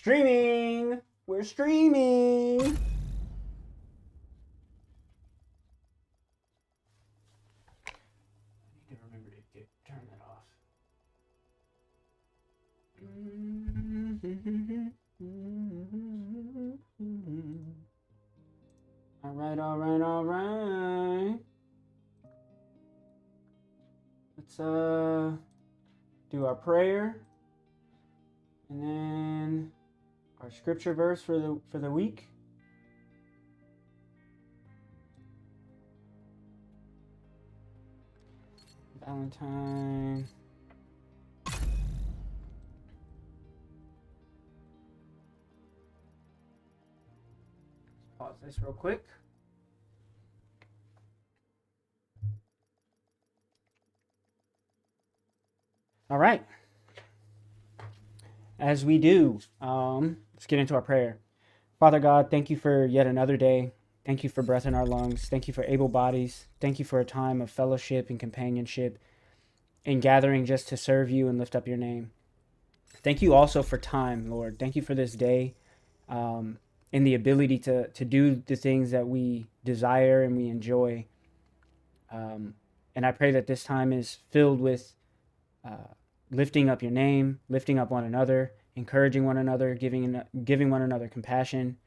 Streaming! We're streaming! I need to remember to turn that off. Alright. Let's do our prayer. And then our scripture verse for the week. Valentine. Pause this real quick. All right. As we do, let's get into our prayer. Father God, thank you for yet another day. Thank you for breath in our lungs. Thank you for able bodies. Thank you for a time of fellowship and companionship and gathering just to serve you and lift up your name. Thank you also for time, Lord. Thank you for this day and the ability to do the things that we desire and we enjoy. And I pray that this time is filled with lifting up your name, lifting up one another, encouraging one another, giving one another compassion,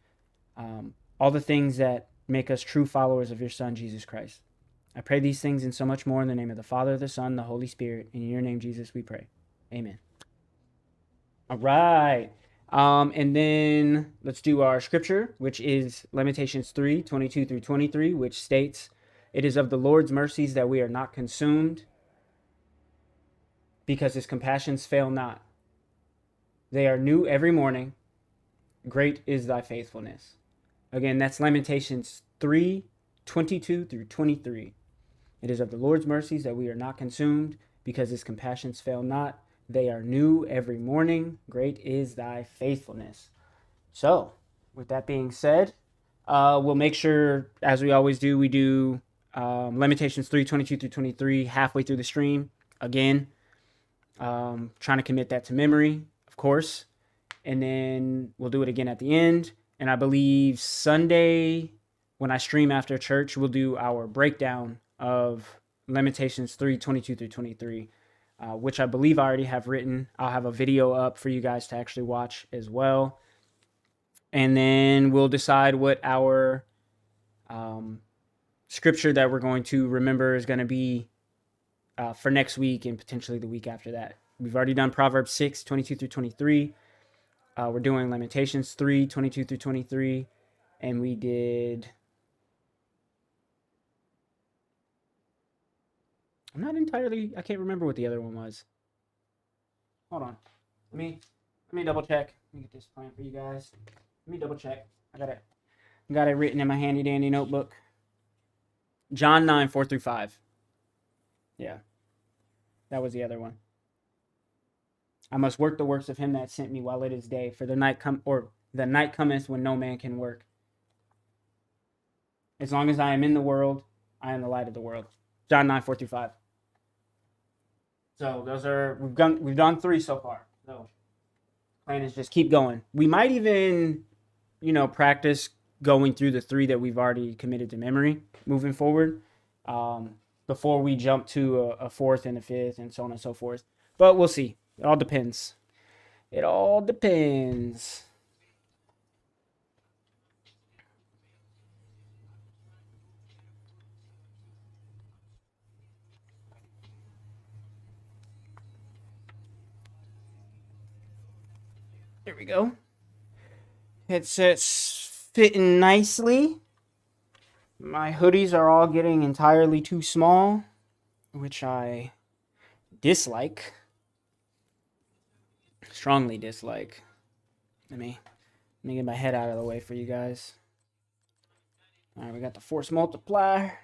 all the things that make us true followers of your Son, Jesus Christ. I pray these things and so much more in the name of the Father, the Son, the Holy Spirit. In your name, Jesus, we pray. Amen. All right. And then let's do our scripture, which is Lamentations 3:22 through 23, which states, "It is of the Lord's mercies that we are not consumed, because his compassions fail not. They are new every morning. Great is thy faithfulness." Again, that's Lamentations 3:22 through 23. "It is of the Lord's mercies that we are not consumed, because his compassions fail not. They are new every morning. Great is thy faithfulness." So, with that being said, we'll make sure, as we always do, we do Lamentations 3:22 through 23 halfway through the stream. Again, trying to commit that to memory, of course. And then we'll do it again at the end. And I believe Sunday, when I stream after church, we'll do our breakdown of Lamentations 3:22 through 23, which I believe I already have written. I'll have a video up for you guys to actually watch as well. And then we'll decide what our scripture that we're going to remember is going to be for next week and potentially the week after that. We've already done Proverbs 6:22 through 23. We're doing Lamentations 3:22 through 23. And we did... I can't remember what the other one was. Hold on. Let me double check. Let me get this plan for you guys. Let me double check. I got it written in my handy dandy notebook. John 9:4 through 5. Yeah. That was the other one. "I must work the works of him that sent me while it is day, for the night cometh when no man can work. As long as I am in the world, I am the light of the world." John 9:4 through 5. So those are, we've done 3 so far. So plan is just keep going. We might even, practice going through the 3 that we've already committed to memory moving forward, before we jump to a 4th and a 5th and so on and so forth. But we'll see. It all depends. It all depends. There we go. Headset's fitting nicely. My hoodies are all getting entirely too small, which I dislike. Strongly dislike. Let me get my head out of the way for you guys. All right, we got the force multiplier.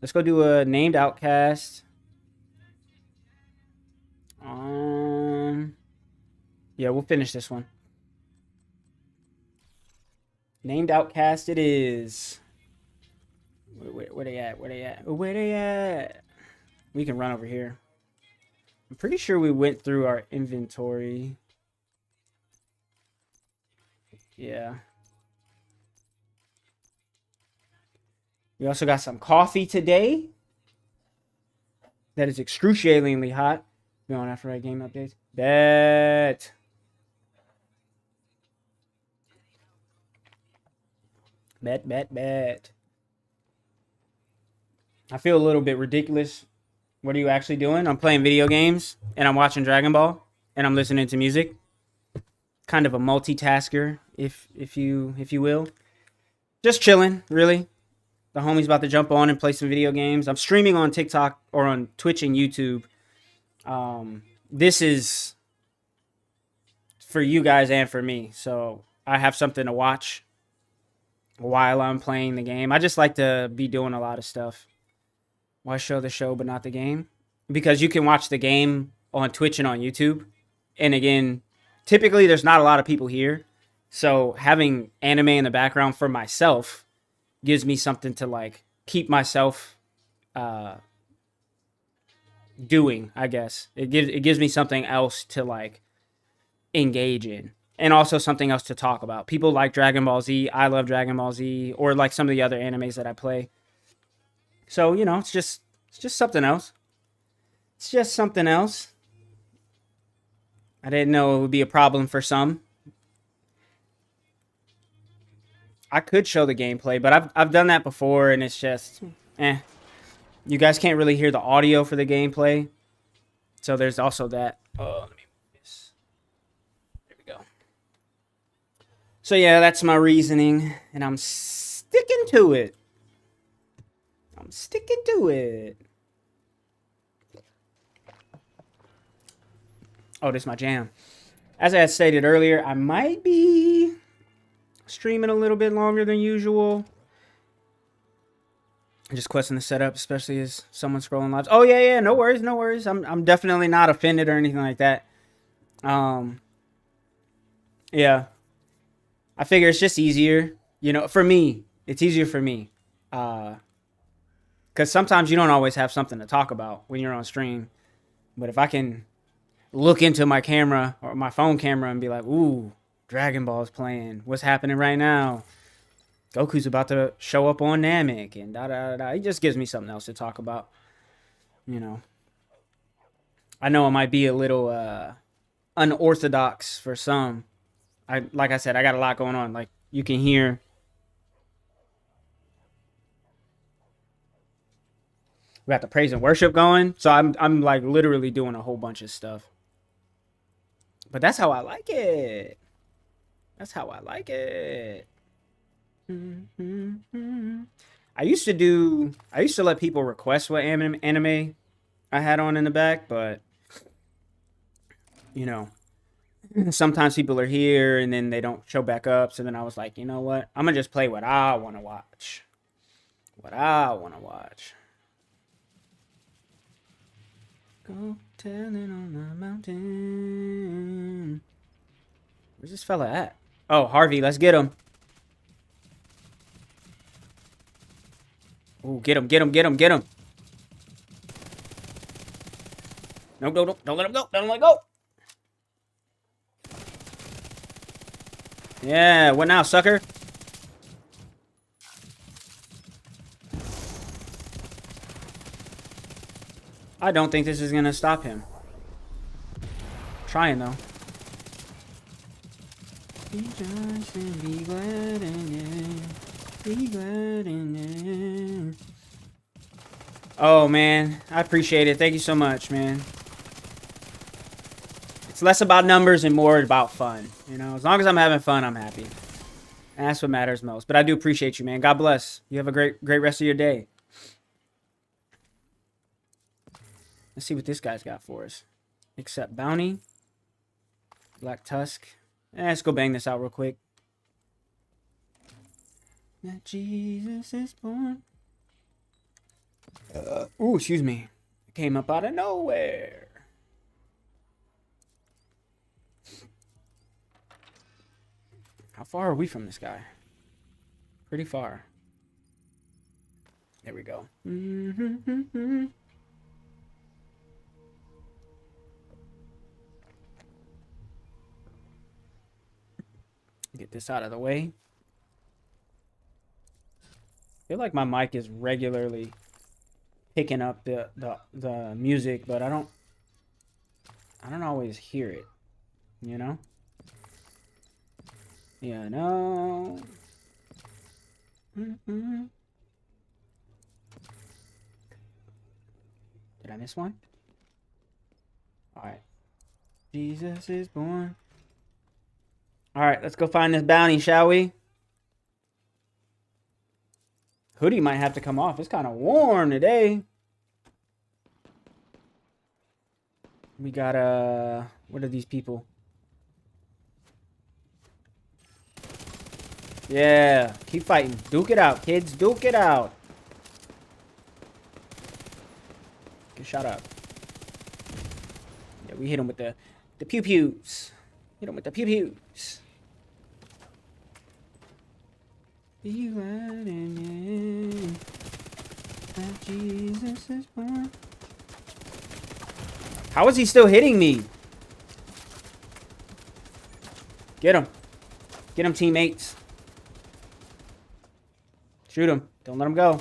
Let's go do a named outcast. Yeah, we'll finish this one. Named outcast it is. Where they at? Where they at? Where they at? We can run over here. I'm pretty sure we went through our inventory. Yeah. We also got some coffee today. That is excruciatingly hot. Going after right game updates. Bet. Bet. I feel a little bit ridiculous. What are you actually doing? I'm playing video games and I'm watching Dragon Ball and I'm listening to music. Kind of a multitasker, if you will. Just chilling, really. The homie's about to jump on and play some video games. I'm streaming on TikTok or on Twitch and YouTube. This is for you guys and for me. So I have something to watch while I'm playing the game. I just like to be doing a lot of stuff. Why show the show but not the game? Because you can watch the game on Twitch and on YouTube. And again, typically there's not a lot of people here. So having anime in the background for myself gives me something to like keep myself doing, I guess. It gives me something else to like engage in. And also something else to talk about. People like Dragon Ball Z. I love Dragon Ball Z. Or like some of the other animes that I play. So, you know, it's just something else. It's just something else. I didn't know it would be a problem for some. I could show the gameplay, but I've done that before, and it's just, You guys can't really hear the audio for the gameplay. So there's also that. Oh, let me move this. There we go. So yeah, that's my reasoning, and I'm sticking to it. I'm sticking to it. Oh, this is my jam. As I had stated earlier, I might be streaming a little bit longer than usual. Just questing the setup, especially as someone scrolling lives. Oh yeah, no worries. I'm definitely not offended or anything like that. Yeah. I figure it's just easier, you know, for me. It's easier for me. Because sometimes you don't always have something to talk about when you're on stream. But if I can look into my camera or my phone camera and be like, ooh, Dragon Ball's playing. What's happening right now? Goku's about to show up on Namek and da-da-da-da. It just gives me something else to talk about. You know. I know it might be a little unorthodox for some. Like I said, I got a lot going on. Like, you can hear. We got the praise and worship going. So I'm like literally doing a whole bunch of stuff. But that's how I like it. That's how I like it. I used to let people request what anime I had on in the back, but you know, sometimes people are here and then they don't show back up. So then I was like, you know what? I'm gonna just play what I want to watch. What I want to watch. Go telling on the mountain. Where's this fella at? Oh, Harvey, let's get him. Ooh, get him. No, don't let him go. Don't let him go. Yeah, what now, sucker? I don't think this is gonna stop him. Trying though. Rejoice and be glad in it. Be glad in it. Oh man, I appreciate it. Thank you so much, man. It's less about numbers and more about fun. You know, as long as I'm having fun, I'm happy. And that's what matters most. But I do appreciate you, man. God bless. You have a great rest of your day. Let's see what this guy's got for us. Accept bounty. Black Tusk. Let's go bang this out real quick. That Jesus is born. Ooh, excuse me. Came up out of nowhere. How far are we from this guy? Pretty far. There we go. Get this out of the way. I feel like my mic is regularly picking up the music, but I don't always hear it, you know? Yeah, no. Did I miss one? Alright. Jesus is born. Alright, let's go find this bounty, shall we? Hoodie might have to come off. It's kind of warm today. We got, what are these people? Yeah, keep fighting. Duke it out, kids. Duke it out. Get shot up. Yeah, we hit him with the pew-pews. Hit him with the pew-pews. You running that Jesus is born. How is he still hitting me? Get him. Get him, teammates. Shoot him. Don't let him go.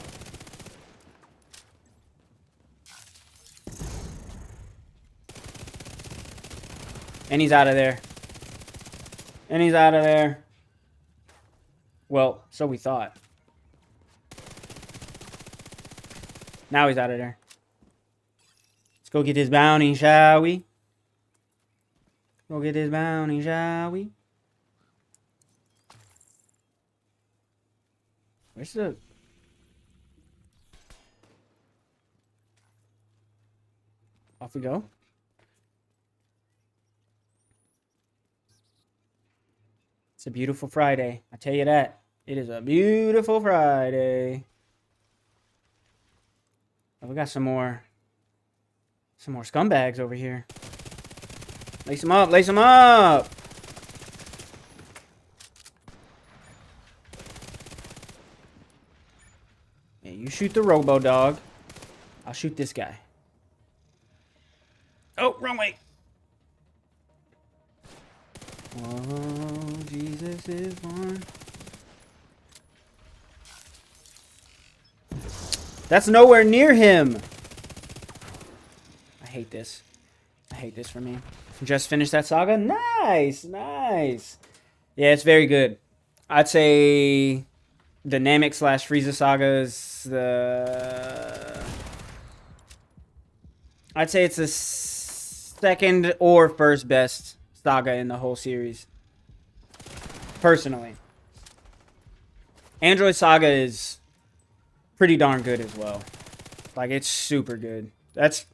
And he's out of there. And he's out of there. Well, so we thought. Now he's out of there. Let's go get his bounty, shall we? Go get his bounty, shall we? Where's the... Off we go. It's a beautiful Friday. I tell you that. It is a beautiful Friday. Oh, we got some more scumbags over here. Lace them up. Lace them up. Yeah, you shoot the robo dog. I'll shoot this guy. Oh, wrong way. Oh, Jesus is born. That's nowhere near him. I hate this. I hate this for me. Just finished that saga. Nice, nice. Yeah, it's very good. I'd say the Namek / Frieza saga is the... I'd say it's the second or first best saga in the whole series. Personally. Android Saga is pretty darn good as well. Like, it's super good. That's...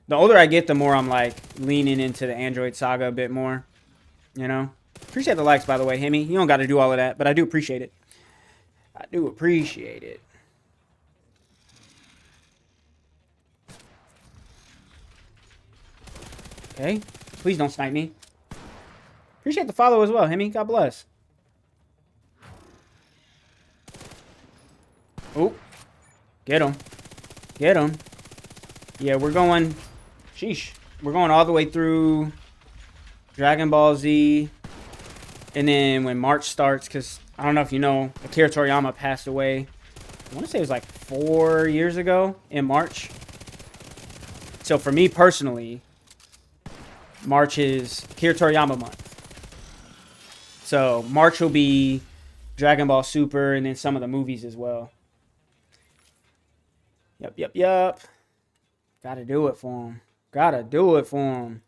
The older I get, the more I'm, like, leaning into the Android Saga a bit more. You know? Appreciate the likes, by the way, Hemi. You don't got to do all of that, but I do appreciate it. I do appreciate it. Okay. Please don't snipe me. Appreciate the follow as well, Hemi. God bless. Oh. Get him. Get him. Yeah, we're going... Sheesh. We're going all the way through Dragon Ball Z. And then when March starts, because I don't know if you know, Akira Toriyama passed away. I want to say it was like 4 years ago in March. So for me personally, March is Akira Toriyama month. So March will be Dragon Ball Super and then some of the movies as well. Yep. Gotta do it for him. Gotta do it for him.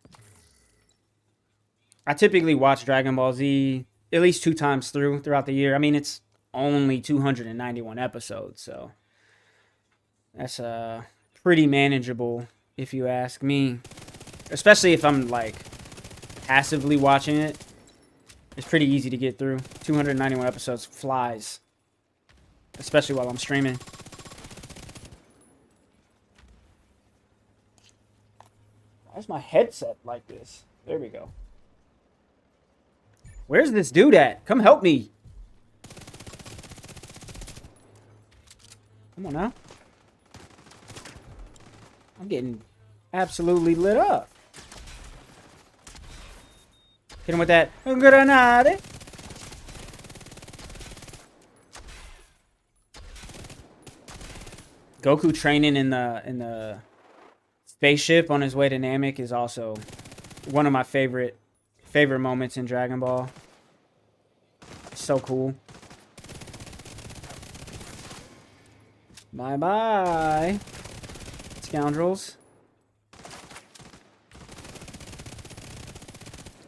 I typically watch Dragon Ball Z at least 2 times throughout the year. I mean, it's only 291 episodes, so that's pretty manageable if you ask me. Especially if I'm like passively watching it. It's pretty easy to get through. 291 episodes flies. Especially while I'm streaming. Why's my headset like this? There we go. Where's this dude at? Come help me. Come on now. I'm getting absolutely lit up. Hit him with that grenade. Goku training in the spaceship on his way to Namek is also one of my favorite moments in Dragon Ball. So cool. Bye bye, scoundrels.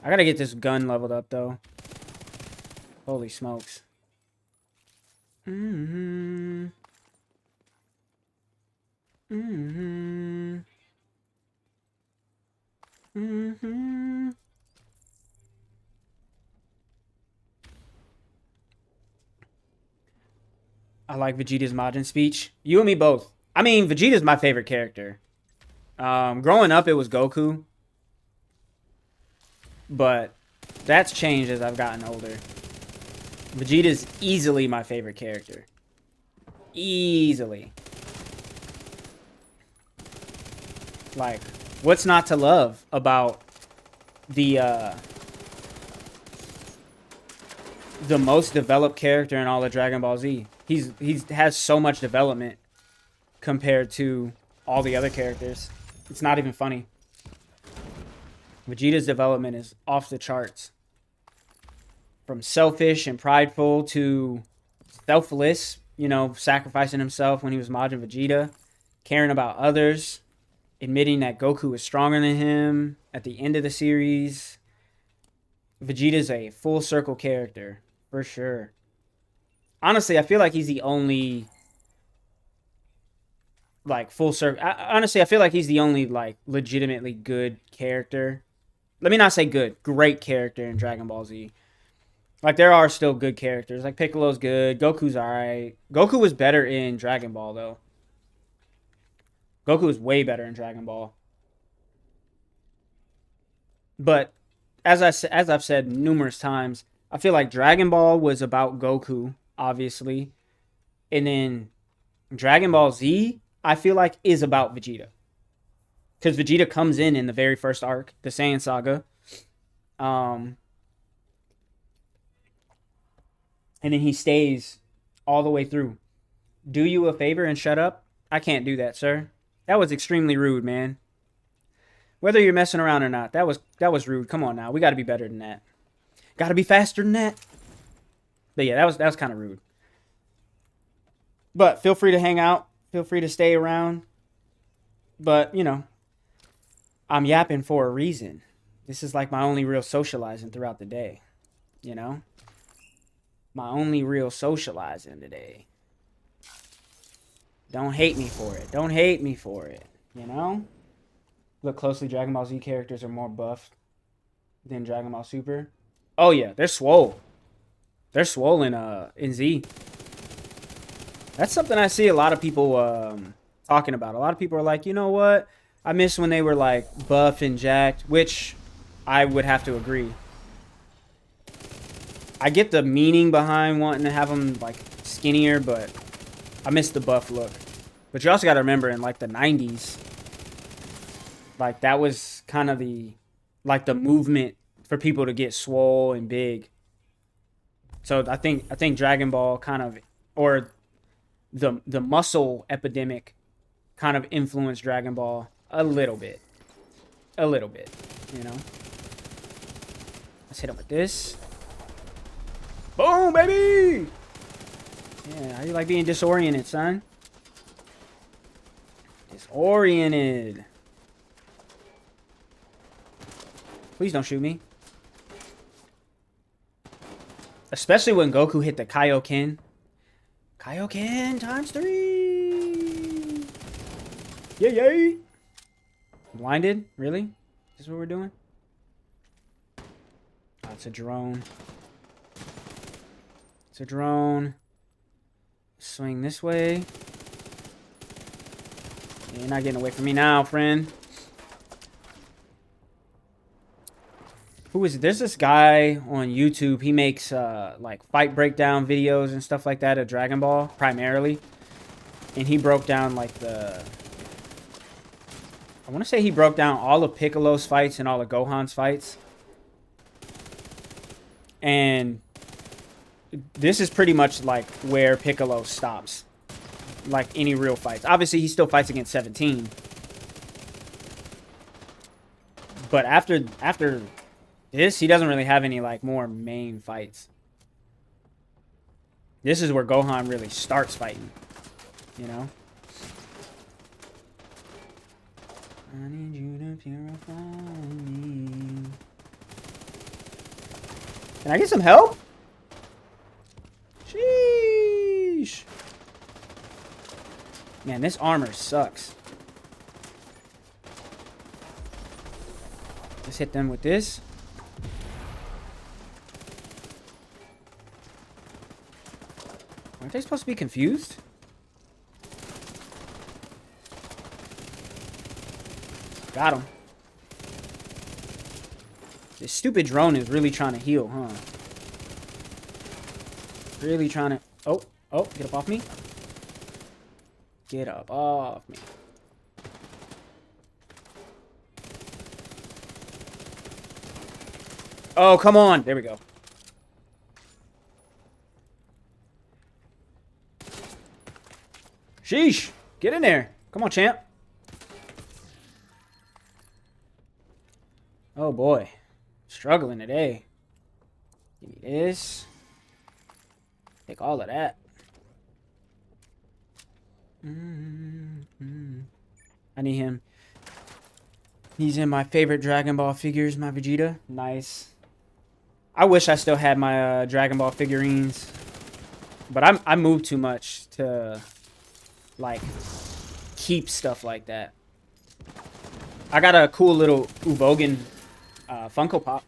I gotta get this gun leveled up though. Holy smokes. Mm-hmm. Mm-hmm. Mm-hmm. I like Vegeta's Majin speech. You and me both. I mean, Vegeta's my favorite character. Growing up, it was Goku. But that's changed as I've gotten older. Vegeta's easily my favorite character. Easily. Like, what's not to love about the most developed character in all of Dragon Ball Z? He has so much development compared to all the other characters. It's not even funny. Vegeta's development is off the charts. From selfish and prideful to selfless, you know, sacrificing himself when he was Majin Vegeta, caring about others, admitting that Goku was stronger than him at the end of the series. Vegeta's a full circle character, for sure. Honestly, I feel like he's the only, like, full circle. Honestly, I feel like he's the only, like, legitimately good character. Let me not say good. Great character in Dragon Ball Z. Like, there are still good characters. Like, Piccolo's good. Goku's alright. Goku was better in Dragon Ball, though. Goku was way better in Dragon Ball. But, as I've said numerous times, I feel like Dragon Ball was about Goku, obviously. And then Dragon Ball Z, I feel like, is about Vegeta. Because Vegeta comes in the very first arc, the Saiyan Saga. And then he stays all the way through. Do you a favor and shut up? I can't do that, sir. That was extremely rude, man. Whether you're messing around or not, that was rude. Come on now. We got to be better than that. Got to be faster than that. But yeah, that was kind of rude. But feel free to hang out. Feel free to stay around. But, you know, I'm yapping for a reason. This is like my only real socializing throughout the day. You know? My only real socializing today. Don't hate me for it. Don't hate me for it. You know? Look closely, Dragon Ball Z characters are more buffed than Dragon Ball Super. Oh yeah, they're swole. They're swole in Z. That's something I see a lot of people talking about. A lot of people are like, you know what? I miss when they were like buff and jacked, which I would have to agree. I get the meaning behind wanting to have them like skinnier, but I miss the buff look. But you also got to remember in like the 90s, like that was kind of the movement for people to get swole and big. So I think Dragon Ball kind of, or the muscle epidemic kind of influenced Dragon Ball a little bit, you know. Let's hit him with this. Boom, baby! Yeah, how you like being disoriented, son? Disoriented. Please don't shoot me. Especially when Goku hit the Kaioken. Kaioken times 3! Yay, yay! Blinded? Really? Is this what we're doing? Oh, it's a drone. It's a drone. Swing this way. You're not getting away from me now, friend. Who is it? There's this guy on YouTube. He makes like fight breakdown videos and stuff like that of Dragon Ball, primarily. and he broke down like the... I want to say he broke down all of Piccolo's fights and all of Gohan's fights. And this is pretty much like where Piccolo stops. Like any real fights. Obviously, he still fights against 17. But after this, he doesn't really have any like more main fights. This is where Gohan really starts fighting. You know? I need you to purify me. Can I get some help? Sheesh. Man, this armor sucks. Let's hit them with this. Aren't they supposed to be confused? Got him. This stupid drone is really trying to heal, huh? Really trying to... Oh, get up off me. Get up off me. Oh, come on. There we go. Sheesh. Get in there. Come on, champ. Oh, boy. Struggling today. Give me this. Take all of that. I need him. He's in my favorite Dragon Ball figures, my Vegeta. Nice. I wish I still had my Dragon Ball figurines. But I moved too much to, like, keep stuff like that. I got a cool little Ubogan Funko Pop.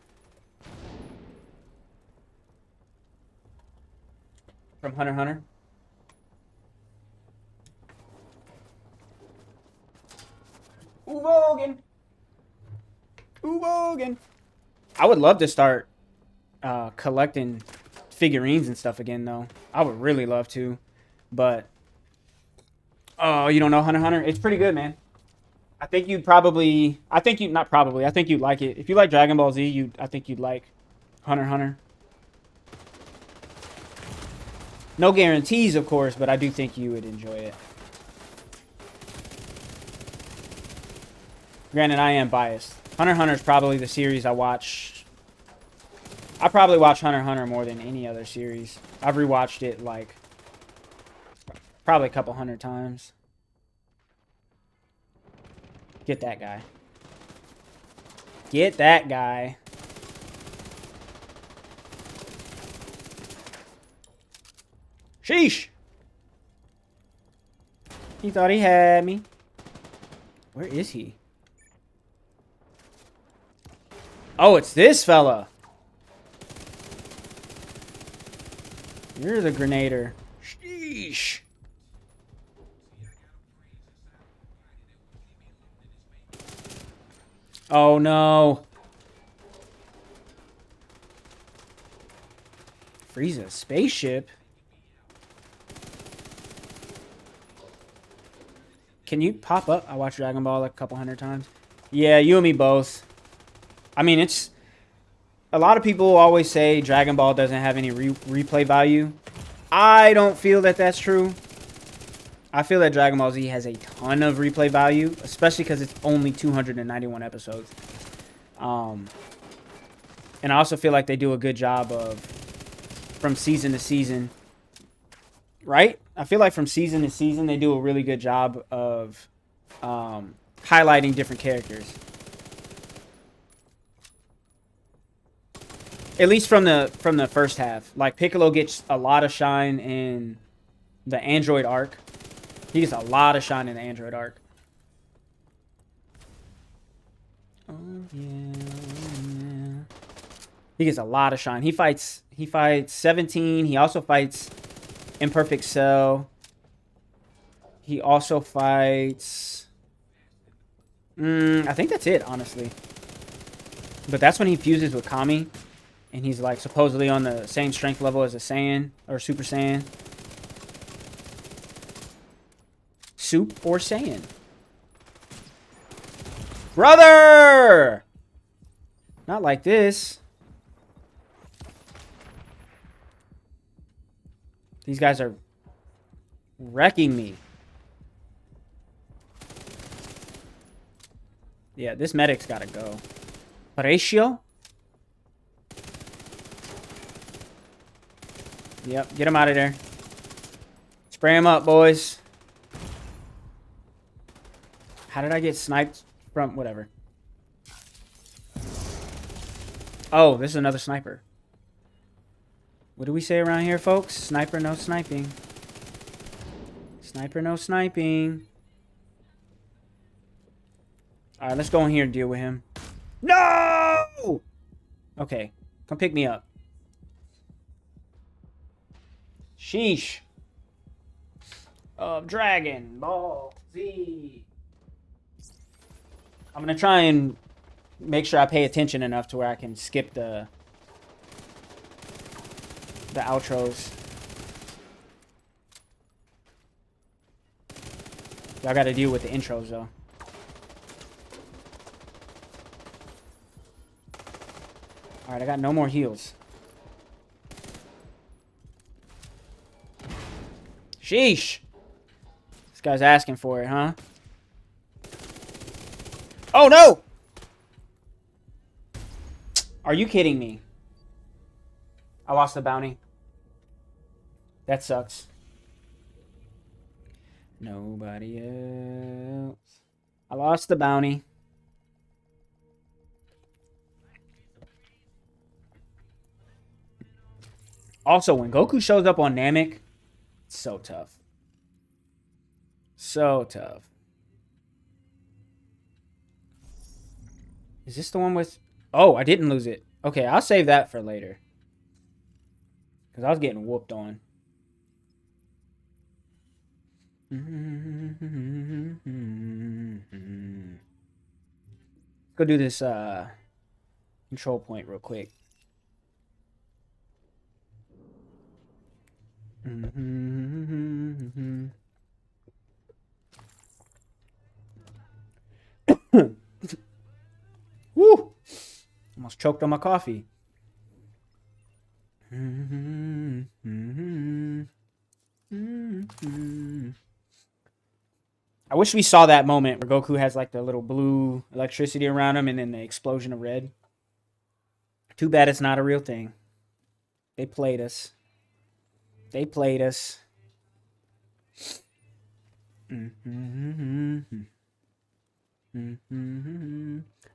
From Hunter x Hunter. Ubogan! Ubogan! I would love to start collecting figurines and stuff again, though. I would really love to. But, oh, you don't know Hunter x Hunter? It's pretty good, man. I think you'd probably... I think you'd like it. If you like Dragon Ball Z, I think you'd like Hunter x Hunter. No guarantees, of course, but I do think you would enjoy it. Granted, I am biased. Hunter x Hunter is probably the series I watch. I probably watch Hunter x Hunter more than any other series. I've rewatched it, like, probably a couple hundred times. Get that guy. Get that guy. Sheesh! He thought he had me. Where is he? Oh, it's this fella. You're the grenader. Sheesh. Oh, no. Frieza's spaceship? Can you pop up? I watched Dragon Ball like a couple hundred times. Yeah, you and me both. I mean, it's... A lot of people always say Dragon Ball doesn't have any replay value. I don't feel that that's true. I feel that Dragon Ball Z has a ton of replay value, especially because it's only 291 episodes. And I also feel like they do a good job of, from season to season, right? I feel like from season to season, they do a really good job of highlighting different characters. At least from the first half. Like, Piccolo gets a lot of shine in the Android arc. He gets a lot of shine in the Android arc. Oh, yeah, yeah. He gets a lot of shine. He fights 17. He also fights Imperfect Cell. He also fights... I think that's it, honestly. But that's when he fuses with Kami. And he's, like, supposedly on the same strength level as a Saiyan. Or Super Saiyan. Soup or Saiyan. Brother! Not like this. These guys are wrecking me. Yeah, this medic's gotta go. Horatio? Yep, get him out of there. Spray him up, boys. How did I get sniped from... Whatever. Oh, this is another sniper. What do we say around here, folks? Sniper, no sniping. Sniper, no sniping. Alright, let's go in here and deal with him. No! Okay, come pick me up. Sheesh. Of Dragon Ball Z. I'm gonna try and make sure I pay attention enough to where I can skip the outros. Y'all gotta deal with the intros though. Alright, I got no more heals. Sheesh. This guy's asking for it, huh? Oh, no! Are you kidding me? I lost the bounty. That sucks. Nobody else. I lost the bounty. Also, when Goku shows up on Namek, it's so tough. So tough. Is this the one with... Oh, I didn't lose it. Okay, I'll save that for later. Because I was getting whooped on. Let's go do this control point real quick. Woo! Almost choked on my coffee. I wish we saw that moment where Goku has like the little blue electricity around him and then the explosion of red. Too bad it's not a real thing. They played us. They played us.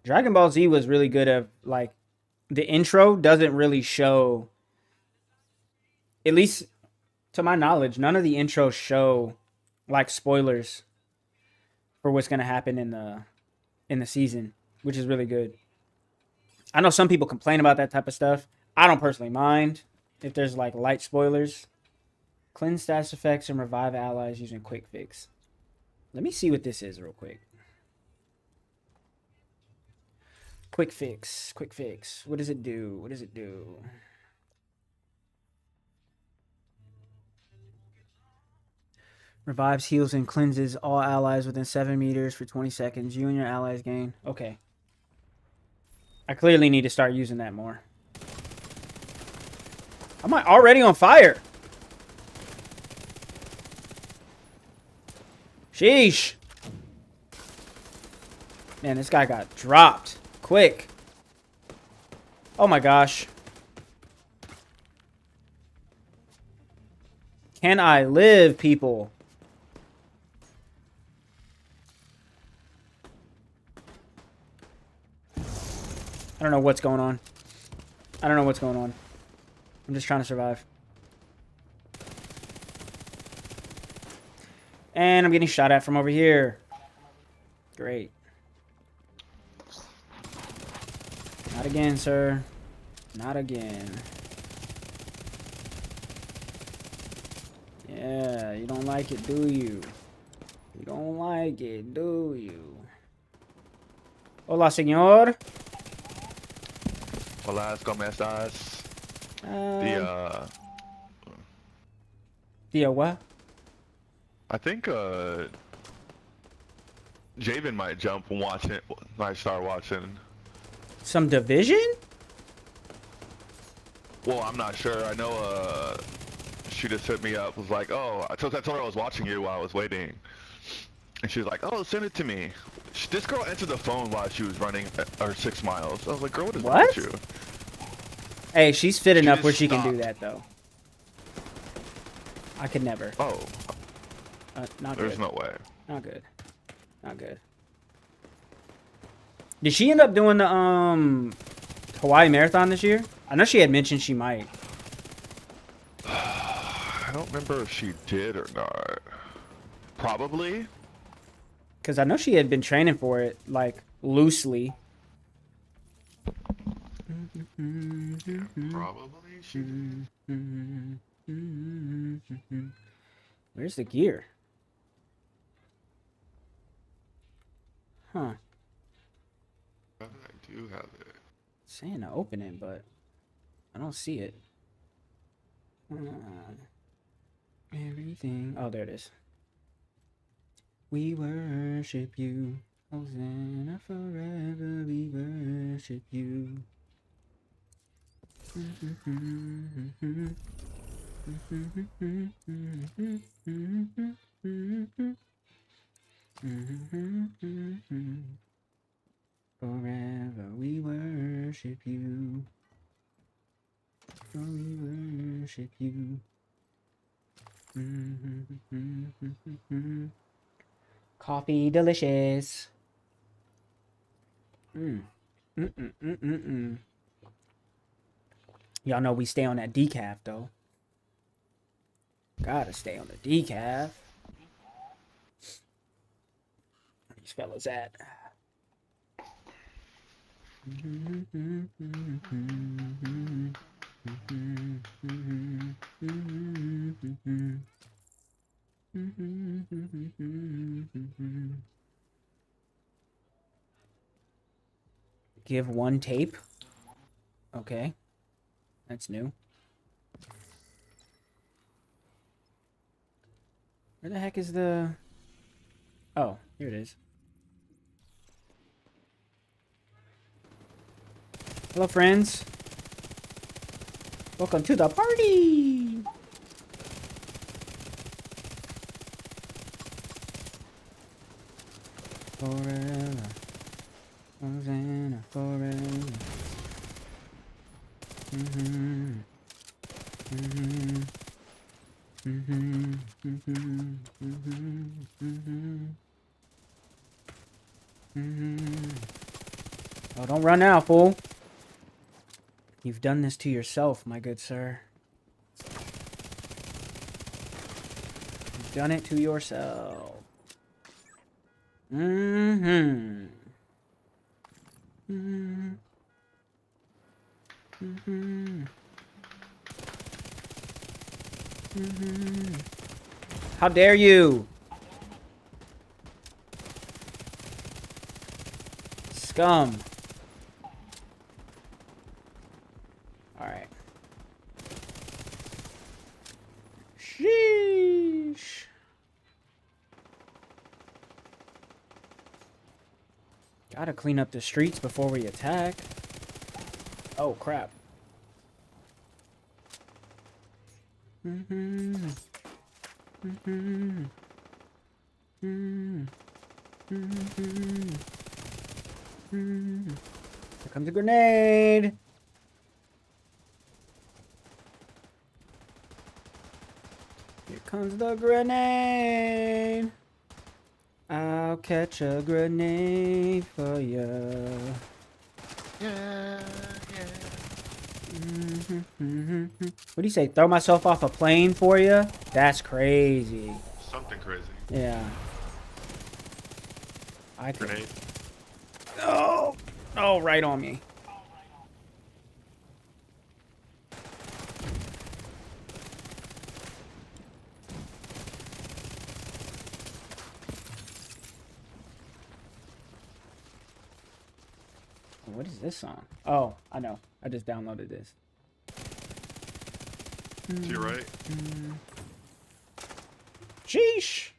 Dragon Ball Z was really good at, like, the intro doesn't really show, at least to my knowledge, none of the intros show, like, spoilers for what's going to happen in the season, which is really good. I know some people complain about that type of stuff. I don't personally mind if there's, like, light spoilers. Cleanse status effects and revive allies using quick fix. Let me see what this is real quick. Quick fix. Quick fix. What does it do? What does it do? Revives, heals, and cleanses all allies within 7 meters for 20 seconds. You and your allies gain. Okay. I clearly need to start using that more. Am I already on fire? Sheesh. Man, this guy got dropped. Quick. Oh my gosh. Can I live, people? I don't know what's going on. I don't know what's going on. I'm just trying to survive. And I'm getting shot at from over here. Great. Not again, sir. Not again. Yeah, you don't like it, do you? You don't like it, do you? Hola, señor. Hola, ¿cómo estás? Dia what? I think, Javen might jump and watch it when I start watching. Some Division? Well, I'm not sure. I know she just hit me up, was like, oh, I told her I was watching you while I was waiting. And she was like, oh, send it to me. This girl answered the phone while she was running her 6 miles. I was like, girl, what is wrong with you? Hey, she's fit enough just where she can stopped. do that, though. I could never. Oh, Not there's good. no way. Not good. Not good. Did she end up doing the Hawaii Marathon this year? I know she had mentioned she might. I don't remember if she did or not. Probably. Because I know she had been training for it, like, loosely. Yeah, probably she did. Where's the gear? Huh. I do have it. It's saying to open it, but I don't see it. Everything. Oh, there it is. We worship you. Hosanna forever. We worship you. Forever we worship you. Oh, we worship you. Coffee delicious. Y'all know we stay on that decaf though. Gotta stay on the decaf. Where these fellas at? Give one tape. Okay. That's new. Where the heck is the... Oh, here it is. Hello, friends. Welcome to the party. Forever. Hosanna forever. Oh, don't run now, fool. You've done this to yourself, my good sir. You've done it to yourself. How dare you? Scum. Alright. Sheesh. Gotta clean up the streets before we attack. Oh, crap. Here comes a grenade. Here comes the grenade. I'll catch a grenade for you. Yeah. What do you say? Throw myself off a plane for you? That's crazy. Something crazy. Yeah. I could. Grenade. Oh! Oh, right on me. What is this song? Oh, I know. I just downloaded this. To your right. Sheesh!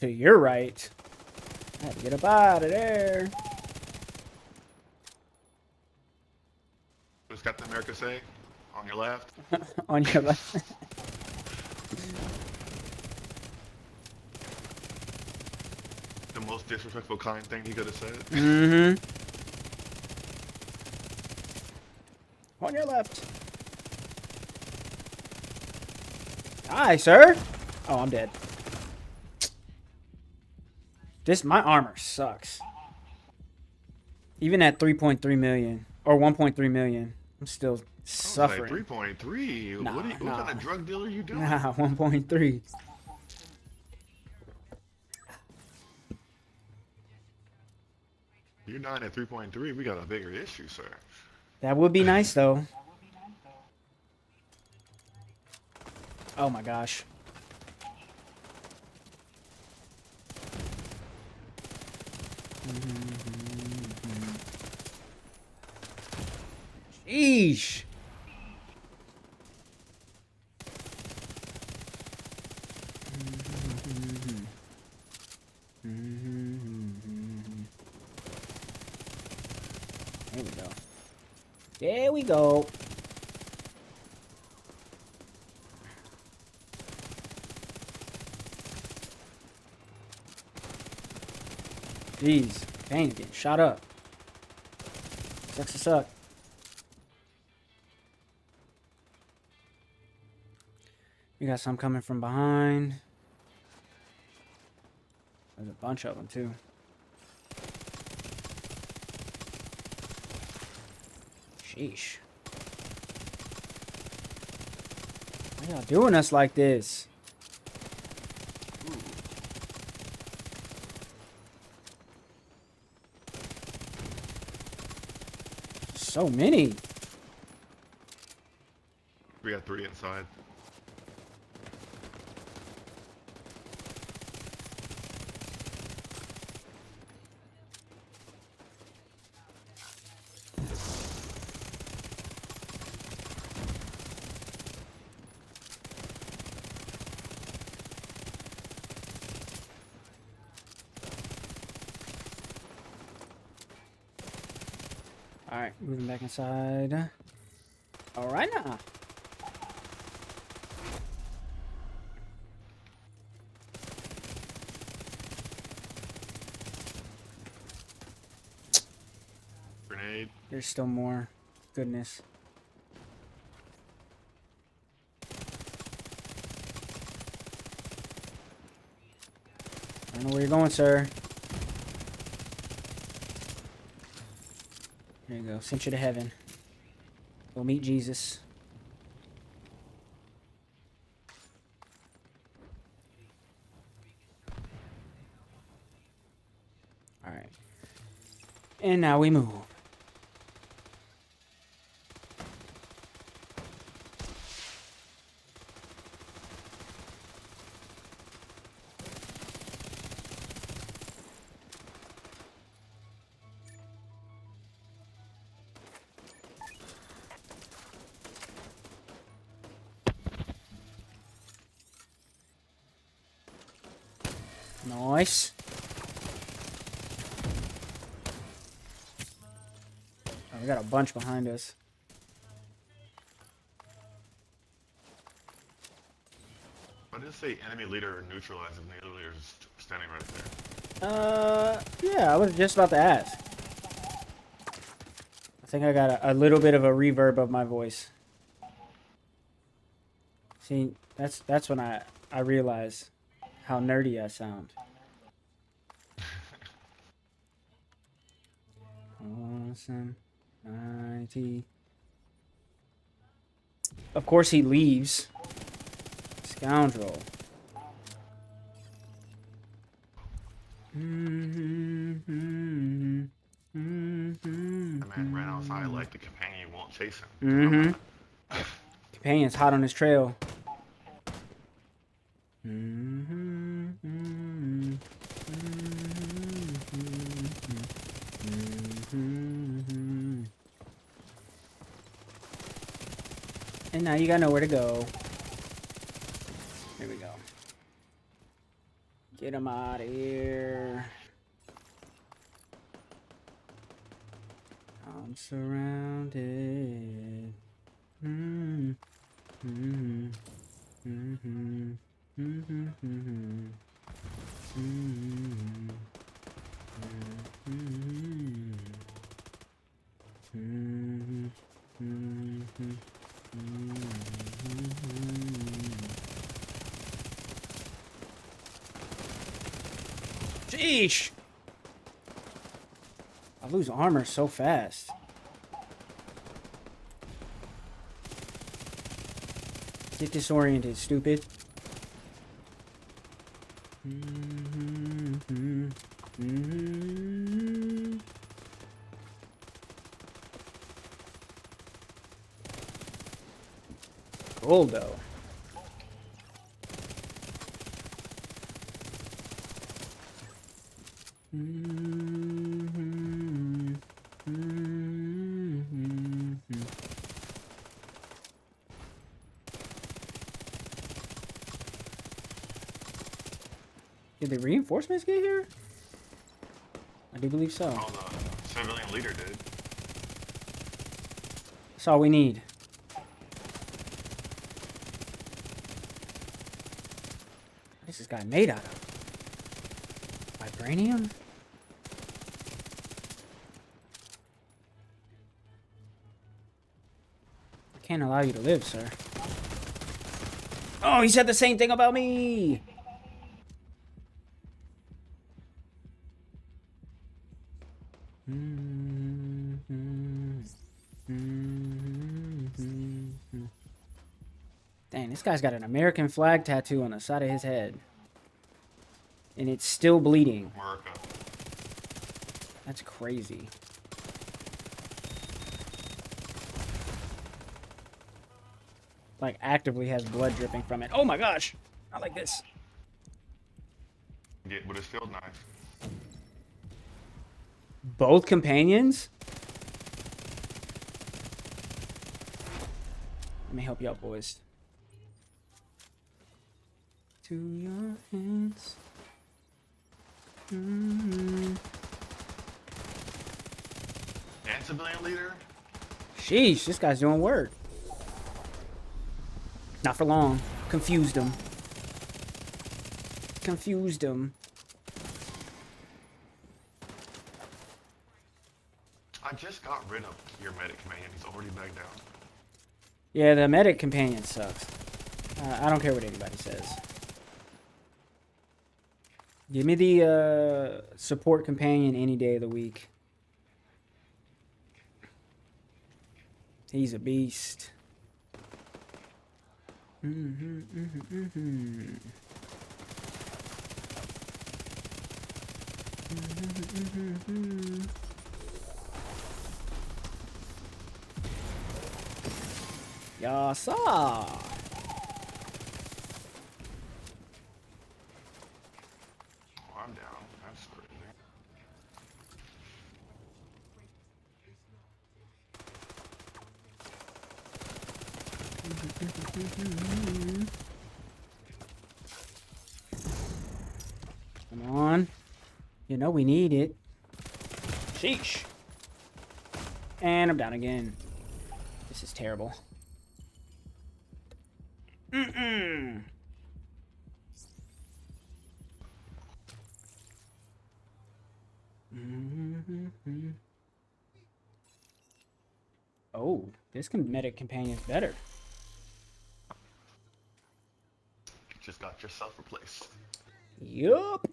To your right. I had to get up out of there. What's Captain America say? On your left? On your left. The most disrespectful kind thing he could have said. Mm-hmm. On your left. Hi, sir. Oh, I'm dead. My armor sucks. Even at 3.3 million or 1.3 million, I'm still suffering. Like 3.3. Nah, What kind of drug dealer are you doing? Nah, 1.3. You're 9 at 3.3. We got a bigger issue, sir. That would be nice, though. Oh my gosh. Sheesh. There we go. There we go. Jeez, Kane's getting shot up. Sucks to suck. We got some coming from behind. There's a bunch of them too. Sheesh. Why y'all doing us like this? So many. We got 3 inside. Alright, moving back inside. Alright now. Grenade. There's still more. Goodness. I don't know where you're going, sir. There you go. Sent you to heaven. Go meet Jesus. Alright. And now we move. Nice. Oh, we got a bunch behind us. I didn't say enemy leader neutralized. Enemy leader is standing right there. Yeah, I was just about to ask. I think I got a little bit of a reverb of my voice. See, that's when I realize how nerdy I sound. Awesome. IT. Of course he leaves. Scoundrel. That man ran outside like the companion won't chase him. Companion's hot on his trail. And now you got nowhere to go. Here we go. Get him out of here. I'm surrounded. Mm-hmm. Mm-hmm. Mm-hmm. Mm-hmm. Mm-hmm. Mm-hmm. Mm-hmm. Mm-hmm. Sheesh! I lose armor so fast. Get disoriented, stupid. Gold, though. Did the reinforcements get here? I do believe so. Oh, the civilian leader did. That's all we need. What is this guy made out of? Vibranium? I can't allow you to live, sir. Oh, he said the same thing about me! Dang, this guy's got an American flag tattoo on the side of his head. And it's still bleeding. America. That's crazy. Like, actively has blood dripping from it. Oh my gosh! Not like this. Yeah, but it's still nice. Both companions? Let me help you out, boys. To your hands. And civilian leader? Sheesh, this guy's doing work. Not for long. Confused him. Confused him. I just got rid of your medic companion. He's already back down. Yeah, the medic companion sucks. I don't care what anybody says. Give me the support companion any day of the week. He's a beast. Yasa. Oh, I'm down. That's crazy. Come on. You know we need it. Sheesh. And I'm down again. This is terrible. Oh, this medic companion's better. Just got yourself replaced. Yup.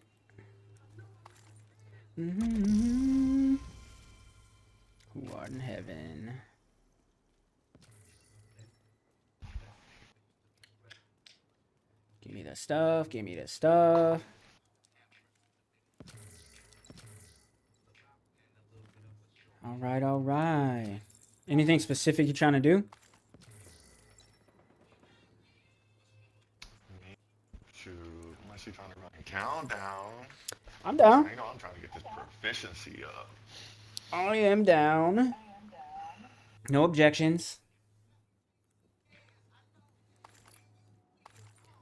Who art in heaven? Give me the stuff. Give me the stuff. All right, all right. Anything specific you're trying to do? Shoot, unless you're trying to run a countdown. I'm down. Hang on, I'm trying to get this proficiency up. I am down. No objections.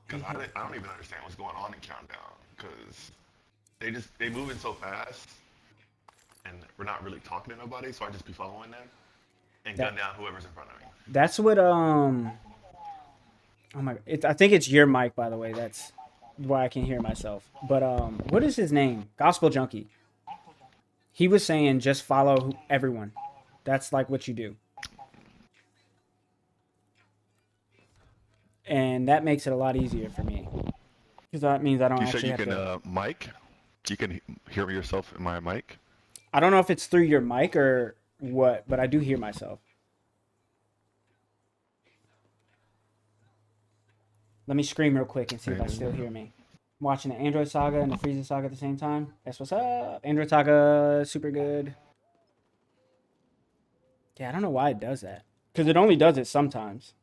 Because I don't even understand what's going on in countdown. Because they moving so fast. and we're not really talking to nobody, so I just be following them and gun That down whoever's in front of me. that's what oh my I think it's your mic, by the way. That's why I can hear myself. But what is his name? Gospel Junkie. He was saying just follow everyone. That's like what you do. And that makes it a lot easier for me. Because that means I don't You said actually you have can to. mic. You can hear yourself in my mic. I don't know if it's through your mic or what, but I do hear myself. Let me scream real quick and see if I still hear me. I'm watching the Android Saga and the Frieza Saga at the same time. That's what's up. Android Saga, super good. Yeah, I don't know why it does that. Because it only does it sometimes.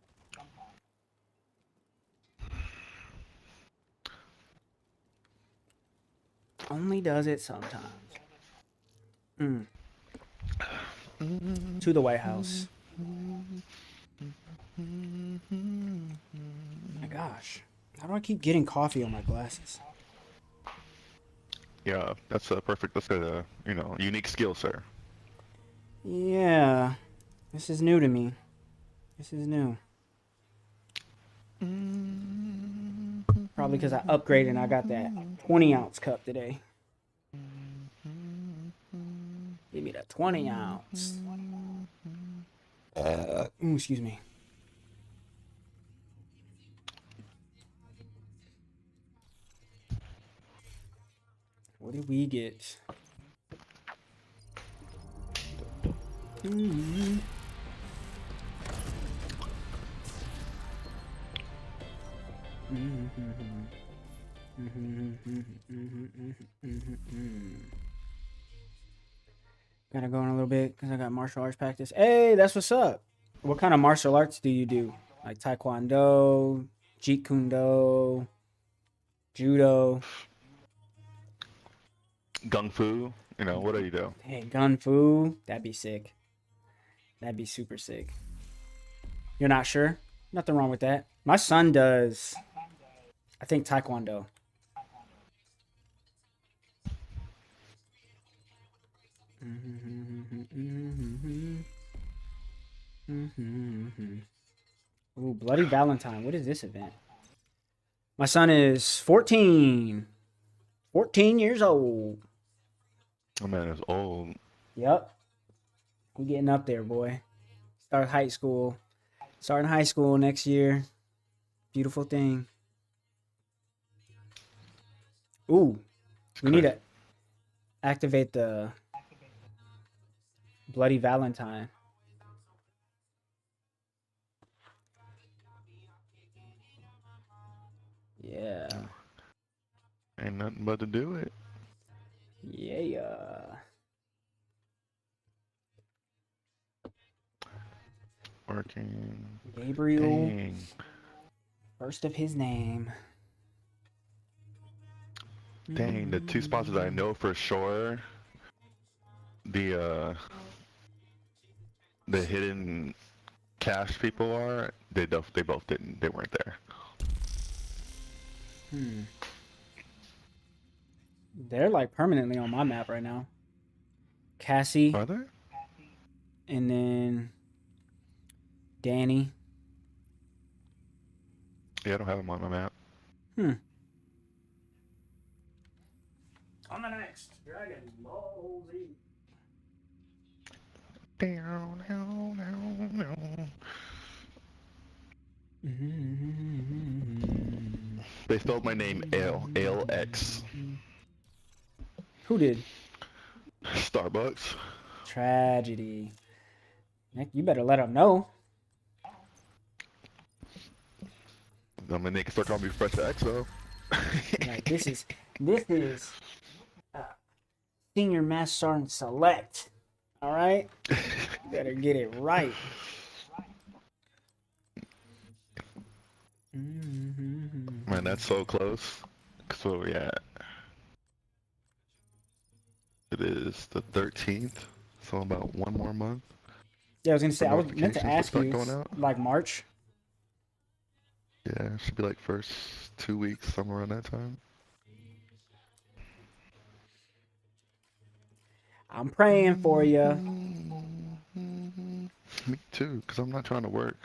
Only does it sometimes. Mm. To the White House. My gosh. How do I keep getting coffee on my glasses? Yeah, that's a perfect. That's a unique skill, sir. Yeah. This is new to me. This is new. Probably because I upgraded and I got that 20-ounce cup today. Give me the 20-ounce. Excuse me. What did we get? Gotta go in a little bit because I got martial arts practice. Hey, that's what's up. What kind of martial arts do you do? Like Taekwondo, Jeet Kune Do, Judo? Gung Fu. What do you do? Hey, Gun Fu. That'd be sick. That'd be super sick. You're not sure? Nothing wrong with that. My son does, I think, Taekwondo. Ooh, Bloody Valentine. What is this event? My son is 14. 14 years old. Oh man, it's old. Yep. I'm getting up there, boy. Start high school. Starting high school next year. Beautiful thing. Ooh, we need to activate the Bloody Valentine. Yeah. Ain't nothing but to do it. Yeah. Working. Gabriel. Dang. First of his name. Dang, the two spots that I know for sure, the hidden cash people are, they both didn't, they weren't there. They're like permanently on my map right now. Cassie. Are they? And then Danny. Yeah, I don't have them on my map. On the next Dragon Ball Z. They spelled my name ALX. Who did? Starbucks. Tragedy. Nick, you better let them know. I mean, they can start calling me Fresh XO. Like, this is Senior Master Sergeant Select. All right? You better get it right. Man, that's so close. So yeah, it is the 13th. So about one more month. Yeah, I was gonna say I was meant to Notifications will ask start you going out. like March. Yeah, it should be like first 2 weeks, somewhere around that time. I'm praying for you. Me too, because I'm not trying to work.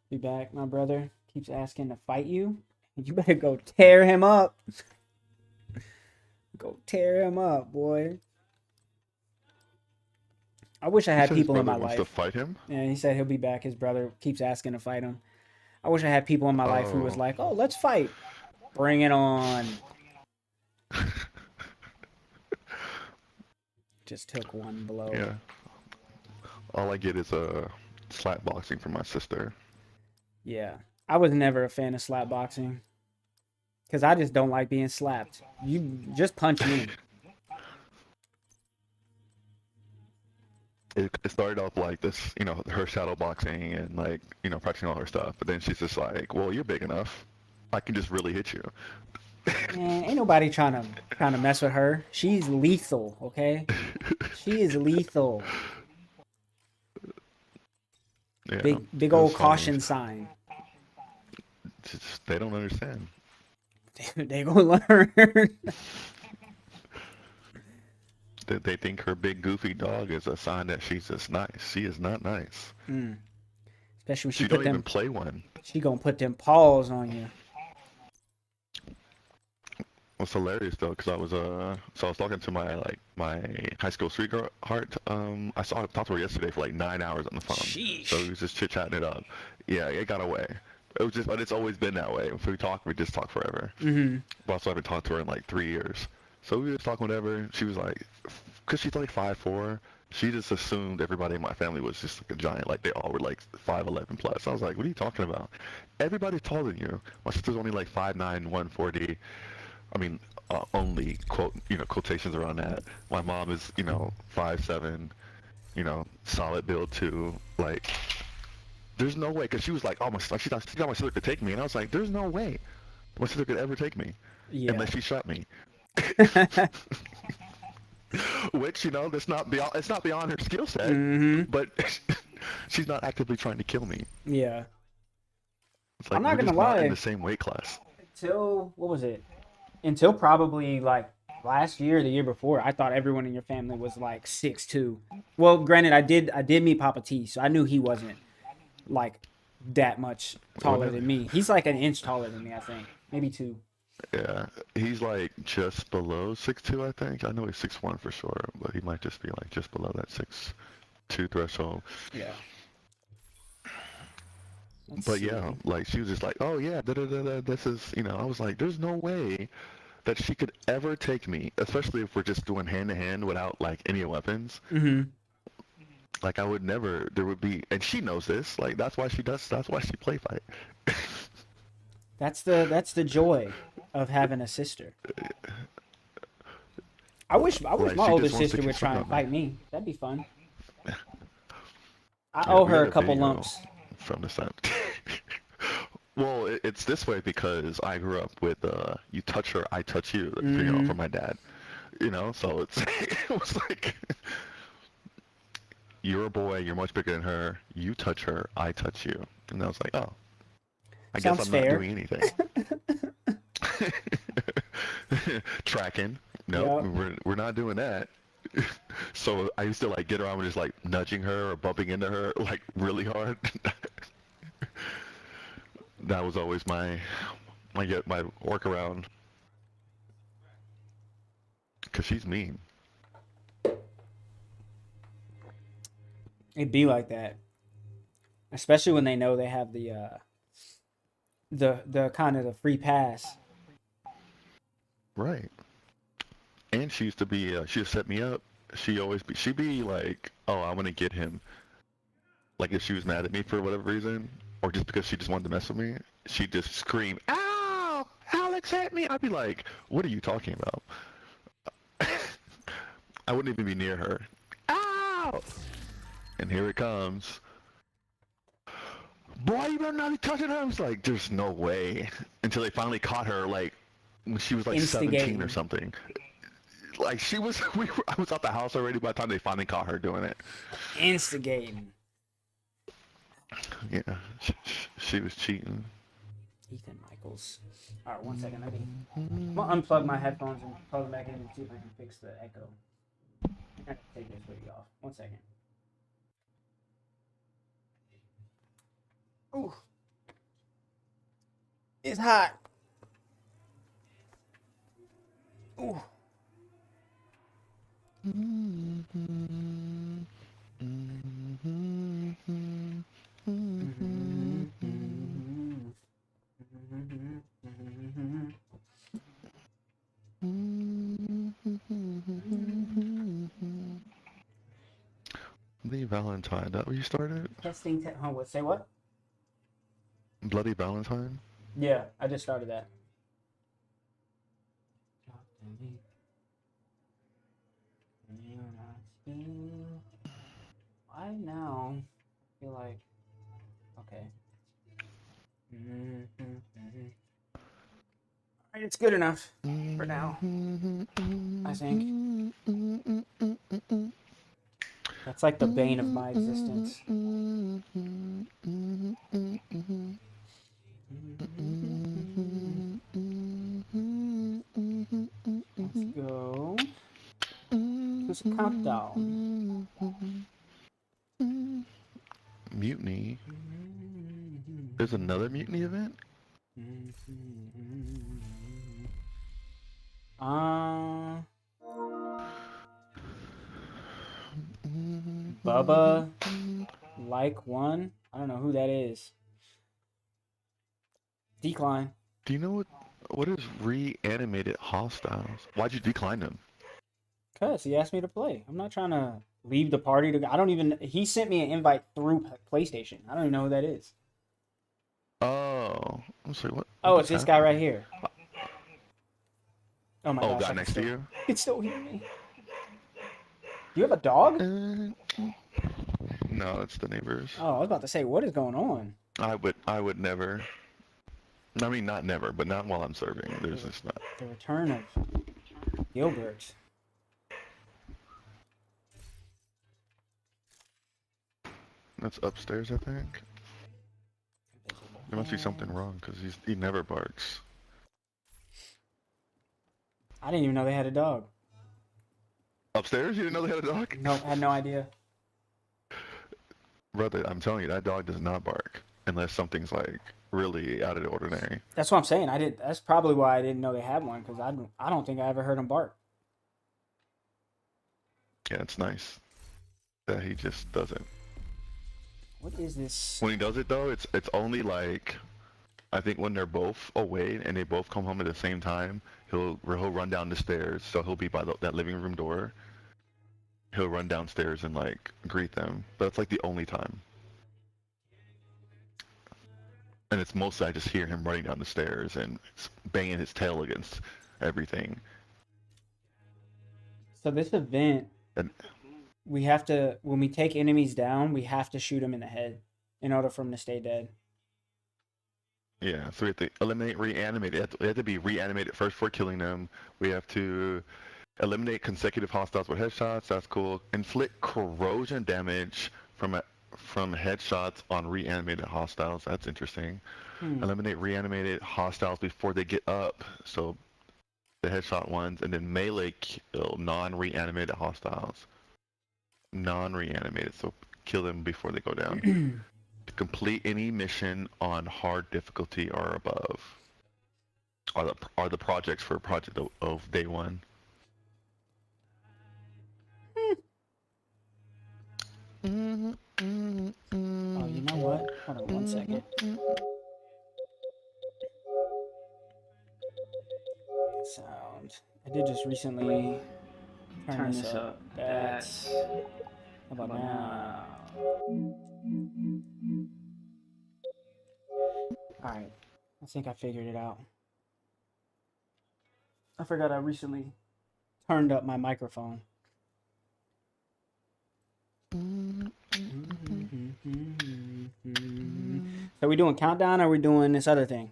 Be back, my brother. Keeps asking to fight you. You better go tear him up. Go tear him up, boy. I wish I He had said his people in brother my wants to life. fight him. Yeah, he said he'll be back. His brother keeps asking to fight him. I wish I had people in my life who was Oh. like, "Oh, let's fight. Bring it on." Just took one blow. Yeah. All I get is slap boxing from my sister. Yeah. I was never a fan of slap boxing because I just don't like being slapped. You just punch me. It started off like this, her shadow boxing and like, practicing all her stuff. But then she's just like, well, you're big enough. I can just really hit you. Man, ain't nobody trying to mess with her. She's lethal, okay? She is lethal. Yeah, Big it was old funny. caution sign. They don't understand. They gonna learn. They think her big goofy dog is a sign that she's just nice. She is not nice. Mm. Especially when She don't even play one. she gonna put them paws on you. It's hilarious though, because I was talking to my high school sweetheart. I talked to her yesterday for like 9 hours on the phone. So Sheesh. we was just chit chatting it up. Yeah, it got away. But it's always been that way. If we just talk forever. Mm-hmm. But also I haven't talked to her in like 3 years. So we was talking whatever. She was like, cause she's like 5'4". She just assumed everybody in my family was just like a giant, like they all were like 5'11" plus. I was like, what are you talking about? Everybody's taller than you. My sister's only like 5'9", 140. I mean, only quotations around that. My mom is 5'7", solid build too. Like, there's no way, because she was like, oh she thought my sister could take me, and I was like, there's no way my sister could ever take me Yeah. unless she shot me. Which it's not beyond her skill set, Mm-hmm. but she's not actively trying to kill me. Yeah. It's I'm like not we're gonna just not in the lie. same weight class. Until what was it? Until probably like last year, or the year before, I thought everyone in your family was like 6'2". Well, granted, I did meet Papa T, so I knew he wasn't like that much Well, taller than me. He's like an inch taller than me, I think, maybe two. yeah, he's like just below 6'2", I think. I know he's 6'1" for sure, but he might just be like just below that 6'2" threshold. Yeah. Let's But yeah, see. like she was just like, oh yeah, da da da da. This is, I was like, there's no way that she could ever take me, especially if we're just doing hand to hand without like any weapons. Mm-hmm. Like I would never. There would be, and she knows this. Like that's why she does. That's why she play fight. That's the joy of having a sister. I wish Like my she older just wants to sister get would try stuck and on me. fight me. That'd be fun. I Yeah, owe we her got a a couple video lumps. from the set. Well, it's this way because I grew up with you touch her, I touch you, Mm-hmm. from my dad. So it's it was like you're a boy, you're much bigger than her. You touch her, I touch you, and I was like, oh, I guess Sounds I'm not fair. doing anything. Tracking. Nope, Yep. we're not doing that. So I used to like get around with just like nudging her or bumping into her like really hard. That was always my workaround because she's mean. It'd be like that, especially when they know they have the kind of the free pass. Right. And she used to be she would set me up. She'd be like, oh, I want to get him. Like if she was mad at me for whatever reason, or just because she just wanted to mess with me, she'd just scream, "Ow! Alex hit me!" I'd be like, "What are you talking about?" I wouldn't even be near her. Ow! And here it comes. Boy, you better not be touching her. I was like, there's no way. Until they finally caught her, like, when she was like 17 or Instigating. something. Like, I was out the house already by the time they finally caught her doing it. Instigating. Yeah, she was cheating. Ethan Michaels. All right, 1 second. I'm gonna unplug my headphones and plug them back in and see if I can fix the echo. I'm gonna take this video off. 1 second. Ooh, it's hot. Ooh. Bloody Valentine, that what you started? Testing. What? Say what? Bloody Valentine? Yeah, I just started that. Why now? I feel like okay. Alright, it's good enough for now. I think. That's like the bane of my existence. Let's go. Who's a countdown? Mutiny? There's another mutiny event? Bubba, like one. I don't know who that is. Decline. Do you know what is reanimated hostiles? Why'd you decline them? Cause he asked me to play. I'm not trying to leave the party to. I don't even. He sent me an invite through PlayStation. I don't even know who that is. Oh, I'm sorry. What? Oh, it's this guy right here. Oh my Oh, gosh! guy next to you? He can still hear me. Do you have a dog? No, it's the neighbors. Oh, I was about to say, what is going on? I would never. I mean, not never, but not while I'm serving. There's just not. The return of Gilbert. That's upstairs, I think. There must be something wrong because he never barks. I didn't even know they had a dog. Upstairs? You didn't know they had a dog? Nope, had no idea. Brother, I'm telling you, that dog does not bark unless something's like really out of the ordinary. That's what I'm saying. That's probably why I didn't know they had one because I don't think I ever heard him bark. Yeah, it's nice that he just doesn't. What is this? When he does it though, it's only like, I think when they're both away and they both come home at the same time, he'll run down the stairs. So he'll be by that living room door. He'll run downstairs and like greet them. But it's like the only time. And it's mostly I just hear him running down the stairs and banging his tail against everything. So this event, And we have to, when we take enemies down, we have to shoot them in the head in order for them to stay dead. yeah, so we have to eliminate, reanimate. They have to be reanimated first before killing them. We have to eliminate consecutive hostiles with headshots. That's cool. Inflict corrosion damage from headshots on reanimated hostiles. That's interesting. Eliminate reanimated hostiles before they get up. So the headshot ones, and then melee kill non-reanimated hostiles. Non-reanimated, so kill them before they go down. To complete any mission on hard difficulty or above are the projects for project of day one. Oh, you know what? Hold on 1 second. Sound. I did just recently turn this up. That's. How about now? Alright. I think I figured it out. I forgot I recently turned up my microphone. So are we doing countdown or are we doing this other thing?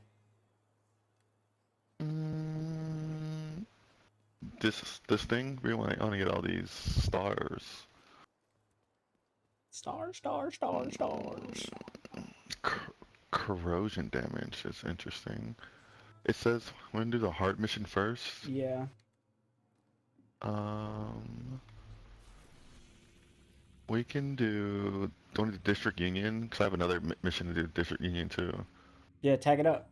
This thing, we want to get all these stars. Stars. corrosion damage is interesting. It says we're gonna do the heart mission first. Yeah. Um, we can do don't do District Union because I have another mission to do District Union too. Yeah, tag it up.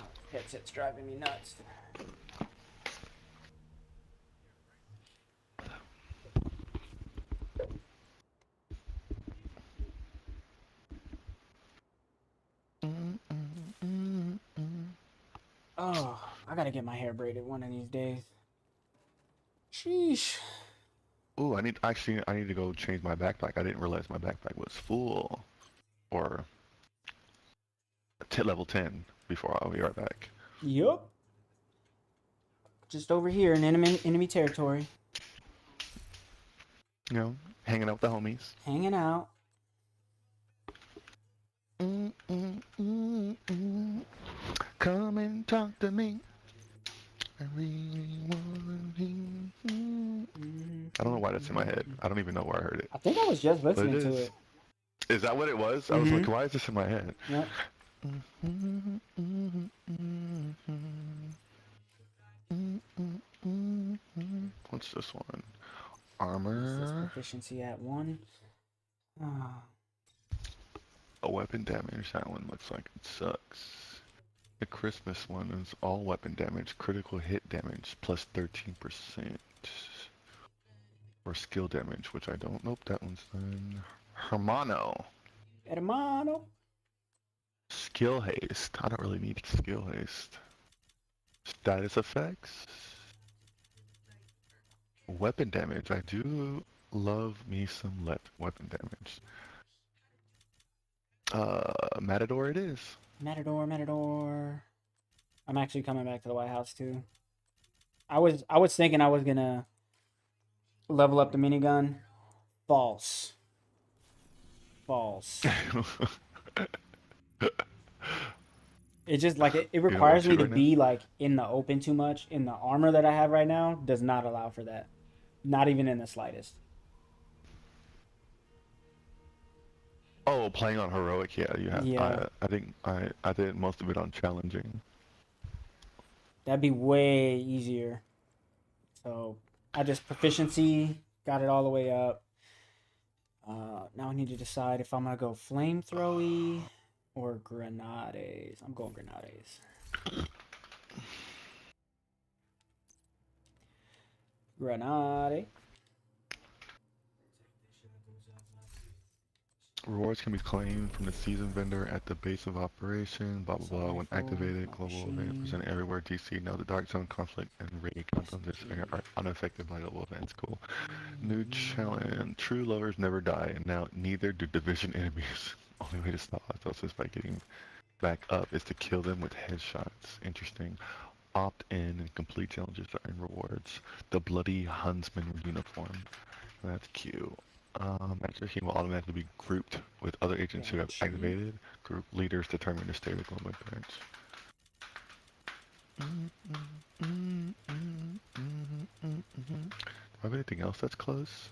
Oh, headset's driving me nuts. Oh, I gotta get my hair braided one of these days. Sheesh. Ooh, I need to go change my backpack. I didn't realize my backpack was full, or level 10 before I'll be right back. Yup. Just over here in enemy territory. You know, hanging out with the homies. Hanging out. Come and talk to me. I really want to. I don't know why that's in my head. I don't even know where I heard it. I think I was just But listening to it. Is that what it was? I was like, why is this in my head? Yep. What's this one? This Armor. proficiency at 1. Ah. A weapon damage. That one looks like it sucks. The Christmas one is all weapon damage, critical hit damage, plus 13%. Or skill damage, which I don't. Nope, that one's done. Hermano. Hermano. Skill haste. I don't really need skill haste. Status effects. Weapon damage. I do love me some weapon damage. Matador it is. Matador. I'm actually coming back to the White House too. I was thinking I was gonna level up the minigun. False. It just like it requires me to be like in the open too much. In the armor that I have right now does not allow for that. Not even in the slightest. Oh, playing on heroic, yeah, you have. Yeah. I think I did most of it on challenging. That'd be way easier. So I just proficiency, got it all the way up. Now I need to decide if I'm gonna go flamethrowy or grenades. I'm going grenades. Grenade. Rewards can be claimed from the season vendor at the base of operation, blah blah blah. When activated, global event present everywhere. DC. Now the Dark Zone conflict and raid countdowns this area are unaffected by global events. Cool. New challenge. True lovers never die, and now neither do division enemies. Only way to stop autosis by getting back up is to kill them with headshots. Interesting. Opt in and complete challenges to earn rewards. The Bloody Huntsman uniform. That's cute. Master King will automatically be grouped with other agents who have activated. Group leaders determine the state of global events. Do I have anything else that's close?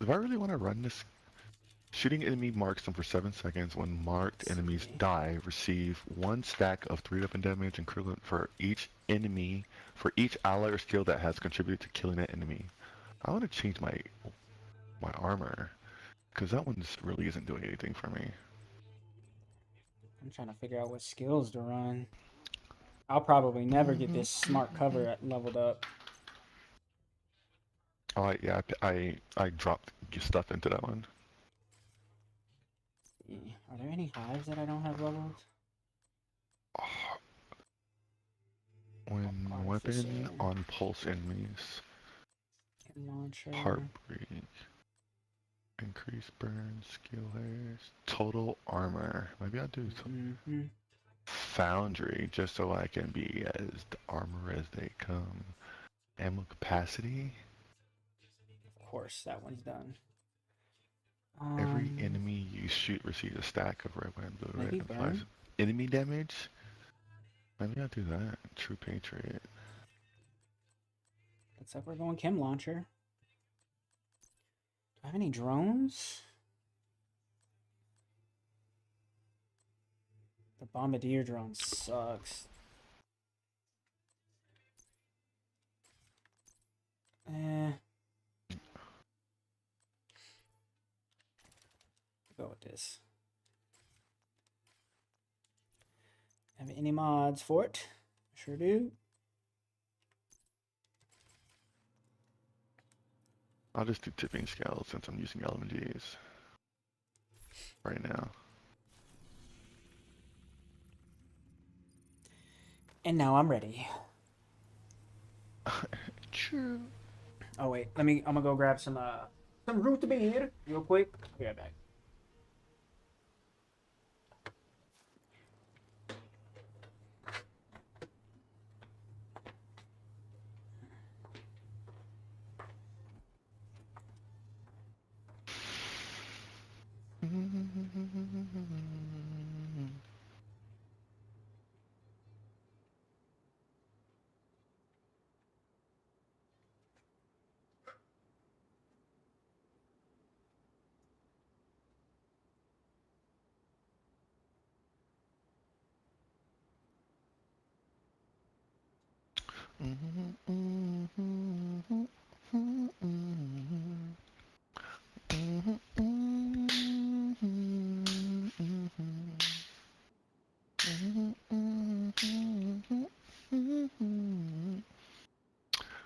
If I really want to run this, shooting enemy marks them for 7 seconds. When marked enemies die, receive 1 stack of 3 weapon damage equivalent for each enemy, for each ally or skill that has contributed to killing that enemy. I want to change my armor, because that one just really isn't doing anything for me. I'm trying to figure out what skills to run. I'll probably never get this smart cover leveled up. Oh yeah, I dropped stuff into that one. Are there any hives that I don't have leveled? When weapon on pulse enemies. Launcher. Heartbreak. Increase burn, skill haste, total armor. Maybe I'll do foundry just so I can be as the armor as they come. Ammo capacity. Of course, that one's done. Every enemy you shoot receives a stack of red, white, and blue, red, and flies enemy damage? Maybe I'll do that. True Patriot. Looks like we're going chem launcher. Do I have any drones? The bombardier drone sucks. Go with this. Have any mods for it? Sure do. I'll just do tipping scales since I'm using LMGs right now. And now I'm ready. True. Oh wait, I'm gonna go grab some root beer real quick. Be right back.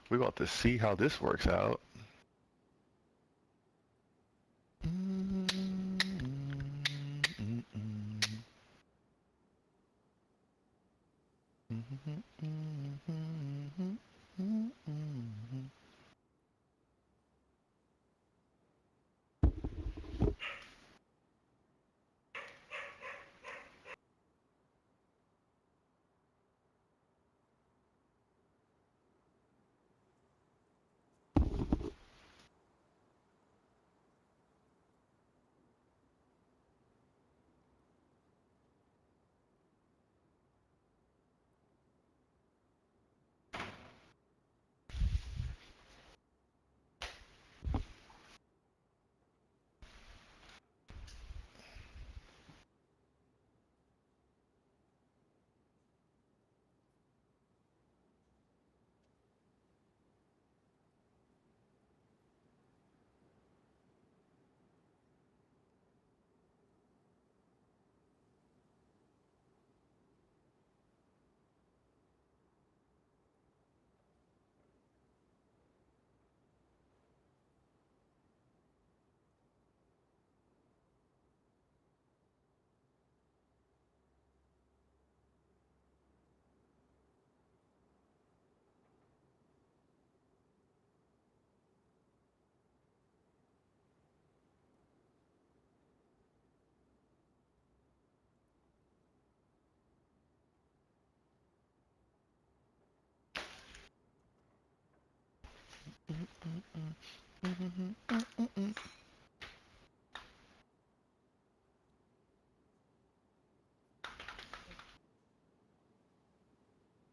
We about to see how this works out.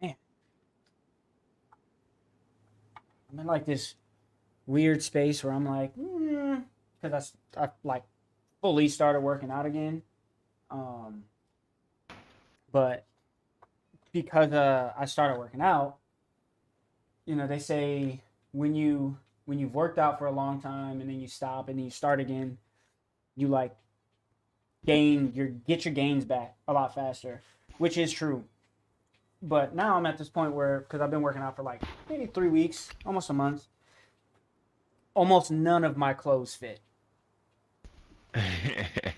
Man, I'm in like this weird space where I'm like, because I like fully started working out again. Um, but because I started working out, they say when you've worked out for a long time and then you stop and then you start again, you like get your gains back a lot faster, which is true. But now I'm at this point where, because I've been working out for like maybe 3 weeks, almost a month, almost none of my clothes fit.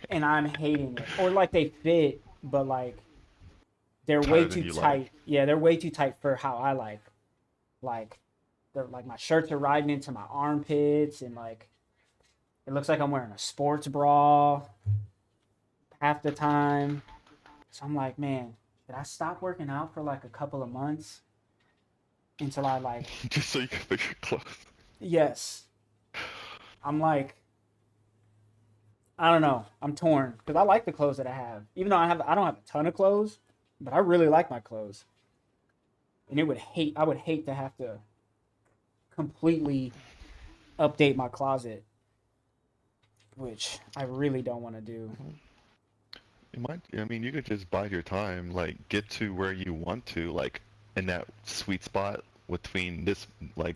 And I'm hating it. Or like they fit, but like they're way too tight. Like. Yeah, they're way too tight for how I like. Like they're like my shirts are riding into my armpits, and like it looks like I'm wearing a sports bra half the time. So I'm like, man, should I stop working out for like a couple of months until I like Just so you can fit your clothes. yes. I'm like I don't know. I'm torn because I like the clothes that I have. Even though I don't have a ton of clothes, but I really like my clothes. And I would hate to have to completely update my closet, which I really don't want to do. You might, I mean, you could just bide your time, like get to where you want to, like in that sweet spot between this, like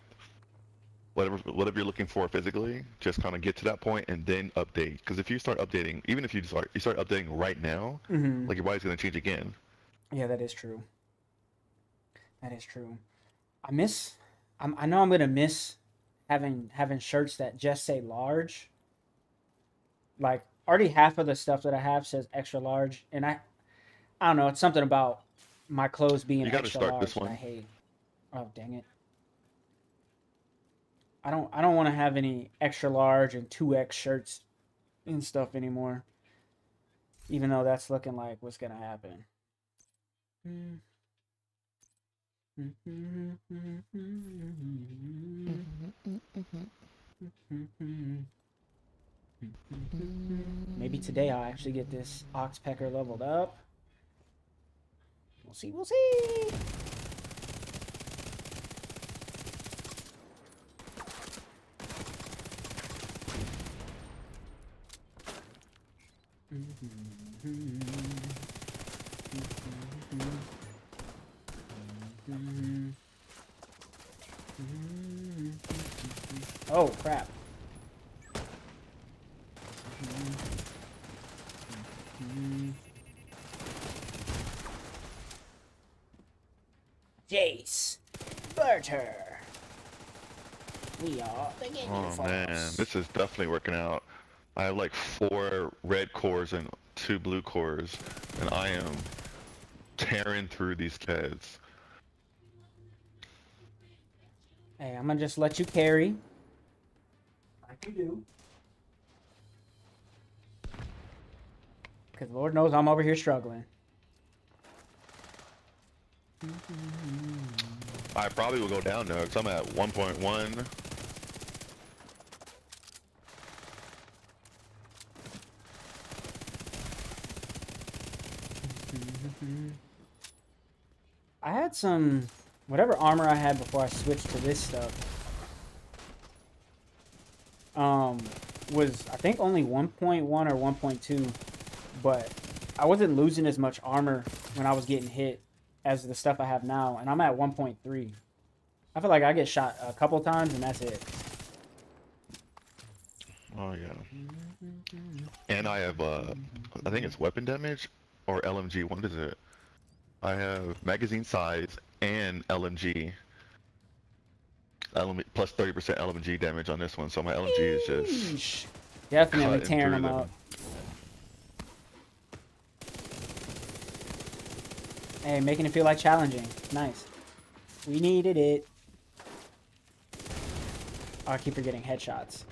whatever you're looking for physically. Just kind of get to that point and then update. Because if you start updating, even if you start updating right now, Mm-hmm. like your body's gonna change again. Yeah, that is true. That is true. I miss. I know I'm gonna miss having shirts that just say large. Like already half of the stuff that I have says extra large, and I don't know. It's something about my clothes being You got to extra start large this that I one. hate. Oh dang it! I don't want to have any extra large and 2X shirts and stuff anymore. Even though that's looking like what's gonna happen. Maybe today I'll actually get this oxpecker leveled up. We'll see. We'll see. Oh crap. Jace. Burter. We are the Ginyu Oh man, Force. this is definitely working out. I have like 4 red cores and 2 blue cores, and I am tearing through these kids. Hey, I'm gonna just let you carry. Like you do. Because Lord knows I'm over here struggling. I probably will go down now because I'm at 1.1. I had some, whatever armor I had before I switched to this stuff, was I think only 1.1 or 1.2, but I wasn't losing as much armor when I was getting hit as the stuff I have now, and I'm at 1.3. I feel like I get shot a couple times and that's it. Oh yeah. And I have I think it's weapon damage or LMG. What is it? I have magazine size and LMG. Plus 30% LMG damage on this one, so my LMG is just Eesh. Definitely cutting tearing through them up. them. Hey, making it feel like challenging. Nice. We needed it. Oh, I keep forgetting headshots.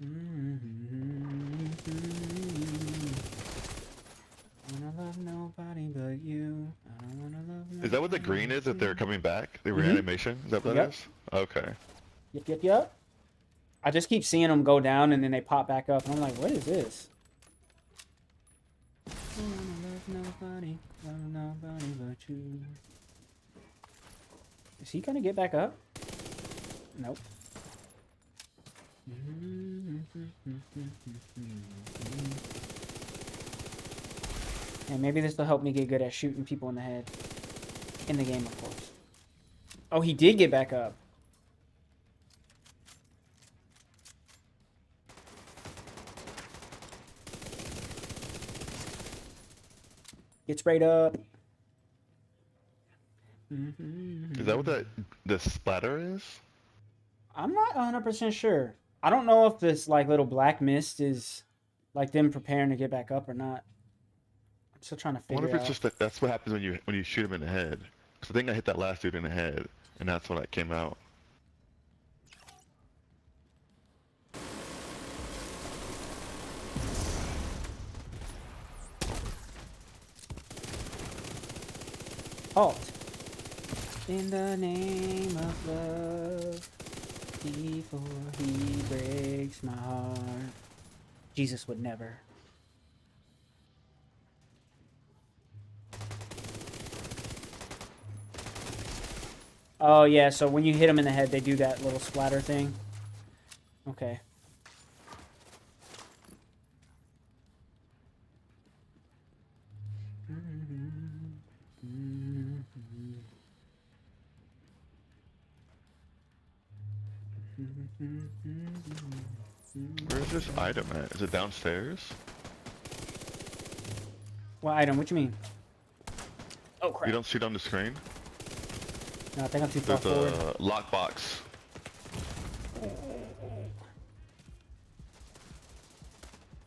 I wanna love nobody but you. I don't wanna love nobody. Is that what the green is? If they're coming back, the reanimation? Is that what that is? Okay. Yep. I just keep seeing them go down and then they pop back up, and I'm like, what is this? I wanna love nobody but you. Is he gonna get back up? Nope. And maybe this will help me get good at shooting people in the head. In the game, of course. Oh, he did get back up. Get sprayed up. Is that what the splatter is? I'm not 100% sure. I don't know if this like little black mist is like them preparing to get back up or not. I'm still trying to I wonder figure if it's out. just that's what happens when you shoot him in the head. Because I think I hit that last dude in the head, and that's when it came out. Halt. In the name of love, before he breaks my heart. Jesus would never. Oh, yeah, so when you hit them in the head, they do that little splatter thing. Okay. Where's this item at? Is it downstairs? What item? What you mean? Oh, crap. You don't see it on the screen? No, I think I'm too far There's forward. a lockbox.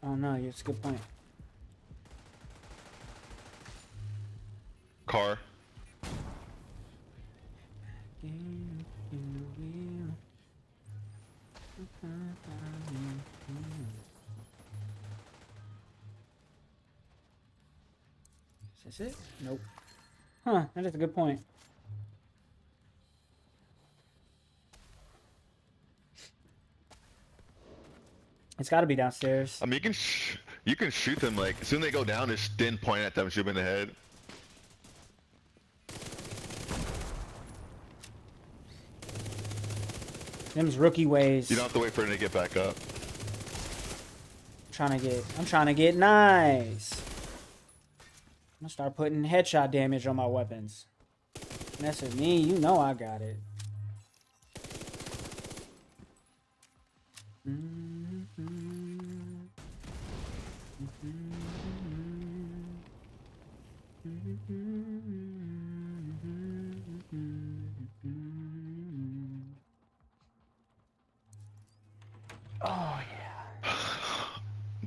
Oh, no, it's a good point. Car. Is this it? Nope. Huh, that is a good point. It's got to be downstairs. I mean, you can shoot them like as soon as they go down, just then point at them, shoot them in the head. Them's rookie ways. You don't have to wait for them to get back up. I'm trying to get nice. I'm gonna start putting headshot damage on my weapons. Mess with me, you know I got it. Oh yeah.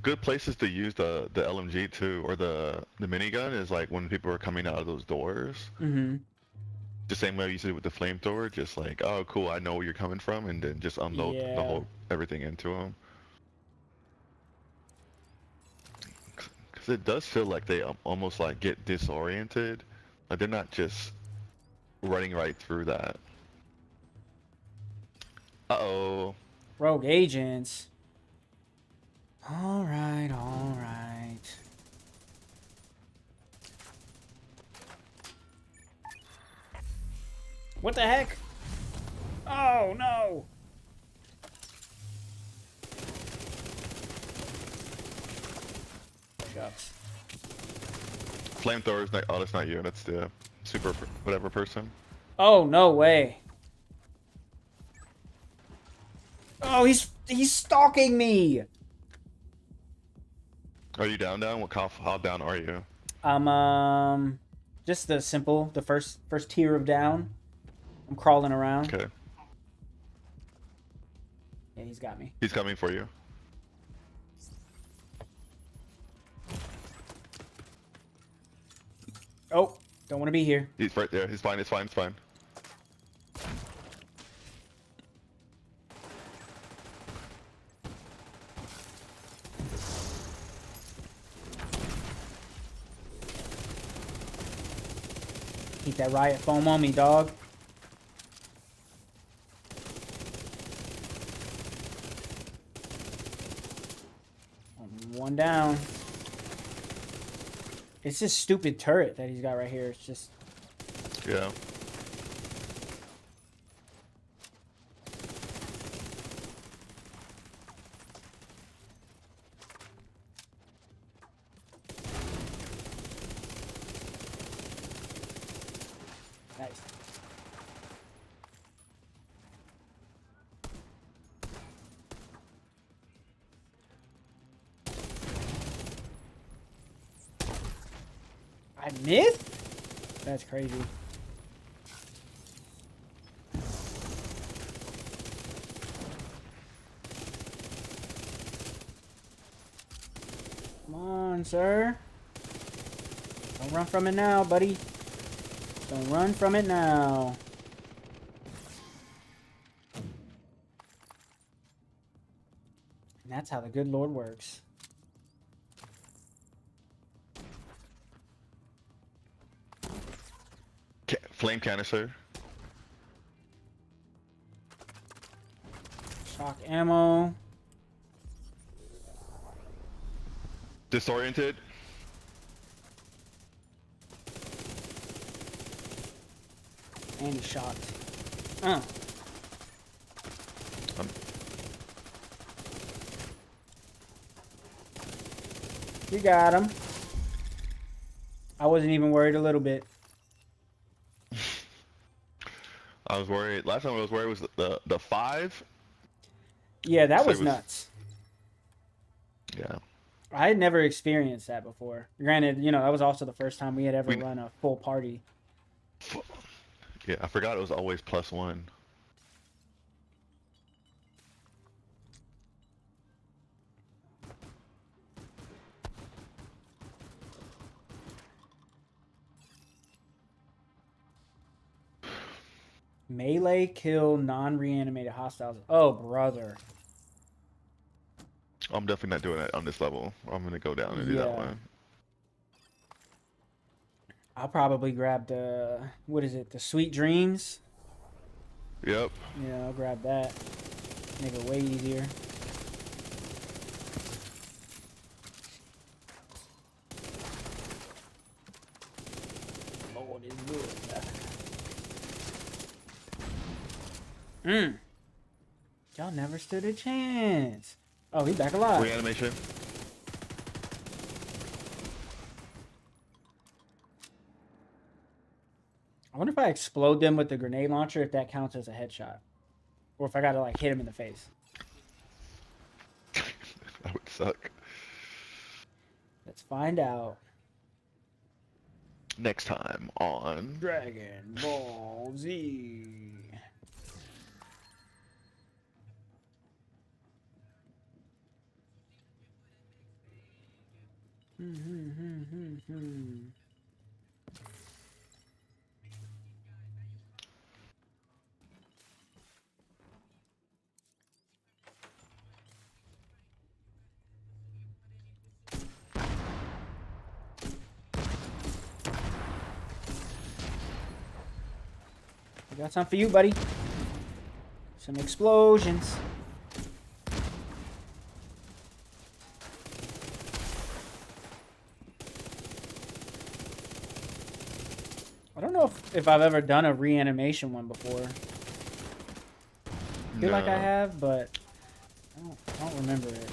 Good places to use the LMG too, or the minigun is like when people are coming out of those doors. Mm-hmm. The same way you did with the flamethrower, just like, oh cool, I know where you're coming from, and then just unload Yeah. the whole everything into them. Because it does feel like they almost like get disoriented, like they're not just running right through that. Uh-oh. Rogue agents. All right, all right. What the heck? Oh no! Shucks. Flamethrower's not, oh, that's not you, that's the super whatever person. Oh no way! Oh, he's stalking me. Are you down? What how down are you? I'm just the first tier of down. I'm crawling around. Okay. Yeah, he's got me. He's coming for you. Oh, don't want to be here. He's right there. He's fine. It's fine. It's fine. Keep that riot foam on me, dog. One down. It's this stupid turret that he's got right here. It's just... Yeah. Nice. I missed? That's crazy. Come on, sir. Don't run from it now, buddy. Don't run from it now. And that's how the good Lord works. Flame canister. Shock ammo. Disoriented. And he's shocked. You got him. I wasn't even worried a little bit. I was worried. Last time I was worried was the 5. Yeah, that So was it was- nuts. Yeah. I had never experienced that before. Granted, you know, that was also the first time we had ever We- run a full party. Yeah, I forgot it was always +1. Melee kill non-reanimated hostiles. Oh, brother. I'm definitely not doing that on this level. I'm gonna go down and do that Yeah. one. I'll probably grab the, what is it, the Sweet Dreams? Yep. Yeah, I'll grab that. Make it way easier. Lord is good. Y'all never stood a chance. Oh, he's back alive. Reanimation. I wonder if I explode them with the grenade launcher, if that counts as a headshot. Or if I gotta, like, hit him in the face. That would suck. Let's find out. Next time on Dragon Ball Z. I got something for you, buddy. Some explosions. I don't know if I've ever done a reanimation one before. I feel like I have, but I don't remember it.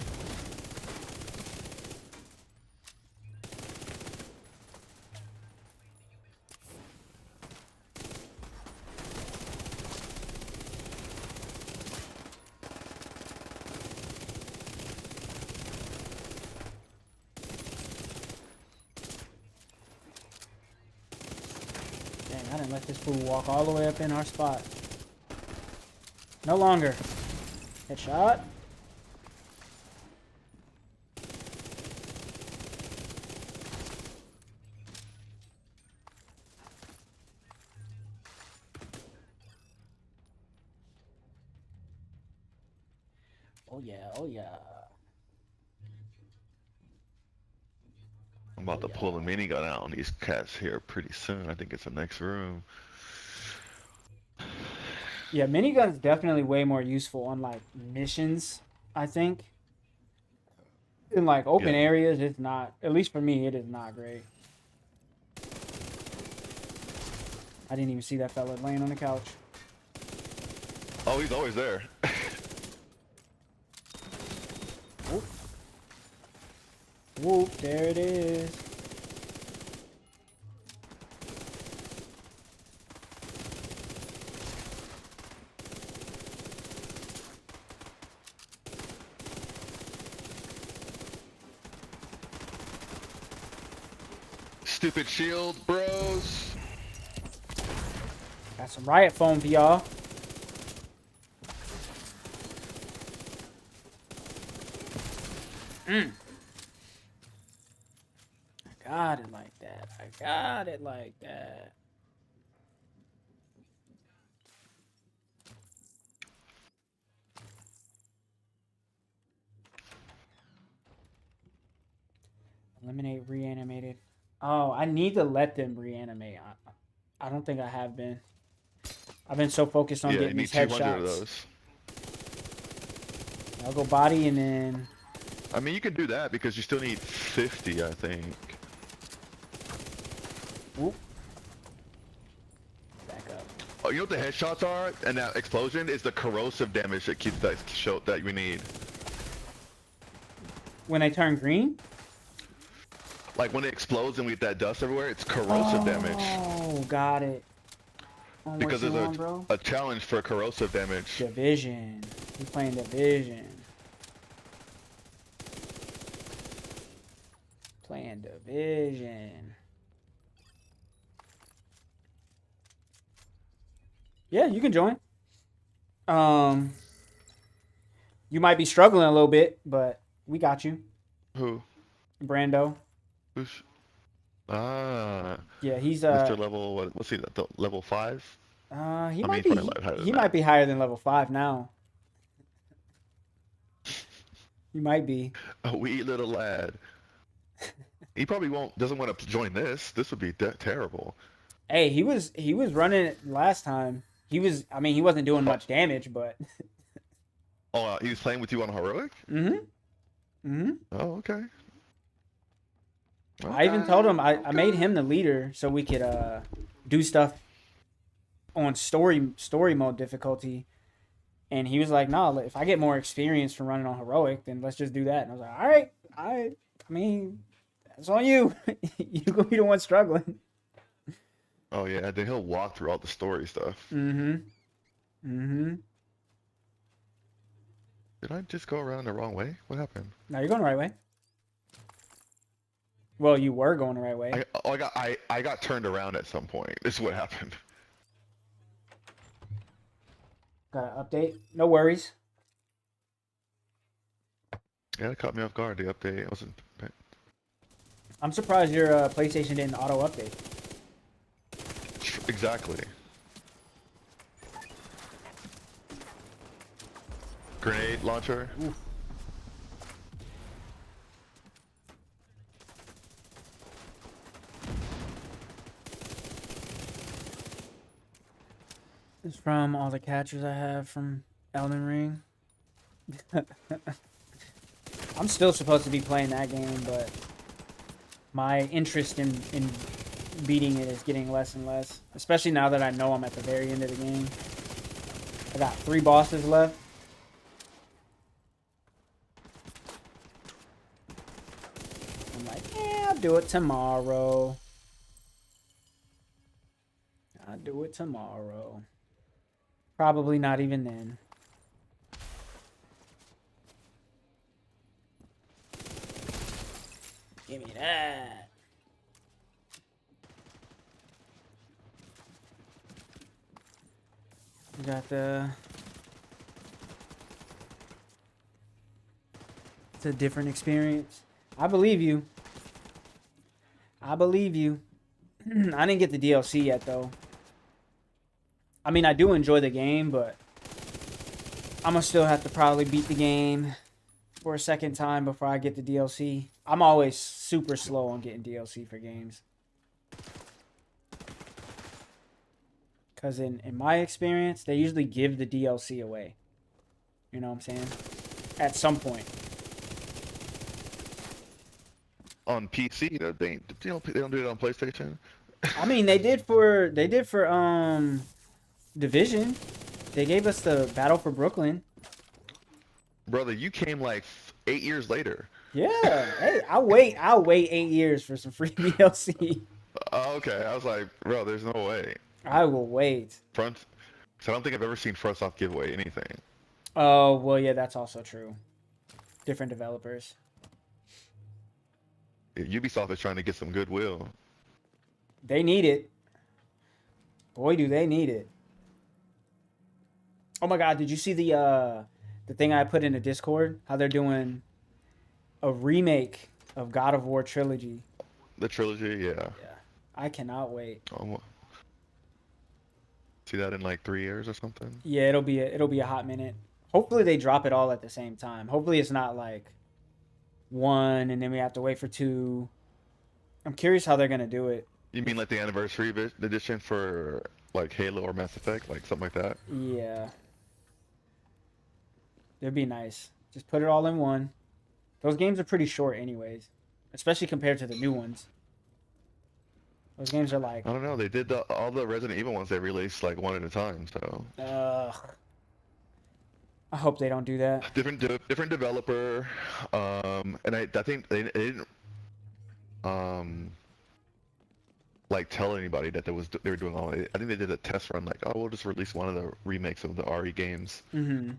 Dang, I didn't let this fool walk all the way up in our spot. No longer. Headshot. Oh yeah, oh yeah. I'm about to pull a minigun out on these cats here pretty soon. I think it's the next room. Yeah, minigun's definitely way more useful on like missions, I think. In like open Yeah. areas, it's not, at least for me, it is not great. I didn't even see that fella laying on the couch. Oh, he's always there. Whoop. Whoop, there it is. Stupid shield, bros. Got some riot foam for y'all. I got it like that. I got it like that. Eliminate reanimated. Oh, I need to let them reanimate. I don't think I have been. I've been so focused on Yeah, you getting need these 200 of headshots. those. I'll go body and then I mean, you can do that because you still need 50, I think. Whoop. Back up. Oh, you know what the headshots are? And that explosion is the corrosive damage that keeps that show that we need. When they turn green? Like when it explodes and we get that dust everywhere, it's corrosive damage. Oh, got it. Because there's a challenge for corrosive damage. Division. He's playing Division. Playing Division. Yeah, you can join. You might be struggling a little bit, but we got you. Who? Brando. Who's? Ah. Yeah, he's Mr. Level. What's he? Level 5? He might be higher than level 5 now. He might be. A wee little lad. He probably doesn't want to join this. This would be terrible. Hey, he was running it last time. He wasn't doing much damage, but. Oh, he was playing with you on heroic? Oh, okay. I even told him I made him the leader so we could do stuff on story mode difficulty, and he was like, "Nah, if I get more experience from running on heroic, then let's just do that." And I was like, "All right, I mean, that's on you. You gonna be the one struggling." Oh yeah, then he'll walk through all the story stuff. Did I just go around the wrong way? What happened? No, you're going the right way. Well, you were going the right way. I got turned around at some point. This is what happened. Got an update? No worries. Yeah, it caught me off guard. The update wasn't. I'm surprised your PlayStation didn't auto update. Exactly. Grenade launcher. Oof. It's from all the catchers I have from Elden Ring. I'm still supposed to be playing that game, but my interest in beating it is getting less and less. Especially now that I know I'm at the very end of the game. I got 3 bosses left. I'm like, yeah, I'll do it tomorrow. I'll do it tomorrow. Probably not even then. Give me that. We got the... It's a different experience. I believe you. I believe you. I didn't get the DLC yet, though. I mean, I do enjoy the game, but I'm going to still have to probably beat the game for a second time before I get the DLC. I'm always super slow on getting DLC for games. Because in my experience, they usually give the DLC away. You know what I'm saying? At some point. On PC, they don't do it on PlayStation. I mean, they did for Division. They gave us the Battle for Brooklyn. Brother, you came like 8 years later. Yeah. Hey, I'll wait 8 years for some free DLC. Oh, okay. I was like, bro, there's no way. I will wait. Cause I don't think I've ever seen FrostSoft give away anything. Oh, well, yeah, that's also true. Different developers. Ubisoft is trying to get some goodwill. They need it. Boy, do they need it. Oh my God, did you see the thing I put in the Discord? How they're doing a remake of God of War trilogy. The trilogy, yeah. Yeah. I cannot wait. See that in like 3 years or something? Yeah, it'll be a hot minute. Hopefully they drop it all at the same time. Hopefully it's not like 1 and then we have to wait for 2. I'm curious how they're gonna do it. You mean like the anniversary edition for like Halo or Mass Effect, like something like that? Yeah. It'd be nice. Just put it all in one. Those games are pretty short anyways, especially compared to the new ones. Those games are like, I don't know. They did all the Resident Evil ones. They released like one at a time. So I hope they don't do that. different developer. And I think they didn't like tell anybody that they were doing all. I think they did a test run. Like, oh, we'll just release one of the remakes of the RE games. Mm-hmm.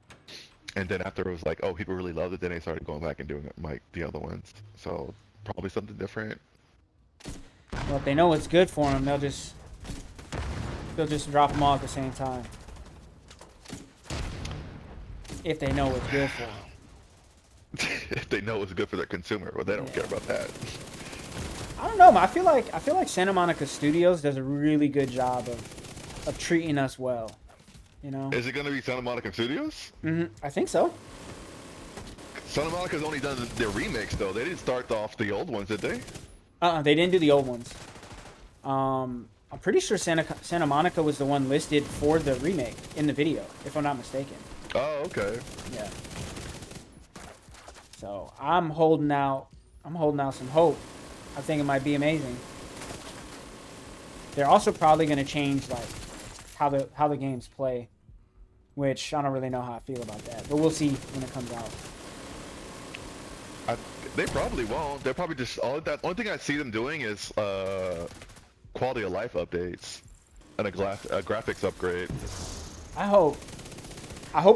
And then after it was like, oh, people really loved it. Then they started going back and doing like the other ones. So probably something different. Well, if they know it's good for them, they'll just drop them all at the same time. If they know it's good for them. If they know it's good for their consumer, but they don't care about that. I don't know. I feel like Santa Monica Studios does a really good job of treating us well. You know. Is it going to be Santa Monica Studios? Mm-hmm. I think so. Santa Monica's only done their remakes though. They didn't start off the old ones, did they? They didn't do the old ones. I'm pretty sure Santa Monica was the one listed for the remake in the video, if I'm not mistaken. Oh, okay. Yeah. So I'm holding out some hope. I think it might be amazing. They're also probably going to change like how the games play, which I don't really know how I feel about that, but we'll see when it comes out. They probably won't. They're probably just only thing I see them doing is quality of life updates and a graphics upgrade. I hope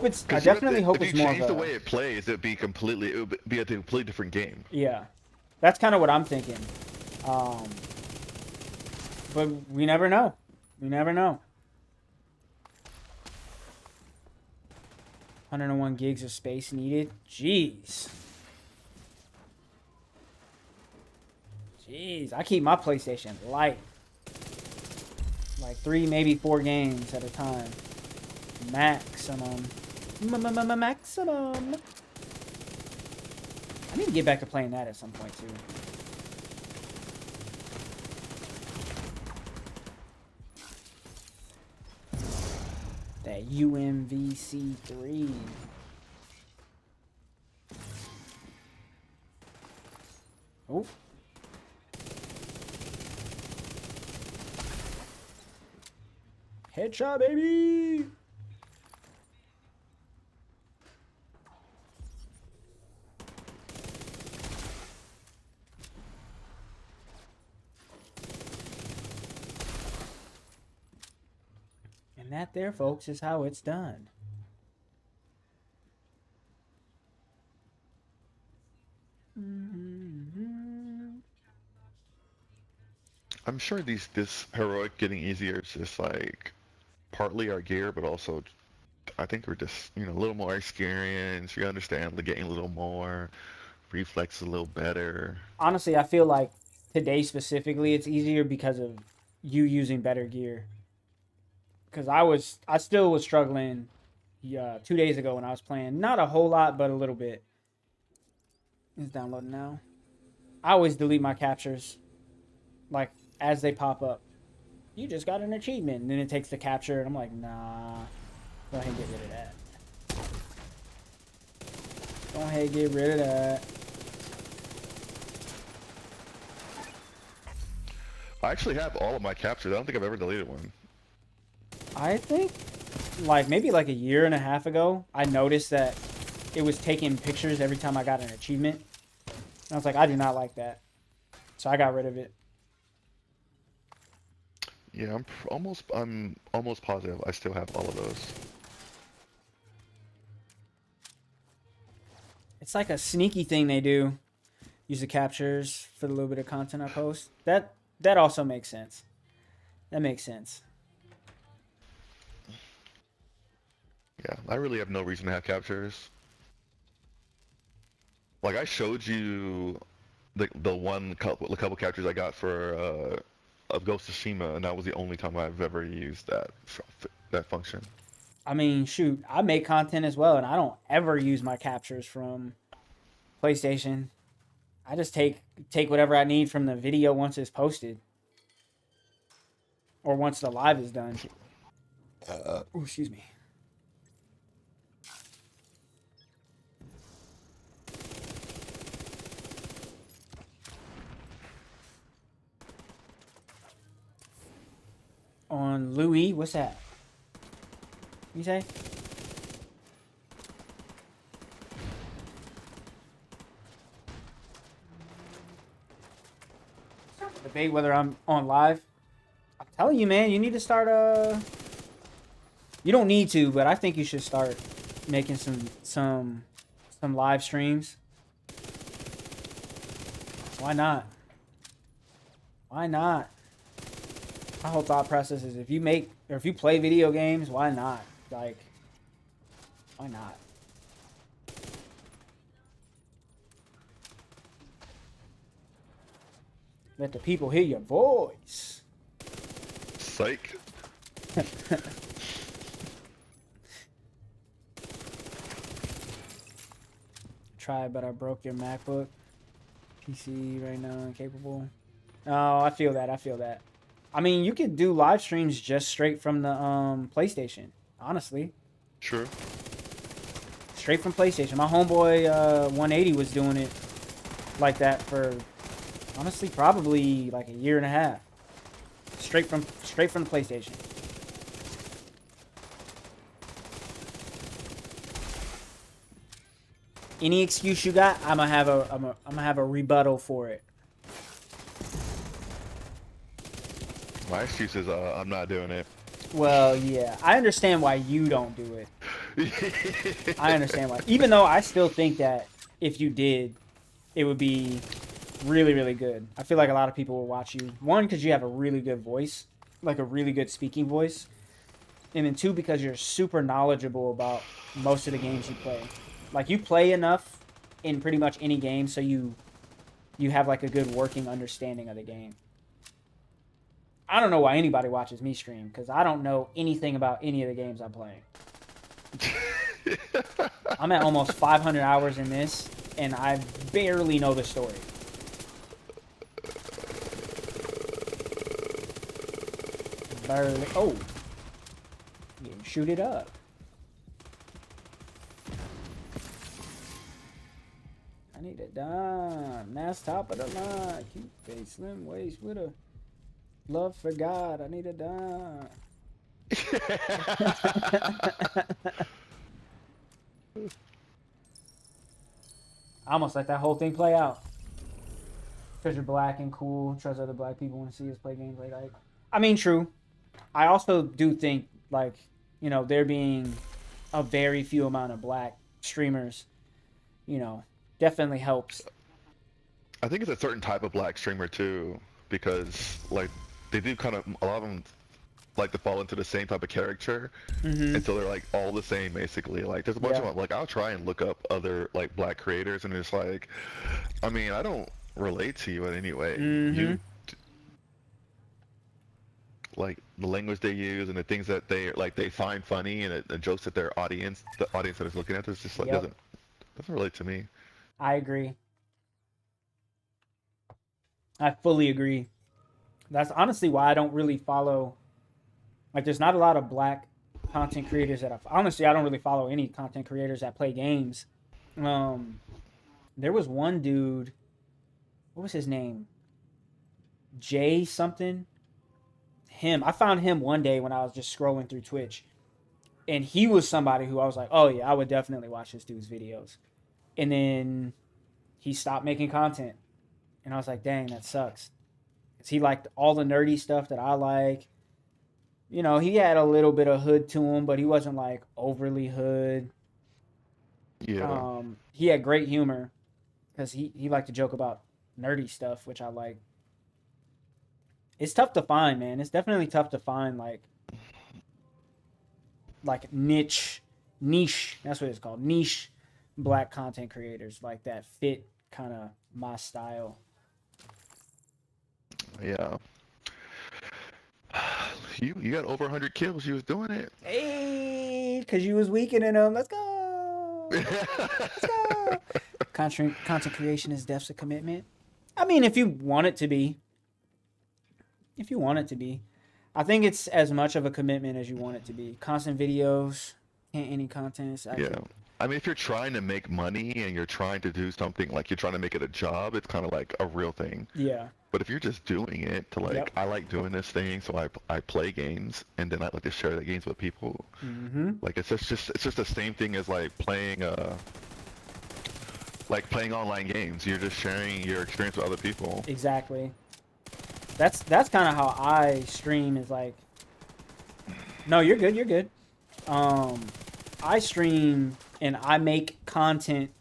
it's. I definitely hope it's more. If you change the way it plays, it would be a completely different game. Yeah, that's kind of what I'm thinking. But we never know. We never know. 101 gigs of space needed. Jeez. Jeez, I keep my PlayStation light. Like 3, maybe 4 games at a time. Maximum. Maximum. I need to get back to playing that at some point too. That UMVC3. Oh. Headshot, baby! And that there, folks, is how it's done. I'm sure this heroic getting easier is just like partly our gear, but also I think we're just a little more experienced. We understand getting a little more reflex, a little better. Honestly, I feel like today specifically, it's easier because of you using better gear. Because I still was struggling 2 days ago when I was playing. Not a whole lot, but a little bit. It's downloading now. I always delete my captures, like, as they pop up. You just got an achievement. And then it takes the capture, and I'm like, nah. Go ahead and get rid of that. Go ahead and get rid of that. I actually have all of my captures. I don't think I've ever deleted one. I think, like, maybe like a year and a half ago, I noticed that it was taking pictures every time I got an achievement. And I was like, I do not like that. So I got rid of it. Yeah, I'm almost positive I still have all of those. It's like a sneaky thing they do. Use the captures for the little bit of content I post. That also makes sense. That makes sense. Yeah, I really have no reason to have captures. Like I showed you the couple captures I got for of Ghost of Tsushima, and that was the only time I've ever used that function. I mean, shoot, I make content as well, and I don't ever use my captures from PlayStation. I just take whatever I need from the video once it's posted. Or once the live is done. Excuse me. on Louis. What's that? You say? Debate whether I'm on live. I'm telling you, man, you need to start. You don't need to, but I think you should start making some live streams. Why not? Why not? My whole thought process is if you play video games, why not? Like, why not? Let the people hear your voice. Psych. Tried, but I broke your MacBook. PC right now incapable. Oh, I feel that. I feel that. I mean, you could do live streams just straight from the PlayStation. Honestly. True. Straight from PlayStation. My homeboy 180 was doing it like that for honestly probably like a year and a half. Straight from the PlayStation. Any excuse you got, I'm gonna have a rebuttal for it. My excuse is I'm not doing it. Well, yeah, I understand why you don't do it. I understand why. Even though I still think that if you did, it would be really, really good. I feel like a lot of people will watch you. One, because you have a really good voice, like a really good speaking voice. And then two, because you're super knowledgeable about most of the games you play. Like, you play enough in pretty much any game, so you have, like, a good working understanding of the game. I don't know why anybody watches me stream, because I don't know anything about any of the games I'm playing. I'm at almost 500 hours in this, and I barely know the story. Barely. Oh. You shoot it up. I need a dime. That's top of the line. Cute face, slim waist with a love for God. I need a dime. I almost let that whole thing play out. Because you're black and cool. Trust other black people want to see us play games like that. I mean, true. I also do think, like, you know, there being a very few amount of black streamers, you know, definitely helps. I think it's a certain type of black streamer too, because like they do kind of a lot of them like to fall into the same type of character, and so they're like all the same basically. Like there's a bunch of them, like I'll try and look up other like black creators, and it's like, I mean, I don't relate to you in any way. You like the language they use and the things that they find funny and the jokes that the audience that is looking at, this just like doesn't relate to me. I agree. I fully agree. That's honestly why I don't really follow. Like, there's not a lot of black content creators that honestly I don't really follow any content creators that play games. There was one dude. What was his name? Jay something. I found him one day when I was just scrolling through Twitch, and he was somebody who I was like, oh yeah, I would definitely watch this dude's videos. And then he stopped making content, and I was like, dang, that sucks. Because he liked all the nerdy stuff that I like. You know, he had a little bit of hood to him, but he wasn't like overly hood. Yeah. He had great humor because he liked to joke about nerdy stuff, which I like. It's tough to find, man. It's definitely tough to find like niche. That's what it's called. Niche black content creators like that fit kind of my style. Yeah. You got over 100 kills. You was doing it. Hey, because you was weakening them. Let's go. Let's go. Content creation is definitely a commitment. I mean, if you want it to be. If you want it to be. I think it's as much of a commitment as you want it to be. Constant videos, any content. Yeah. I mean, if you're trying to make money and you're trying to do something, like you're trying to make it a job, it's kind of like a real thing. Yeah. But if you're just doing it to like, Yep. I like doing this thing, so I play games, and then I like to share the games with people. Mm-hmm. Like it's just the same thing as like playing online games. You're just sharing your experience with other people. Exactly. That's kind of how I stream is like. No, you're good. You're good. Um, I stream and I make content,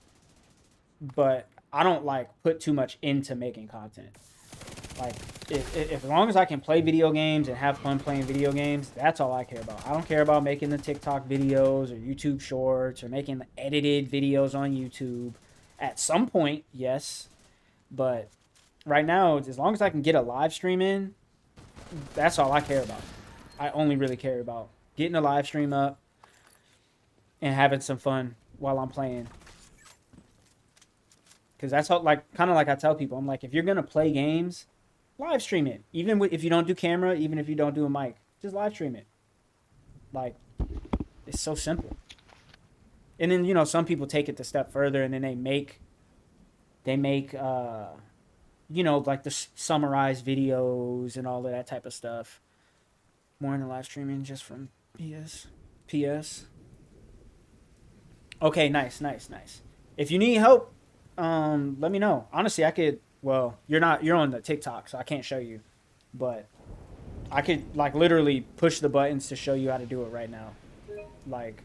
but I don't like put too much into making content. Like, if as long as I can play video games and have fun playing video games, that's all I care about. I don't care about making the TikTok videos or YouTube shorts or making the edited videos on YouTube. At some point, yes, but right now, as long as I can get a live stream in, that's all I care about. I only really care about getting a live stream up and having some fun while I'm playing. Because that's how, like, kind of like I tell people, I'm like, if you're gonna play games, live stream it. Even if you don't do camera, even if you don't do a mic, just live stream it. Like, it's so simple. And then some people take it a step further, and then they make like the summarized videos and all of that type of stuff. More in the live streaming just from PS. Okay, nice. If you need help, let me know. Honestly, I could. Well, you're on the TikTok, so I can't show you, but I could like literally push the buttons to show you how to do it right now. Like,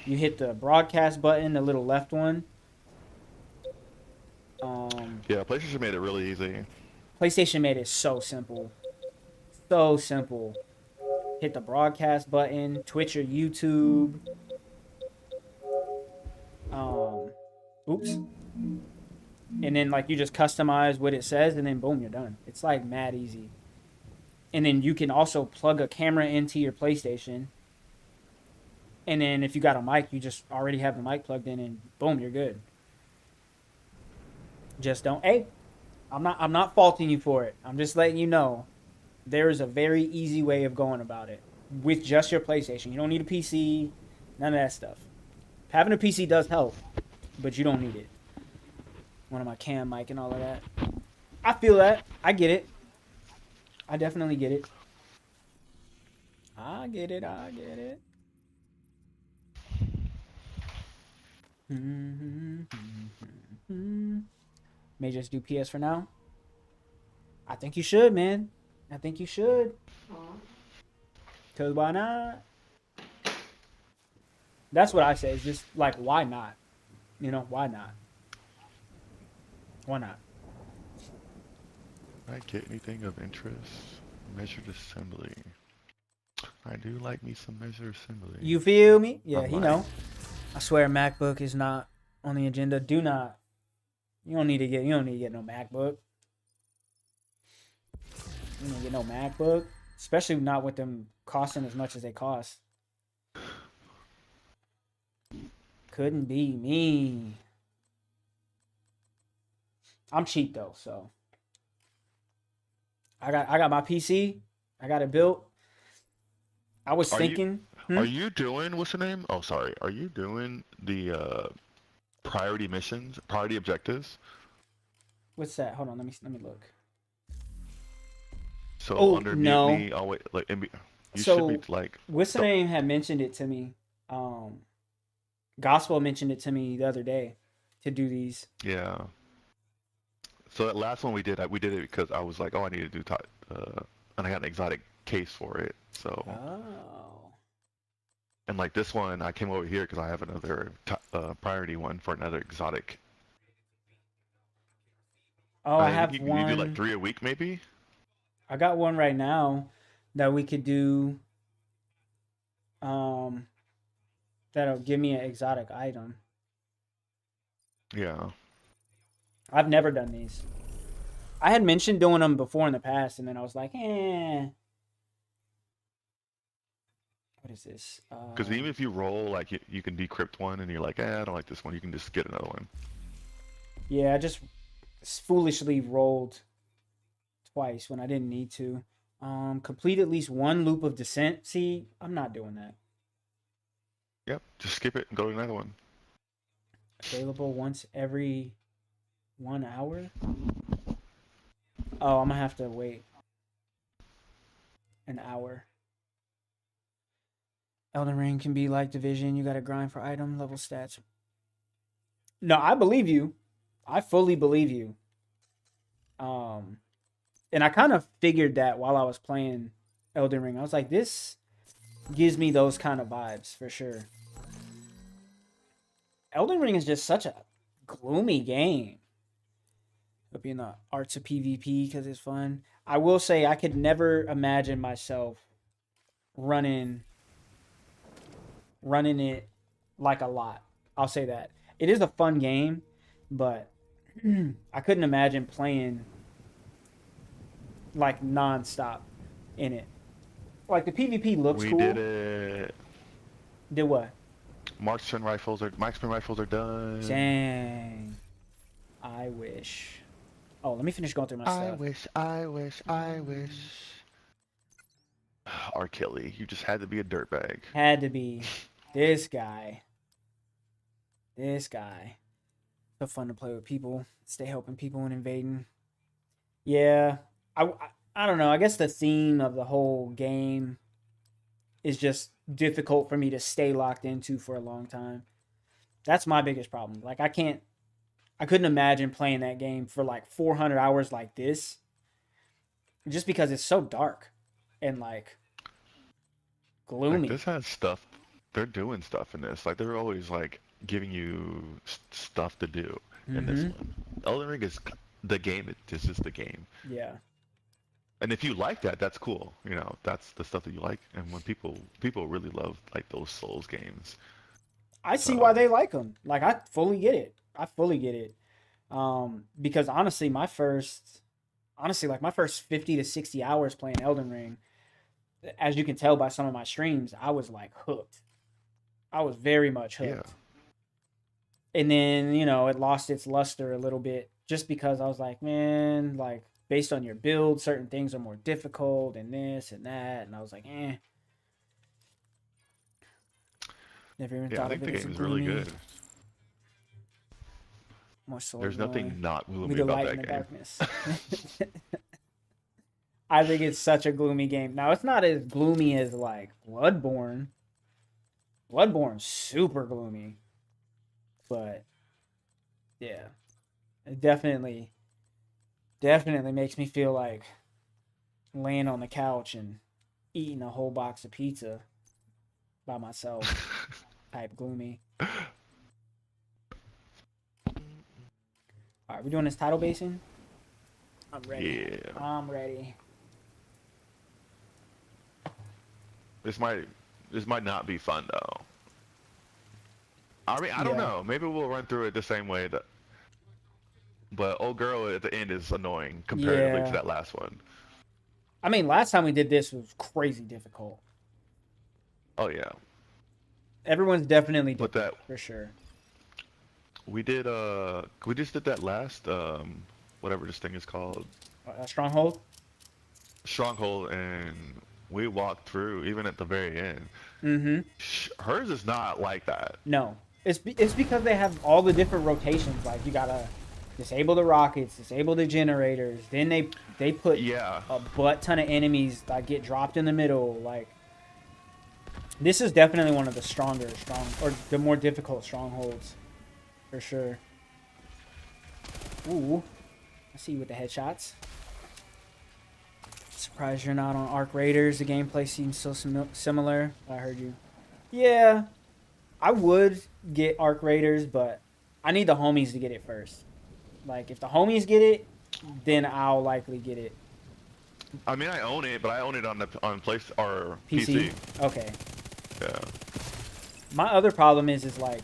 you hit the broadcast button, the little left one. Yeah, PlayStation made it really easy. PlayStation made it so simple. So simple. Hit the broadcast button, Twitch or YouTube. Oops. And then like you just customize what it says and then boom, you're done. It's like mad easy. And then you can also plug a camera into your PlayStation. And then if you got a mic, you just already have the mic plugged in and boom, you're good. Just don't. Hey, I'm not faulting you for it. I'm just letting you know there is a very easy way of going about it with just your PlayStation. You don't need a PC, none of that stuff. Having a PC does help, but you don't need it. One of my cam mic and all of that. I feel that. I get it. I definitely get it. I get it. May just do PS for now. I think you should, man. I think you should. Cause why not? That's what I say. It's just like, why not? Why not? Why not? I get anything of interest? Measured assembly. I do like me some measured assembly. You feel me? Yeah, I'm he like, know. I swear, MacBook is not on the agenda. Do not. You don't need to get no MacBook. You don't get no MacBook, especially not with them costing as much as they cost. Couldn't be me. I'm cheap though, so I got my PC. I got it built. I was thinking. Are you doing what's the name? Oh, sorry. Are you doing the priority missions, priority objectives? What's that? Hold on, let me look. So under no. mutiny, oh wait, like you So should be like. what's the name had mentioned it to me. Gospel mentioned it to me the other day to do these. Yeah. So that last one we did it because I was like, oh, I need to do and I got an exotic case for it. So. Oh. And like this one, I came over here because I have another priority one for another exotic. Oh, I have you, one. You do like 3 a week, maybe. I got one right now that we could do. That'll give me an exotic item. Yeah. I've never done these. I had mentioned doing them before in the past, and then I was like, What is this? Because even if you roll, like you can decrypt one, and you're like, I don't like this one. You can just get another one. Yeah, I just foolishly rolled twice when I didn't need to. Complete at least one loop of descent. See, I'm not doing that. Yep, just skip it and go to another one. Available once every 1 hour. Oh, I'm gonna have to wait an hour. Elden Ring can be like Division. You gotta grind for item level stats. No, I believe you. I fully believe you. And I kind of figured that while I was playing Elden Ring. I was like, this gives me those kind of vibes for sure. Elden Ring is just such a gloomy game. It'll be in the arts of PvP because it's fun. I will say I could never imagine myself running it like a lot. I'll say that. It is a fun game, but I couldn't imagine playing like non-stop in it. Like the PvP looks cool. We did it. Did what? Marksman rifles are done. Dang. I wish. Oh, let me finish going through my stuff. I wish. R. Kelly, you just had to be a dirtbag. Had to be. This guy. So fun to play with people. Stay helping people and invading. Yeah. I don't know. I guess the theme of the whole game is just difficult for me to stay locked into for a long time. That's my biggest problem. Like I couldn't imagine playing that game for like 400 hours like this. Just because it's so dark and like gloomy. Like, this has stuff. They're doing stuff in this. Like they're always like giving you stuff to do in this one. Elden Ring is the game. It's just the game. Yeah. And if you like that, that's cool. You know, that's the stuff that you like. And when people really love like those Souls games. I see why they like them. Like I fully get it. Because honestly, my first 50 to 60 hours playing Elden Ring, as you can tell by some of my streams, I was like hooked. I was very much hooked. Yeah. And then, you know, it lost its luster a little bit just because I was like, man, like based on your build, certain things are more difficult and this and that. And I was like, eh. Never even thought I think of it the as game is gloomy. really good. More sword There's nothing going. not gloomy We about delight that in the game. darkness. I think it's such a gloomy game. Now, it's not as gloomy as like Bloodborne. Bloodborne's super gloomy. But yeah, it definitely makes me feel like laying on the couch and eating a whole box of pizza by myself. Type gloomy. All right, we're doing this tidal basin. I'm ready. Yeah. I'm ready. This might not be fun though. I mean, I don't know. Maybe we'll run through it the same way but old girl at the end is annoying comparatively to that last one. I mean, last time we did this was crazy difficult. Oh yeah. Everyone's definitely different, for sure. We just did that last whatever this thing is called. Stronghold? Stronghold, and we walked through even at the very end. Mm-hmm. Hers is not like that. No. It's because they have all the different rotations. Like, you gotta disable the rockets, disable the generators. Then they put a butt ton of enemies that get dropped in the middle. Like, this is definitely one of the or the more difficult strongholds, for sure. Ooh, I see you with the headshots. Surprised you're not on Arc Raiders. The gameplay seems so similar. I heard you. Yeah, I would get Arc Raiders, but I need the homies to get it first. Like, if the homies get it, then I'll likely get it. I mean, I own it, but I own it on PC. Okay. Yeah. My other problem is like,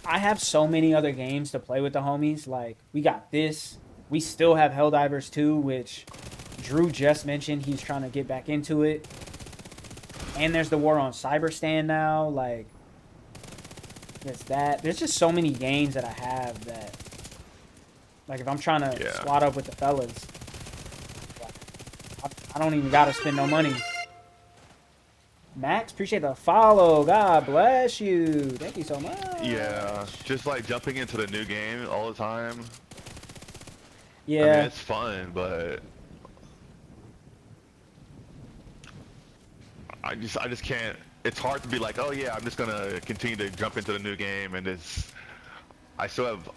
I have so many other games to play with the homies. Like, we got this. We still have Helldivers 2, which Drew just mentioned he's trying to get back into it. And there's the War on Cyberstan now. Like, there's that. There's just so many games that I have that, like, if I'm trying to squat up with the fellas, I don't even got to spend no money. Max, appreciate the follow. God bless you. Thank you so much. Yeah, just like jumping into the new game all the time. I mean, Yeah, it's fun, but I just can't. It's hard to be like, oh yeah, I'm just gonna continue to jump into the new game, and it's. I still have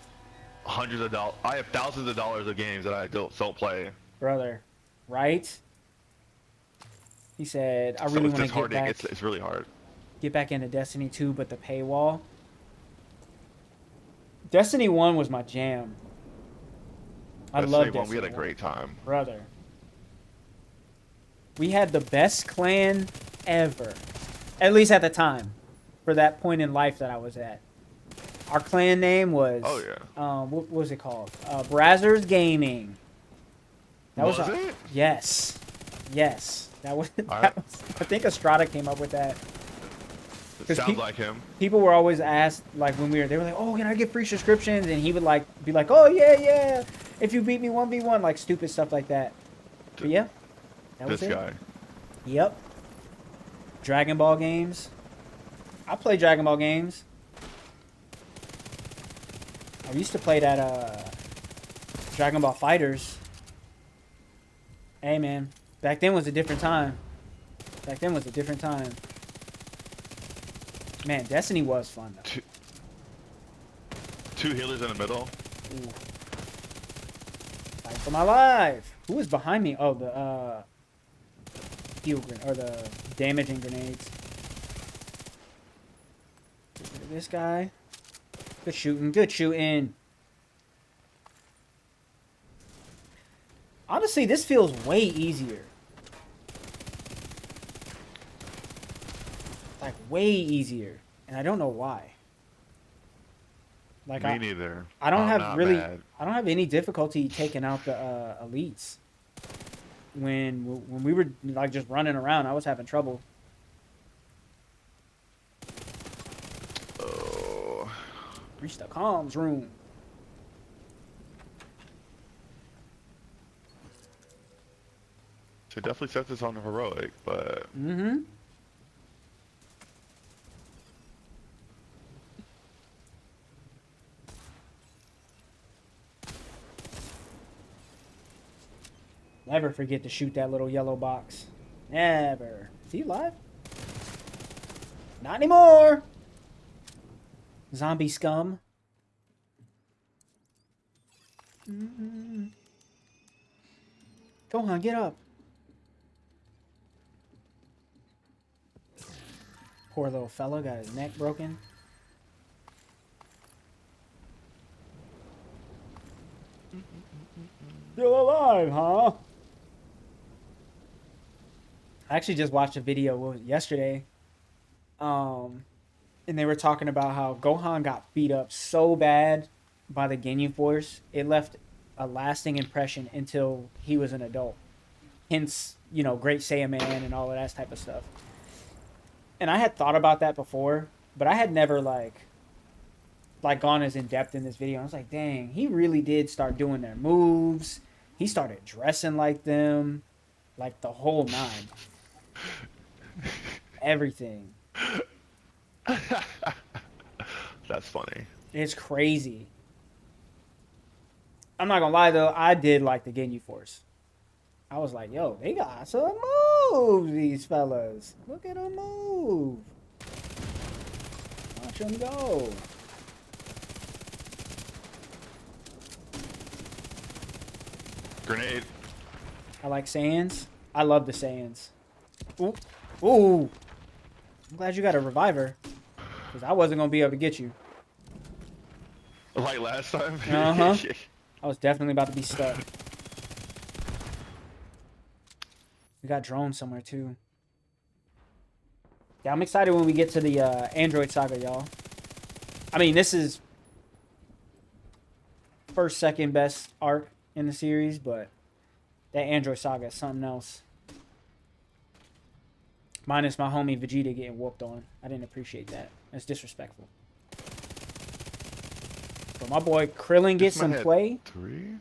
hundreds of dollars. I have thousands of dollars of games that I don't play. brother. Right? He said, I So really it's want to disheartening. It's really hard. get back into Destiny 2, but the paywall. Destiny 1 was my jam. I love Destiny 1, we Destiny had a 1. great time. Brother. We had the best clan ever. At least at the time. For that point in life that I was at. Our clan name was... Oh yeah. What was it called? Brazzers Gaming. That was it? Yes. Yes. That was, Alright. I think Estrada came up with that. It sounds like him. People were always asked, like, when they were like, oh, can I get free subscriptions? And he would, like, be like, oh, yeah. If you beat me 1v1, like, stupid stuff like that. But, yeah. That was This it. guy. Yep. Dragon Ball games. I play Dragon Ball games. I used to play that, Dragon Ball Fighters. Hey, man. Back then was a different time. Man, Destiny was fun, though. Two healers in the middle. Ooh. Fight for my life. Who was behind me? Oh, the heal or the damaging grenades. Get rid of this guy. Good shooting. Honestly, this feels way easier. Like way easier, and I don't know why. Like Me neither. I don't I'm have really. mad. I don't have any difficulty taking out the elites. When we were like just running around, I was having trouble. Oh. Reach the comms room. So definitely sets this on heroic, but Mm-hmm. Never forget to shoot that little yellow box. Never. Is he alive? Not anymore. Zombie scum. Gohan, get up. Poor little fella got his neck broken. Still alive, huh? I actually just watched a video yesterday. And they were talking about how Gohan got beat up so bad by the Ginyu Force, it left a lasting impression until he was an adult. Hence, Great Saiyaman and all of that type of stuff. And I had thought about that before, but I had never like gone as in depth in this video. I was like, dang, he really did start doing their moves. He started dressing like them, like the whole nine. Everything. that's funny. It's crazy. I'm not gonna lie though, I did like the Ginyu Force. I was like, yo, they got some moves, these fellas. Look at them move. Watch them go. Grenade. I like Saiyans. I love the Saiyans. Ooh. Ooh. I'm glad you got a reviver. Because I wasn't going to be able to get you. Like last time? Uh-huh. I was definitely about to be stuck. We got drones somewhere too. Yeah, I'm excited when we get to the Android Saga, y'all. I mean, this is first, second best arc in the series, but that Android Saga is something else. Minus my homie Vegeta getting whooped on. I didn't appreciate that. That's disrespectful. But my boy Krillin gets some play. 3?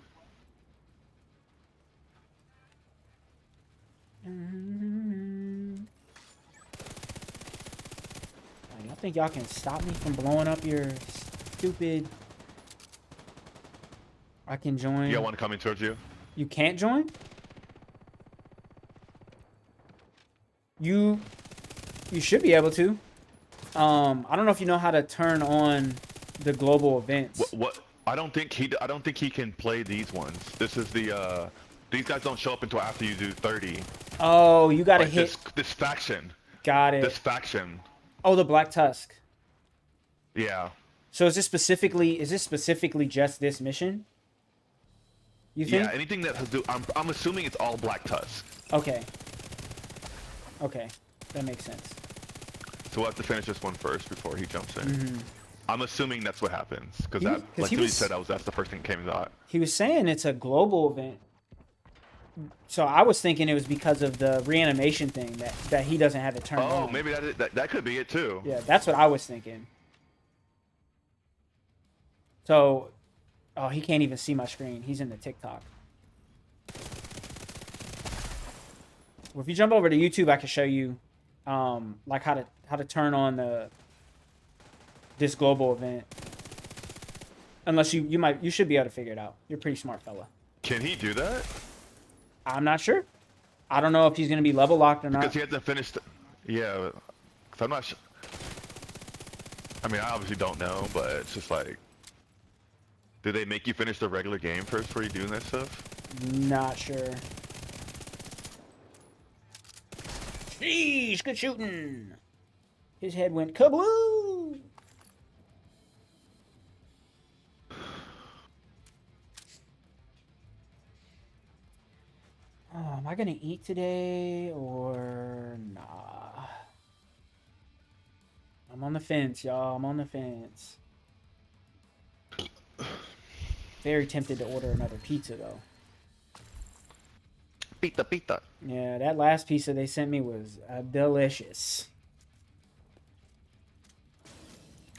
Y'all think y'all can stop me from blowing up your stupid... I can join. You got one coming towards you. You can't join? You should be able to. I don't know if you know how to turn on the global events. What? I don't think he can play these ones. This is the these guys don't show up until after you do 30. Oh, you gotta like hit this faction. Got it. This faction. Oh, the Black Tusk. Yeah. So is this specifically just this mission? You think? Yeah, anything that has to I'm assuming it's all Black Tusk. Okay. Okay. That makes sense. So we'll have to finish this one first before he jumps in. Mm-hmm. I'm assuming that's what happens because He- that 'cause like he he was- said that's the first thing that came to thought. He was saying it's a global event. So I was thinking it was because of the reanimation thing that he doesn't have it turned on. Oh, maybe that could be it too. Yeah, that's what I was thinking. So, oh, he can't even see my screen. He's in the TikTok. Well, if you jump over to YouTube, I can show you, like how to turn on this global event. Unless you should be able to figure it out. You're a pretty smart fella. Can he do that? I'm not sure. I don't know if he's gonna be level locked or not. Because he hasn't finished. Yeah, because I'm not sure. I mean, I obviously don't know, but it's just like, do they make you finish the regular game first before you doing that stuff? Not sure. Sheesh, good shooting. His head went kabloo. Oh, am I gonna eat today or nah? I'm on the fence, y'all. I'm on the fence. Very tempted to order another pizza though. Pizza. Yeah, that last pizza they sent me was delicious.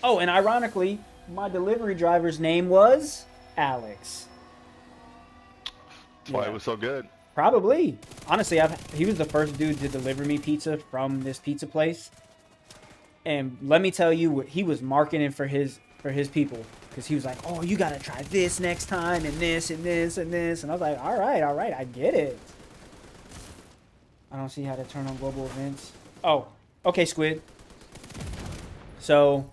Oh, and ironically, my delivery driver's name was Alex. That's why it was so good. Probably. Honestly, he was the first dude to deliver me pizza from this pizza place. And let me tell you, he was marketing for his people. Because he was like, oh, you got to try this next time, and this, and this, and this. And I was like, all right, I get it. I don't see how to turn on global events. Oh, okay, Squid. So,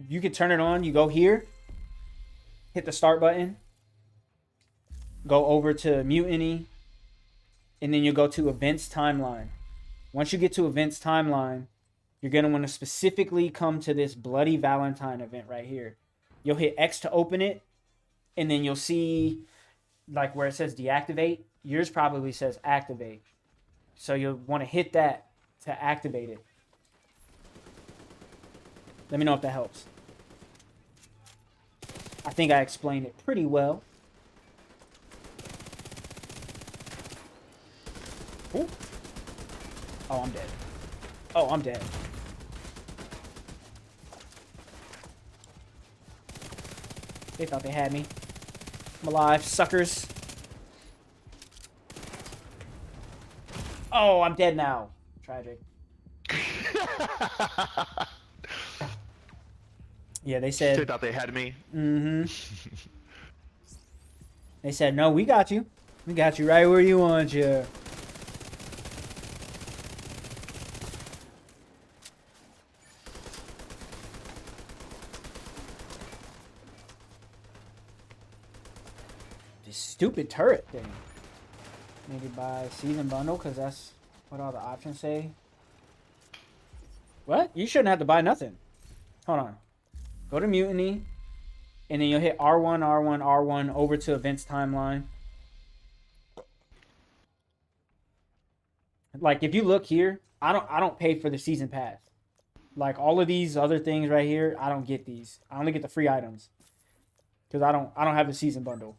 you can turn it on. You go here. Hit the start button. Go over to Mutiny. And then you'll go to Events Timeline. Once you get to Events Timeline, you're going to want to specifically come to this Bloody Valentine event right here. You'll hit X to open it, and then you'll see like where it says deactivate. Yours probably says activate. So you'll want to hit that to activate it. Let me know if that helps. I think I explained it pretty well. Ooh. Oh, I'm dead. Oh, I'm dead. They thought they had me. I'm alive, suckers. Oh, I'm dead now. Tragic. Yeah, they said... They thought they had me. Mm-hmm. They said, no, we got you. We got you right where you want you. This stupid turret thing. Maybe buy season bundle because that's what all the options say. What? You shouldn't have to buy nothing. Hold on. Go to Mutiny. And then you'll hit R1, R1, R1 over to Events Timeline. Like if you look here, I don't pay for the season pass. Like all of these other things right here, I don't get these. I only get the free items. Because I don't have the season bundle.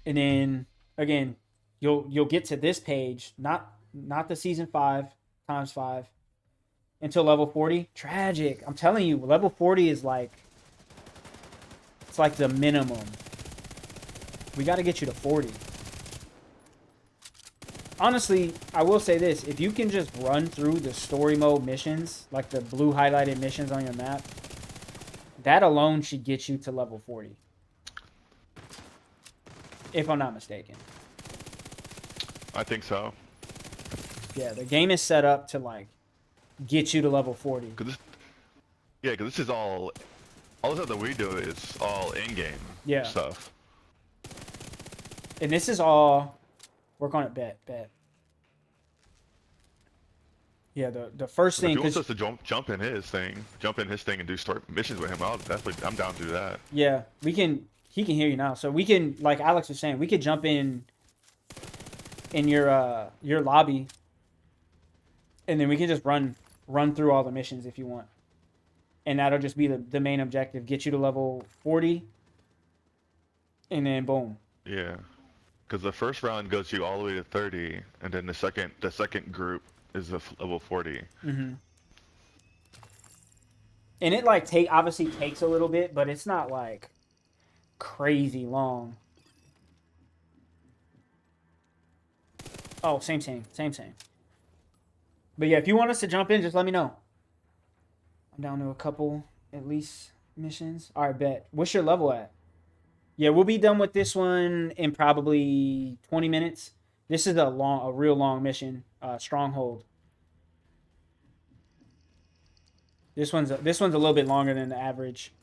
And then again, you'll get to this page, not the season 5 times 5 until level 40. Tragic. I'm telling you, level 40 is like it's like the minimum. We got to get you to 40. Honestly, I will say this, if you can just run through the story mode missions, like the blue highlighted missions on your map, that alone should get you to level 40. if I'm not mistaken. I think so. Yeah, the game is set up to like get you to level 40. Cause this is all the stuff that we do is all in-game Yeah. stuff. And this is all work on it. Bet. Yeah, the first If thing. he wants us to jump in his thing and do start missions with him, I'm down to do that. Yeah, we can. He can hear you now, so we can, like Alex was saying, we could jump in your lobby, and then we can just run through all the missions if you want, and that'll just be the main objective: get you to level 40, and then boom. Yeah, because the first round goes you all the way to 30, and then the second group is level 40. Mm-hmm. And it like obviously takes a little bit, but it's not like crazy long. Oh, same. But yeah, if you want us to jump in, just let me know. I'm down to a couple at least missions. All right, bet. What's your level at? Yeah, we'll be done with this one in probably 20 minutes. This is a real long mission. Stronghold. This one's a little bit longer than the average.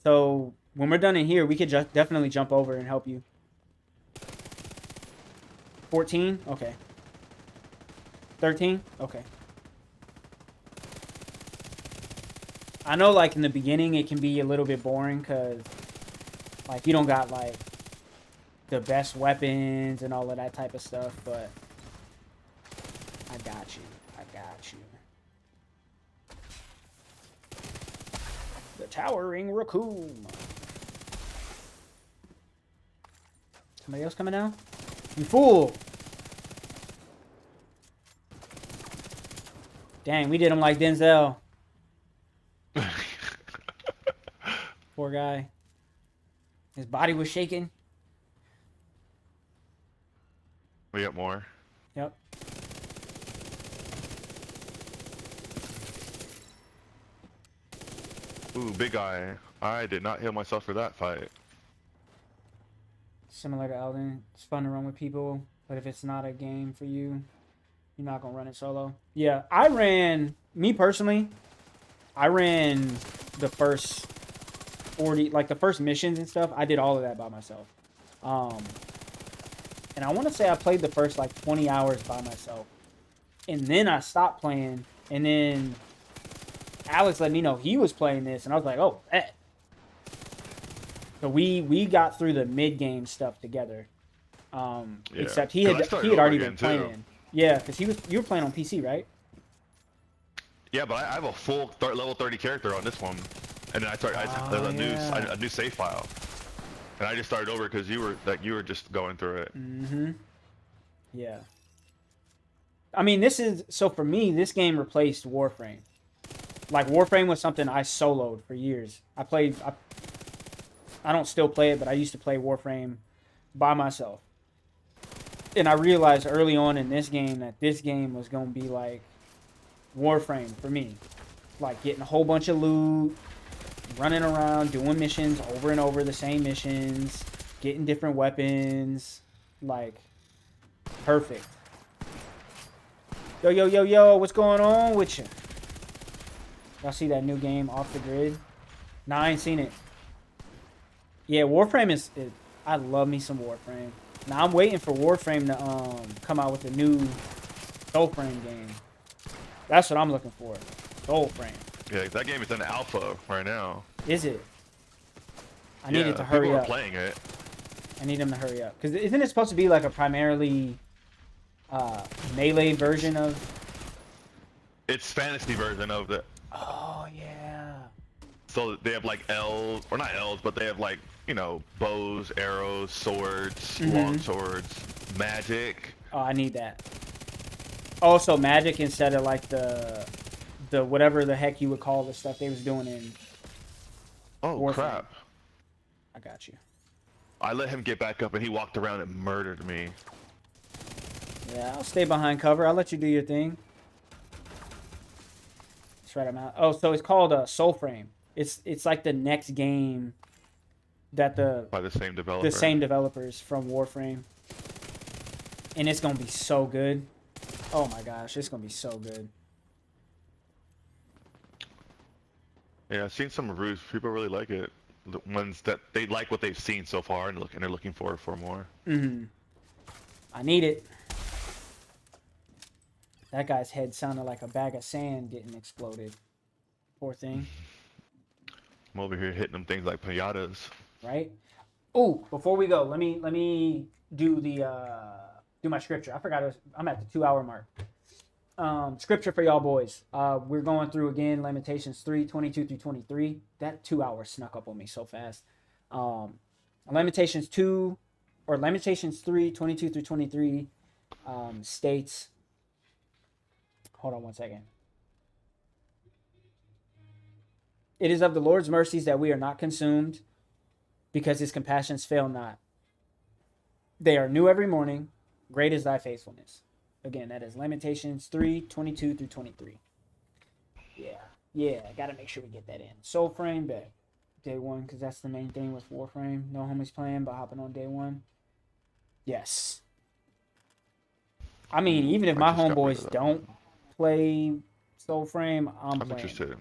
So when we're done in here, we could definitely jump over and help you. 14? Okay. 13? Okay. I know, like, in the beginning, it can be a little bit boring because, like, you don't got, like, the best weapons and all of that type of stuff, but I got you. The Towering Raccoon. Somebody else coming down? You fool! Dang, we did him like Denzel. Poor guy. His body was shaking. We got more. Yep. Ooh, big guy. I did not heal myself for that fight. Similar to Elden, it's fun to run with people, but if it's not a game for you, you're not gonna run it solo. Yeah, me personally, I ran the first 40, like the first missions and stuff. I did all of that by myself. And I want to say I played the first like 20 hours by myself, and then I stopped playing, and then Alex let me know he was playing this, and I was like, oh, bet. So we got through the mid game stuff together. Yeah. Except he had already been playing. Too. Yeah, because you were playing on PC, right? Yeah, but I have a full level 30 character on this one, and then I started a new save file, and I just started over because you were just going through it. Mm-hmm. Yeah. I mean, for me, this game replaced Warframe. Like, Warframe was something I soloed for years. I don't still play it, but I used to play Warframe by myself. And I realized early on in this game that this game was going to be like Warframe for me. Like, getting a whole bunch of loot, running around, doing missions over and over, the same missions, getting different weapons. Like, perfect. Yo, what's going on with you? Y'all see that new game, Off the Grid? Nah, I ain't seen it. Yeah, Warframe I love me some Warframe. Now I'm waiting for Warframe to come out with a new Soulframe game. That's what I'm looking for. Soulframe. Yeah, that game is in alpha right now. Is it? I need it to hurry people up. are playing it. I need them to hurry up. Because isn't it supposed to be like a primarily melee version of... It's fantasy version of it. Oh, yeah. So they have like elves, or not elves, but they have like, you know, bows, arrows, swords, long swords, magic. Oh, I need that. Also, magic instead of like the whatever the heck you would call the stuff they was doing in... Oh, Warframe. crap. I got you. I let him get back up and he walked around and murdered me. Yeah, I'll stay behind cover. I'll let you do your thing. That's right, I'm out. Oh, so it's called Soulframe. It's like the next game that By the same developer. the same developers from Warframe, and it's gonna be so good. Oh my gosh, it's gonna be so good. Yeah, I've seen some reviews. People really like it. The ones that they like what they've seen so far and they're looking forward for more. I need it. That guy's head sounded like a bag of sand getting exploded. Poor thing. I'm over here hitting them things like pinatas. Right? Oh, before we go, let me do the do my scripture. I forgot I'm at the 2-hour mark. Scripture for y'all boys. We're going through again Lamentations 3:22 through 23. That 2 hours snuck up on me so fast. Lamentations 3:22 through 23 states. Hold on one second. It is of the Lord's mercies that we are not consumed, because his compassions fail not. They are new every morning. Great is thy faithfulness. Again, that is Lamentations 3:22 through 23. Yeah, I gotta make sure we get that in. Soul Frame, bet. Day one, because that's the main thing with Warframe. No homies playing, but hopping on day one. Yes. I mean, even if my homeboys don't play Soul Frame, I'm playing. Interested.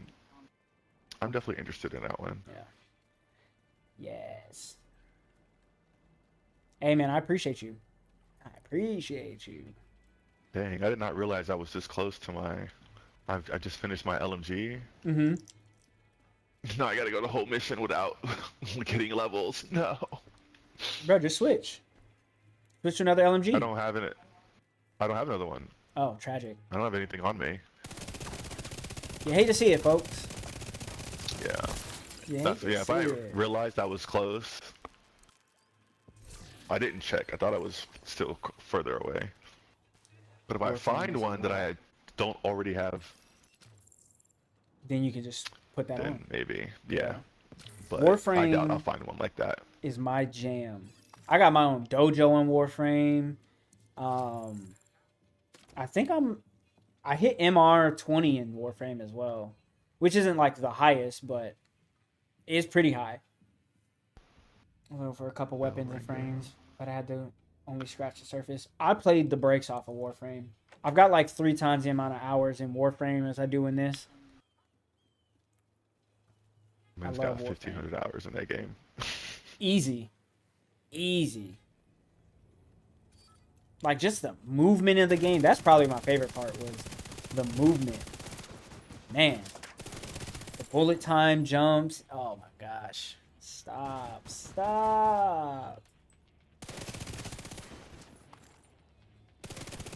I'm definitely interested in that one. Yeah. Yes. Hey, man, I appreciate you. Dang, I did not realize I was this close to my... I just finished my LMG. Mm-hmm. No, I gotta go the whole mission without getting levels. No. Bro, just switch. Switch to another LMG. I don't have another one. Oh, tragic. I don't have anything on me. You hate to see it, folks. Yeah. If I realized I was close, I didn't check. I thought I was still further away. But if I find one that I don't already have, then you can just put that on. Maybe, yeah. But Warframe, I doubt I'll find one like that. Is my jam. I got my own dojo in Warframe. I think I hit MR 20 in Warframe as well, which isn't like the highest, but it's pretty high. I went for a couple weapons and frames, but I had to only scratch the surface. I played the brakes off of Warframe. I've got like 3 times the amount of hours in Warframe as I do in this. Man's got 1,500 hours in that game. Easy. Like, just the movement of the game. That's probably my favorite part, was the movement. Man. The bullet time jumps. Oh my gosh. Stop.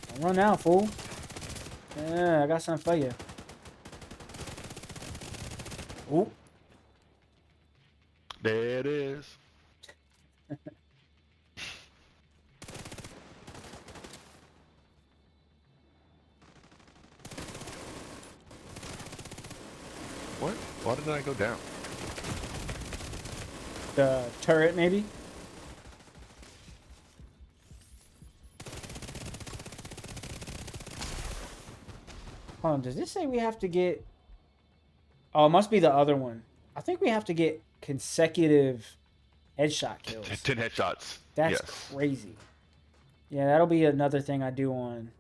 Don't run out, fool. Yeah, I got something for you. Ooh. There it is. What? Why did I go down? The turret, maybe? Hold on, does this say we have to get... Oh, it must be the other one. I think we have to get consecutive headshot kills. 10 headshots. That's crazy. Yeah, that'll be another thing I do on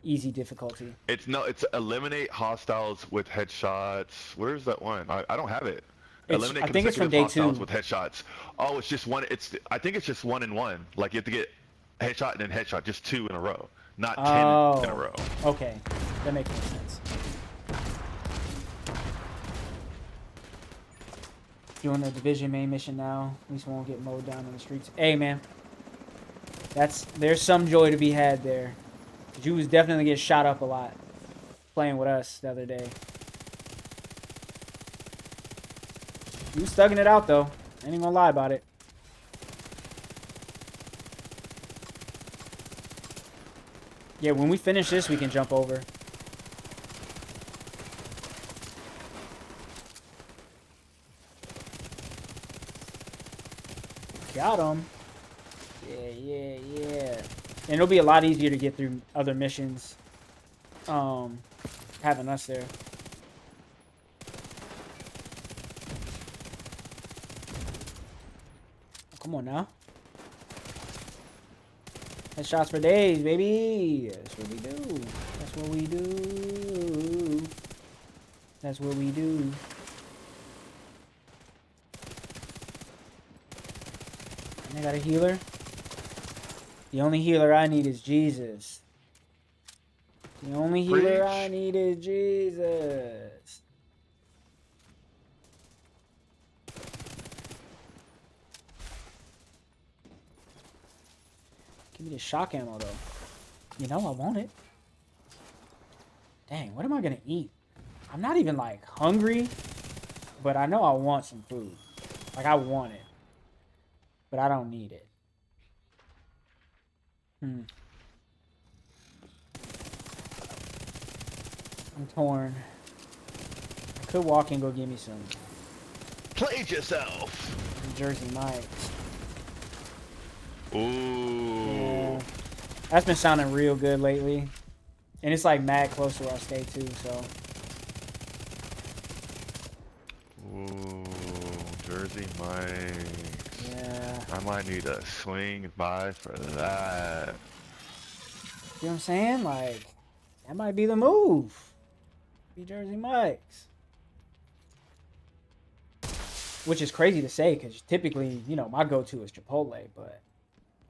easy difficulty. It's eliminate hostiles with headshots. Where's that one? I don't have it. Eliminate I think it's from day 2 with headshots. Oh, it's just one. I think it's just 1 and 1. Like, you have to get headshot and then headshot, just 2 in a row, not 10 in a row. Okay, that makes more sense. Doing the Division main mission now. At least we won't get mowed down in the streets. Hey, man. There's some joy to be had there. You was definitely get shot up a lot playing with us the other day. You was thugging it out, though. Ain't even gonna lie about it. Yeah, when we finish this, we can jump over. Got him. Yeah. And it'll be a lot easier to get through other missions. Having us there. Come on now. Headshots for days, baby. That's what we do. That's what we do. That's what we do. And I got a healer. The only healer I need is Jesus. The only healer I need is Jesus. Give me the shock ammo, though. You know I want it. Dang, what am I going to eat? I'm not even, like, hungry, but I know I want some food. Like, I want it. But I don't need it. I'm torn. I could walk and go get me some. Played yourself. Jersey Mike's. Ooh. Yeah. That's been sounding real good lately. And it's like mad close to where I stay too, so. Ooh, Jersey Mike's. Yeah. I might need to swing by for that. You know what I'm saying? Like, that might be the move. Be Jersey Mike's. Which is crazy to say, because typically, you know, my go-to is Chipotle, but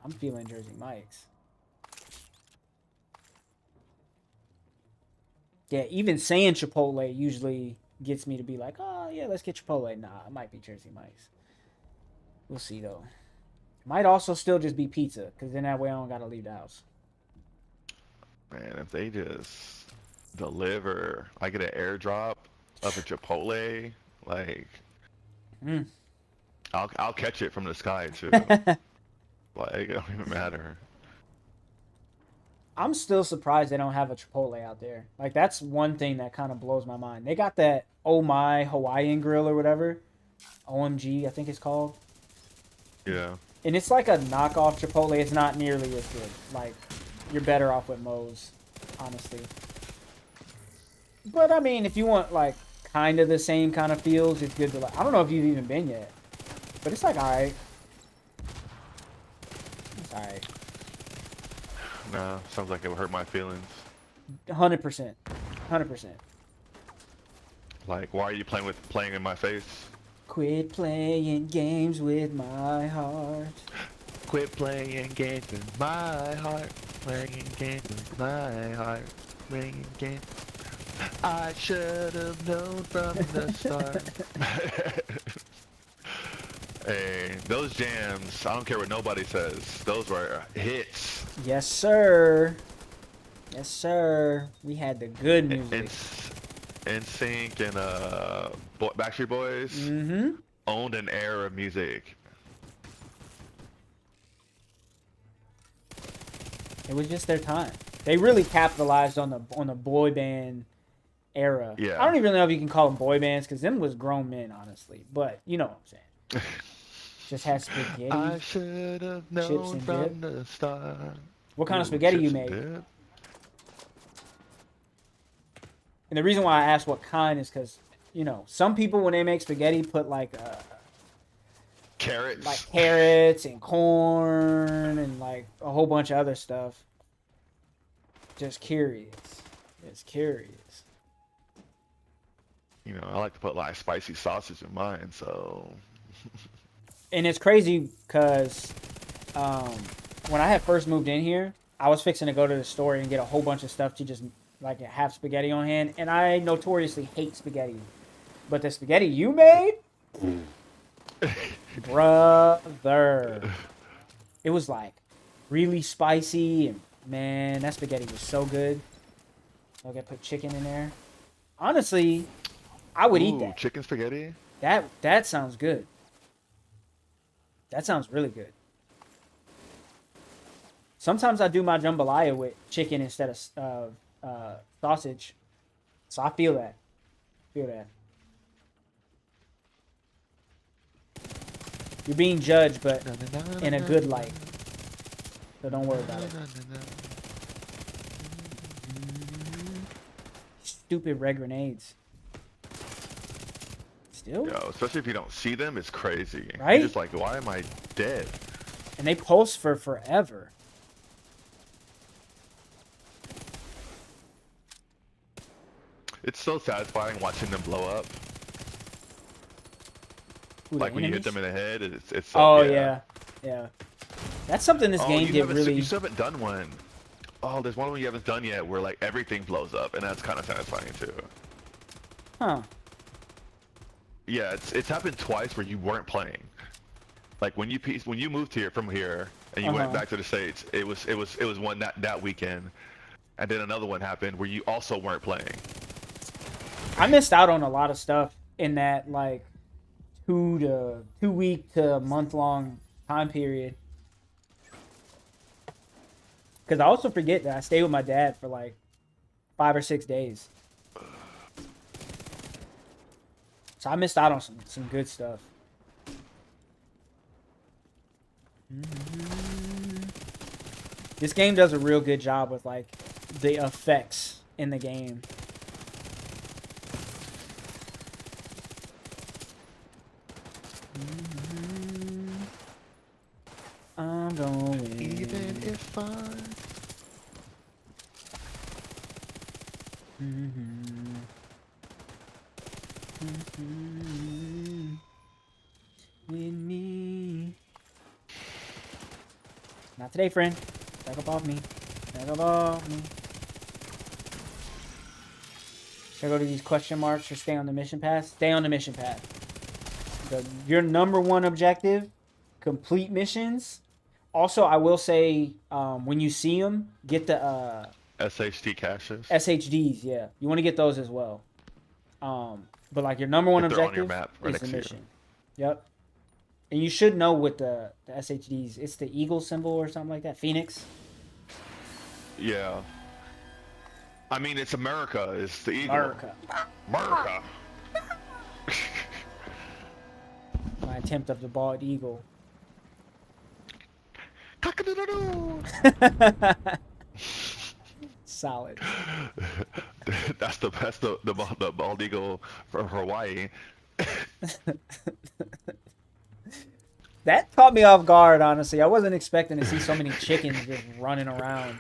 I'm feeling Jersey Mike's. Yeah, even saying Chipotle usually gets me to be like, oh, yeah, let's get Chipotle. Nah, it might be Jersey Mike's. We'll see, though. It might also still just be pizza, because then that way I don't got to leave the house. Man, if they just deliver, I get an airdrop of a Chipotle, like, I'll catch it from the sky, too. Like, it don't even matter. I'm still surprised they don't have a Chipotle out there. Like, that's one thing that kind of blows my mind. They got that Oh My Hawaiian Grill or whatever. OMG, I think it's called. Yeah. And it's like a knockoff Chipotle. It's not nearly as good. Like, you're better off with Moe's, honestly. But, I mean, if you want, like, kind of the same kind of feels, it's good to, like, I don't know if you've even been yet. But it's, like, alright. It's alright. Nah, sounds like it would hurt my feelings. 100%. 100%. Like, why are you playing in my face? Quit playing games with my heart. Quit playing games with my heart. Playing games with my heart. Playing games. I should have known from the start. Hey, those jams, I don't care what nobody says. Those were hits. Yes, sir. Yes, sir. We had the good music. NSYNC and Backstreet Boys owned an era of music. It was just their time. They really capitalized on the boy band era. Yeah. I don't even know if you can call them boy bands because them was grown men, honestly. But you know what I'm saying. Just had spaghetti. I should have known from the start. What kind of spaghetti you made? And the reason why I asked what kind is because, you know, some people when they make spaghetti put like carrots. Like carrots and corn and like a whole bunch of other stuff. Just curious. Just curious. You know, I like to put like spicy sausage in mine, so. And it's crazy because when I had first moved in here, I was fixing to go to the store and get a whole bunch of stuff to just like have spaghetti on hand. And I notoriously hate spaghetti. But the spaghetti you made? Brother. It was like really spicy. And man, that spaghetti was so good. So I got to put chicken in there. Honestly, I would eat that. Chicken spaghetti? That sounds good. That sounds really good. Sometimes I do my jambalaya with chicken instead of sausage. So I feel that. Feel that. You're being judged, but in a good light. So don't worry about it. Stupid red grenades. Still? Yo, especially if you don't see them, it's crazy. Right? You're just like, why am I dead? And they pulse for forever. It's so satisfying watching them blow up. Ooh, Like when you hit enemies? them in the head, it's so, Oh, yeah. Yeah. That's something this game did really... You still haven't done one. Oh, there's one you haven't done yet where like everything blows up, and that's kind of satisfying too. Huh. Yeah, it's happened twice where you weren't playing. Like when you moved here from here and you went back to the States, it was one that weekend, and then another one happened where you also weren't playing. I missed out on a lot of stuff in that like 2 week to month long time period. Because I also forget that I stayed with my dad for like 5 or 6 days. So I missed out on some good stuff. This game does a real good job with like the effects in the game. I'm going. Even if I. With me. Not today, friend. Back up off me. Back up off me. Should I go to these question marks or stay on the mission path? Stay on the mission path. Your #1 objective, complete missions. Also, I will say, when you see them, get the SHD caches. SHDs. Yeah, you want to get those as well. But like your #1 If they're on objective your map, right is the next to you. mission. Yep. And you should know what the SHDs. It's the eagle symbol or something like that. Phoenix. Yeah. I mean, it's America. It's the eagle. America. America. My attempt of the bald eagle. Cock-a-doodle-doo. Solid. That's the bald eagle from Hawaii. That caught me off guard, honestly. I wasn't expecting to see so many chickens just running around.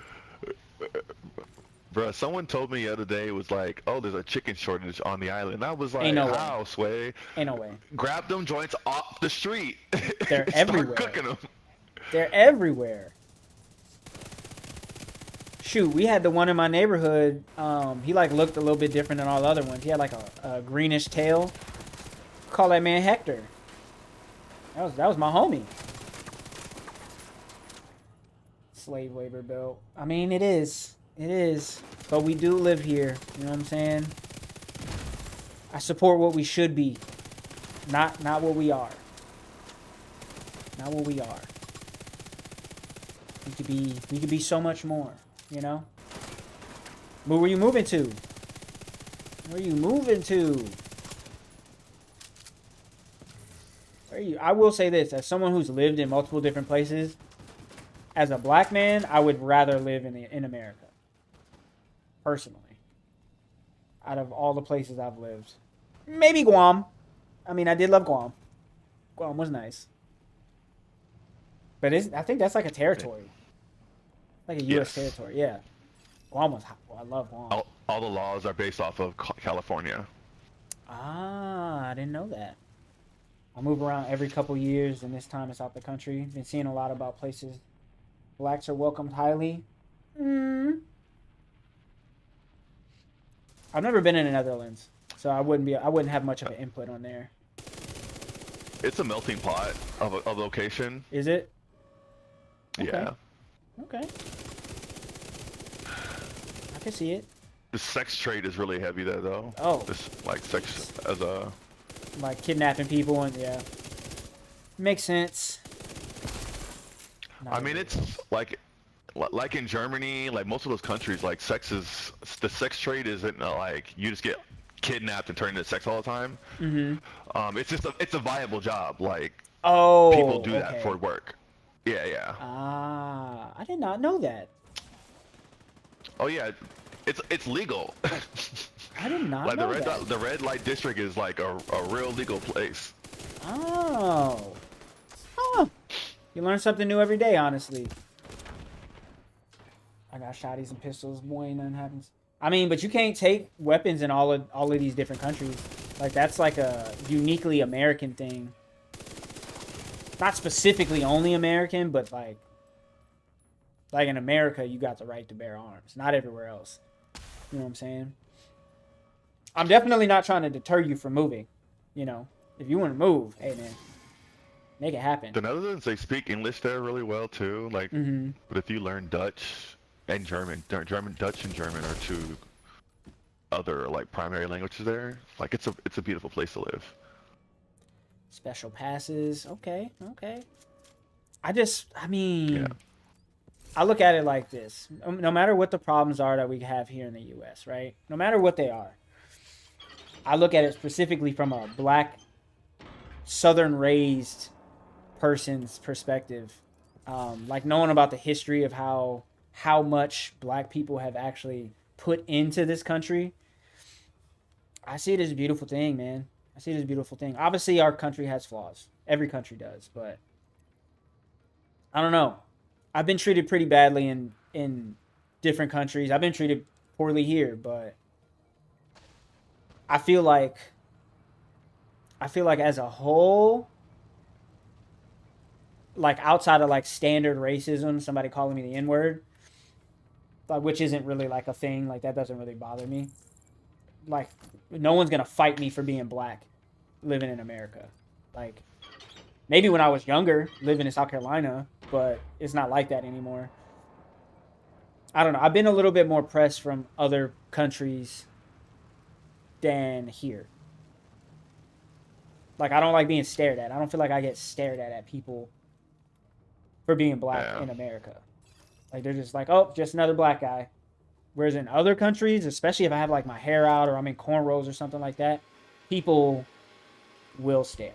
Bruh, someone told me the other day, it was like, oh, there's a chicken shortage on the island. I was like, Ain't no way. how, Sway? Ain't no way. Grab them joints off the street. They're everywhere. Start cooking them. They're everywhere. Shoot, we had the one in my neighborhood. He like looked a little bit different than all the other ones. He had like a greenish tail. Call that man Hector. That was my homie. Slave labor belt. I mean, it is. It is. But we do live here. You know what I'm saying? I support what we should be. Not what we are. Not what we are. We could be so much more, you know? Where were you moving to? Where are you moving to? Where are you? I will say this, as someone who's lived in multiple different places, as a black man, I would rather live in America. Personally. Out of all the places I've lived. Maybe Guam. I mean, I did love Guam. Guam was nice. But I think that's like a territory. Like a U.S. territory, yeah. Guam was hot. Well, I love Guam. All the laws are based off of California. Ah, I didn't know that. I move around every couple years, and this time it's out the country. Been seeing a lot about places. Blacks are welcomed highly. I've never been in the Netherlands, so I wouldn't have much of an input on there. It's a melting pot of a location. Is it? Yeah. Okay. I can see it. The sex trade is really heavy there, though. Oh. Just like sex as a. Like kidnapping people and yeah. Makes sense. I mean, it's like in Germany, like most of those countries, like the sex trade isn't like you just get kidnapped and turned into sex all the time. It's a viable job. Like people do that for work. Yeah. Ah, I did not know that. Oh yeah, it's legal. I did not Like know that. the red light district is like a real legal place. Oh. Huh. You learn something new every day, honestly. I got shotties and pistols, boy, nothing happens. I mean, but you can't take weapons in all of these different countries. Like, that's like a uniquely American thing. Not specifically only American, but like in America, you got the right to bear arms. Not everywhere else. You know what I'm saying? I'm definitely not trying to deter you from moving. You know, if you want to move, hey man, make it happen. The Netherlands, they speak English there really well too. Like, but if you learn Dutch and German, Dutch and German are two other like primary languages there. Like, it's a beautiful place to live. Special passes, okay. I mean, Yeah. I look at it like this. No matter what the problems are that we have here in the U.S., right? No matter what they are, I look at it specifically from a black, Southern-raised person's perspective. Like knowing about the history of how much black people have actually put into this country. I see it as a beautiful thing, man. I see it as a beautiful thing. Obviously, our country has flaws. Every country does, but I don't know. I've been treated pretty badly in different countries. I've been treated poorly here, but I feel like as a whole, like outside of like standard racism, somebody calling me the N-word, like, which isn't really like a thing, like that doesn't really bother me. Like, no one's gonna fight me for being black living in America. Like, maybe when I was younger living in South Carolina, but it's not like that anymore. I don't know. I've been a little bit more pressed from other countries than here. Like, I don't like being stared at. I don't feel like I get stared at people for being black in America. Like, they're just like, oh, just another black guy. Whereas in other countries, especially if I have like my hair out or I'm in cornrows or something like that, people will stare.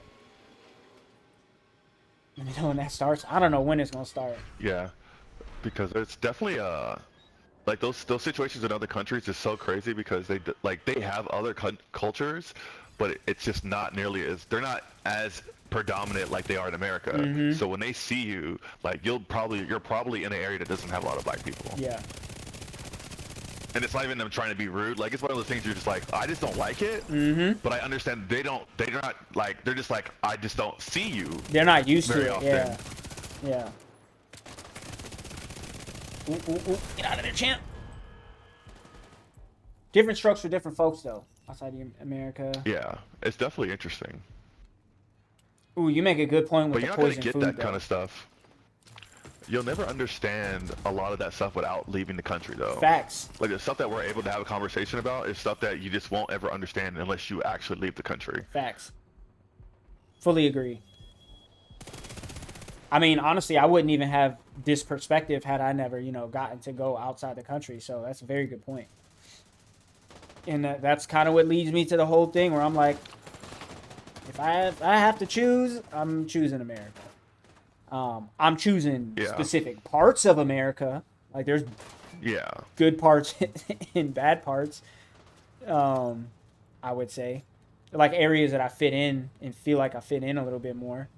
Let me know when that starts. I don't know when it's gonna start. Yeah, because it's definitely like those situations in other countries is so crazy because they have other cultures, but it's just not nearly as they're not as predominant like they are in America. So when they see you, like you're probably in an area that doesn't have a lot of black people. Yeah. And it's not even them trying to be rude. Like, it's one of those things you're just like, I just don't like it. But I understand they're not like, they're just like, I just don't see you. They're not used to it. often. Yeah. Ooh. Get out of there, champ. Different strokes for different folks, though, outside of America. Yeah, it's definitely interesting. Ooh, you make a good point with the poison food. But you're not gonna get that kind of stuff. You'll never understand a lot of that stuff without leaving the country, though. Facts. Like, the stuff that we're able to have a conversation about is stuff that you just won't ever understand unless you actually leave the country. Facts. Fully agree. I mean, honestly, I wouldn't even have this perspective had I never, gotten to go outside the country. So that's a very good point. And that's kind of what leads me to the whole thing where I'm like, if I have to choose, I'm choosing America. I'm choosing specific parts of America. Like, there's good parts and bad parts. I would say, like, areas that I fit in and feel like I fit in a little bit more.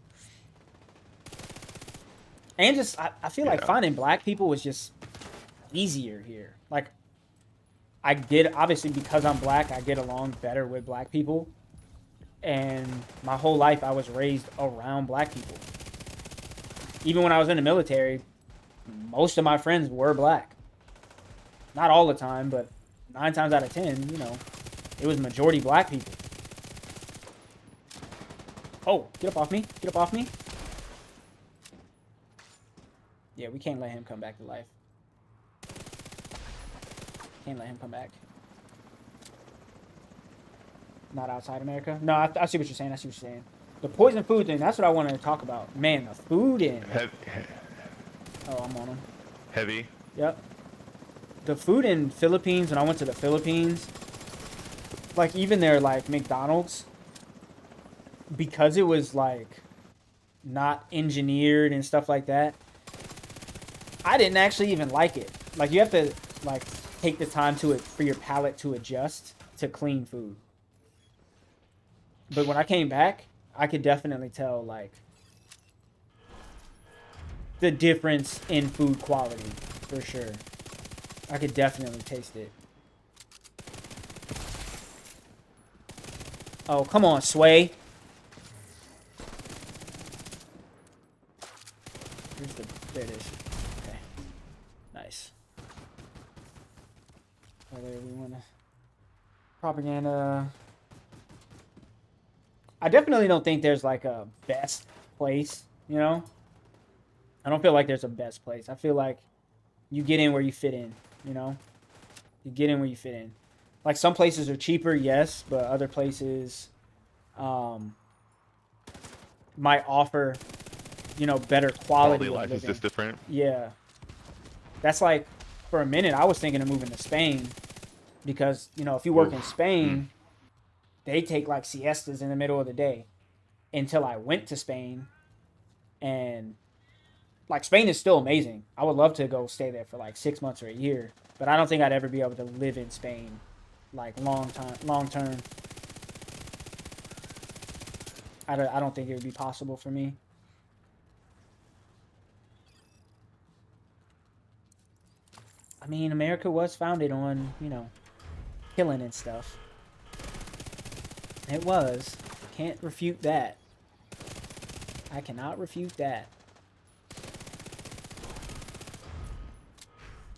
And just, I feel like finding black people was just easier here. Like, obviously because I'm black, I get along better with black people. And my whole life I was raised around black people. Even when I was in the military, most of my friends were black. Not all the time, but 9 times out of 10, it was majority black people. Oh, get up off me. Get up off me. Yeah, we can't let him come back to life. Can't let him come back. Not outside America? No, I see what you're saying. The poison food thing, that's what I wanted to talk about. Man, the food in... Oh, I'm on them. Heavy? Yep. The food in Philippines, when I went to the Philippines, like, even their, like, McDonald's, because it was, like, not engineered and stuff like that, I didn't actually even like it. Like, you have to, like, take the time for your palate to adjust. to clean food. But when I came back, I could definitely tell, like, the difference in food quality, for sure. I could definitely taste it. Oh, come on, Sway. There it is. Okay. Nice. Whether we want to... Propaganda... I definitely don't think there's, like, a best place, you know? I don't feel like there's a best place. I feel like you get in where you fit in, you know? You get in where you fit in. Like, some places are cheaper, yes, but other places might offer, you know, better quality of life is living. just different. Yeah. That's like, for a minute, I was thinking of moving to Spain because, you know, if you work in Spain, they take, like, siestas in the middle of the day until I went to Spain. And, like, Spain is still amazing. I would love to go stay there for, like, 6 months or a year. But I don't think I'd ever be able to live in Spain, like, long term. I don't think it would be possible for me. I mean, America was founded on, you know, killing and stuff. It was. Can't refute that. I cannot refute that.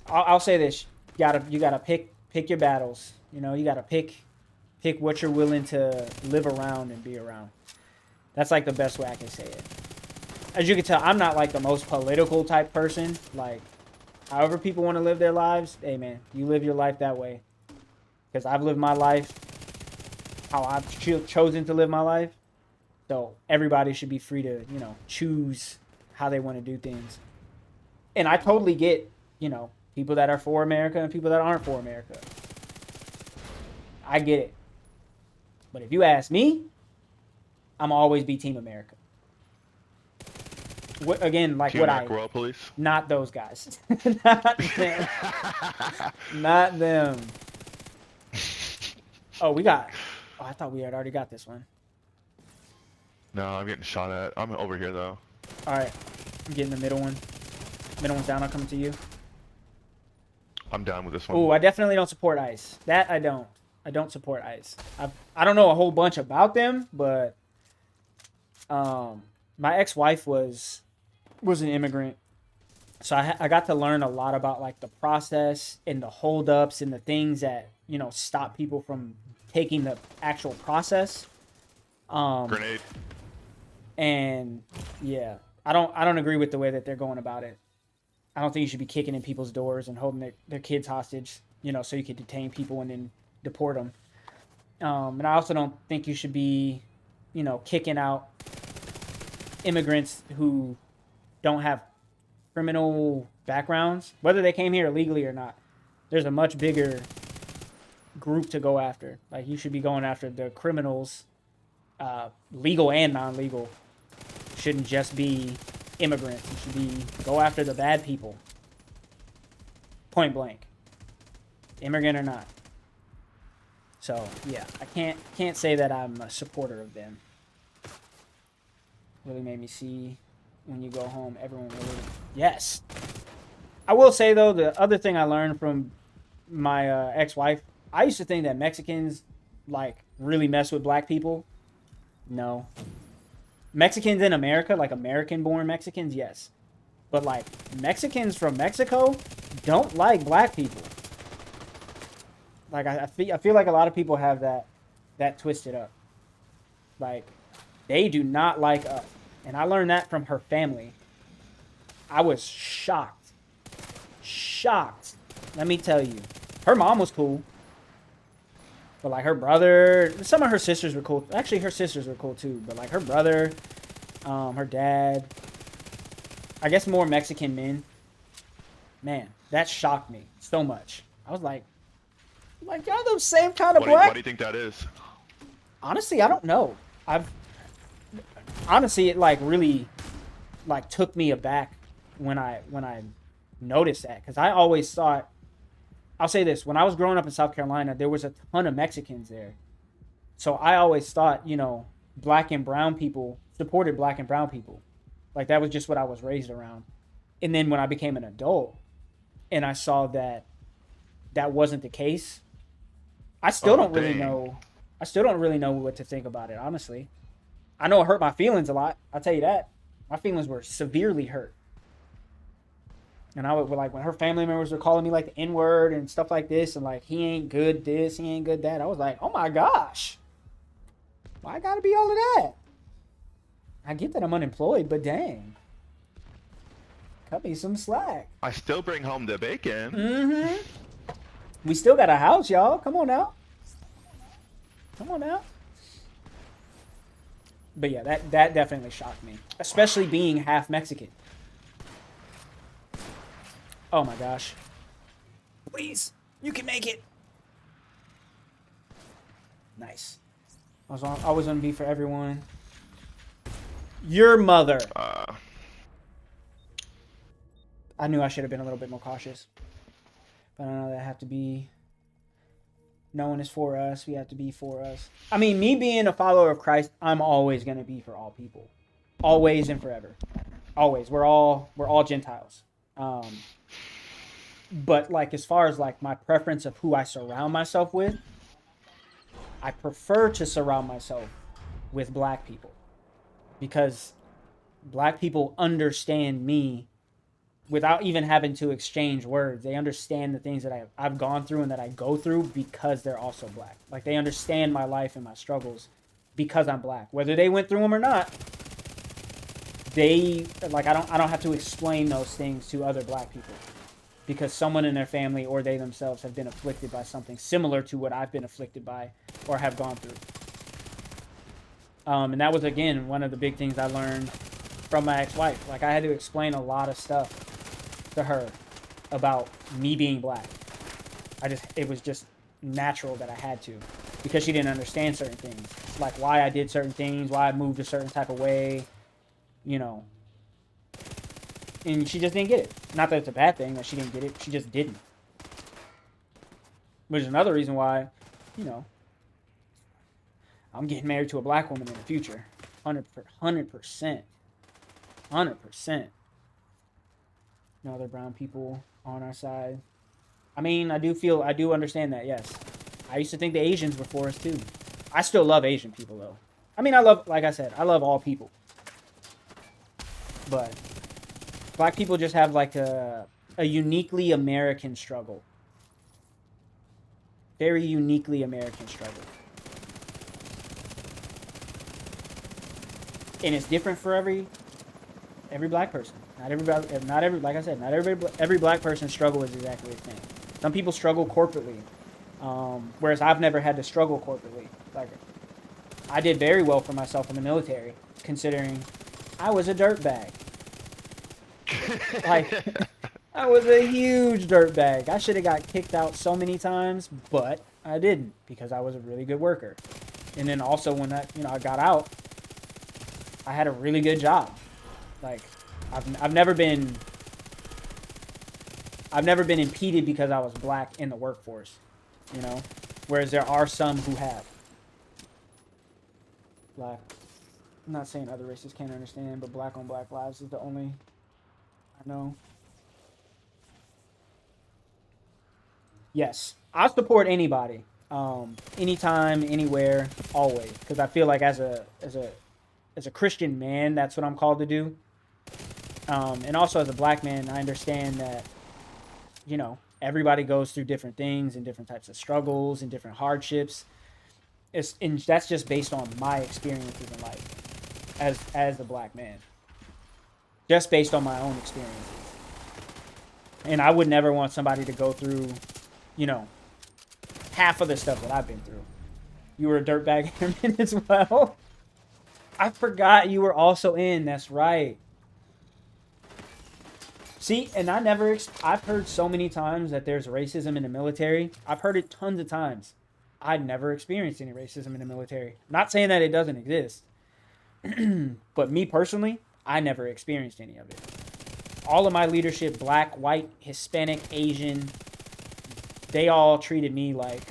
I'll say this: you gotta pick your battles. You know, you gotta pick what you're willing to live around and be around. That's like the best way I can say it. As you can tell, I'm not like the most political type person. Like, however people want to live their lives, hey man, you live your life that way. Because I've lived my life how I've chosen to live my life. So everybody should be free to, you know, choose how they want to do things. And I totally get, you know, people that are for America and people that aren't for America. I get it. But if you ask me, I'm always be Team America. Again, like Team what America World Police? Not those guys. Not them. Not them. Oh, I thought we had already got this one. No, I'm getting shot at. I'm over here, though. Alright. I'm getting the middle one. Middle one's down. I'll come to you. I'm down with this one. Oh, I definitely don't support ICE. That I don't. I don't support ICE. I don't know a whole bunch about them, but my ex-wife was an immigrant. So I got to learn a lot about like the process and the holdups and the things that, you know, stop people from taking the actual process. Grenade. And yeah, I don't agree with the way that they're going about it. I don't think you should be kicking in people's doors and holding their kids hostage, you know, so you could detain people and then deport them. And I also don't think you should be, you know, kicking out immigrants who don't have criminal backgrounds, whether they came here illegally or not. There's a much bigger group to go after. Like, you should be going after the criminals, legal and non-legal. Shouldn't just be immigrants. You should go after the bad people. Point blank. Immigrant or not. So, yeah, I can't say that I'm a supporter of them. Really made me see when you go home, everyone really... Yes. I will say, though, the other thing I learned from my ex-wife, I used to think that Mexicans, like, really mess with black people. No. Mexicans in America, like American-born Mexicans, yes. But, like, Mexicans from Mexico don't like black people. Like, I feel like a lot of people have that twisted up. Like, they do not like us. And I learned that from her family. I was shocked. Shocked. Let me tell you. Her mom was cool. But, like, her brother... Some of her sisters were cool. Actually, her sisters were cool, too. But, like, her brother, her dad... I guess more Mexican men. Man, that shocked me so much. I was like, y'all the same kind of black? What do you think that is? Honestly, I don't know. Honestly, it, like, really, like, took me aback when I noticed that. Because I always thought I'll say this. When I was growing up in South Carolina, there was a ton of Mexicans there. So I always thought, black and brown people supported black and brown people. Like, that was just what I was raised around. And then when I became an adult and I saw that that wasn't the case, I still don't really know. I still don't really know what to think about it, honestly. I know it hurt my feelings a lot. I'll tell you that. My feelings were severely hurt. And I would, like, when her family members were calling me, like, the N-word and stuff like this, and, like, he ain't good this, he ain't good that, I was like, oh my gosh. Why I gotta be all of that? I get that I'm unemployed, but dang. Cut me some slack. I still bring home the bacon. Mm-hmm. We still got a house, y'all. Come on now. Come on now. But yeah, that definitely shocked me. Especially being half Mexican. Oh my gosh. Please, you can make it. Nice. I was on B for everyone. Your mother. I knew I should have been a little bit more cautious. But I know that I have to be... No one is for us. We have to be for us. I mean, me being a follower of Christ, I'm always going to be for all people. Always and forever. Always. We're all Gentiles. But, like, as far as, like, my preference of who I surround myself with, I prefer to surround myself with black people. Because black people understand me without even having to exchange words. They understand the things that I've gone through and that I go through because they're also black. Like, they understand my life and my struggles because I'm black. Whether they went through them or not, I don't have to explain those things to other black people because someone in their family or they themselves have been afflicted by something similar to what I've been afflicted by or have gone through. And that was, again, one of the big things I learned from my ex-wife. Like, I had to explain a lot of stuff to her about me being black. It was just natural that I had to, because she didn't understand certain things, like why I did certain things, why I moved a certain type of way, and she just didn't get it. Not that it's a bad thing that she didn't get it, she just didn't. Which is another reason why, I'm getting married to a black woman in the future. 100%. 100%. No other brown people on our side. I mean, I do understand that, yes. I used to think the Asians were for us too. I still love Asian people though. I mean, like I said, I love all people. But black people just have like a uniquely American struggle. Very uniquely American struggle. And it's different for every black person. Not every like I said, not every black person's struggle is exactly the same. Some people struggle corporately, whereas I've never had to struggle corporately. Like, I did very well for myself in the military, considering I was a dirtbag. Like, I was a huge dirtbag. I should have got kicked out so many times, but I didn't because I was a really good worker. And then also when I got out, I had a really good job. Like, I've never been impeded because I was black in the workforce, whereas there are some who have. Black. I'm not saying other races can't understand, but black on black lives is the only I know. Yes, I support anybody, anytime, anywhere, always, because I feel like as a Christian man, that's what I'm called to do. And also as a black man, I understand that, everybody goes through different things and different types of struggles and different hardships. And that's just based on my experiences in life as a black man. Just based on my own experiences. And I would never want somebody to go through, half of the stuff that I've been through. You were a dirtbag airman as well. I forgot you were also in. That's right. See, and I've heard so many times that there's racism in the military. I've heard it tons of times. I'd never experienced any racism in the military. Not saying that it doesn't exist. But me personally, I never experienced any of it. All of my leadership, black, white, Hispanic, Asian, they all treated me like,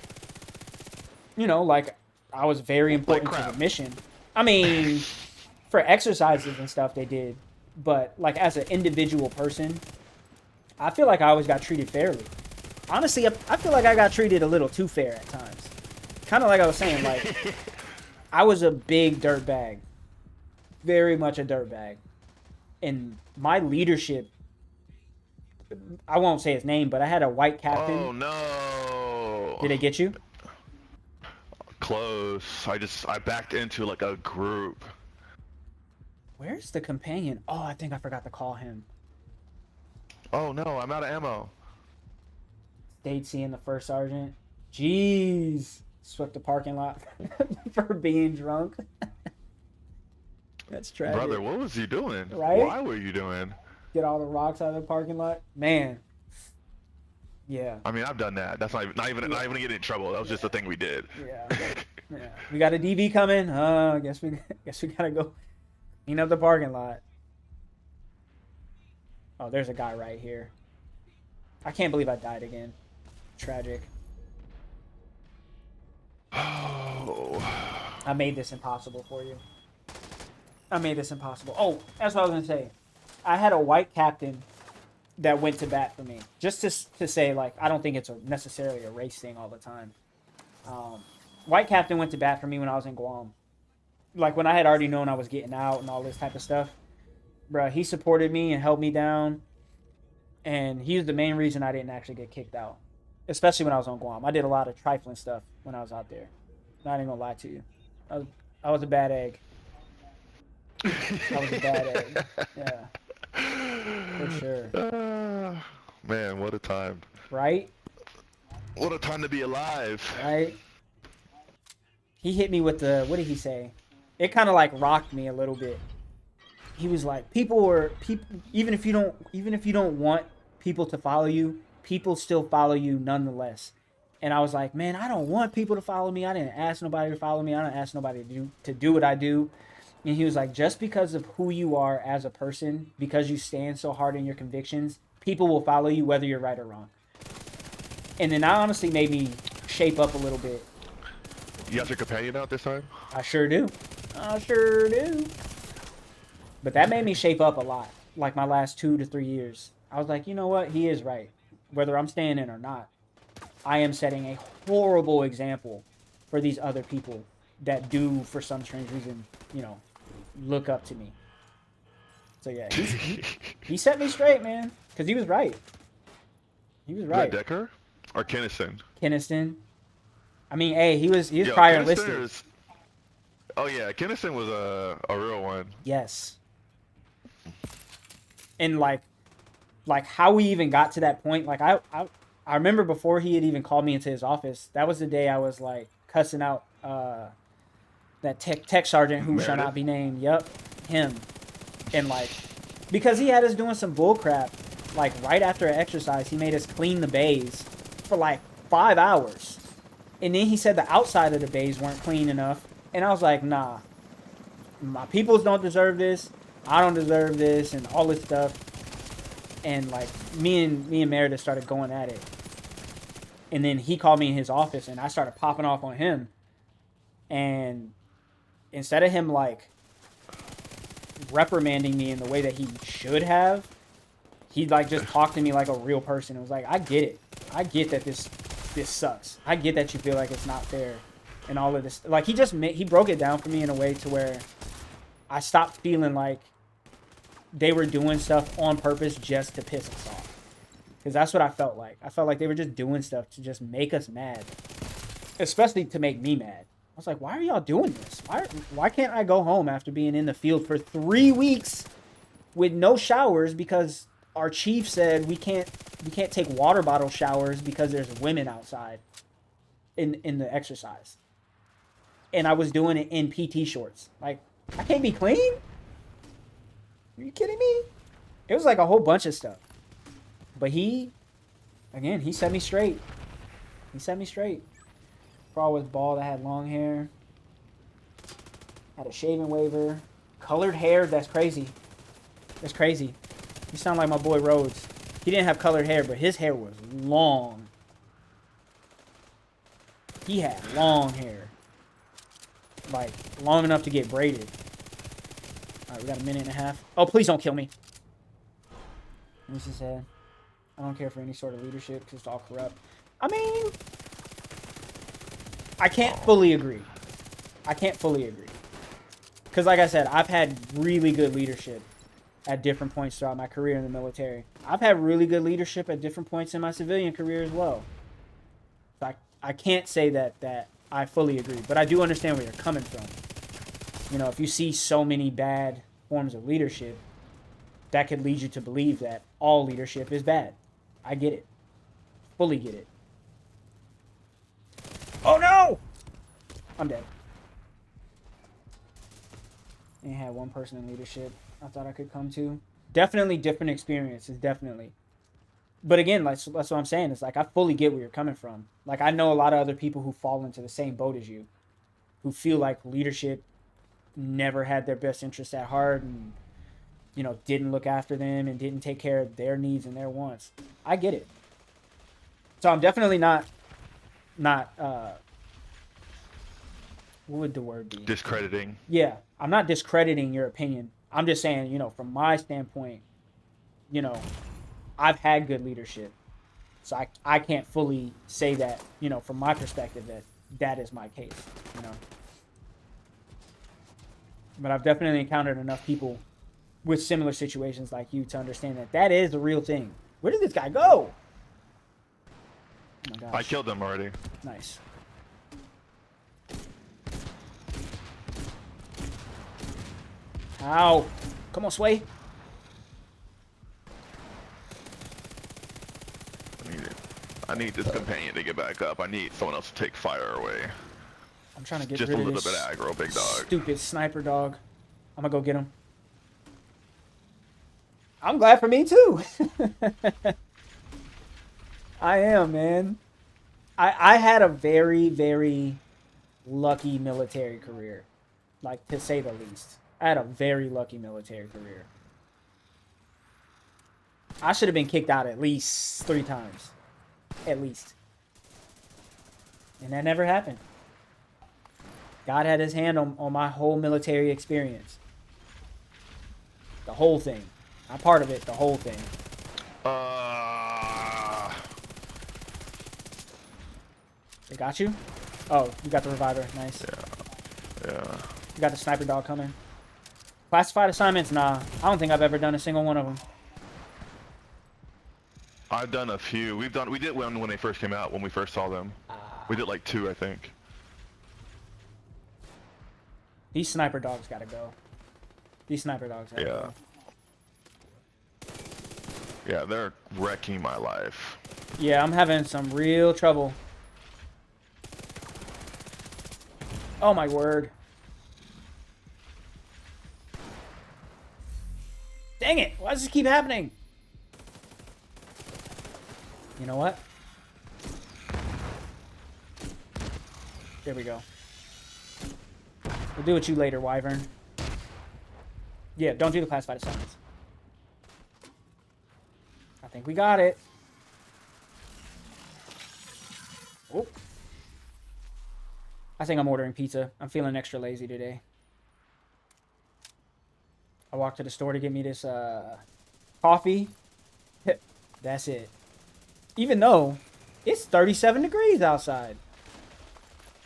like I was very important to the mission. I mean, for exercises and stuff they did, but like as an individual person, I feel like I always got treated fairly. Honestly, I feel like I got treated a little too fair at times. Kind of like I was saying, like, I was a big dirtbag. Very much a dirtbag. And my leadership, I won't say his name, but I had a white captain. Oh, no. Did it get you? Close. I backed into like a group. Where's the companion? Oh, I think I forgot to call him. Oh, no, I'm out of ammo. Stayed seeing the first sergeant. Jeez. Swept the parking lot for being drunk. That's tragic. Brother, what was you doing? Right? Why were you doing? Get all the rocks out of the parking lot. Man. Yeah. I mean, I've done that. That's not even to get in trouble. That was just a thing we did. Yeah. Yeah. We got a DV coming. I guess we gotta go clean up the parking lot. Oh, there's a guy right here. I can't believe I died again. Tragic. Oh. I made this impossible for you. I made this impossible. Oh, that's what I was gonna say. I had a white captain that went to bat for me. Just to say, like, I don't think it's necessarily a race thing all the time. White captain went to bat for me when I was in Guam. Like, when I had already known I was getting out and all this type of stuff. Bruh, he supported me and held me down. And he was the main reason I didn't actually get kicked out. Especially when I was on Guam. I did a lot of trifling stuff when I was out there. Not even gonna lie to you. I was a bad egg. I was a bad egg. Yeah. For sure. Man, what a time. Right? What a time to be alive. Right? He hit me with the, what did he say? It kind of like rocked me a little bit. He was like, people even if you don't want people to follow you, people still follow you nonetheless. And I was like, man, I don't want people to follow me. I didn't ask nobody to follow me. I don't ask nobody to do what I do. And he was like, just because of who you are as a person, because you stand so hard in your convictions, people will follow you whether you're right or wrong. And then that honestly made me shape up a little bit. You got your companion out this time? I sure do. I sure do. But that made me shape up a lot, like my last 2 to 3 years. I was like, you know what? He is right. Whether I'm staying in or not, I am setting a horrible example for these other people that do, for some strange reason, look up to me. So yeah, he set me straight, man, because he was right. He was right. Is that Decker or Keniston? Keniston. I mean, hey, he was prior enlisted. Oh yeah, Keniston was a real one. Yes. And like how we even got to that point, like I remember before he had even called me into his office, that was the day I was like cussing out that tech sergeant who shall not be named. Yep, him. And like, because he had us doing some bull crap, like right after an exercise, he made us clean the bays for like 5 hours. And then he said the outside of the bays weren't clean enough. And I was like, nah, my peoples don't deserve this. I don't deserve this, and all this stuff. And like me and Meredith started going at it. And then he called me in his office, and I started popping off on him. And instead of him like reprimanding me in the way that he should have, he like just talked to me like a real person. It was like, I get it. I get that this sucks. I get that you feel like it's not fair and all of this. Like he broke it down for me in a way to where I stopped feeling like they were doing stuff on purpose just to piss us off. Because that's what I felt like. I felt like they were just doing stuff to just make us mad. Especially to make me mad. I was like, why are y'all doing this? Why can't I go home after being in the field for 3 weeks with no showers because our chief said we can't take water bottle showers because there's women outside in the exercise. And I was doing it in PT shorts. Like, I can't be clean? Are you kidding me? It was like a whole bunch of stuff. But he set me straight. He set me straight. Bro was bald, I had long hair. Had a shaving waiver. Colored hair, that's crazy. That's crazy. You sound like my boy Rhodes. He didn't have colored hair, but his hair was long. He had long hair. Like, long enough to get braided. Alright, we got a minute and a half. Oh, please don't kill me. This is sad. I don't care for any sort of leadership because it's all corrupt. I mean, I can't fully agree. I can't fully agree. Because like I said, I've had really good leadership at different points throughout my career in the military. I've had really good leadership at different points in my civilian career as well. So I can't say that I fully agree, but I do understand where you're coming from. You know, if you see so many bad forms of leadership, that could lead you to believe that all leadership is bad. I get it. Fully get it. Oh no! I'm dead. And had one person in leadership I thought I could come to. Definitely different experiences, definitely. But again, that's what I'm saying. It's like I fully get where you're coming from. Like I know a lot of other people who fall into the same boat as you, who feel like leadership never had their best interests at heart and, you know, didn't look after them and didn't take care of their needs and their wants. I get it. So I'm definitely not what would the word be? Discrediting. Yeah, I'm not discrediting your opinion. I'm just saying, you know, from my standpoint, you know, I've had good leadership. So I can't fully say that, you know, from my perspective that is my case, you know. But I've definitely encountered enough people with similar situations like you to understand that is a real thing. Where did this guy go? Oh my gosh. I killed him already. Nice. Ow. Come on, Sway. I need this companion to get back up. I need someone else to take fire away. I'm trying to get just rid a of little this bit of aggro, big dog. stupid sniper dog. I'm gonna go get him. I'm glad for me too. I am, man. I had a very, very lucky military career. Like, to say the least. I had a very lucky military career. I should have been kicked out at least 3 times. At least. And that never happened. God had his hand on my whole military experience. The whole thing. Not part of it, the whole thing. They got you? Oh, you got the reviver. Nice. Yeah. You got the sniper dog coming. Classified assignments? Nah. I don't think I've ever done a single one of them. I've done a few. We did one when they first came out, when we first saw them. We did like 2, I think. These sniper dogs gotta go. These sniper dogs gotta go. Yeah, they're wrecking my life. Yeah, I'm having some real trouble. Oh my word. Dang it! Why does this keep happening? You know what? There we go. We'll do it you later, Wyvern. Yeah, don't do the classified assignments. I think we got it. Oh. I think I'm ordering pizza. I'm feeling extra lazy today. I walked to the store to get me this coffee. That's it. Even though it's 37 degrees outside.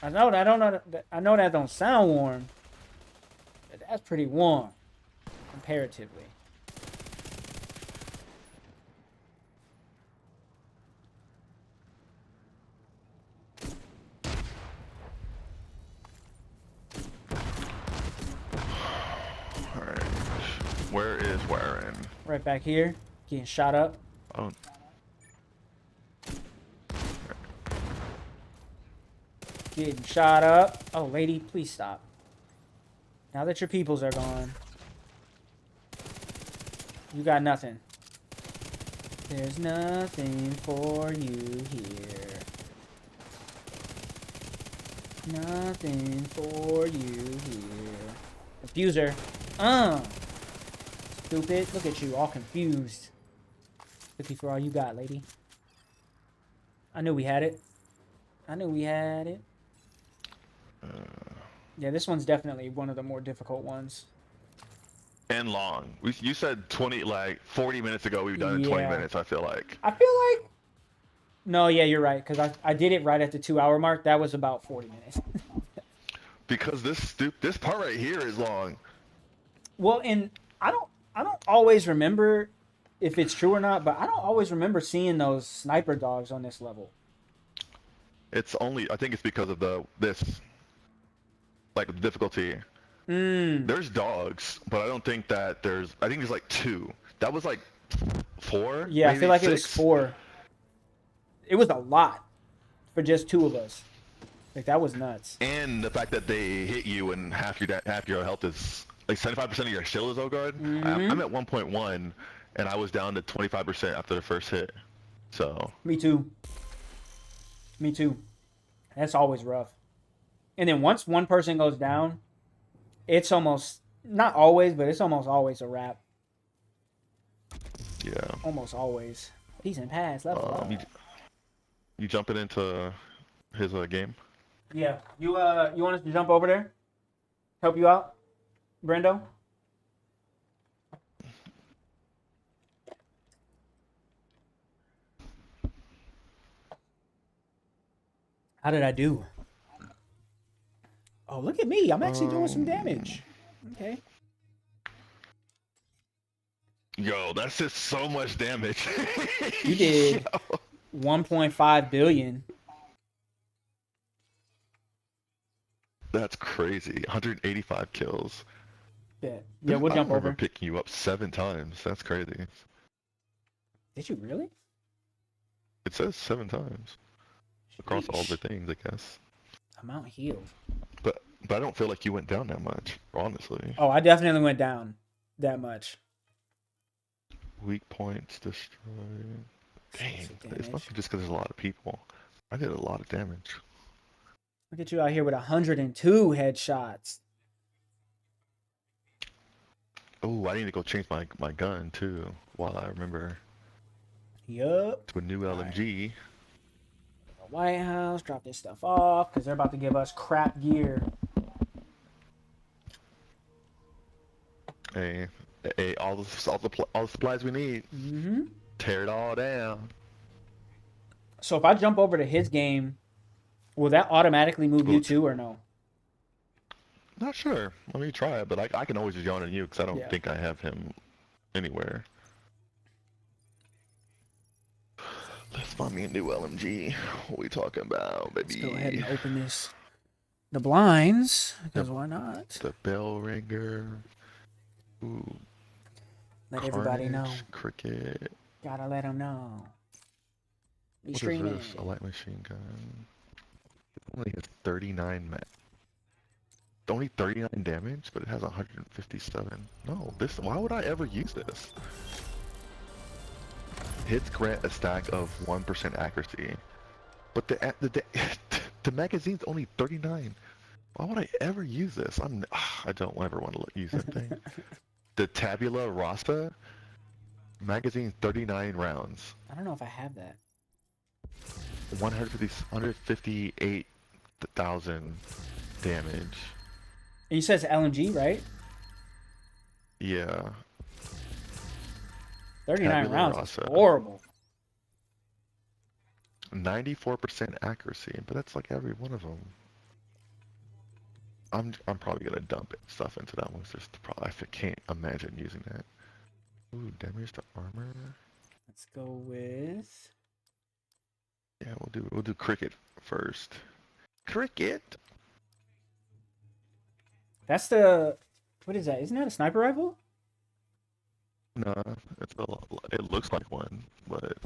I know that don't sound warm, but that's pretty warm comparatively. Alright. Where is Warren? Right back here, getting shot up. Oh. Getting shot up. Oh, lady, please stop. Now that your peoples are gone, you got nothing. There's nothing for you here. Nothing for you here. Confuser. Stupid. Look at you, all confused. Looking for all you got, lady. I knew we had it. I knew we had it. Yeah, this one's definitely one of the more difficult ones. And long. You said 20, like 40 minutes ago. We've done it in 20 Yeah. minutes. I feel like I feel like no, yeah, you're right because I did it right at the 2 hour mark. That was about 40 minutes. because this part right here is long. Well, and I don't always remember if it's true or not, but I don't always remember seeing those sniper dogs on this level. It's only I think it's because of this like difficulty. Mm. There's dogs, but I don't think that there's. I think there's like two. That was like four, Yeah, I feel maybe like it was six. 4. It was a lot for just 2 of us. Like that was nuts. And the fact that they hit you and half your health is like 75% of your shield is Ogard. Mm-hmm. I'm at 1.1, and I was down to 25% after the first hit. So Me too. Me too. That's always rough. And then once one person goes down, it's almost not always, but it's almost always a wrap. yeah. Almost always. Decent pass. Level up. You jumping into his game? Yeah. You want us to jump over there? Help you out, Brendo? How did I do? Oh, look at me. I'm actually doing some damage. Okay. Yo, that's just so much damage. You did 1.5 billion. That's crazy. 185 kills. Yeah, we'll jump I remember over. picking you up 7 times. That's crazy. Did you really? It says 7 times across all the things, I guess. I'm out healed. But I don't feel like you went down that much, honestly. Oh, I definitely went down that much. Weak points destroyed. Dang, it's must be just because there's a lot of people. I did a lot of damage. Look at you out here with 102 headshots. Oh, I need to go change my gun too. While I remember. Yup. To a new LMG. White House, drop this stuff off because they're about to give us crap gear. Hey, all the supplies we need. Mm-hmm. Tear it all down. So if I jump over to his game, will that automatically move you too or no? Not sure. Let me try it, but I can always just yawn on you because I don't Yeah. think I have him anywhere. Let's find me a new LMG. What are we talking about, baby? Let's go ahead and open this. The blinds, because why not? The bell ringer. Ooh. Let everybody know. Cricket. Gotta let them know. We What streaming. is this? A light machine gun. It only has 39 only 39 damage, but it has 157. No, why would I ever use this? Hits grant a stack of 1% accuracy. But the magazine's only 39. Why would I ever use this? I don't ever want to use that thing. The Tabula Rasa magazine, 39 rounds. I don't know if I have that. 158,000 damage. And you said it's LMG, right? Yeah. 39 Tabula rounds Rasa. is horrible. 94% accuracy, but that's like every one of them. I'm probably gonna dump stuff into that one. I can't imagine using that. Ooh, damage to armor. Let's go with. Yeah, we'll do cricket first. Cricket. That's the. What is that? Isn't that a sniper rifle? No, it looks like one, but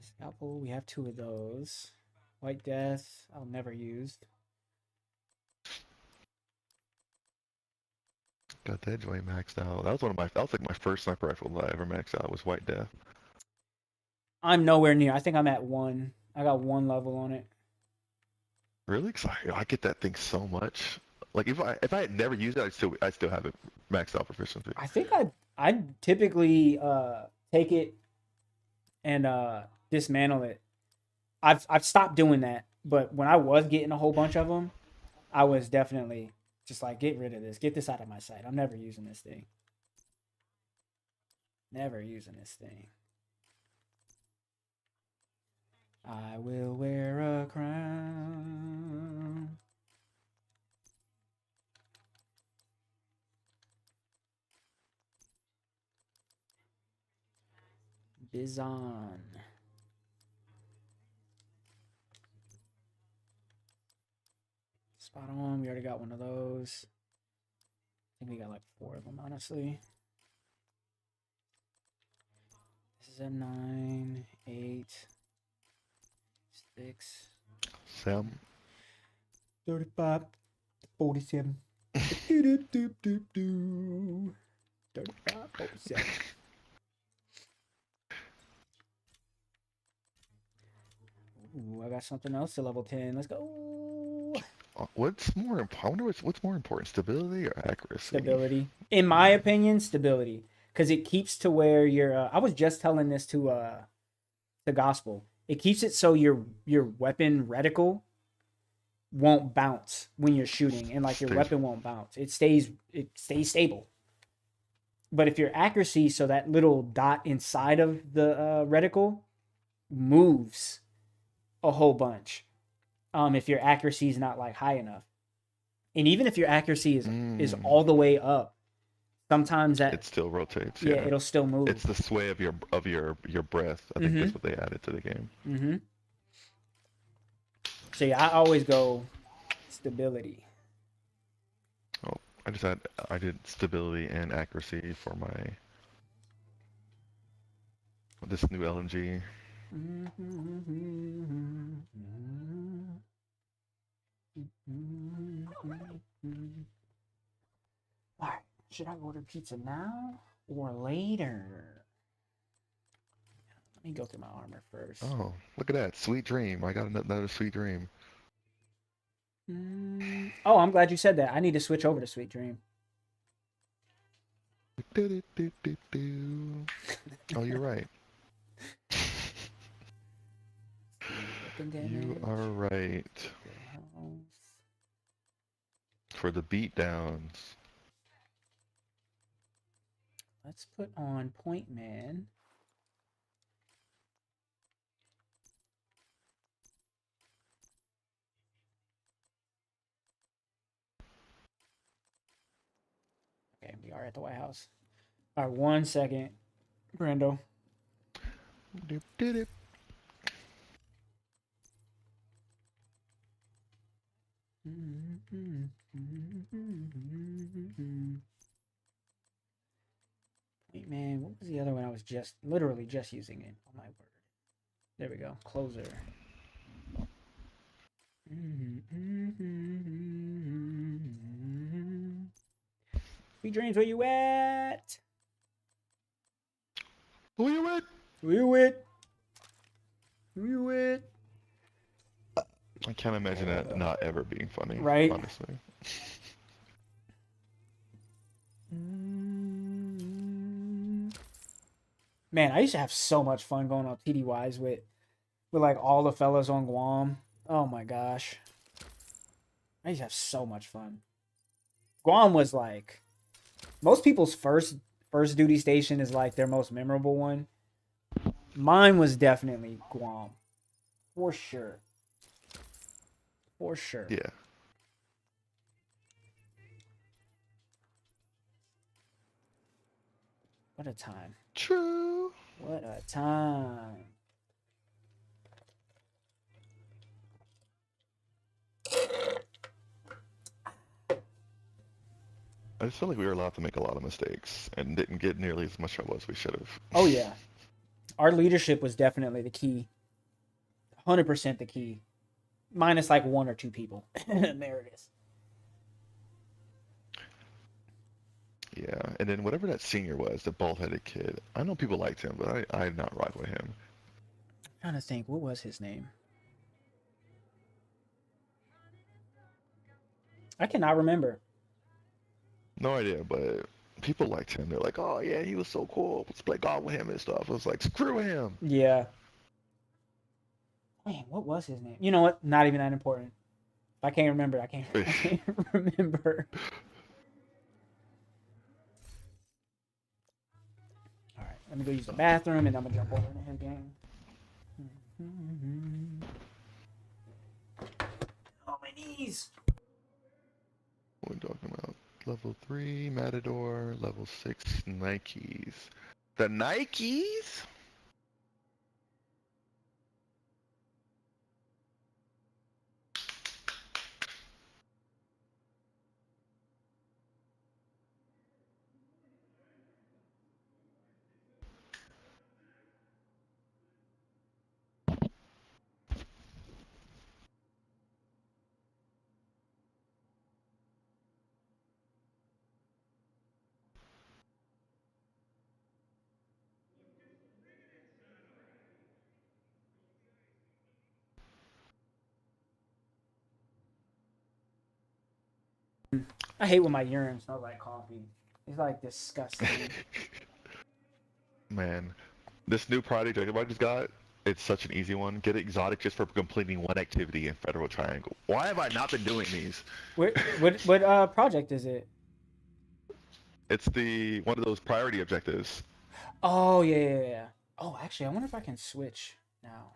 Scalpel. We have 2 of those. White Death. I'll never use. got that joint maxed out. That was like my first sniper rifle that I ever maxed out was White Death. I'm nowhere near. I think I'm at 1. I got 1 level on it. Really? 'Cause I get that thing so much. Like if I had never used it, I'd still have it maxed out proficiency. I think I typically take it and dismantle it. I've stopped doing that But when I was getting a whole bunch of them, I was definitely just like, get rid of this. Get this out of my sight. I'm never using this thing. Never using this thing. I will wear a crown. Bizon. Spot on. We already got one of those. I think we got like 4 of them, honestly. This is a 9, 8, 6, Sam. 35, 47. do, do, do, do, do. 35, 47. Ooh, I got something else to level 10. Let's go. What's more important? I wonder what's more important, stability or accuracy? Stability. In my opinion, stability. Because it keeps to where you're. I was just telling this to the gospel. It keeps it so your weapon reticle won't bounce when you're shooting, and like your weapon won't bounce. It stays stable. But if your accuracy, so that little dot inside of the reticle moves a whole bunch. If your accuracy is not like high enough, and even if your accuracy is all the way up, sometimes that it still rotates. Yeah, it'll still move. It's the sway of your breath. I think that's what they added to the game. Mm-hmm. So yeah, I always go stability. Oh, I did stability and accuracy for this new LMG. All right, should I order pizza now or later? Let me go through my armor first. Oh, look at that. Sweet dream. I got another sweet dream. Oh, I'm glad you said that. I need to switch over to Sweet Dream. Oh, you're right. You are right. For the beatdowns. Let's put on Point Man. Okay, we are at the White House. All right, 1 second, Brando. Wait, man, what was the other one? I was literally just using it. Oh my word. There we go. Closer. Sweet dreams, where you at? Who you with? Who you with? Who you with? I can't imagine that not ever being funny. Right? Honestly. Man, I used to have so much fun going on TDYs with like all the fellas on Guam. Oh my gosh. I used to have so much fun. Guam was like most people's first duty station is like their most memorable one. Mine was definitely Guam. For sure. For sure. Yeah. What a time. True. What a time. I just feel like we were allowed to make a lot of mistakes and didn't get nearly as much trouble as we should have. Oh, yeah. Our leadership was definitely the key. 100% the key. Minus like 1 or 2 people. There it is. Yeah, and then whatever that senior was, the bald-headed kid, I know people liked him, but I did not rock with him. I'm trying to think, what was his name? I cannot remember. No idea, but people liked him. They're like, oh yeah, he was so cool. Let's play golf with him and stuff. I was like, screw him. Yeah. Man, what was his name? You know what? Not even that important. I can't remember. I can't remember. All right, let me go use the bathroom, and I'm gonna jump over into his game. Oh, my knees. What are we talking about? Level 3 Matador, level 6 Nikes. The Nikes? I hate when my urine smells like coffee. It's like disgusting. Man, this new project I just got, it's such an easy one. Get exotic just for completing one activity in Federal Triangle. Why have I not been doing these? What project is it? It's the one of those priority objectives. Oh yeah. Oh, actually, I wonder if I can switch now.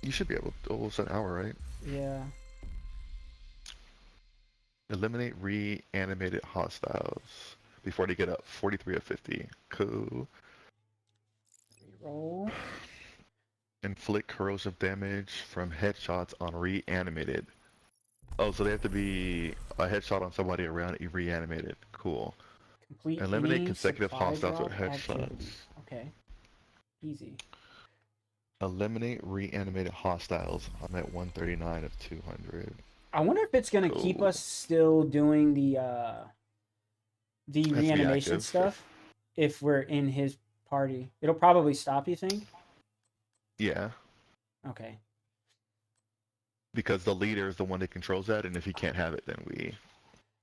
You should be able to. Oh, it's an hour, right? Yeah. Eliminate reanimated hostiles before they get up 43 of 50. Cool. Reroll. Inflict corrosive damage from headshots on reanimated. Oh, so they have to be a headshot on somebody around reanimated. Cool. Complete Eliminate any consecutive supply hostiles drop with headshots. activity. Okay. Easy. Eliminate reanimated hostiles. I'm at 139 of 200. I wonder if it's gonna keep Cool. us still doing the Has to be reanimation active. stuff if we're in his party. It'll probably stop, you think? Yeah, Okay. because the leader is the one that controls that, and if he can't have it, then we.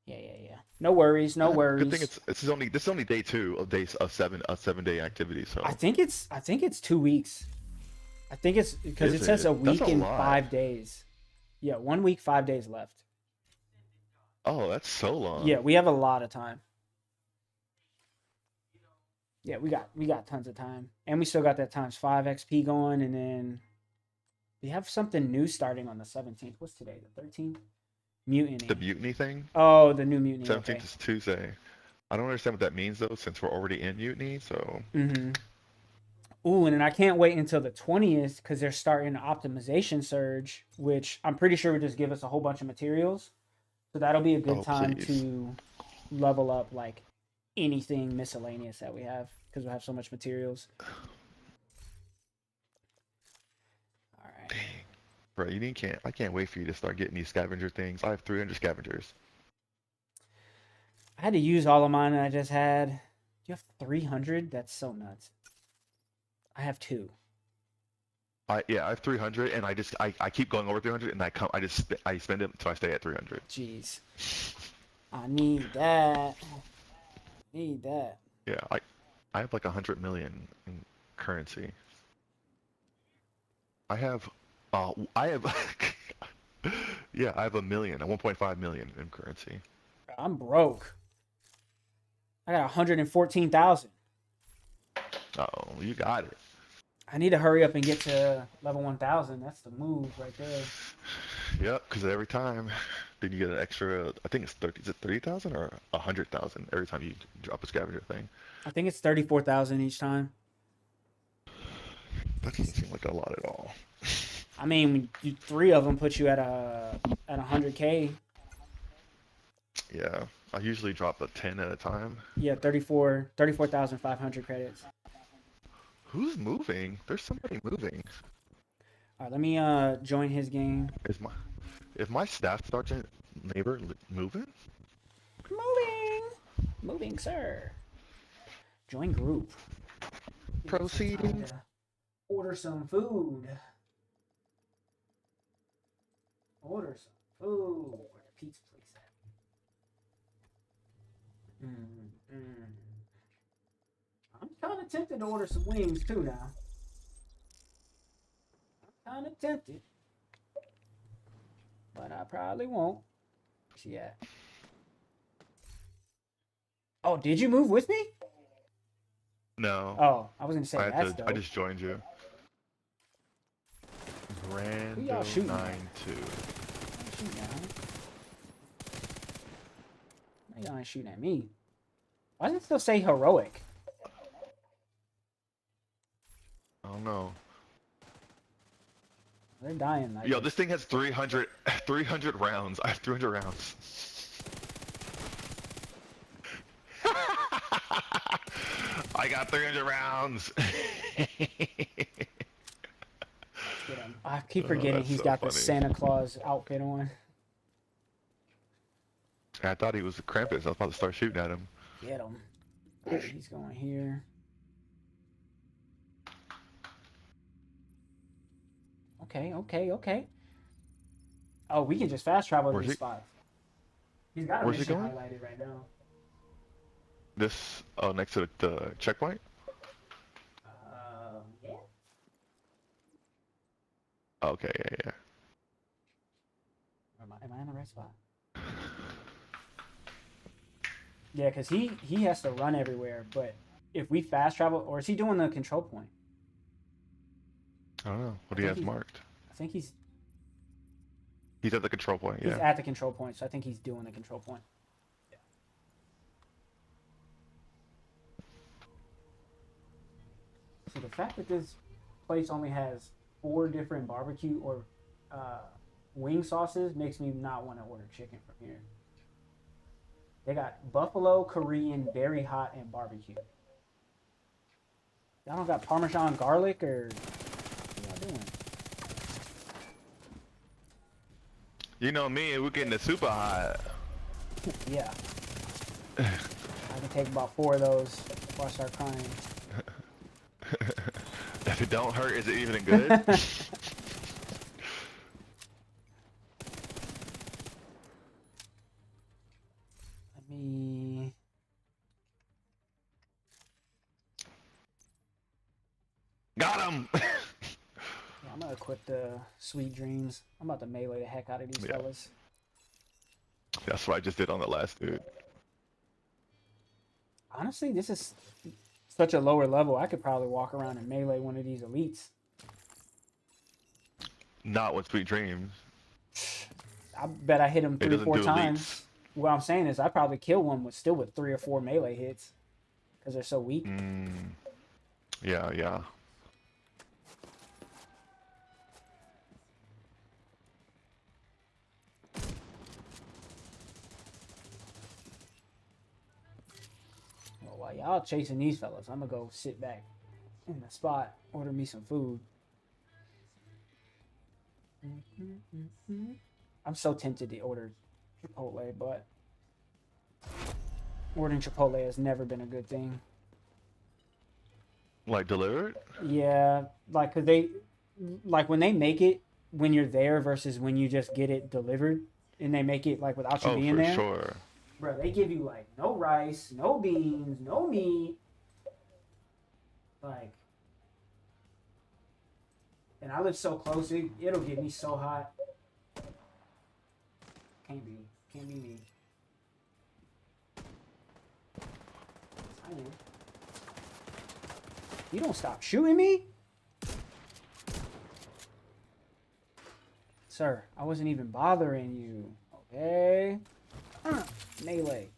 Yeah. No worries, no Good thing worries. this is only day 2 of days of 7 day activity. So I think it's 2 weeks. I think it's because it is says it? a That's week a and lot. 5 days. Yeah, 1 week, 5 days left. Oh, that's so long. Yeah, we have a lot of time. Yeah, we got tons of time, and we still got that ×5 XP going, and then we have something new starting on the 17th. What's today? The 13th. Mutiny. The mutiny thing. Oh, the new mutiny. 17th Okay. is Tuesday. I don't understand what that means though, since we're already in mutiny. So Mm-hmm. Ooh, and then I can't wait until the 20th because they're starting an optimization surge, which I'm pretty sure would just give us a whole bunch of materials. So that'll be a good oh time please. to level up like anything miscellaneous that we have because we have so much materials. All right. Dang. Bro, I can't wait for you to start getting these scavenger things. I have 300 scavengers. I had to use all of mine and I just had. You have 300? That's so nuts. I have 2. I have 300, and I keep going over 300, and I spend it until I stay at 300. Jeez. I need that. Need that. Yeah, I have like 100 million in currency. I have yeah, I have a million, 1.5 million in currency. I'm broke. I got 114,000. Oh, you got it. I need to hurry up and get to level 1,000. That's the move right there. Yep, because every time, then you get an extra. I think it's 30. Is it 30,000 or 100,000 every time you drop a scavenger thing? I think it's 34,000 each time. That doesn't seem like a lot at all. I mean, 3 of them put you at 100K. Yeah, I usually drop a 10 at a time. Yeah, 34,500 credits. Who's moving? There's somebody moving. All right, let me join his game. Is my staff sergeant neighbor moving? Moving, sir. Join group. Proceeding. Order some food. Order some food. Where the pizza place at? I'm kind of tempted to order some wings too now. kind of tempted. But I probably won't. Where's she at? Oh, did you move with me? No. Oh, I was gonna say that's dope. I just joined you. Who y'all shooting at? 9-2. Y'all ain't shooting at me. Why does it still say heroic? I don't know. They're dying. Like Yo, this thing has 300 rounds. I have 300 rounds. I got 300 rounds. I keep forgetting he's got the Santa Claus outfit on. I thought he was a Krampus. I was about to start shooting at him. Get him. Right, he's going here. Okay. Oh, we can just fast travel to these spots. He's got a mission highlighted right now. This, next to the checkpoint? Yeah. Okay, yeah. Am I in the right spot? Yeah, because he has to run everywhere, but if we fast travel, or is he doing the control point? I don't know. What do you have marked? I think he's at the control point, yeah. He's at the control point, so I think he's doing the control point. Yeah. So the fact that this place only has 4 different barbecue or wing sauces makes me not want to order chicken from here. They got buffalo, Korean, very hot, and barbecue. Y'all don't got Parmesan garlic or what y'all doing? You know me, we're getting it super hot. Yeah. I can take about 4 of those before I start crying. If it don't hurt, is it even good? Let me... Got him! Yeah, I'm gonna equip the sweet dreams. I'm about to melee the heck out of these fellas. That's what I just did on the last dude. Honestly, this is such a lower level. I could probably walk around and melee one of these elites. Not with Sweet Dreams. I bet I hit him 3 or 4 times. Elites. What I'm saying is I probably kill one with 3 or 4 melee hits. Because they're so weak. Yeah. Well, while y'all chasing these fellas, I'm gonna go sit back in the spot, order me some food. I'm so tempted to order Chipotle, but ordering Chipotle has never been a good thing. Like delivered? Yeah, like cause when they make it when you're there versus when you just get it delivered, and they make it like without you being there. Oh, for sure. Bro, they give you like no rice, no beans, no meat. Like, and I live so close, it'll get me so hot. Can't be me. I am. You don't stop shooting me? Sir, I wasn't even bothering you. Okay? Melee.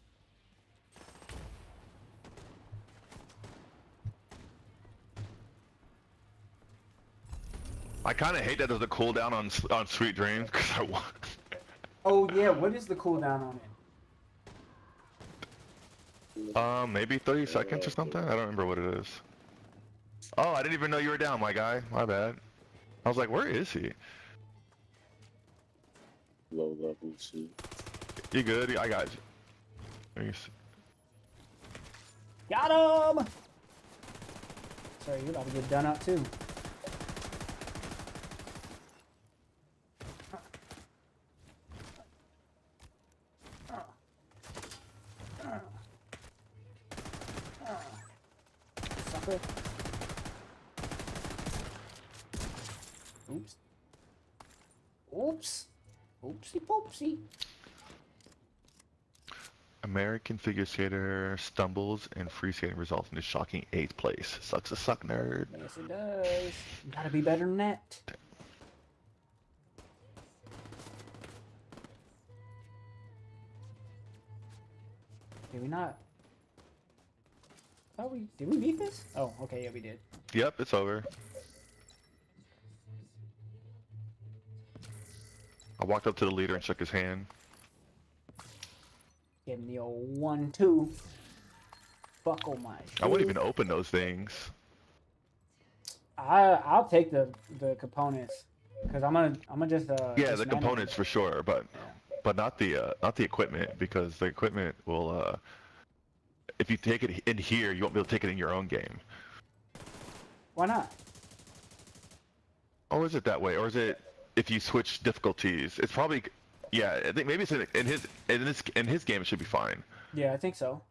I kind of hate that there's a cooldown on Sweet Dreams because I want. Oh yeah, what is the cooldown on it? Maybe 30 seconds or something. I don't remember what it is. Oh, I didn't even know you were down, my guy. My bad. I was like, where is he? Low level too. You good? I got you. Got him! Sorry, you're about to get done up too. Sucker. Oops. Oopsie poopsie. American figure skater stumbles and free skating results in a shocking 8th place. Sucks to suck, nerd. Yes, it does. You gotta be better than that. Did we not? Oh, did we beat this? Oh, okay, yeah, we did. Yep, it's over. I walked up to the leader and shook his hand. Give him the old 1-2. Buckle my shoe. I wouldn't even open those things. I'll take the components because I'm gonna just Yeah, the dismantle components them. for sure, but not the equipment, because the equipment will if you take it in here, you won't be able to take it in your own game. Why not? Or is it that way? Or is it if you switch difficulties? It's probably, yeah. I think maybe it's in his game it should be fine. Yeah, I think so.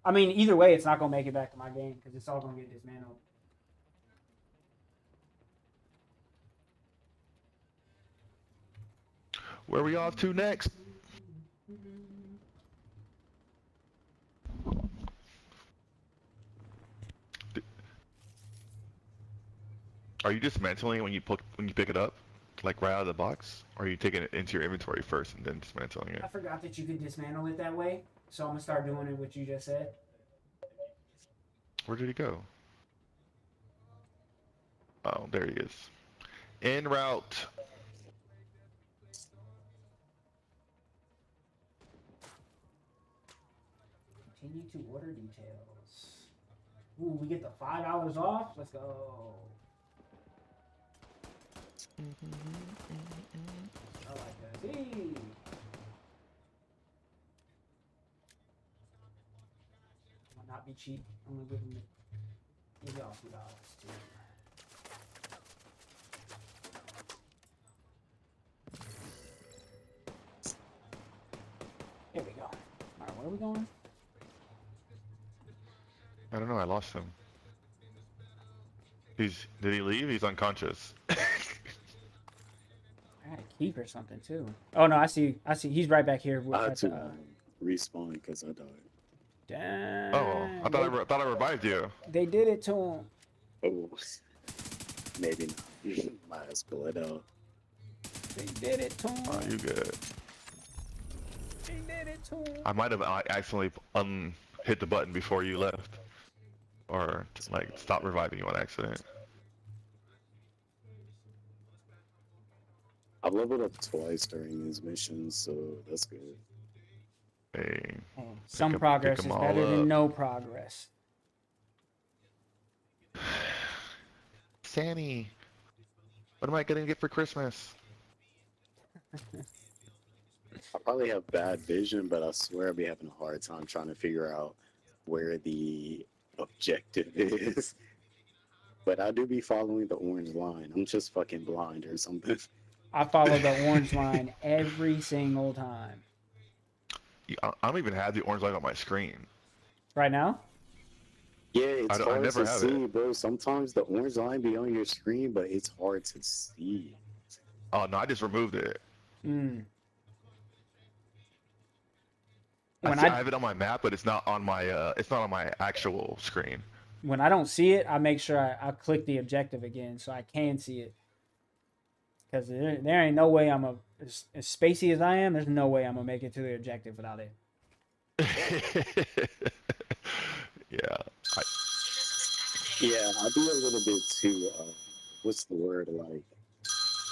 I mean, either way, it's not gonna make it back to my game because it's all gonna get dismantled. Where are we off to next? Are you dismantling it when you pick it up, like right out of the box, or are you taking it into your inventory first and then dismantling it? I forgot that you could dismantle it that way, so I'm gonna start doing it what you just said. Where did he go? Oh, there he is. En route. Continue to order details. Ooh, we get the $5 off. Let's go. I like that. Hey. I'll not be cheap. I'm gonna give y'all $2 too. Here we go. All right, where are we going? I don't know. I lost him. Did he leave? He's unconscious. I had a keep or something too. Oh no, I see. He's right back here. I had to respawn because I died. Damn. Oh, I thought I revived you. They did it to him. Oh, maybe not. My ass split out. They did it to him. Oh, you good? They did it to him. I might have accidentally hit the button before you left, or like stop reviving you on accident. I've leveled up twice during these missions, so that's good. Hey, Hey, some pick progress 'em is all better than up. no progress. Sammy, what am I gonna get for Christmas? I probably have bad vision, but I swear I'll be having a hard time trying to figure out where the objective is. But I do be following the orange line. I'm just fucking blind or something. I follow the orange line every single time. I don't even have the orange light on my screen. Right now? Yeah, it's I hard never to have see, it. bro. Sometimes the orange line be on your screen, but it's hard to see. Oh no, I just removed it. Mm. I have it on my map, but it's not on my actual screen. When I don't see it, I make sure I click the objective again so I can see it. Because there ain't no way as spacey as I am, there's no way I'm going to make it to the objective without it. Yeah. Yeah, I do a little bit too. What's the word? Like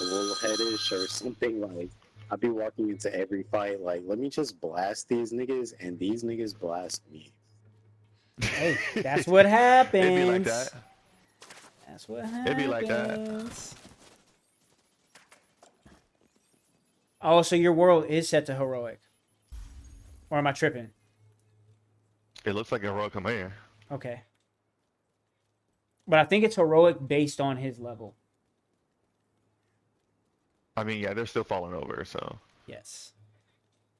bullheadish or something. Like I be walking into every fight. Like, let me just blast these niggas, and these niggas blast me. Hey, that's what happens. It'd be like that. That's what happens. It'd be like that. Oh, so your world is set to heroic. Or am I tripping? It looks like a heroic command. Okay. But I think it's heroic based on his level. I mean, yeah, they're still falling over, so. Yes.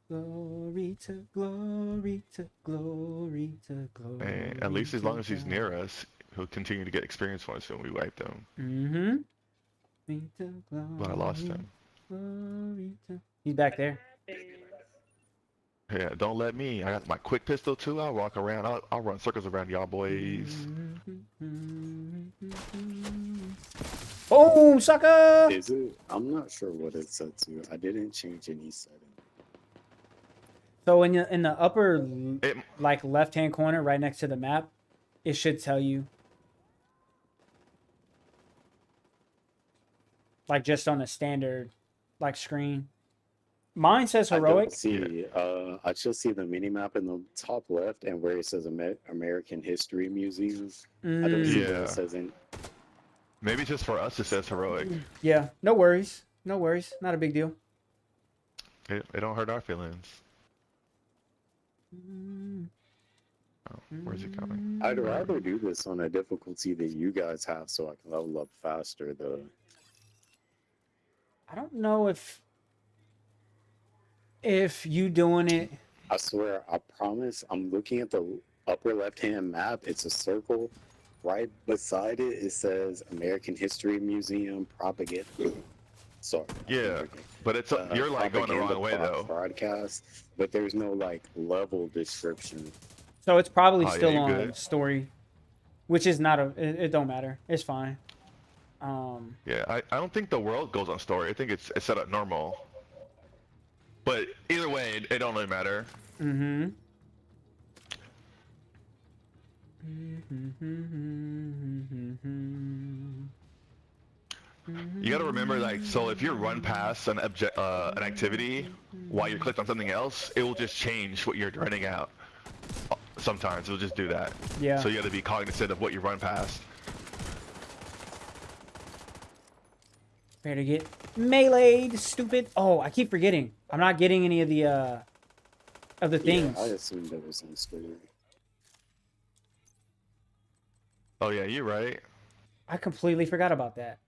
Glory to glory to glory to glory. And at least as long as he's near us, he'll continue to get experience points when we wipe them. Mm-hmm. But I lost him. He's back there. Yeah, don't let me. I got my quick pistol too. I'll walk around. I'll run circles around y'all boys. Boom, sucker! Is it? I'm not sure what it's set to. I didn't change any setting. So when you're in the upper, It, like left-hand corner, right next to the map, it should tell you. Like just on a standard, like screen. Mine says I heroic. don't see. I just see the mini map in the top left and where it says American History Museum. I don't see where Yeah. it says in. maybe just for us it says heroic. Yeah, no worries. No worries. Not a big deal. It don't hurt our feelings. Oh, where's it coming? I'd rather do this on a difficulty that you guys have so I can level up faster, though. I don't know if you doing it. I swear, I promise, I'm looking at the upper left-hand map. It's a circle. Right beside it, it says American History Museum Propaganda. Sorry. Yeah, but it's you're like going the wrong way though. Broadcast, but there's no like level description. So it's probably Oh, yeah, still you on good. story, which is not it don't matter. It's fine. Yeah, I don't think the world goes on story. I think it's set up normal. But either way, it don't really matter. Mm-hmm. You gotta remember, like, so if you run past an activity while you're clicked on something else, it will just change what you're running out. Sometimes it'll just do that. Yeah. So you gotta be cognizant of what you run past. Better get meleeed, stupid. Oh, I keep forgetting. I'm not getting any of the things. Yeah, I assumed there was some story. Oh yeah, you're right. I completely forgot about that.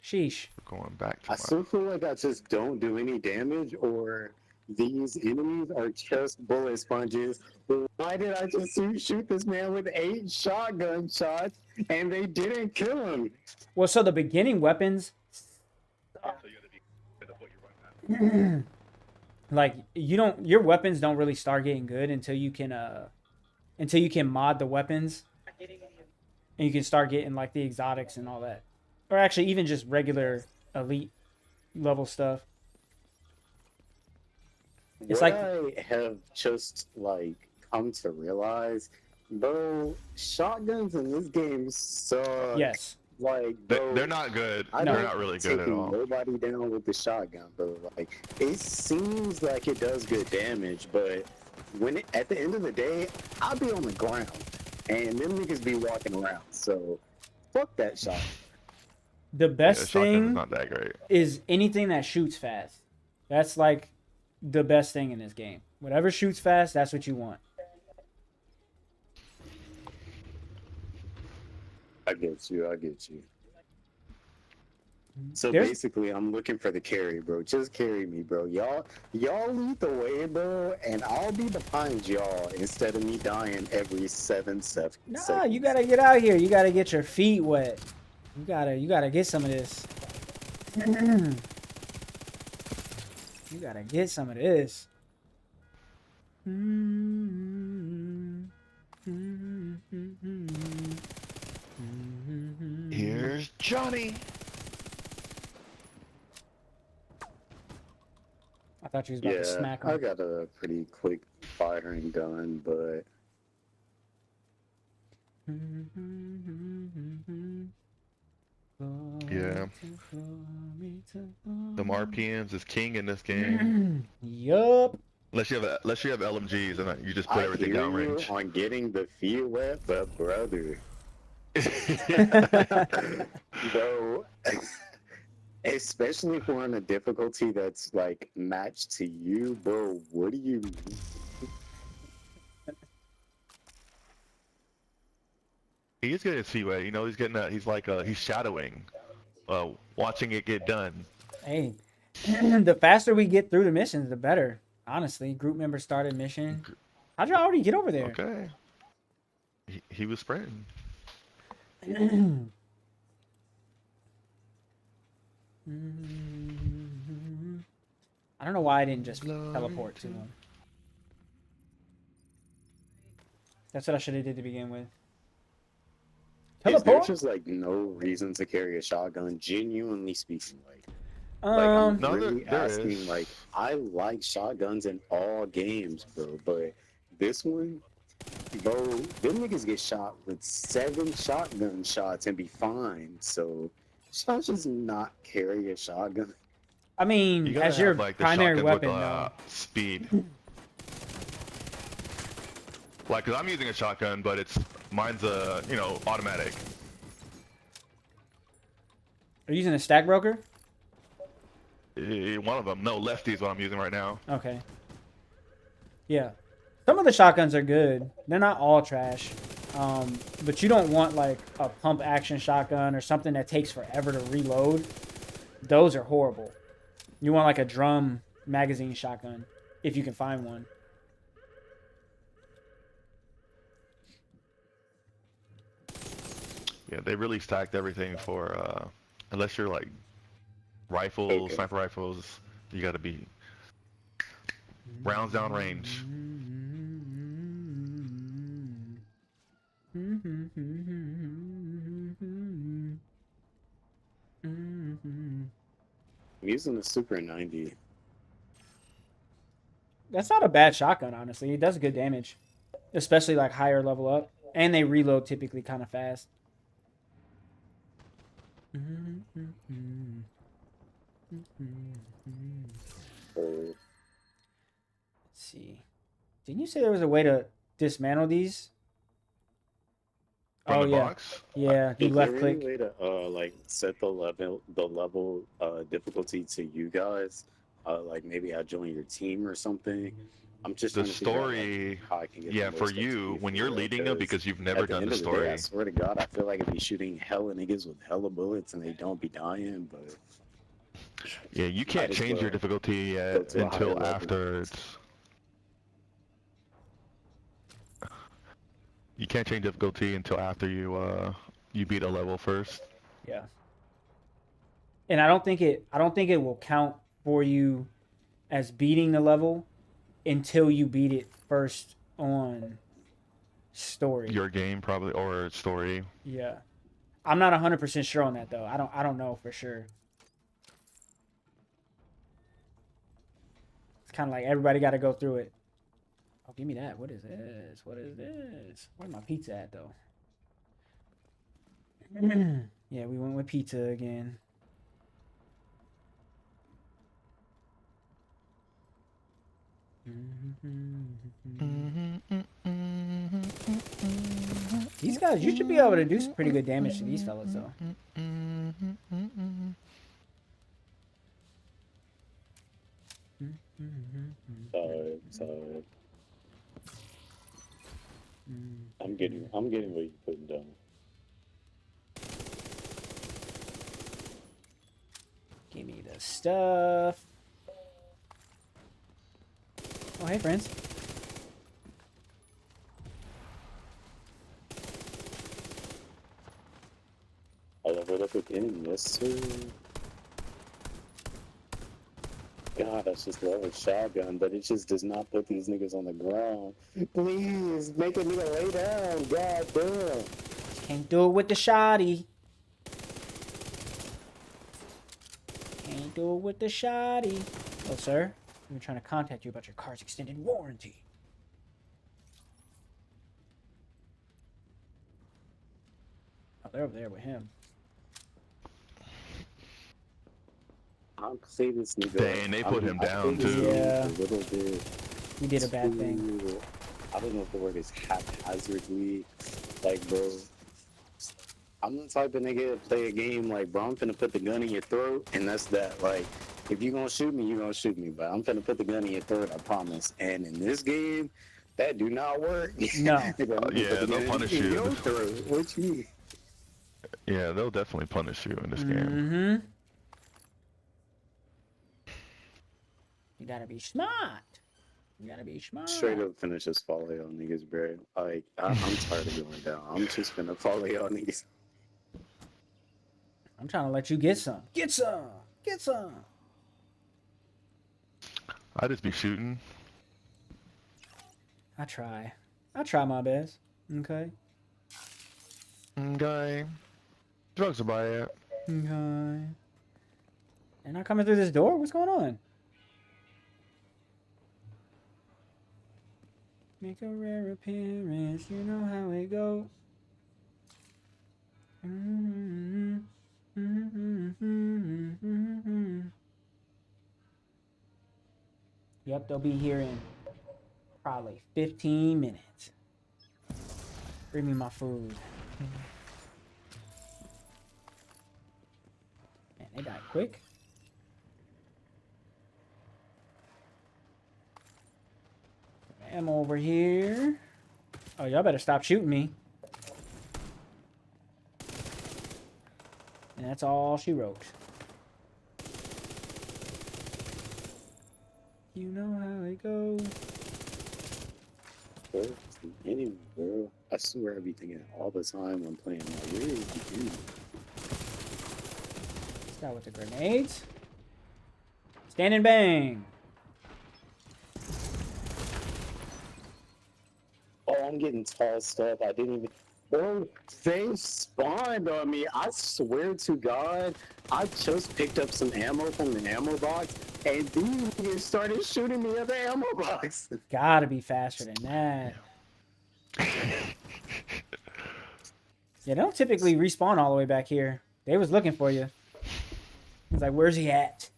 Sheesh. We're going back to I still feel like I just don't do any damage, or these enemies are just bullet sponges. Why did I just shoot this man with 8 shotgun shots and they didn't kill him? Well, so the beginning weapons, like your weapons don't really start getting good until you can mod the weapons, and you can start getting like the exotics and all that, or actually even just regular elite level stuff. It's What like I have just like come to realize, bro, shotguns in this game suck. yes, Like, bro, they're not good. I They're don't not really good at taking all. nobody down with the shotgun, bro. Like, it seems like it does good damage, but at the end of the day, I'll be on the ground, and them niggas be walking around. So, fuck that shot. the Yeah, best shotgun is thing not that great. is anything that shoots fast. That's like the best thing in this game. Whatever shoots fast, that's what you want. I get you. I get you. So There's- basically, I'm looking for the carry, bro. Just carry me, bro. Y'all lead the way, bro, and I'll be behind y'all instead of me dying every 7 seconds. Nah, you gotta get out here. You gotta get your feet wet. You gotta get some of this. You gotta get some of this. Here's Johnny. I thought you was about to Yeah, smack I him. got a pretty quick firing gun, but Yeah. The RPMs is king in this game. Yup. Unless you have LMGs and you just put I everything hear down you range. on getting the feet wet, but brother, bro, especially if we're on a difficulty that's like matched to you, bro. What do you mean? He is getting his feet wet. You know, he's getting he's shadowing, watching it get done. Hey, the faster we get through the missions, the better. Honestly, group member started mission. How'd y'all already get over there? Okay. He was sprinting. I don't know why I didn't just teleport to him. That's what I should have did to begin with. Is there Teleport? just like no reason to carry a shotgun? Genuinely speaking, like I'm No, really there asking. is. Like, I like shotguns in all games, bro, but this one, bro, them niggas get shot with 7 shotgun shots and be fine. So, should I just not carry a shotgun? I You mean, gotta as your have like the primary shotguns with weapon, though. speed. Like, cause I'm using a shotgun, but mine's a automatic. Are you using a stack broker? One of them, no, lefty is what I'm using right now. Okay. Yeah. Some of the shotguns are good. They're not all trash. But you don't want like a pump action shotgun or something that takes forever to reload. Those are horrible. You want like a drum magazine shotgun if you can find one. Yeah, they really stacked everything for unless you're like rifles, Okay. sniper rifles, you gotta be rounds down range. I'm using a Super 90. That's not a bad shotgun, honestly. It does good damage, especially like higher level up, and they reload typically kind of fast. So, Let's see. Didn't you say there was a way to dismantle these? From Oh the yeah, box? yeah. You is left there any click. way to like set the level difficulty to you guys? Like maybe I join your team or something. I'm just The trying to figure out like, story, how I can get yeah, the for most you, XP when for you're real, leading them 'cause because you've never at the done end the of the day, I story. swear to God, I feel like I be shooting hella niggas with hella bullets and they don't be dying, but Yeah, you might can't as change your well difficulty go to a higher until level. after you can't change difficulty until after you beat a level first. Yeah. And I don't think it will count for you as beating the level until you beat it first on story. Your game probably or story. Yeah. I'm not 100% sure on that though. I don't know for sure. It's kind of like everybody got to go through it. Oh, give me that. What is this? What is this? Where's my pizza at though? Yeah, we went with pizza again. These guys, you should be able to do some pretty good damage to these fellas though. So I'm getting what you're putting down. Give me the stuff. Oh, hey, friends. I leveled up again, yes sir. God, I just love a shotgun, but it just does not put these niggas on the ground. Please, make a nigga lay down, god damn. Can't do it with the shoddy. Can't do it with the shoddy. Oh, sir. We've been trying to contact you about your car's extended warranty. Oh, they're over there with him. I'll play this nigga. Dang, they put him down, played this too. nigga Yeah. a little bit. He did a bad thing. too- I don't know if the word is haphazardly. Like, bro, I'm the type of nigga to play a game like, bro, I'm finna put the gun in your throat, and that's that. Like, if you gonna shoot me, you gonna shoot me, but I'm finna put the gun in your throat, I promise. And in this game, that do not work. No. Nigga, I'm gonna Yeah, put the they'll gun punish in you. your throat. What you mean? Yeah, they'll definitely punish you in this game. Mm-hmm. You gotta be smart. You gotta be smart. Straight up finish just follow y'all niggas, bro. Like, I'm tired of going down. I'm just finna follow y'all niggas. I'm trying to let you get some. Get some. Get some. I just be shooting. I try. I try my best. Okay. Okay. Drugs about it. Okay. They're not coming through this door? What's going on? Make a rare appearance. You know how it goes. Yep, they'll be here in probably 15 minutes. Bring me my food. Man, they died quick. Ammo over here. Oh, y'all better stop shooting me. And that's all she wrote. You know how it goes. Bro, it's the enemy, bro. I swear I be thinking all the time I'm playing. Like, where is the dude? Start with the grenades. Stand and bang. Oh, I'm getting tossed up. I didn't even. Bro, they spawned on me. I swear to God, I just picked up some ammo from the ammo box, and these niggas started shooting me at the ammo box. Gotta be faster than that. Yeah, they don't typically respawn all the way back here. They was looking for you. It's like, where's he at?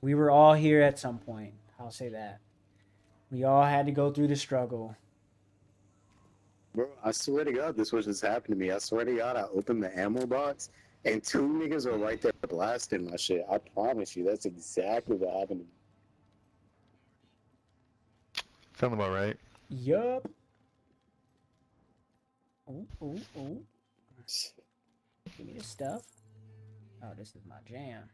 We were all here at some point. I'll say that. We all had to go through the struggle. Bro, I swear to God, this was just happening to me. I swear to God, I opened the ammo box, and two niggas were right there blasting my shit. I promise you, that's exactly what happened to me. Sound about right. Yup. Oh, oh, oh. Give me this stuff. Oh, this is my jam.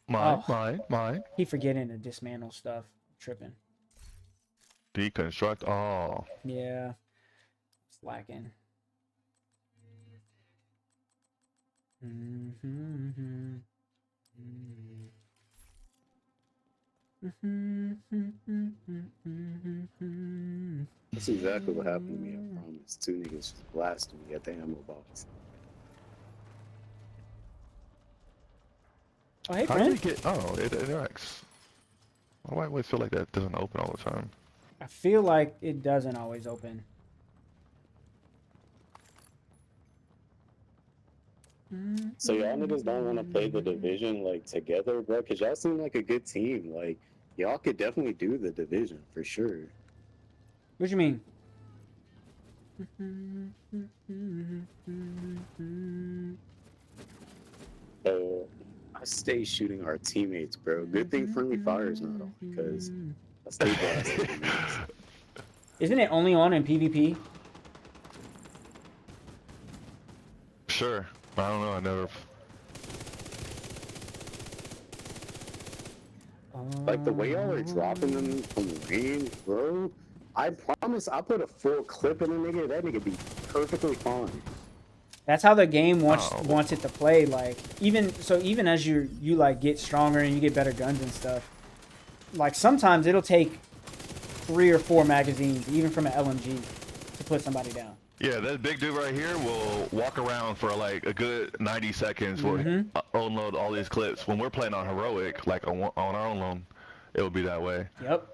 Mine. Keep forgetting to dismantle stuff. Tripping. Deconstruct all. Yeah. Slacking. That's exactly what happened to me, I promise. Two niggas just blasted me at the ammo box. Oh, hey, How do friend. you get? Oh, it interacts. Why do I always feel like that doesn't open all the time? I feel like it doesn't always open. So y'all niggas don't want to play the division like together, bro? Cause y'all seem like a good team. Like y'all could definitely do the division for sure. What you mean? I stay shooting our teammates, bro. Good thing friendly fire is not on, because I stay blasting teammates. Isn't it only on in PvP? Sure. I don't know. I never. Like the way y'all are dropping them from range, bro. I promise I put a full clip in a nigga, that nigga be perfectly fine. That's how the game wants it to play. Like even as you like get stronger and you get better guns and stuff. Like sometimes it'll take 3 or 4 magazines, even from an LMG, to put somebody down. Yeah, that big dude right here will walk around for like a good 90 seconds for unload all these clips. When we're playing on heroic, like on our own loan, it will be that way. Yep.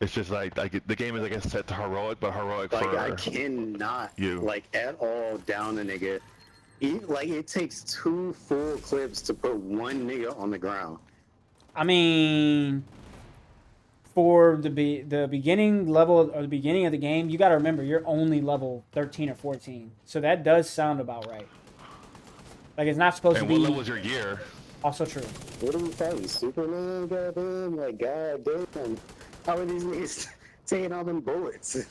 It's just like the game is, I guess, set to heroic, but heroic like, for I cannot, you. like, at all down a nigga. Like, it takes 2 full clips to put one nigga on the ground. I mean, for the beginning level or the beginning of the game, you got to remember you're only level 13 or 14, so that does sound about right. Like it's not supposed to be. And what level was your gear? Also true. What are we fighting? Superman? Goddamn! Like, goddamn! How are these niggas taking all them bullets?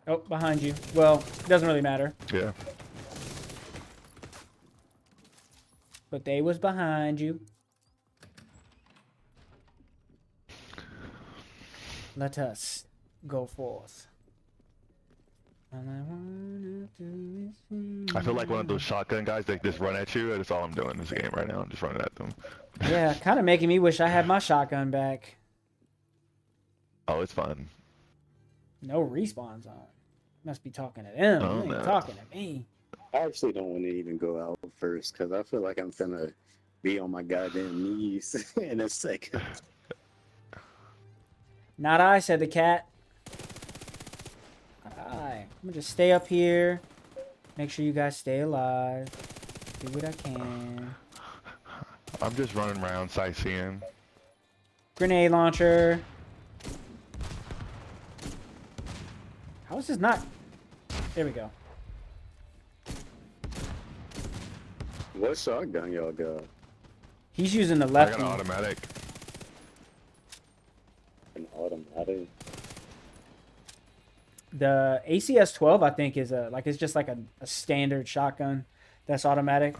Oh, behind you. Well, it doesn't really matter. Yeah. But they was behind you. Let us go forth. I feel like one of those shotgun guys that just run at you, and that's all I'm doing in this game right now. I'm just running at them. Yeah, kind of making me wish I had my shotgun back. Oh, it's fun. No respawns on. Must be talking to them. Oh, You ain't no. talking to me. I actually don't want to even go out first because I feel like I'm finna be on my goddamn knees in a second. Not I, said the cat. Not I. I'm gonna just stay up here. Make sure you guys stay alive. Do what I can. I'm just running around sightseeing. Grenade launcher. How is this not? There we go. What shotgun y'all got? He's using the I left got an one. automatic. An automatic? The ACS-12, I think, is it's just like a standard shotgun that's automatic.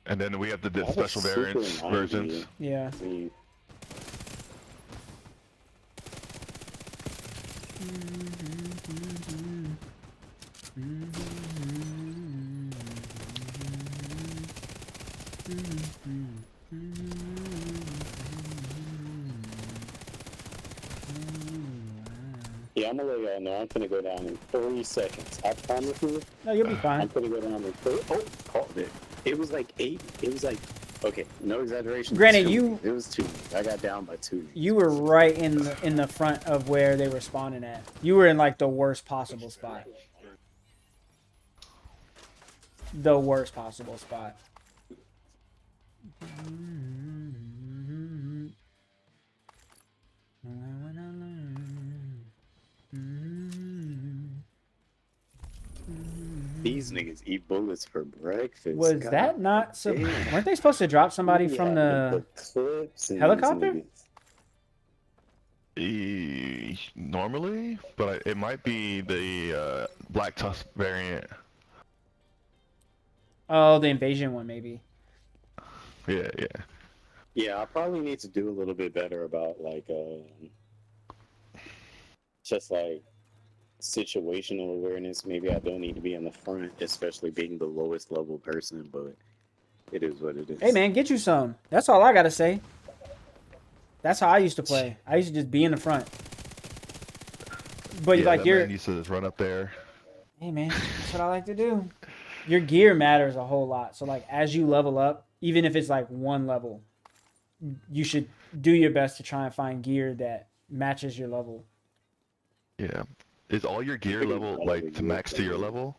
And then we have the That was special super variants annoying. versions. Yeah. See, yeah, I'm gonna let y'all know I'm gonna go down in 3 seconds. I promise you, No, you'll be I'm fine. gonna go down in 3. Oh, called it. It was like 8. It was like, okay, no exaggeration. Granted, 2. It was 2. I got down by 2. You were right in the front of where they were spawning at. You were in like the worst possible spot. The worst possible spot. These niggas eat bullets for breakfast. Was God that not so? damn. Weren't they supposed to drop somebody We from having to the put clips in these helicopter? niggas. Normally, but it might be the Black Tusk variant. Oh, the invasion one maybe. Yeah, yeah. Yeah, I probably need to do a little bit better about just like situational awareness. Maybe I don't need to be in the front, especially being the lowest level person, but it is what it is. Hey man, get you some. That's all I gotta say. That's how I used to play. I used to just be in the front. But Yeah, like that you're, man used to just run up there. hey man, that's what I like to do. Your gear matters a whole lot. So like as you level up, even if it's like one level, you should do your best to try and find gear that matches your level. Yeah. Is all your gear level like to max to your level?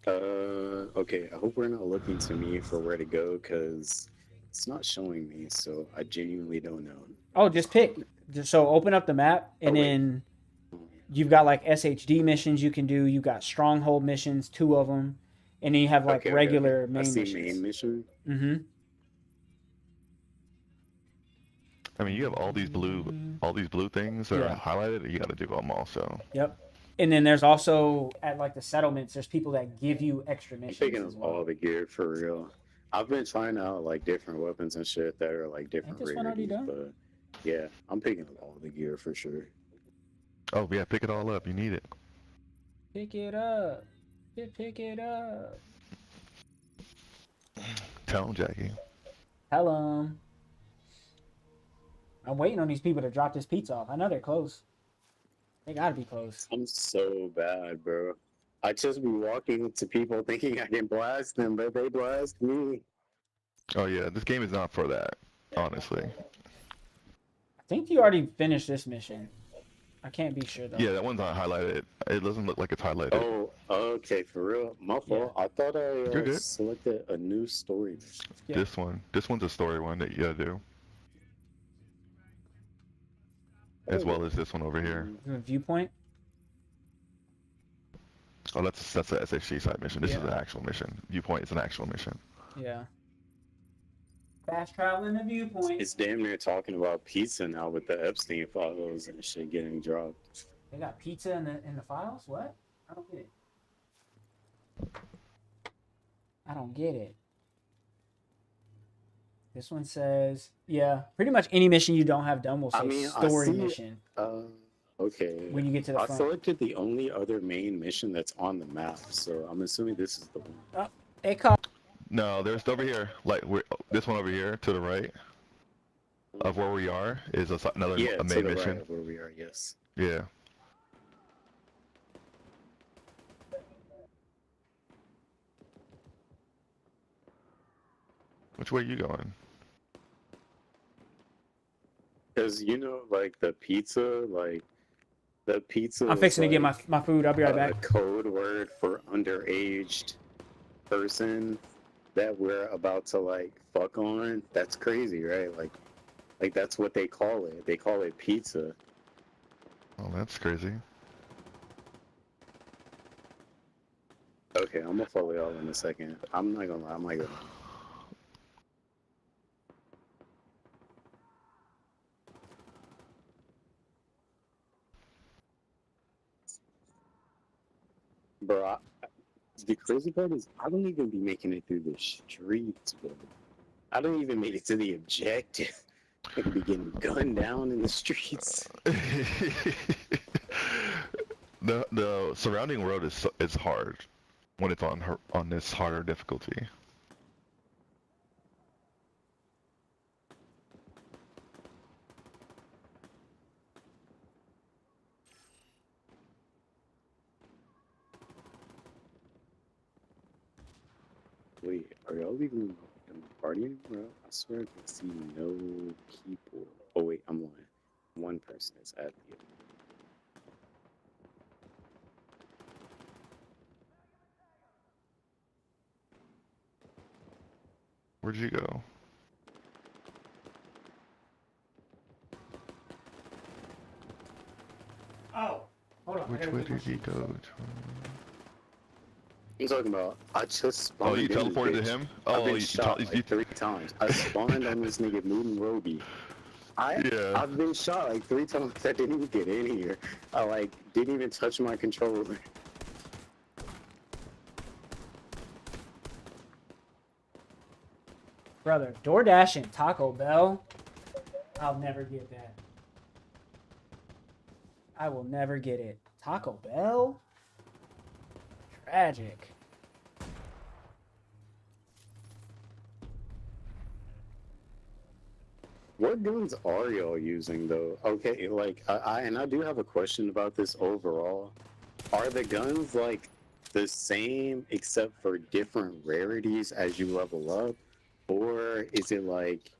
Okay, I hope we're not looking to me for where to go, because it's not showing me, so I genuinely don't know. Oh, just pick. So open up the map, and Oh, wait. then you've got like SHD missions you can do. You got stronghold missions, 2 of them, and then you have like Okay, regular I main see missions. main mission. Mm-hmm. I mean, you have all these blue things that Yeah. are highlighted. You got to do them all. So Yep. And then there's also at like the settlements, there's people that give you extra I'm missions picking as up well. all the gear for real. I've been trying out like different weapons and shit that are like different this one already rarities, done? but yeah, I'm picking up all the gear for sure. oh yeah, pick it all up. You need it. Pick it up. Pick it up. Tell him, Jackie. Tell 'em. I'm waiting on these people to drop this pizza off. I know they're close. They gotta be close. I'm so bad, bro. I just be walking to people thinking I can blast them, but they blast me. Oh yeah, this game is not for that. Honestly. I think you already finished this mission. I can't be sure though. Yeah, that one's not highlighted. It doesn't look like it's highlighted. Oh, okay, for real. My fault. I thought I You're good. selected a new story mission. Yeah. This one's a story one that you gotta do. As well as this one over here. Viewpoint. Oh, that's a SHD side mission. This is Yeah. an actual mission. Viewpoint is an actual mission. Yeah. Fast traveling the viewpoint. It's damn near talking about pizza now with the Epstein files and shit getting dropped. They got pizza in the files? What? I don't get it. I don't get it. This one says, yeah, pretty much any mission you don't have done will say I story see. mission Okay. when you get to the I front. selected the only other main mission that's on the map, so I'm assuming this is the one. Oh, it caught. No, there's over here. Like this one over here to the right of where we are is another Yeah, a to main the mission. right of where we are. Yes. Yeah. Which way are you going? Because like the pizza, I'm fixing to get like my food. I'll be right a back. code word for underaged person that we're about to like fuck on. That's crazy, right? Like that's what they call it. They call it pizza. Oh, that's crazy. Okay, I'm gonna follow y'all in a second. I'm not gonna lie, I might go. Bro, the crazy part is I don't even be making it through the streets, bro. I don't even make it to the objective. I could be getting gunned down in the streets. The surrounding road is hard when it's on this harder difficulty. Wait, are y'all even in the party anymore? I swear I can see no people. Oh wait, I'm lying. One person is at the. Where'd you go? Oh, hold on. Which way did he go? I'm talking about. I just spawned. Oh, you in this teleported to bitch. him? I've Oh, been you shot like 3 times. I spawned on this nigga Moon Roby. Yeah. I've been shot like 3 times. I didn't even get in here. I like didn't even touch my controller. Brother, DoorDash and Taco Bell. I'll never get that. I will never get it. Taco Bell? Tragic. What guns are y'all using though? Okay, like I do have a question about this overall. Are the guns like the same except for different rarities as you level up? Or is it like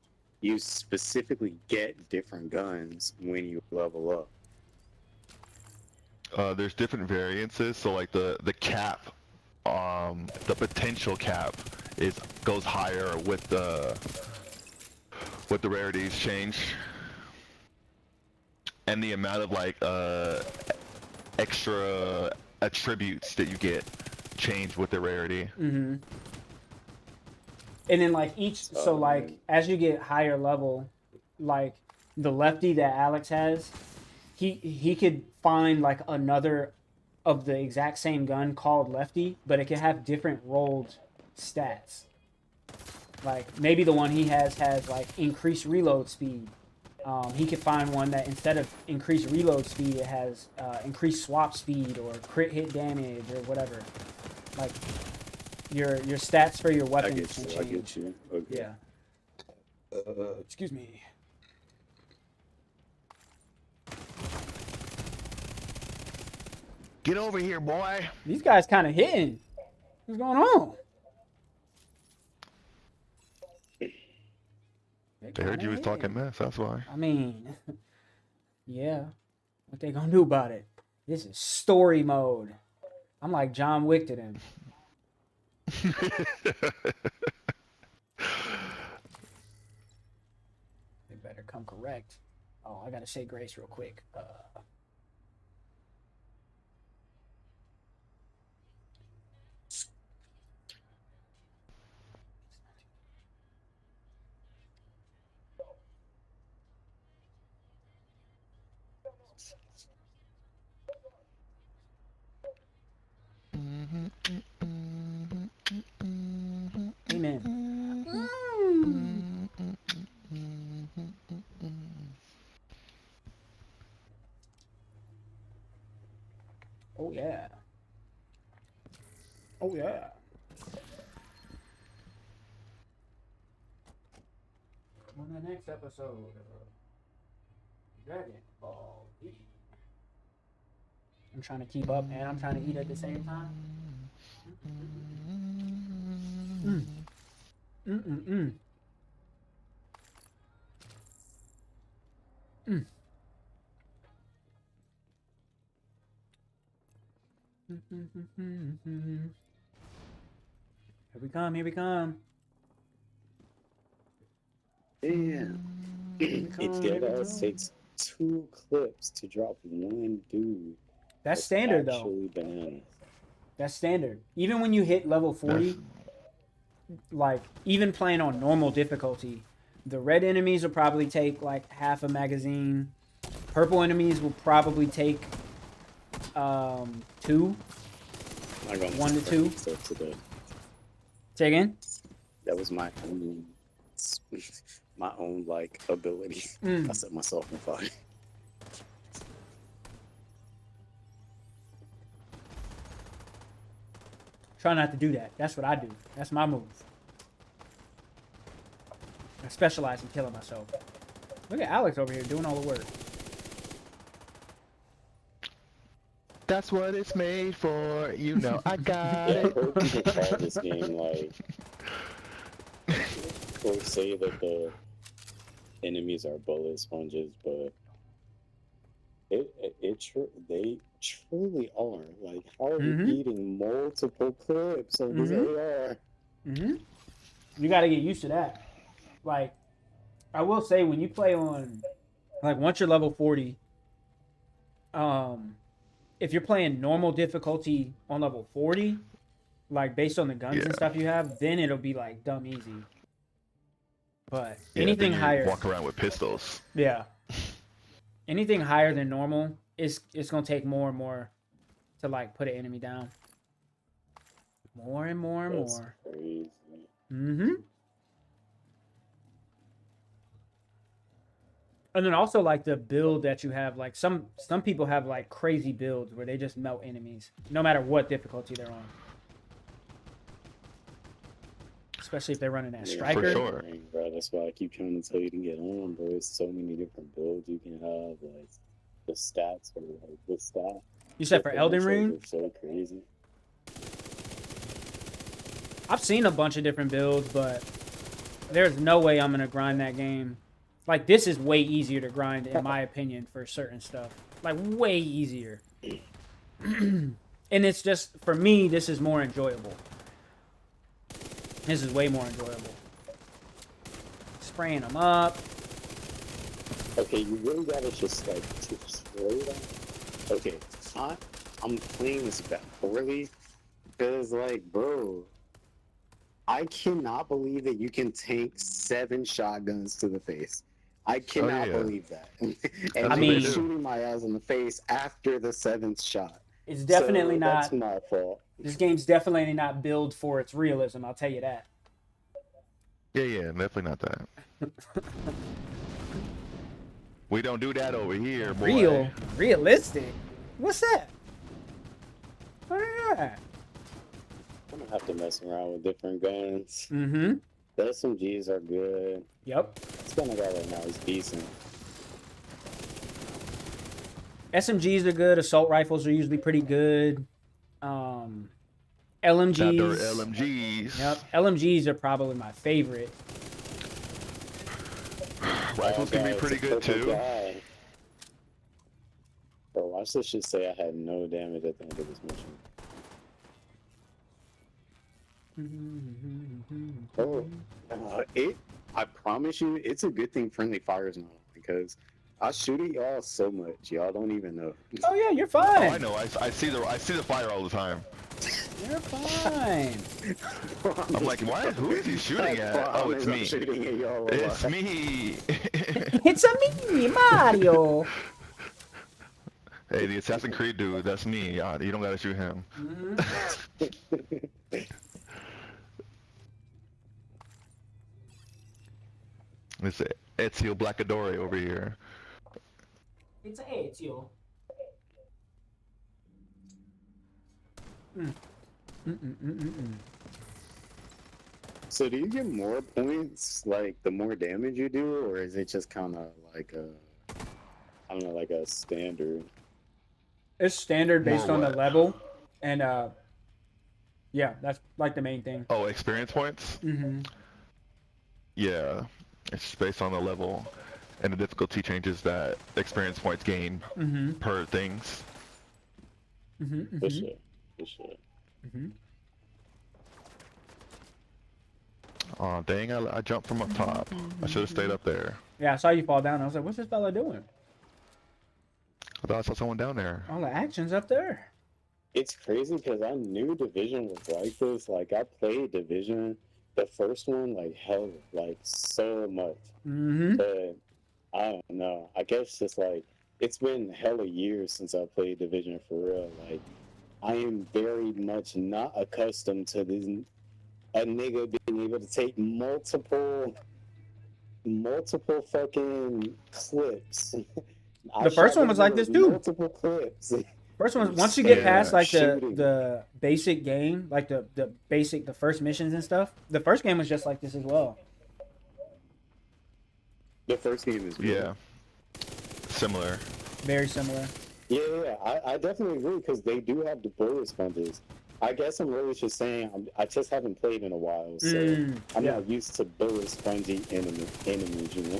you specifically get different guns when you level up? There's different variances, so like the cap, the potential cap goes higher with the rarities change, and the amount of like extra attributes that you get change with the rarity. Mm-hmm. And then like so like as you get higher level, like the lefty that Alex has, he could find like another of the exact same gun called lefty, but it can have different rolled stats. Like maybe the one he has like increased reload speed. He could find one that instead of increased reload speed, it has increased swap speed or crit hit damage or whatever. Like your stats for your weapons can change. I get you. Okay. Yeah. Excuse me. Get over here, boy! These guys kind of hitting. What's going on? They heard you was talking mess, that's why. I mean, yeah. What they gonna do about it? This is story mode. I'm like John Wick to them. They better come correct. Oh, I gotta say grace real quick. Amen. Oh yeah. Oh yeah. On the next episode of Dragon Ball Z. I'm trying to keep up and I'm trying to eat at the same time. Mm. Mm-mm-mm. Mm. Here we come, here we come. Damn. It just takes 2 clips to drop 1 dude. That's standard though. Actually bananas. That's standard. Even when you hit level 40, like even playing on normal difficulty, the red enemies will probably take like half a magazine. Purple enemies will probably take 2. 1 to 2. Say again? That was my own like ability. I set myself on fire. Try not to do that. That's what I do. That's my move. I specialize in killing myself. Look at Alex over here doing all the work. That's what it's made for. You know, I got it. I hope people call this game like, or say that the enemies are bullet sponges, but they truly are. Like, how are you eating multiple clips of this AR? You got to get used to that. Like, I will say when you play on, like, once you're level 40, if you're playing normal difficulty on level 40, like based on the guns and stuff you have, then it'll be like dumb easy. But anything higher, walk around with pistols. Yeah. Anything higher than normal, it's gonna take more and more to like put an enemy down. More and more and That's more. crazy. And then also like the build that you have, like some people have like crazy builds where they just melt enemies, no matter what difficulty they're on. Especially if they're running that striker. For sure. Bro, that's why I keep trying to tell you to get on, bro. There's so many different builds you can have. Like the stats are like the stat. You said for Elden Ring? So crazy. I've seen a bunch of different builds, but there's no way I'm gonna grind that game. Like, this is way easier to grind, in my opinion, for certain stuff. Like, way easier. And it's just, for me, this is more enjoyable. This is way more enjoyable. Spraying them up. Okay, you really gotta just, like, destroy them. Okay, I'm playing this back poorly, because, like, bro, I cannot believe that you can tank 7 shotguns to the face. I cannot believe that. And I mean, shooting my ass in the face after the 7th shot. It's definitely not. That's my fault. This game's definitely not built for its realism. I'll tell you that. Yeah, definitely not that. We don't do that over here, boy. Realistic. What's that? What is that? I'm gonna have to mess around with different guns. Mm-hmm. The SMGs are good. Yep. This gun I got right now is decent. SMGs are good. Assault rifles are usually pretty good. LMGs. Outdoor LMGs. Yep. LMGs are probably my favorite. Rifles can be pretty good too. Bro, watch this shit say I had no damage at the end of this mission. I promise you, it's a good thing friendly fire's not on, because I shoot at y'all so much, y'all don't even know. Oh yeah, you're fine. Oh, I know. I see the fire all the time. You're fine. I'm like, why? Who is he shooting at? Oh, it's me. Shooting at y'all a It's lot. me. It's a me, Mario. Hey, the Assassin's Creed dude, that's me. You don't gotta shoot him. It's Ezio Blackadore over here. It's Ezio. So do you get more points like the more damage you do, or is it just kind of like a, I don't know, like a standard? It's standard based More on the what? level, and yeah, that's like the main thing. Oh, experience points? Yeah, it's based on the level, and the difficulty changes that experience points gain per things. For sure, for sure. Oh dang! I jumped from up top. I should have stayed up there. Yeah, I saw you fall down. I was like, what's this fella doing? I thought I saw someone down there. All the action's up there. It's crazy because I knew Division was like this. Like I played Division, the first one, like hell, like so much. But I don't know. I guess it's like it's been hella years since I played Division for real. Like I am very much not accustomed to this. A nigga being able to take multiple fucking clips. The first one was like this too. Multiple clips. First one, once you get past like shooting. the basic game, like the first missions and stuff, the first game was just like this as well. The first game is good. Yeah, similar. Very similar. Yeah, I definitely agree because they do have the bullet sponges. I guess I'm really just saying I just haven't played in a while, so I'm not used to bullet spongy enemies, you know?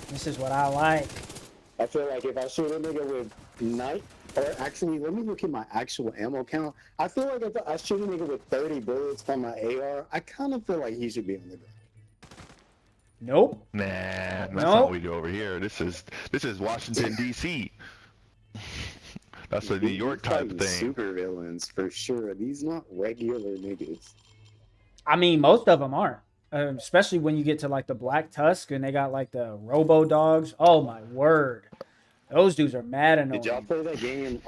This is what I like. I feel like if I shoot a nigga with or actually, let me look at my actual ammo count. I feel like if I shoot a nigga with 30 bullets from my AR, I kind of feel like he should be on the ground. Nope. Nah, that's not what we do over here. This is Washington D.C. That's a New York type thing. Super villains for sure. These not regular niggas. I mean, most of them aren't. Especially when you get to like the Black Tusk and they got like the Robo Dogs. Oh my word, those dudes are mad annoying. Did y'all play that game?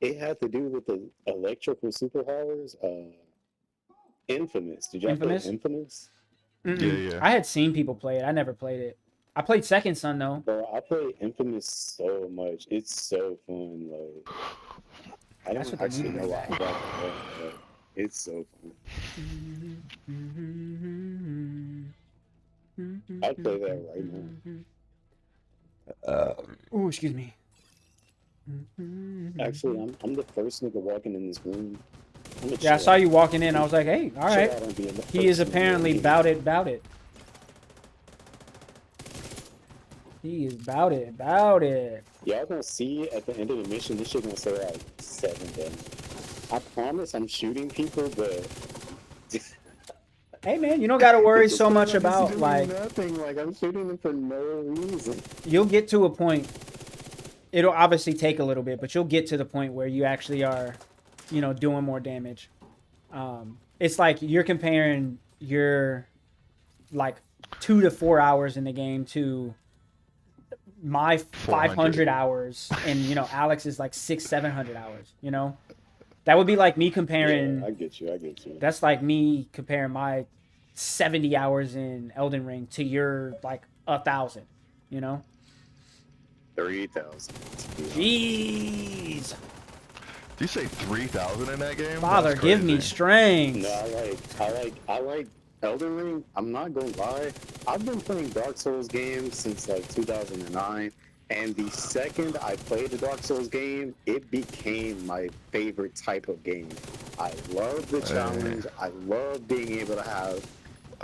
It had to do with the electrical superpowers. Infamous. Did y'all play Infamous? Yeah. I had seen people play it. I never played it. I played Second Son though. Bro, I played Infamous so much. It's so fun. Like, I don't actually know why I got it, but it's so fun. I'll play that right now. Oh, excuse me. Actually, I'm the first nigga walking in this room. Yeah, I saw you walking in. I was like, hey, all right. He is apparently bout it. He is bout it. Y'all gonna see at the end of the mission, this shit gonna say like 7 damage. I promise I'm shooting people, but hey man, you don't gotta worry so much about like nothing. Like I'm shooting them for no reason. You'll get to a point. It'll obviously take a little bit, but you'll get to the point where you actually are, doing more damage. It's like you're comparing your like 2 to 4 hours in the game to my 500 hours, and Alex is like 600-700 hours. That would be like me comparing. Yeah, I get you. That's like me comparing my 70 hours in Elden Ring to your like 1,000. 3,000. Jeez. Did you say 3,000 in that game? Father, give me strength. No, I like Elden Ring. I'm not gonna lie. I've been playing Dark Souls games since like 2009, and the second I played the Dark Souls game, it became my favorite type of game. I love the challenge. I love being able to have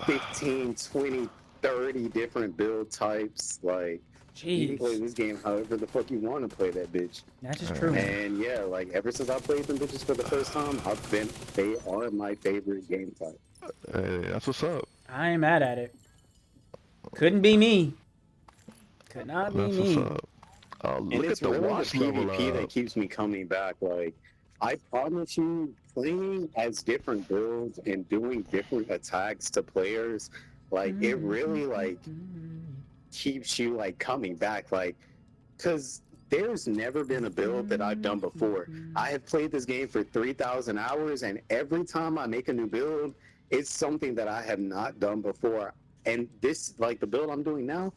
15, 20, 30 different build type. Like, you can play this game however the fuck you want to play that bitch. That's just true. And yeah, like ever since I played them bitches for the first time, they are my favorite game type. Hey, that's what's up. I ain't mad at it. Couldn't be me. Could not be That's me. what's up. Oh, And look it's at the really watch the level PvP up. that keeps me coming back. Like, I promise you, playing as different builds and doing different attacks to players, like, it really, like, keeps you like coming back, like, because there's never been a build that I've done before. I have played this game for 3,000 hours, and every time I make a new build, it's something that I have not done before. And this, like the build I'm doing now,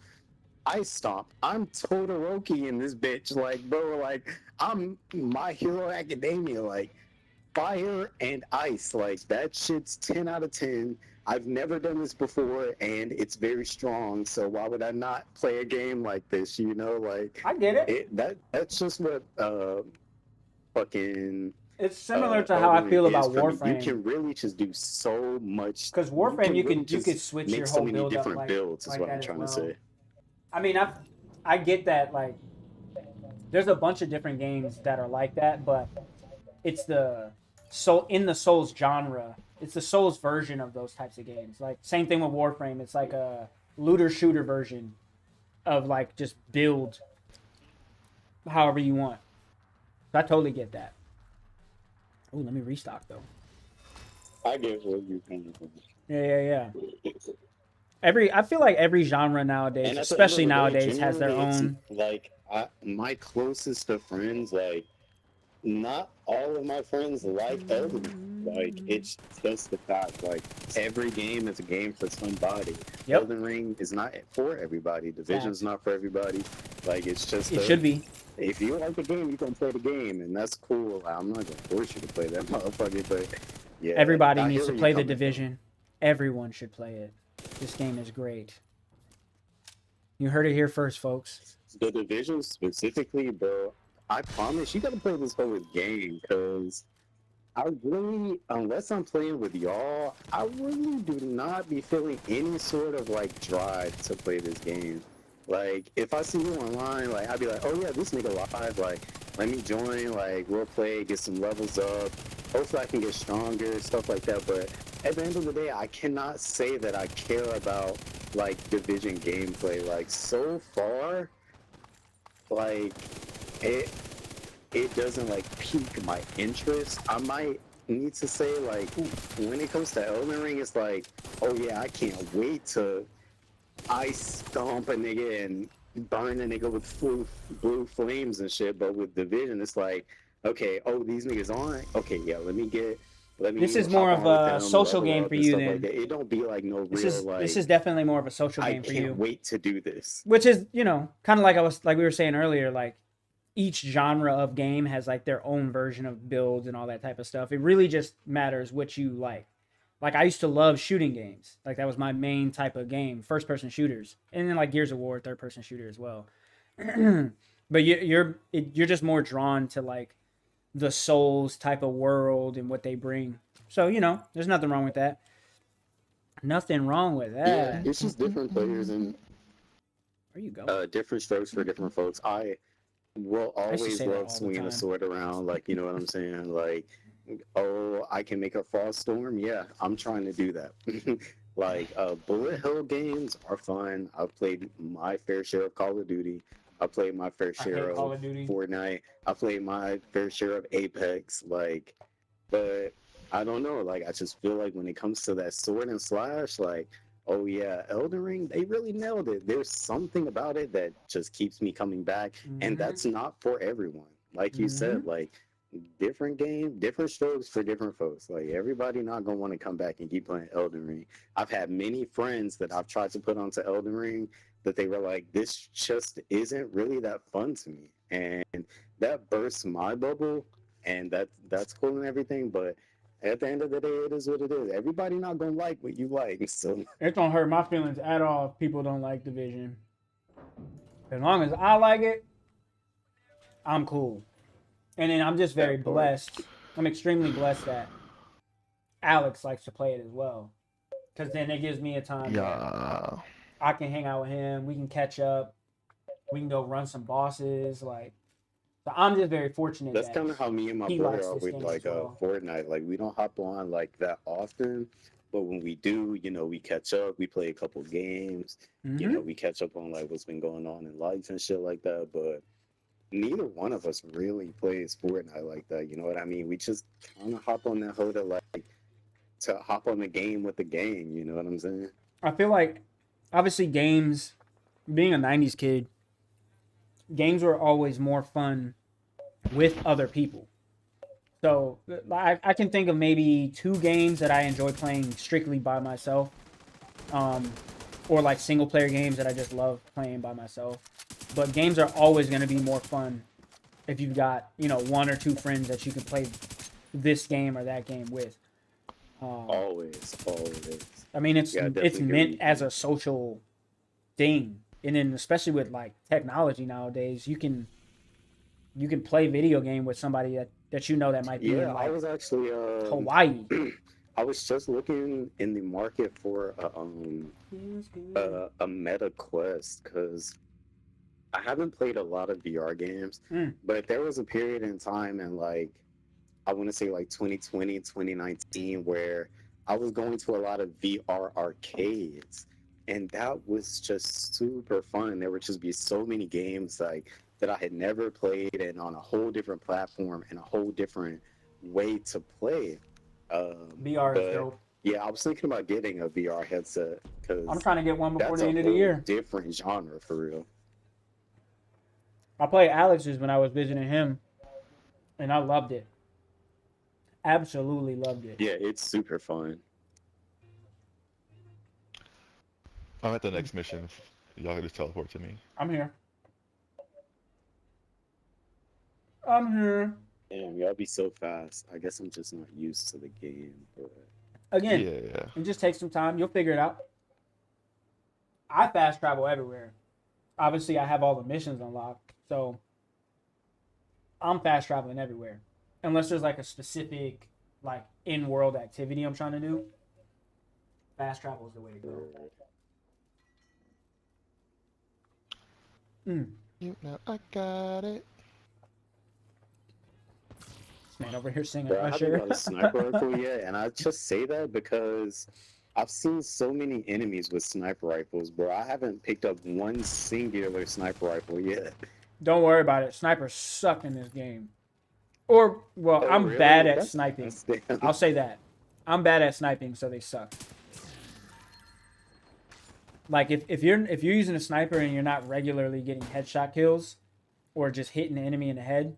Ice Stomp. I'm Todoroki in this bitch. Like, bro, like, I'm My Hero Academia. Like, fire and ice. Like, that shit's 10 out of 10. I've never done this before, and it's very strong. So why would I not play a game like this? You know, like, I get it. that's just what fucking It's similar to how I Elden Ring feel is about for me. You Warframe. can really just do so much. Because Warframe, you really could switch make your so whole many build up different builds. Is like what that I'm as trying well. to say. I mean, I get that. Like, there's a bunch of different games that are like that, but it's the in the Souls genre. It's the Souls version of those types of games. Like, same thing with Warframe. It's like a looter shooter version of like just build however you want. So I totally get that. Oh, let me restock though. I get what you're coming from. Yeah. I feel like every genre nowadays, And at the end of especially the day, nowadays, has their generally, it's own. like my closest of friends, like not all of my friends like Elden Ring. Like, it's just the fact. Like, every game is a game for somebody. Yep. Elden Ring is not for everybody. Division's not for everybody. Like, it's just It should be. If you like the game, you can play the game, and that's cool. I'm not gonna force you to play that motherfucker, but yeah. Everybody I needs hear to where play you're the coming from. Division. Everyone should play it. This game is great. You heard it here first, folks. The Division specifically, bro, I promise you gotta play this whole game, because I really, unless I'm playing with y'all, I really do not be feeling any sort of like drive to play this game. Like, if I see you online, like, I'd be like, oh yeah, this nigga live, like, let me join, like, we'll play, get some levels up, hopefully I can get stronger, stuff like that. But at the end of the day, I cannot say that I care about like Division gameplay. Like, so far, like, it doesn't like pique my interest. I might need to say, like, when it comes to Elden Ring, it's like, oh yeah, I can't wait to ice stomp a nigga and burn a nigga with blue flames and shit. But with Division, it's like, okay, oh, these niggas on. Okay, yeah, let me This is hop more on of with a them, social level game up for and you stuff then. like that. It don't be like no real like. This is definitely more of a social I game for can't you. wait to do this. Which is, you know, kind of like we were saying earlier, like each genre of game has like their own version of builds and all that type of stuff. It really just matters what you like. Like, I used to love shooting games. Like, that was my main type of game, first person shooters, and then like Gears of War, third person shooter as well. But you're just more drawn to like the Souls type of world and what they bring. So, you know, there's nothing wrong with that. Nothing wrong with Yeah, that. it's just different players and Where you go? different strokes for different folks. I will I used to always say that love all the swinging a time. sword around, like, you know what I'm saying? Like, oh, I can make a frost storm. Yeah, I'm trying to do that. Like, bullet hell games are fun. I've played my fair share of Call of Duty. I played my fair I share hate Call of of Duty. Fortnite. I played my fair share of Apex. Like, but I don't know. Like, I just feel like when it comes to that sword and slash, like, oh yeah, Elden Ring, they really nailed it. There's something about it that just keeps me coming back, and that's not for everyone. Like you said, like, different game, different strokes for different folks. Like, everybody not gonna want to come back and keep playing Elden Ring. I've had many friends that I've tried to put onto Elden Ring that they were like, this just isn't really that fun to me, and that bursts my bubble, and that's cool and everything, but at the end of the day, it is what it is. Everybody not gonna like what you like, so It don't hurt my feelings at all if people don't like Division. As long as I like it, I'm cool. And then I'm just very That part. blessed. I'm extremely blessed that Alex likes to play it as well. Because then it gives me a time that Yeah. I can hang out with him. We can catch up. We can go run some bosses. Like, so I'm just very fortunate. that's that kind of how me and my he brother likes are this with game like as well. Fortnite. Like, we don't hop on like that often, but when we do, you know, we catch up. We play a couple games. You know, we catch up on like what's been going on in life and shit like that. But neither one of us really plays Fortnite like that. You know what I mean? We just kind of hop on that hoe to like to hop on the game with the game. You know what I'm saying? I feel like, obviously, games being a 90s kid, games were always more fun with other people. So I can think of maybe 2 games that I enjoy playing strictly by myself, um, or like single player games that I just love playing by myself. But games are always going to be more fun if you've got 1 or 2 friends that you can play this game or that game with. Always, always. I mean, it's Yeah, I it's definitely hear meant you. as a social thing, and then especially with like technology nowadays, you can play video game with somebody that that might be Yeah, in I like was actually Hawaii. I was just looking in the market for a Meta Quest because I haven't played a lot of VR games, Mm. but there was a period in time in like I want to say like 2020, 2019 where I was going to a lot of VR arcades and that was just super fun. There would just be so many games like that I had never played and on a whole different platform and a whole different way to play. VR is But dope. yeah, I was thinking about getting a VR headset I'm because trying to get one before that's the a end of the whole year. different genre for real. I played Alex's when I was visiting him, and I loved it. Absolutely loved it. Yeah, it's super fun. I'm at the next mission. Y'all can just teleport to me. I'm here. I'm here. Damn, y'all be so fast. I guess I'm just not used to the game, but Again, Yeah. it just takes some time. You'll figure it out. I fast travel everywhere. Obviously, I have all the missions unlocked, so I'm fast traveling everywhere. Unless there's like a specific, like in-world activity I'm trying to do, fast travel is the way to go. Mm. You know I got it. This man over here singing bro, I haven't Usher. got a sniper rifle yet, and I just say that because I've seen so many enemies with sniper rifles, bro. I haven't picked up one singular sniper rifle yet. Don't worry about it. Snipers suck in this game. Or, well, Oh, I'm really? bad at That's sniping. nice, damn. I'll say that. I'm bad at sniping, so they suck. Like if you're using a sniper and you're not regularly getting headshot kills, or just hitting the enemy in the head,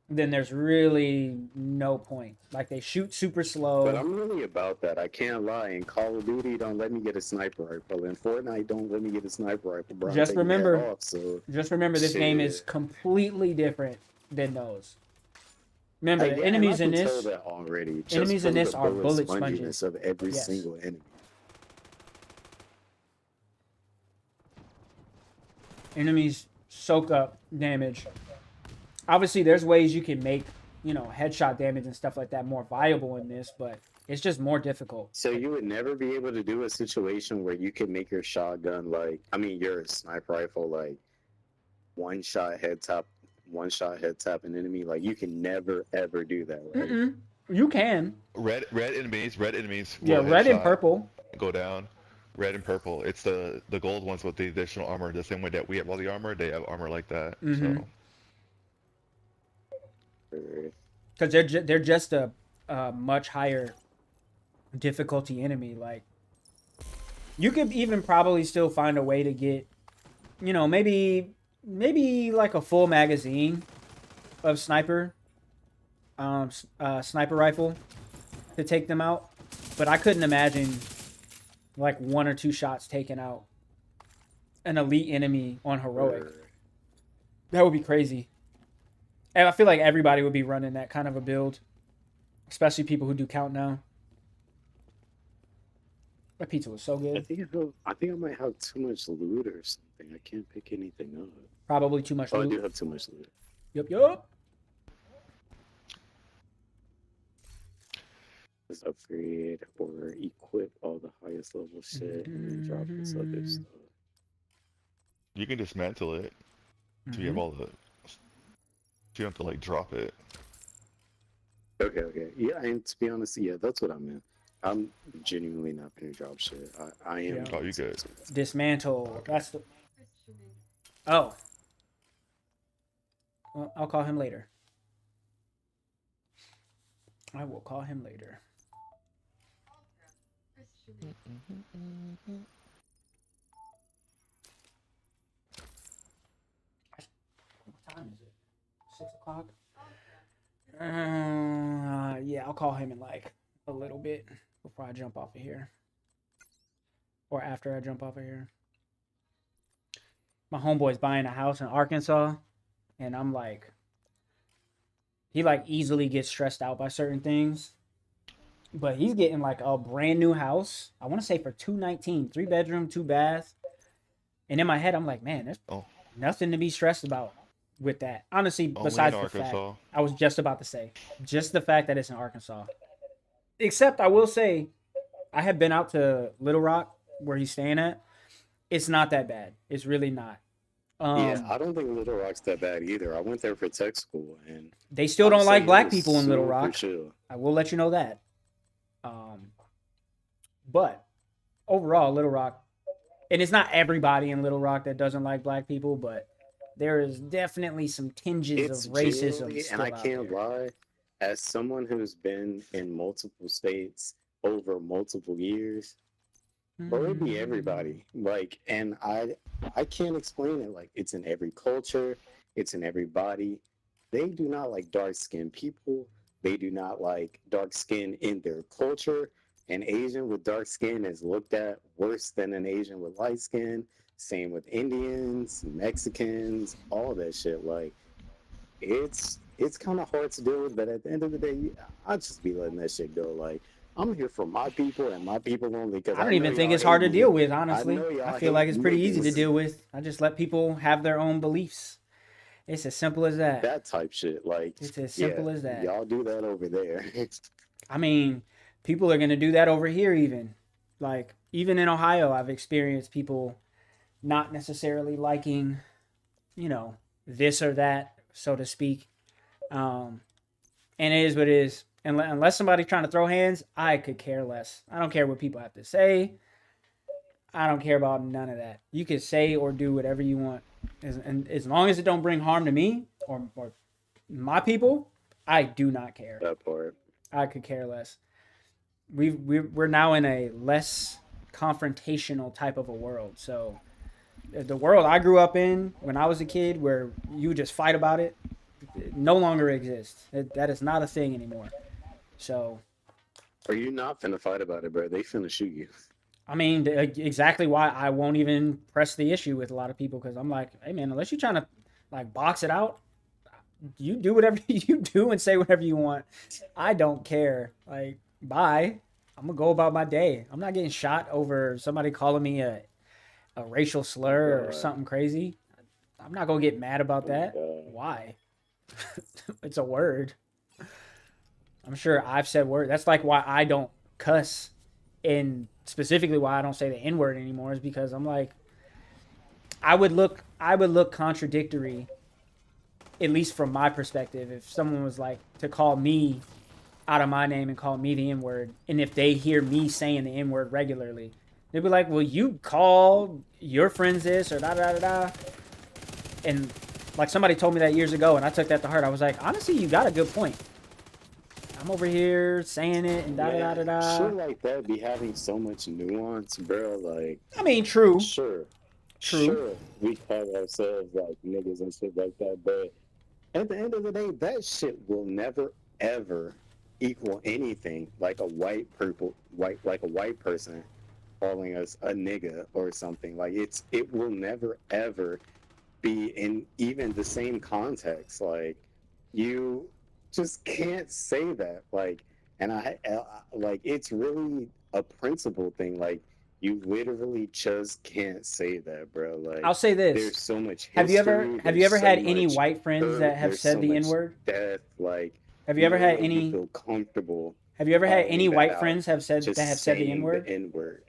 then there's really no point. Like they shoot super slow. But I'm really about that. I can't lie. In Call of Duty, don't let me get a sniper rifle. In Fortnite, don't let me get a sniper rifle, bro. Just remember, Just this game is completely different than those. Remember, the enemies in this that already. enemies in this are bullet sponginess sponges. of every Yes. single enemy. Enemies soak up damage. Obviously, there's ways you can make, headshot damage and stuff like that more viable in this, but it's just more difficult. So you would never be able to do a situation where you can make your shotgun your sniper rifle one shot head tap an enemy. Like you can never ever do that, right? Mm-mm. You can. Red enemies. Yeah, will red and headshot, purple. go down. Red and purple. It's the gold ones with the additional armor. The same way that we have all the armor, they have armor like that. Mhm. So Because they're just a much higher difficulty enemy. Like you could even probably still find a way to get, maybe like a full magazine of sniper rifle to take them out, but I couldn't imagine like 1 or 2 shots taking out an elite enemy on heroic. That would be crazy. And I feel like everybody would be running that kind of a build, especially people who do countdown. That pizza was so good. I think I might have too much loot or something. I can't pick anything up. Probably too much Oh, I loot. do have too much loot. Yup. Just upgrade or equip all the highest level shit and then drop this other stuff. you can dismantle it. So you have all the. You don't have to drop it. Okay. Yeah, and to be honest, yeah, that's what I meant. I'm genuinely not gonna drop shit. I am. Yeah. Oh, you good? Dismantle. Okay. That's the. Oh. Well, I'll call him later. I will call him later. time is it? 6 o'clock? Yeah, I'll call him in like a little bit before I jump off of here. Or after I jump off of here. My homeboy's buying a house in Arkansas, and I'm like, he like easily gets stressed out by certain things. But he's getting like a brand new house. I want to say for $219, 3-bedroom, 2-bath. And in my head, I'm like, man, there's nothing to be stressed about with that. Honestly, besides the fact I was just about to say, just the fact that it's in Arkansas. Except I will say, I have been out to Little Rock where he's staying at. It's not that bad. It's really not. Yeah, I don't think Little Rock's that bad either. I went there for tech school, and they still don't like black people in Little super Rock. chill. I will let you know that. But overall, Little Rock, and it's not everybody in Little Rock that doesn't like black people, but there is definitely some tinges of racism. And I can't lie, as someone who's been in multiple states over multiple years, but it'd be everybody. Like, and I can't explain it. Like, it's in every culture, it's in every body. They do not like dark-skinned people. They do not like dark skin in their culture. An Asian with dark skin is looked at worse than an Asian with light skin. Same with Indians, Mexicans, all that shit. Like, it's kind of hard to deal with, but at the end of the day, I'll just be letting that shit go. Like, I'm here for my people and my people only. Because I don't even think it's hard to deal with, honestly. I feel like it's pretty easy to deal with. I just let people have their own beliefs. It's as simple as that. That type shit. Like, it's as simple as that. Y'all do that over there. I mean, people are going to do that over here even. Like, even in Ohio, I've experienced people not necessarily liking, you know, this or that, so to speak. And it is what it is. Unless somebody's trying to throw hands, I could care less. I don't care what people have to say. I don't care about none of that. You can say or do whatever you want. And as long as it don't bring harm to me or my people, I do not care. That part. I could care less. We're now in a less confrontational type of a world. So the world I grew up in when I was a kid, where you just fight about it, no longer exists. That is not a thing anymore. So, are you not finna fight about it, bro? They finna shoot you. I mean, exactly why I won't even press the issue with a lot of people, because I'm like, hey man, unless you're trying to like box it out, you do whatever you do and say whatever you want. I don't care. Like, bye. I'm gonna go about my day. I'm not getting shot over somebody calling me a racial slur or something crazy. I'm not gonna get mad about that. Why? It's a word. I'm sure I've said word. That's like why I don't cuss, and specifically why I don't say the N-word anymore is because I'm like, I would look contradictory, at least from my perspective, if someone was like to call me out of my name and call me the N-word, and if they hear me saying the N-word regularly, they'd be like, well, you call your friends this or da-da-da-da. And like somebody told me that years ago, and I took that to heart. I was like, honestly, you got a good point. I'm over here saying it and da-da-da-da-da. Shit like that be having so much nuance, bro. Like, I mean, true. Sure, we call ourselves like niggas and shit like that, but at the end of the day, that shit will never, ever equal anything like a white person calling us a nigga or something. Like, it will never, ever be in even the same context. Like, you just can't say that. Like, and I like, it's really a principle thing. Like, you literally just can't say that, bro. Like, I'll say this. There's so much history. Have you ever had any white friends that have said the N-word? Death, like, have you ever had any? You feel comfortable. Have you ever had any white friends that have said the N-word? The N-word.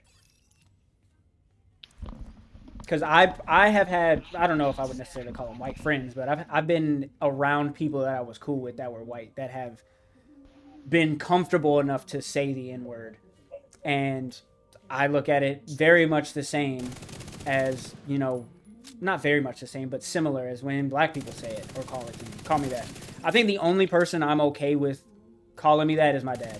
Because I have had, I don't know if I would necessarily call them white friends, but I've been around people that I was cool with that were white that have been comfortable enough to say the N-word, and I look at it very much the same as, you know, not very much the same, but similar as when black people say it or call me that. I think the only person I'm okay with calling me that is my dad.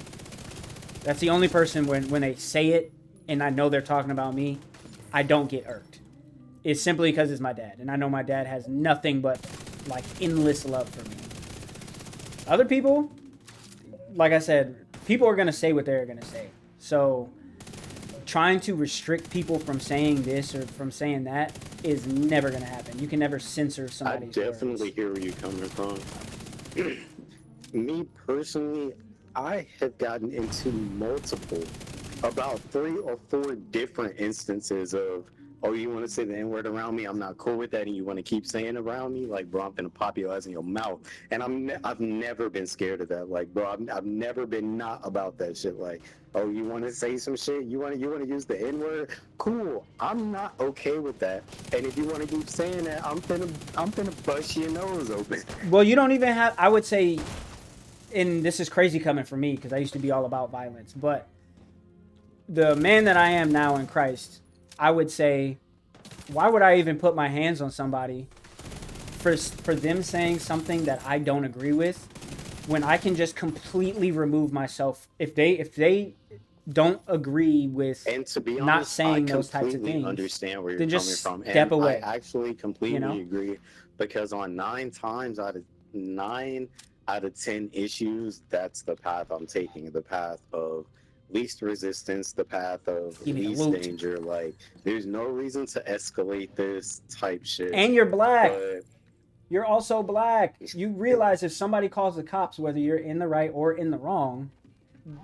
That's the only person when they say it and I know they're talking about me, I don't get irked. It's simply because it's my dad, and I know my dad has nothing but like endless love for me. Other people, like I said, people are gonna say what they're gonna say. So trying to restrict people from saying this or from saying that is never gonna happen. You can never censor I somebody's definitely words. hear where you're coming from. Me personally, I have gotten into multiple, about 3 or 4 different instances of, oh, you want to say the N word around me? I'm not cool with that, and you want to keep saying around me, like, bro, I'm gonna pop your ass in your mouth. And I've never been scared of that, like, bro, I've never been not about that shit. Like, oh, you want to say some shit? You want to use the N word? Cool. I'm not okay with that. And if you want to keep saying that, I'm finna bust your nose open. Well, you don't even have. I would say, and this is crazy coming from me because I used to be all about violence, but the man that I am now in Christ, I would say, why would I even put my hands on somebody for them saying something that I don't agree with when I can just completely remove myself if they don't agree with And to be not honest, I saying those types of completely things, understand where you're then coming just from, step and away. I actually completely You know? agree, because on 9 out of 10 issues, that's the path I'm taking, the path of least resistance, the path of Give me the least loot. danger. Like, there's no reason to escalate this type shit. And you're black. But You're also black. You realize if somebody calls the cops, whether you're in the right or in the wrong,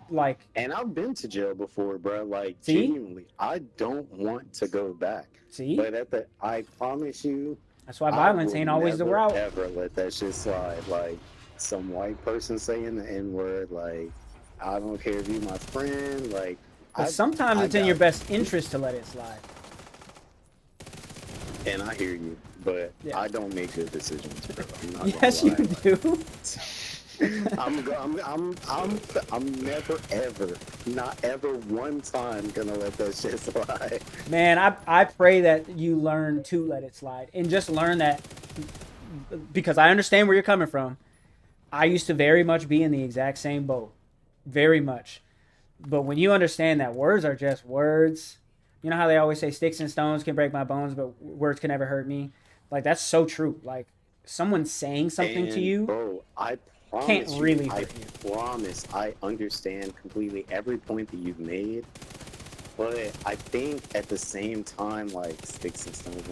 like, and I've been to jail before, bro. Like, See? genuinely, I don't want to go back. see? But I promise you, That's why I violence will ain't always the never route. ever let that shit slide. Like, some white person saying the N word, like, I don't care if you my friend, like, But sometimes I it's in your got, best interest to let it slide. and I hear you, but Yeah. I don't make good decisions, bro. I'm not Yes, gonna you lie. do. I'm never ever, not ever one time gonna let that shit slide. Man, I pray that you learn to let it slide and just learn that because I understand where you're coming from. I used to very much be in the exact same boat. Very much. But when you understand that words are just words, you know how they always say sticks and stones can break my bones, but words can never hurt me? Like, that's so true. Like, someone saying something to And you bro, I can't promise you, really I hurt you. promise, I understand completely every point that you've made. But I think at the same time, like, sticks and stones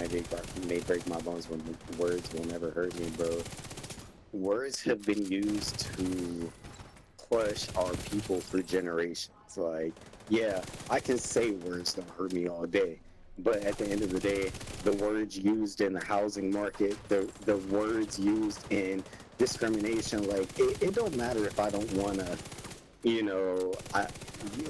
may break my bones, when words will never hurt me, bro. Words have been used to crush our people for generations. Like, yeah, I can say words don't hurt me all day, but at the end of the day, the words used in the housing market, the words used in discrimination, like, it don't matter if I don't want to, I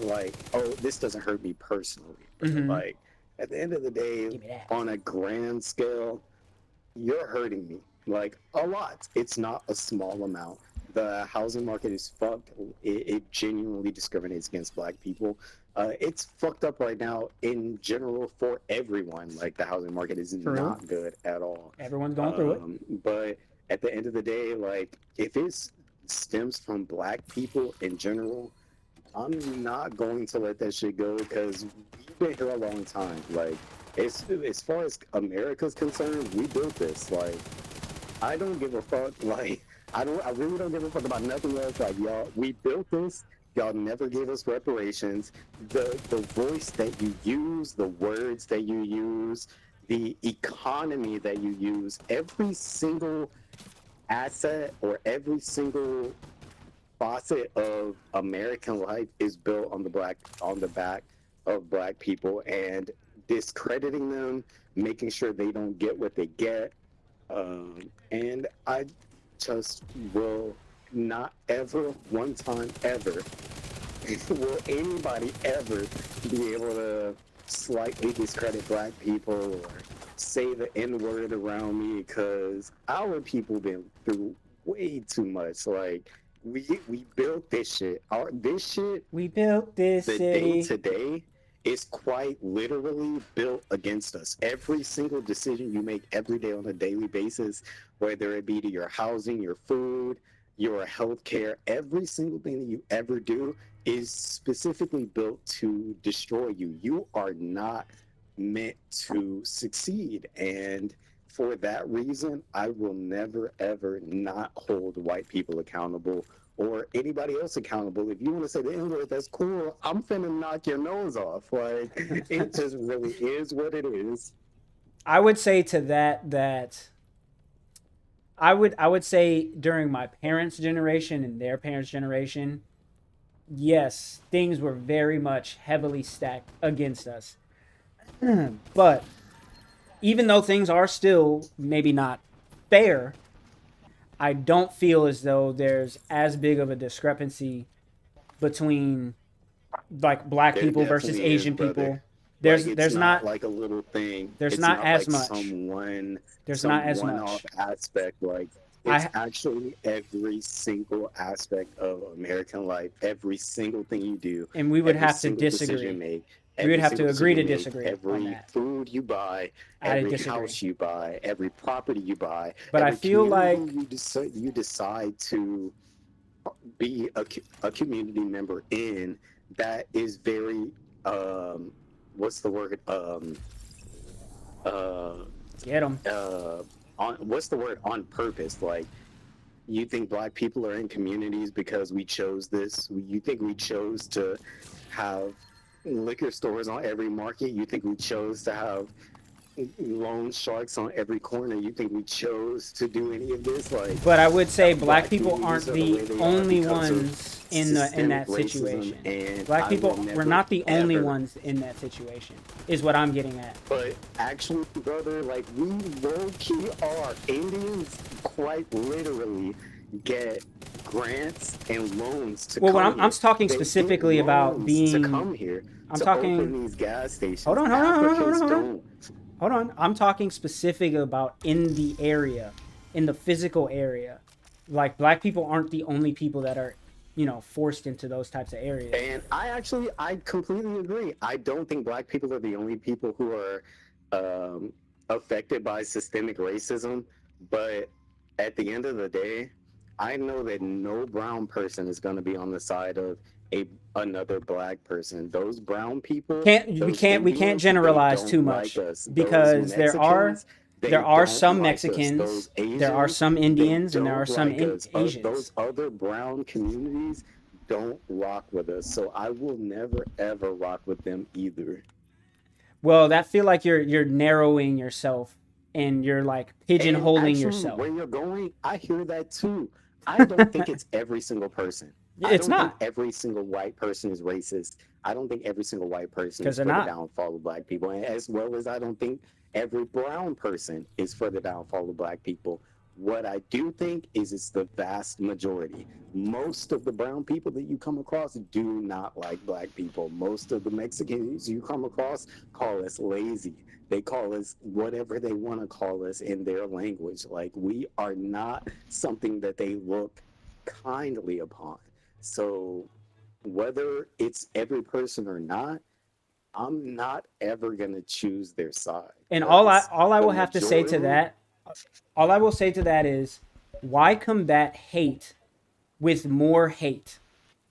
like, oh, this doesn't hurt me personally. Mm-hmm. Like, at the end of the day, Give me that. on a grand scale, you're hurting me, like, a lot. It's not a small amount. The housing market is fucked. It genuinely discriminates against black people. It's fucked up right now in general for everyone. Like, the housing market is True. not good at all. Everyone's going through it. But at the end of the day, like, if it stems from black people in general, I'm not going to let that shit go, because we've been here a long time. Like, as far as America's concerned, we built this. Like, I don't give a fuck. Like, I really don't give a fuck about nothing else. Like, y'all, we built this. Y'all never gave us reparations. The voice that you use, the words that you use, the economy that you use, every single asset or every single facet of American life is built on the back of black people, and discrediting them, making sure they don't get what they get. And I just will not ever, one time ever, will anybody ever be able to slightly discredit black people or say the N word around me, because our people been through way too much. Like, we built this shit. This shit, We built this the city. day to day, is quite literally built against us. Every single decision you make every day on a daily basis, whether it be to your housing, your food, your healthcare, every single thing that you ever do is specifically built to destroy you. You are not meant to succeed. And for that reason, I will never ever not hold white people accountable or anybody else accountable. If you want to say the N-word, that's cool. I'm finna knock your nose off. Like, it just really is what it is. I would say to that I would say during my parents' generation and their parents' generation, yes, things were very much heavily stacked against us. But even though things are still maybe not fair, I don't feel as though there's as big of a discrepancy between like black There people versus definitely is, Asian brother. people. Like, There's it's there's not not like a little thing. there's It's not not as like much. There's not some as one-off much. aspect. Like, it's I actually every single aspect of American life, every single thing you do, and we would every have to single decision you disagree. make, We would every have to single agree decision to you make, disagree on every that. food you buy, I every disagree. house you buy, every property you buy, But I every feel community like you decide to be a community member in, that is very what's the word uh get them. on what's the word on purpose. Like, you think black people are in communities because we chose this? You think we chose to have liquor stores on every market? You think we chose to have loan sharks on every corner? You think we chose to do any of this? Like, But I would say black black people communities aren't are the the way they are only because of ones in systemic that racism, situation. and Black I will people we're never not the only ever. ones in that situation. Is what I'm getting at. But actually, brother, like, we low key are. Indians quite literally get grants and loans to Well, when come I'm here. talking They get specifically about loans to being, come here I'm to open talking. these gas Hold stations. on, hold on, hold on, hold on, Africans hold on. don't. Hold on. I'm talking specific about in the area, in the physical area. Like black people aren't the only people that are, forced into those types of areas. And I completely agree. I don't think black people are the only people who are um, affected by systemic racism. But at the end of the day, I know that no brown person is going to be on the side of another black person. Those brown people, Can't we those can't we can't Indians, they generalize too don't like much us. Those because Mexicans, there they are don't some like us. Those Mexicans, there are Asians, some they Indians, and there are don't some like us. Asians. Those other brown communities don't rock with us. So I will never ever rock with them either. Well, that feel like you're narrowing yourself and you're like And pigeonholing actually, yourself. where you're going, I hear that too. I don't think it's every single person. I It's don't think not every single white person is racist. I don't think every single white person because is they're for the not. downfall of black people. And as well as I don't think every brown person is for the downfall of black people. What I do think is it's the vast majority. Most of the brown people that you come across do not like black people. Most of the Mexicans you come across call us lazy. They call us whatever they want to call us in their language. Like, we are not something that they look kindly upon. So whether it's every person or not, I'm not ever gonna choose their side And because all I the will have to say to majority. that, all I will say to that is, why combat hate with more hate?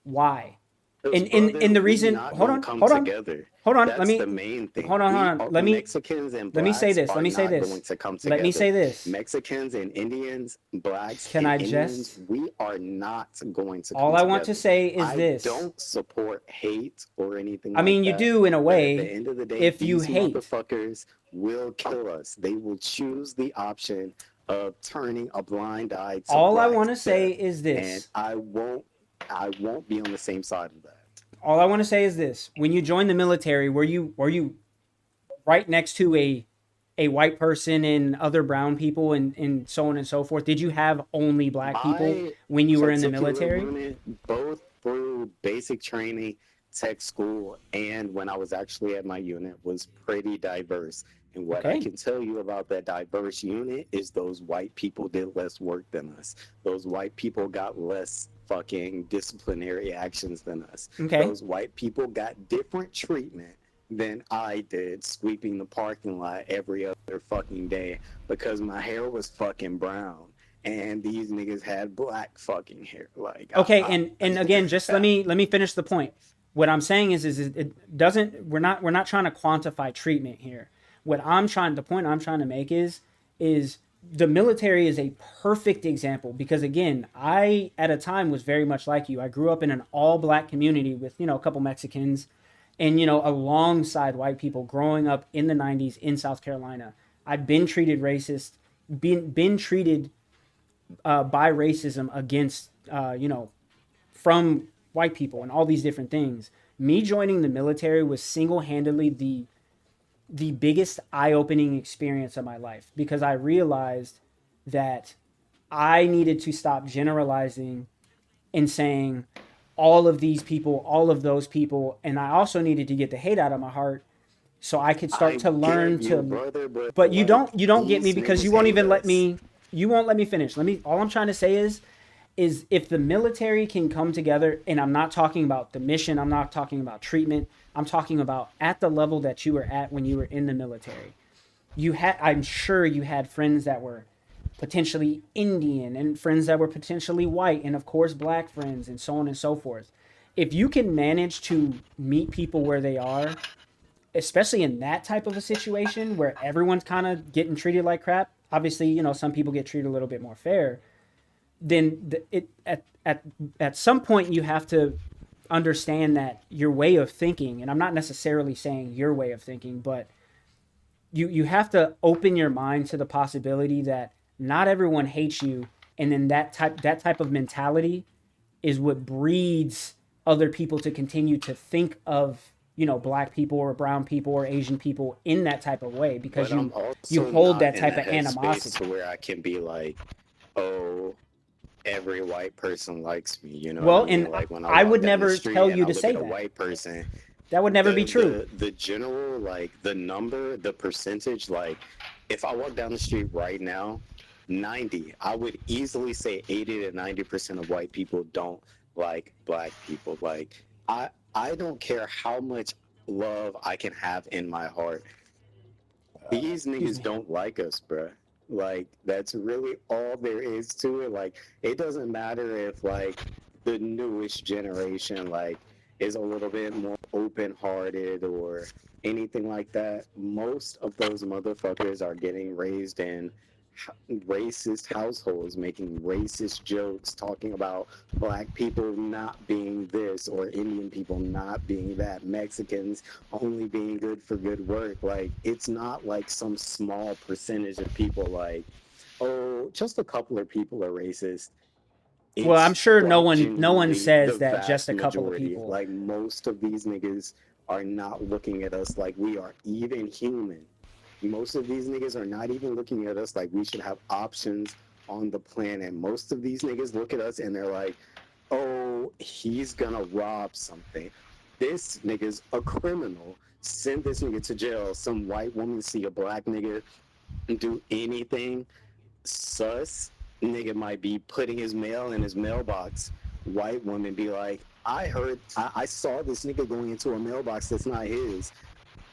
Why? Because, And brother, the we reason, not gonna come together. hold on, let That's the me main thing. hold on, hold We on. Let me Mexicans and let me say blacks this. Let are me say not going this. to come Let me together. say this. Mexicans and Indians, blacks Can and I Indians, just we are not going to all come I want to together. say is I this. don't support hate or anything I like mean, you that. do in a But at the way end of the day, if you these hate. motherfuckers will kill us. They will choose the option of turning a blind eye to All I want black to say death. is And this. I won't be on the same side of that. All I want to say is this. When you joined the military, were you right next to a white person and other brown people and so on and so forth? Did you have only black people My when you were in the particular military? unit, both through basic training, tech school, and when I was actually at my unit, was pretty diverse. And what I Okay. can tell you about that diverse unit is those white people did less work than us. Those white people got less fucking disciplinary actions than us. Okay. Those white people got different treatment than I did, sweeping the parking lot every other fucking day because my hair was fucking brown and these niggas had black fucking hair. Like, Okay, and again, just let me finish the point. What I'm saying is it doesn't we're not trying to quantify treatment here. The point I'm trying to make is is the military is a perfect example because again, I at a time was very much like you. I grew up in an all black community with, a couple Mexicans and, alongside white people growing up in the 90s in South Carolina. I'd been treated racist, been treated by racism against, from white people and all these different things. Me joining the military was single-handedly the biggest eye-opening experience of my life because I realized that I needed to stop generalizing and saying all of these people, all of those people, and I also needed to get the hate out of my heart so I could start to learn to. Brother, But like, you don't get me these because you niggas won't hate even let us. me. You won't let me finish. All I'm trying to say is if the military can come together, and I'm not talking about the mission, I'm not talking about treatment, I'm talking about at the level that you were at when you were in the military. I'm sure you had friends that were potentially Indian and friends that were potentially white and of course black friends and so on and so forth. If you can manage to meet people where they are, especially in that type of a situation where everyone's kind of getting treated like crap, obviously, some people get treated a little bit more fair, then at some point you have to understand that your way of thinking, and I'm not necessarily saying your way of thinking, but you have to open your mind to the possibility that not everyone hates you, and then that type of mentality is what breeds other people to continue to think of black people or brown people or Asian people in that type of way because But I'm you also hold not that in a type of headspace to animosity. where I can be like, oh, every white person likes me. You know what I Well, mean? and Like when I I walk would down the never street tell and you I to look say at a that. white person, That would never be true. the general, like the number, the percentage, like if I walk down the street right now, 90, I would easily say 80 to 90% of white people don't like black people. Like I don't care how much love I can have in my heart. These Excuse niggas me. don't like us, bruh. Like that's really all there is to it. Like it doesn't matter if like the newest generation like is a little bit more open-hearted or anything like that. Most of those motherfuckers are getting raised in racist households, making racist jokes, talking about black people not being this or Indian people not being that, Mexicans only being good for good work. Like, it's not like some small percentage of people, like, oh, just a couple of people are racist. Well, I'm It's sure no like one genuinely the says that just vast a couple of majority. people. Like, most of these niggas are not looking at us like we are even human. Most of these niggas are not even looking at us like we should have options on the planet. Most of these niggas look at us and they're like, oh, he's gonna rob something. This nigga's a criminal. Send this nigga to jail. Some white woman see a black nigga do anything sus, nigga might be putting his mail in his mailbox. White woman be like, I saw this nigga going into a mailbox that's not his.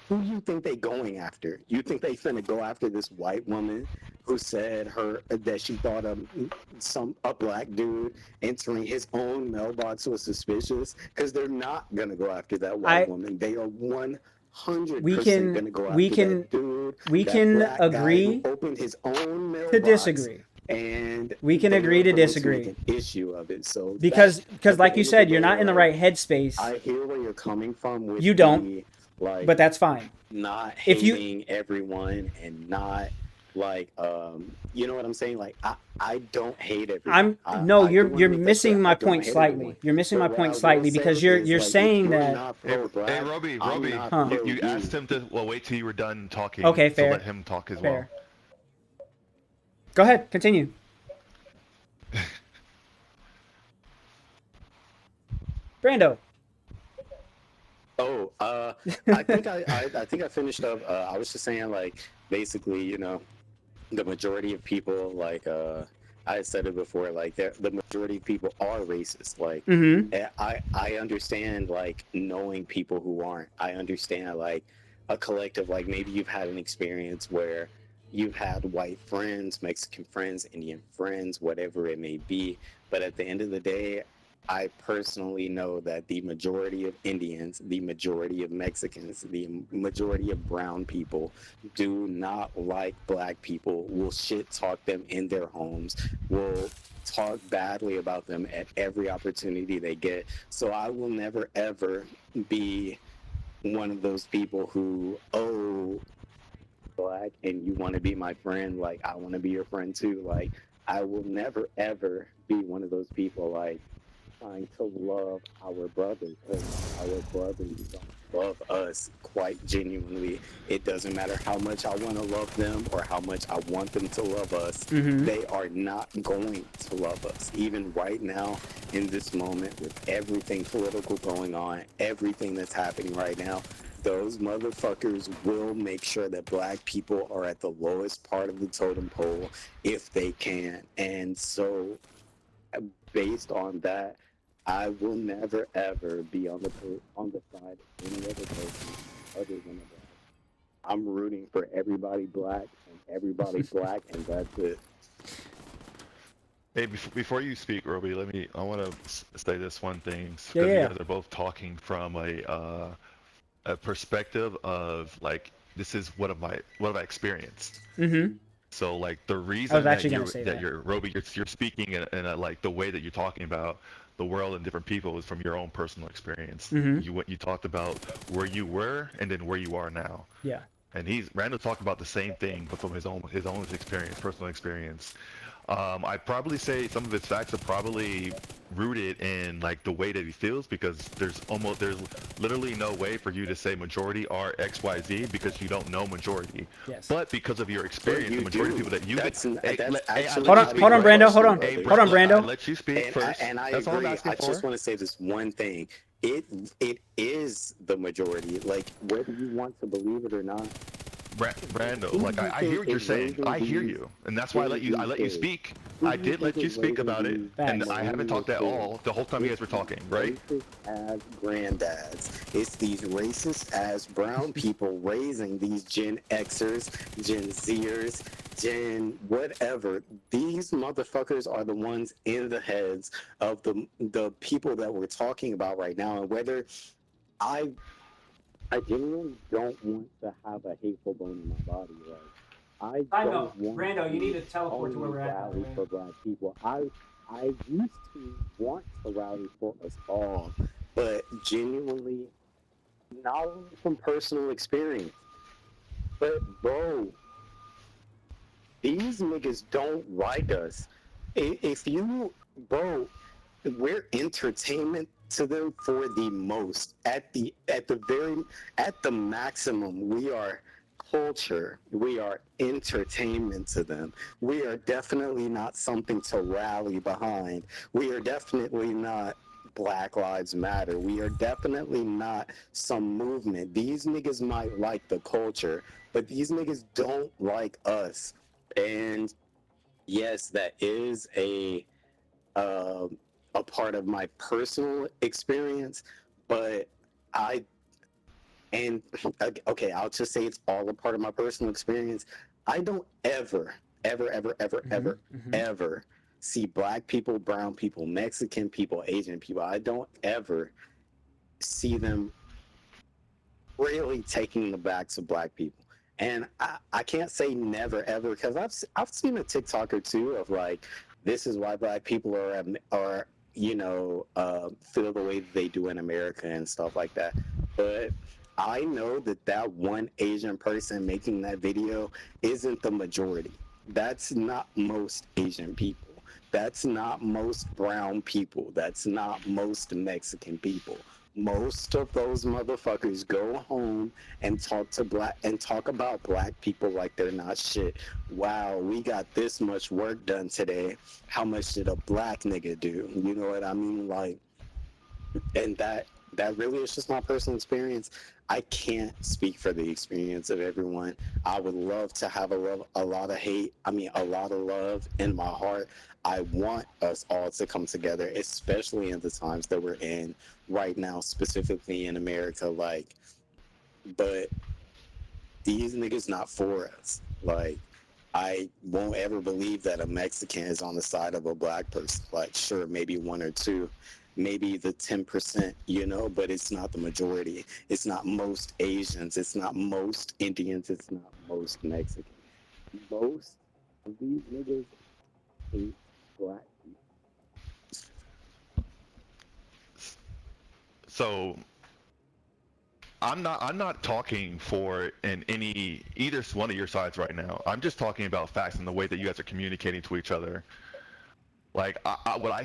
Who you think they going after? You think they finna go after this white woman who said her that she thought a black dude entering his own mailbox was suspicious? Because they're not gonna go after that white I woman. They are we 100% can gonna go we after can that dude, we that can black guy who agree opened his own to mailbox, disagree. and We can they agree are to going to make disagree an issue of it. So because that's at the like you end of the said, you're day, not in the like right headspace. I hear where you're coming from with You don't, the like but that's fine. not If you hating everyone and not like you know what I'm saying? Like I don't hate everyone. I'm no, I do want you're to make that clear. missing my I don't point hate everyone. slightly. You're missing my But what I point will slightly say because is you're like if saying you're that. not Hey, pro hey, black, I'm Robbie, not Huh. pro you you. asked him to wait till you were done talking Okay, to let fair, him talk as well. fair. Go ahead, continue. Brando. Oh, I think I finished up. I was just saying like basically, you know, the majority of people like I had said it before, like the majority of people are racist. Like Mm-hmm. I understand like knowing people who aren't. I understand like a collective, like maybe you've had an experience where you've had white friends, Mexican friends, Indian friends, whatever it may be. But at the end of the day, I personally know that the majority of Indians, the majority of Mexicans, the majority of brown people do not like black people, will shit talk them in their homes, will talk badly about them at every opportunity they get. So I will never ever be one of those people who, oh, black and you want to be my friend, like I want to be your friend too. Like I will never ever be one of those people like trying to love our brothers because our brothers don't love us quite genuinely. It doesn't matter how much I want to love them or how much I want them to love us. Mm-hmm. They are not going to love us. Even right now, in this moment, with everything political going on, everything that's happening right now, those motherfuckers will make sure that black people are at the lowest part of the totem pole if they can. And so, based on that, I will never ever be on the side of any other person other than a black. I'm rooting for everybody black and everybody black, and that's it. Hey, before you speak, Roby, I want to say this one thing Yeah, because you yeah. guys are both talking from a perspective of like this is what have I experienced. Mm-hmm. So like the I was reason actually gonna say that. you're Roby, you're speaking in a, like the way that you're talking about the world and different people is from your own personal experience. Mm-hmm. You talked about where you were and then where you are now. Yeah. And Randall talked about the same thing, but from his own experience, personal experience. I'd probably say some of his facts are probably rooted in like the way that he feels because there's literally no way for you to say majority are X, Y, Z because you don't know majority. Yes. But because of your experience, the majority of people that you that's actually hold on, Brando. Hold on. Hey, Hold on, Brando. I let you speak first. And I That's all I'm agree. asking I just want to say this one thing. It is the majority. Like whether you want to believe it or not. Brando, like I hear what you're saying. I hear you, and that's why I let you speak. I did let you speak about it, and I haven't talked at all the whole time you guys were talking, right? Racist as granddads. It's these racist as brown people raising these Gen Xers, Gen Zers, Gen whatever. These motherfuckers are the ones in the heads of the people that we're talking about right now, and whether I genuinely don't want to have a hateful bone in my body, right? I don't want Brando, you need to teleport to where only we're at. rally for black people. I used to want to rally for us all, but genuinely, not only from personal experience, but bro, these niggas don't like us. If you, bro, we're entertainment to them for the most. At the maximum, we are culture. We are entertainment to them. We are definitely not something to rally behind. We are definitely not Black Lives Matter. We are definitely not some movement. These niggas might like the culture, but these niggas don't like us. And yes, that is uh, a part of my personal experience, but I and okay, I'll just say it's all a part of my personal experience. I don't ever, ever, ever, ever, ever, ever see black people, brown people, Mexican people, Asian people. I don't ever see them really taking the backs of black people. And I can't say never ever because I've seen a TikTok or two of like this is why black people are feel the way they do in America and stuff like that. But I know that one Asian person making that video isn't the majority. That's not most Asian people. That's not most brown people. That's not most Mexican people. Most of those motherfuckers go home and talk about black people like they're not shit. Wow, we got this much work done today. How much did a black nigga do? You know what I mean? Like, and that really is just my personal experience. I can't speak for the experience of everyone. I would love to have a lot of love in my heart. I want us all to come together, especially in the times that we're in right now, specifically in America. Like, but these niggas not for us. Like, I won't ever believe that a Mexican is on the side of a black person. Like, sure, maybe one or two, maybe the 10%, you know, but it's not the majority. It's not most Asians. It's not most Indians. It's not most Mexicans. Most of these niggas hate black people. So I'm not talking for in any either one of your sides right now. I'm just talking about facts and the way that you guys are communicating to each other. Like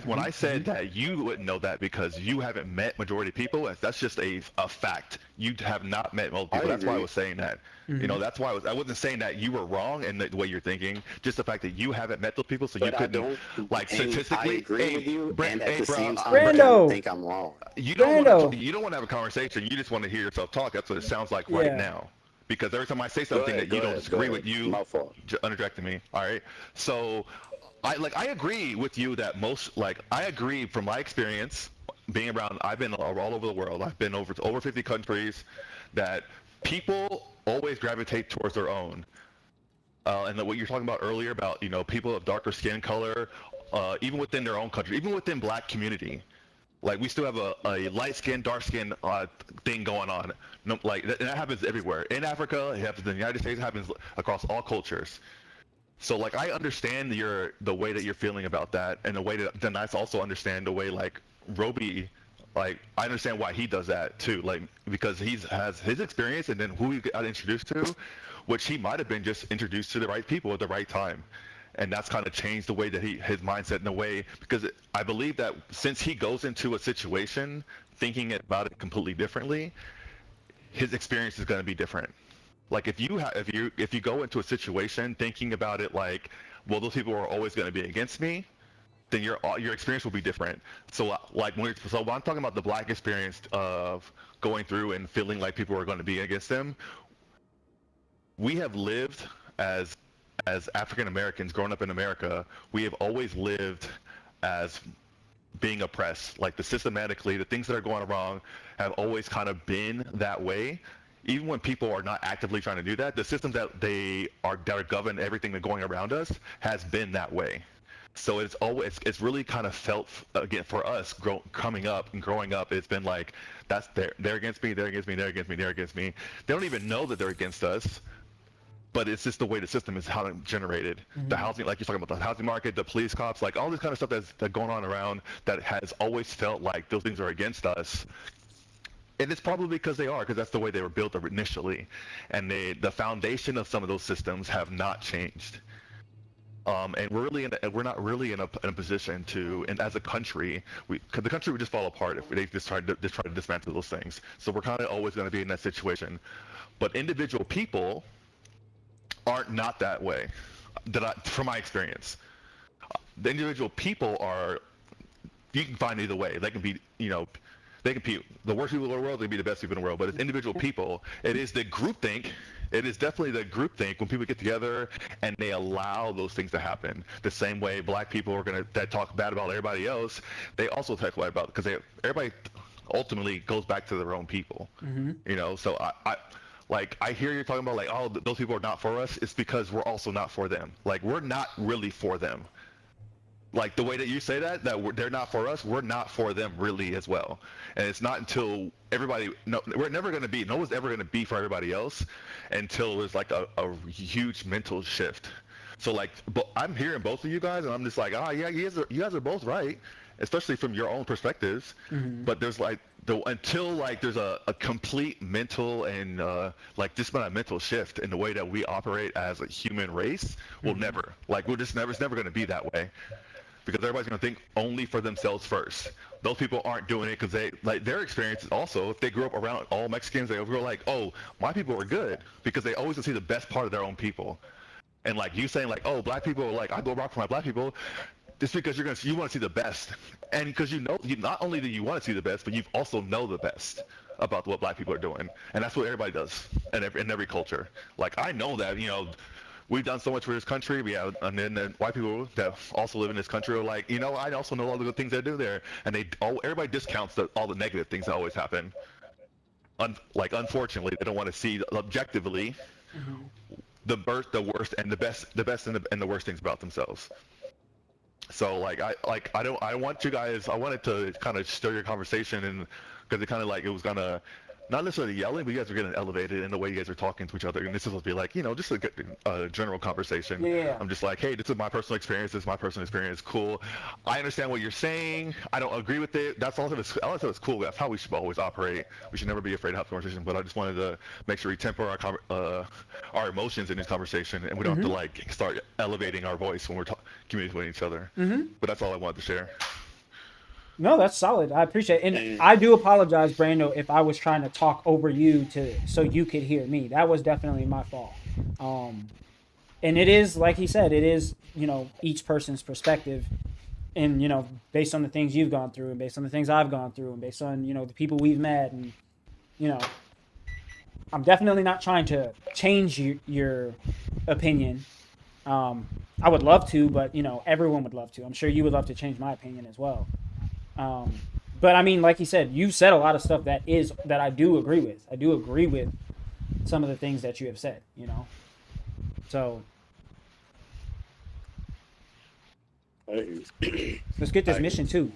when I said that you wouldn't know that because you haven't met majority of people, that's just a fact. You have not met most people. That's why I was saying that. You know, that's why I wasn't saying that you were wrong in the way you're thinking. Just the fact that you haven't met those people, so But you couldn't like statistically. I agree with you, and at the same time, Brando! I don't think I'm wrong. You Brando! don't want to have a conversation. You just want to hear yourself talk. That's what it sounds like right Yeah. now. Because every time I say something that you don't disagree with, you My fault. interjecting me. All right. So I agree with you that I agree from my experience being around. I've been all over the world. I've been over 50 countries. That people always gravitate towards their own. And what you're talking about earlier about people of darker skin color, even within their own country, even within black community. Like we still have a light skin, dark skin thing going on. No, like that happens everywhere. In Africa, it happens in the United States, it happens across all cultures. So like I understand the way that you're feeling about that, and the way that then I also understand the way like Roby, like I understand why he does that too, like because has his experience and then who he got introduced to, which he might have been just introduced to the right people at the right time. And that's kind of changed the way that his mindset in a way, because I believe that since he goes into a situation thinking about it completely differently, his experience is going to be different. Like if you go into a situation thinking about it like, well, those people are always going to be against me, then your experience will be different. So like when I'm talking about the black experience of going through and feeling like people are going to be against them, we have lived as African Americans growing up in America, we have always lived as being oppressed. Like systematically, the things that are going wrong have always kind of been that way. Even when people are not actively trying to do that, the systems that are govern everything that's going around us has been that way. So it's really kind of felt again for us coming up and growing up. It's been like they're against me, they're against me, they're against me, they're against me. They don't even know that they're against us. But it's just the way the system is how it's generated. The housing, like you're talking about the housing market, the police cops, like all this kind of stuff that's going on around that has always felt like those things are against us. And it's probably because they are, because that's the way they were built initially. And the foundation of some of those systems have not changed. And we're not really in a position to, and as a country, the country would just fall apart if they just try to dismantle those things. So we're kind of always going to be in that situation. But individual people aren't not that way, from my experience. The individual people are, you can find either way. They can be, they can be the worst people in the world, they can be the best people in the world. But as individual people, it is the groupthink. It is definitely the groupthink when people get together and they allow those things to happen. The same way black people are that talk bad about everybody else, they also talk bad about, because everybody ultimately goes back to their own people. So I hear you talking about like, oh, those people are not for us. It's because we're also not for them. Like we're not really for them. Like the way that you say that they're not for us, we're not for them really as well. And it's not until we're never going to be, no one's ever going to be for everybody else until there's like a huge mental shift. So like, I'm hearing both of you guys and I'm just like, yeah, you guys are both right, especially from your own perspectives. But there's like, until like there's a complete mental and like just a mental shift in the way that we operate as a human race, it's never going to be that way, because everybody's going to think only for themselves first. Those people aren't doing it because their experiences also, if they grew up around all Mexicans, they were like, oh, my people are good, because they always see the best part of their own people. And like you saying like, oh, black people are like, I go rock for my black people. It's because you want to see the best, and because not only do you want to see the best, but you also know the best about what black people are doing, and that's what everybody does in every culture. Like I know that we've done so much for this country. And then the white people that also live in this country are like, I also know all the good things they do there, and everybody discounts all the negative things that always happen. Unfortunately, they don't want to see objectively the worst and the best and the worst things about themselves. So I want you guys. I wanted to kind of stir your conversation, and because it kind of like it was gonna not necessarily yelling, but you guys are getting elevated in the way you guys are talking to each other. And this is supposed to be like, just a good, general conversation. Yeah. I'm just like, hey, this is my personal experience. This is my personal experience. Cool. I understand what you're saying. I don't agree with it. That's all. All of it's cool. That's how we should always operate. We should never be afraid to have conversation. But I just wanted to make sure we temper our emotions in this conversation, and we don't have to Mm-hmm. like start elevating our voice when we're communicating with each other. Mm-hmm. But that's all I wanted to share. No, that's solid. I appreciate it. And And I do apologize, Brando, if I was trying to talk over you so you could hear me. That was definitely my fault. Um, and it is, like he said, it is, each person's perspective, and, based on the things you've gone through, and based on the things I've gone through, and based on, the people we've met, and, you know, I'm definitely not trying to change your opinion. I would love to, but, everyone would love to. I'm sure you would love to change my opinion as well. Um, but I mean, like you said, you said a lot of stuff that I do agree with. I do agree with some of the things that you have said. So I, let's get this I, mission too.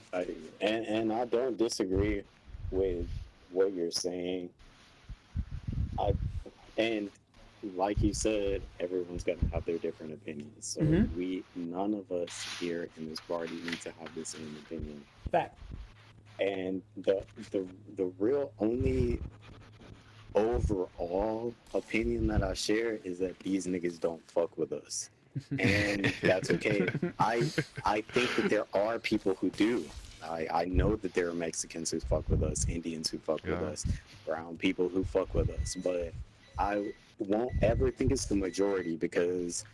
and I don't disagree with what you're saying. I and like you said, everyone's gonna have their different opinions. So Mm-hmm. none of us here in this party need to have the same opinion. Fact. And the the real only overall opinion that I share is that these niggas don't fuck with us. And that's okay. I think that there are people who do. I know that there are Mexicans who fuck with us, Indians who fuck with Yeah. us, brown people who fuck with us, but I won't ever think it's the majority because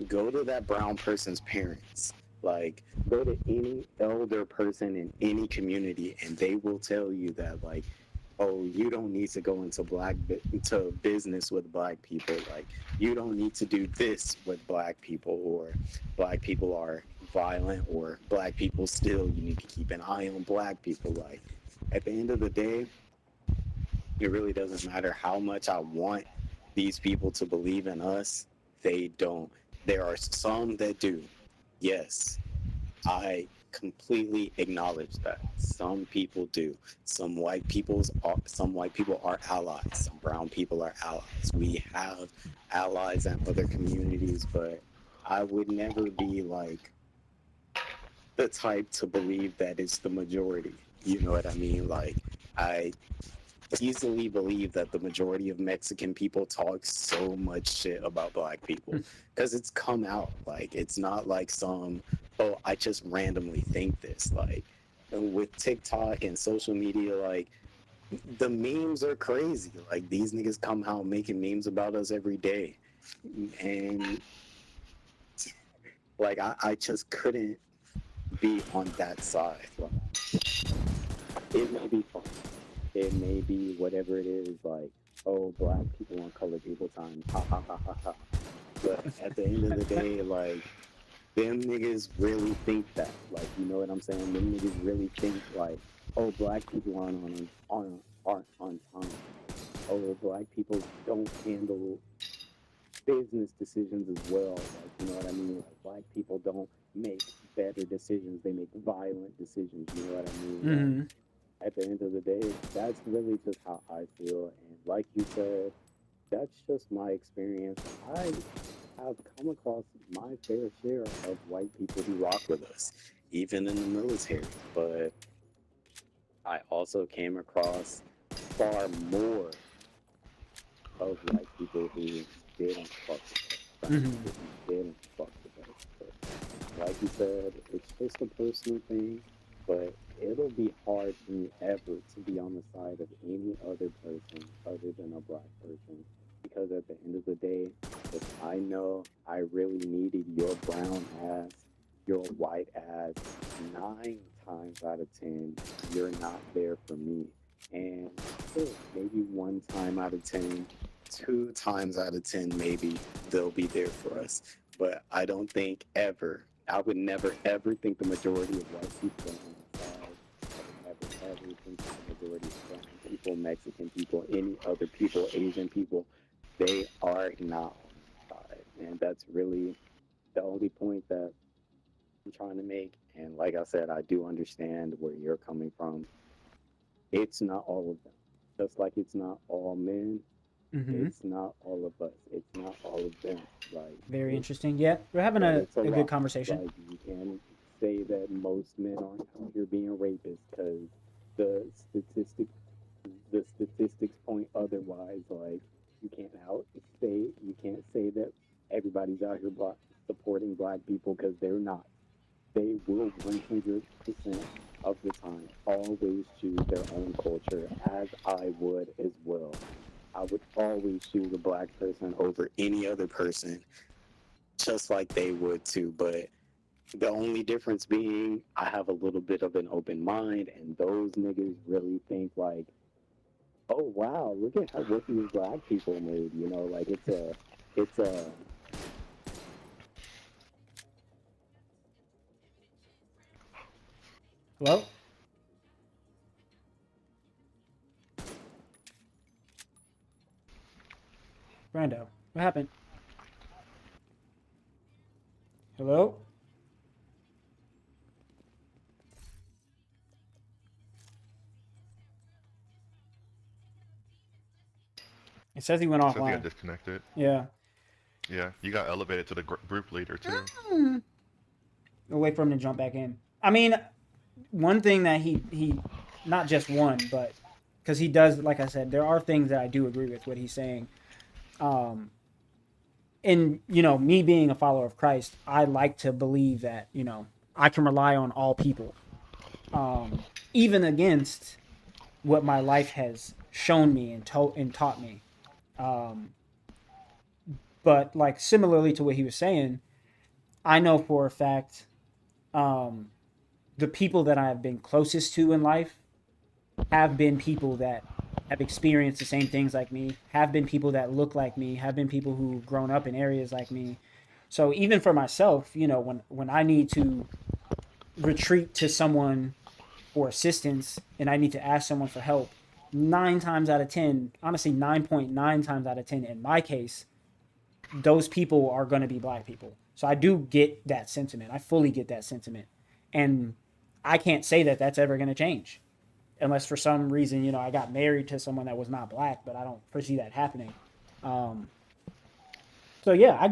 go to that brown person's parents. Like go to any elder person in any community and they will tell you that like oh, you don't need to go into business with black people. Like, you don't need to do this with black people, or black people are violent, or black people still. You need to keep an eye on black people. Like, at the end of the day, it really doesn't matter how much I want these people to believe in us. They don't. There are some that do. Yes, I completely acknowledge that some people do. Some white people are allies. Some brown people are allies. We have allies in other communities, but I would never be like the type to believe that it's the majority. You know what I mean? Like I easily believe that the majority of Mexican people talk so much shit about black people because it's come out. Like it's not like some oh I just randomly think this. Like with TikTok and social media, like the memes are crazy. Like these niggas come out making memes about us every day, and like I just couldn't be on that side. Like it may be fun. It may be whatever it is, like, oh, black people on colored people time, ha ha ha ha ha. But at the end of the day, like, them niggas really think that. Like, you know what I'm saying? Them niggas really think like, oh, black people aren't on time. Oh, black people don't handle business decisions as well. Like, you know what I mean? Like, black people don't make better decisions. They make violent decisions. You know what I mean? Like, Mm-hmm. at the end of the day, that's really just how I feel. And like you said, that's just my experience. I have come across my fair share of white people who rock with us, even in the military. But I also came across far more of white people who didn't fuck with us, frankly, Mm-hmm. who didn't fuck with us. But like you said, it's just a personal thing, but it'll be hard for me ever to be on the side of any other person other than a black person. Because at the end of the day, if I know I really needed your brown ass, your white ass, 9 times out of 10, you're not there for me. And maybe 1 time out of 10, 2 times out of 10, maybe they'll be there for us. But I don't think ever, I would never ever think the majority of white people are on the side. I would never ever think the majority of brown people, Mexican people, any other people, Asian people, they are not on the side. And that's really the only point that I'm trying to make. And like I said, I do understand where you're coming from. It's not all of them. Just like it's not all men, Mm-hmm. it's not all of us. It's not all of them. Like Very it's interesting. Yeah, we're having but it's a a good lot. conversation. Like you can say that most men aren't out here being rapists because the statistics the statistics point otherwise. Like you can't say that everybody's out here supporting black people because they're not. They will 100% of the time always choose their own culture, as I would as well. I would always choose a black person over any other person, just like they would too. But the only difference being I have a little bit of an open mind, and those niggas really think like, oh wow, look at what these black people made. You know, like it's a Hello, Brando. What happened? Hello. It says he went So I think I offline. disconnected. Yeah. Yeah, you got elevated to the group leader too. We'll wait for him to jump back in. I mean, one thing that he not just one, but because he does, like I said, there are things that I do agree with what he's saying. Um, and me being a follower of Christ, I like to believe that I can rely on all people, even against what my life has shown me and taught me. Um, but like similarly to what he was saying, I know for a fact um, the people that I have been closest to in life have been people that have experienced the same things like me, have been people that look like me, have been people who've grown up in areas like me. So even for myself, when I need to retreat to someone for assistance and I need to ask someone for help, 9 times out of 10, honestly, 9.9 times out of 10 in my case, those people are going to be black people. So I do get that sentiment. I fully get that sentiment. And I can't say that that's ever going to change unless for some reason, I got married to someone that was not black, but I don't foresee that happening. Um, so yeah, I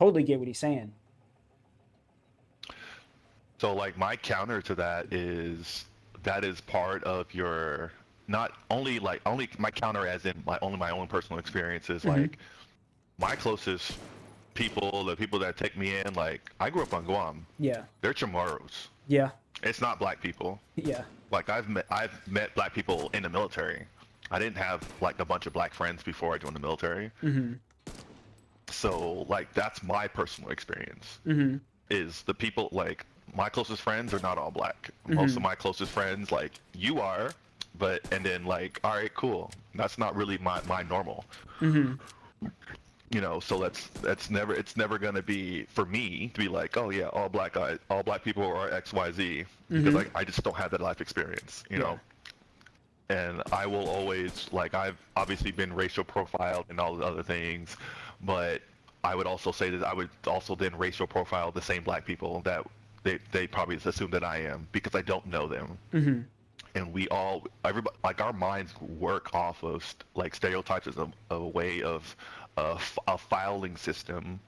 totally get what he's saying. So like my counter to that is part of your not only like only my counter as in my only my own personal experiences Mm-hmm. like my closest people, the people that take me in, like I grew up on Guam. Yeah. They're Chamorros. Yeah. It's not black people. Yeah. Like I've met black people in the military. I didn't have like a bunch of black friends before I joined the military. Mm-hmm. So like that's my personal experience. Mm-hmm. Is the people like my closest friends are not all black. Most Mm-hmm. of my closest friends like you are, but and then like all right, cool. That's not really my normal. Mm-hmm. So that's never it's never gonna be for me to be like, oh yeah, all black people are XYZ because Mm-hmm. I just don't have that life experience, Yeah. and I will always like I've obviously been racial profiled and all the other things, but I would also say that I would also then racial profile the same black people that they probably assume that I am because I don't know them. Mm-hmm. And everybody, like our minds work off of like stereotypes as a way of a filing system.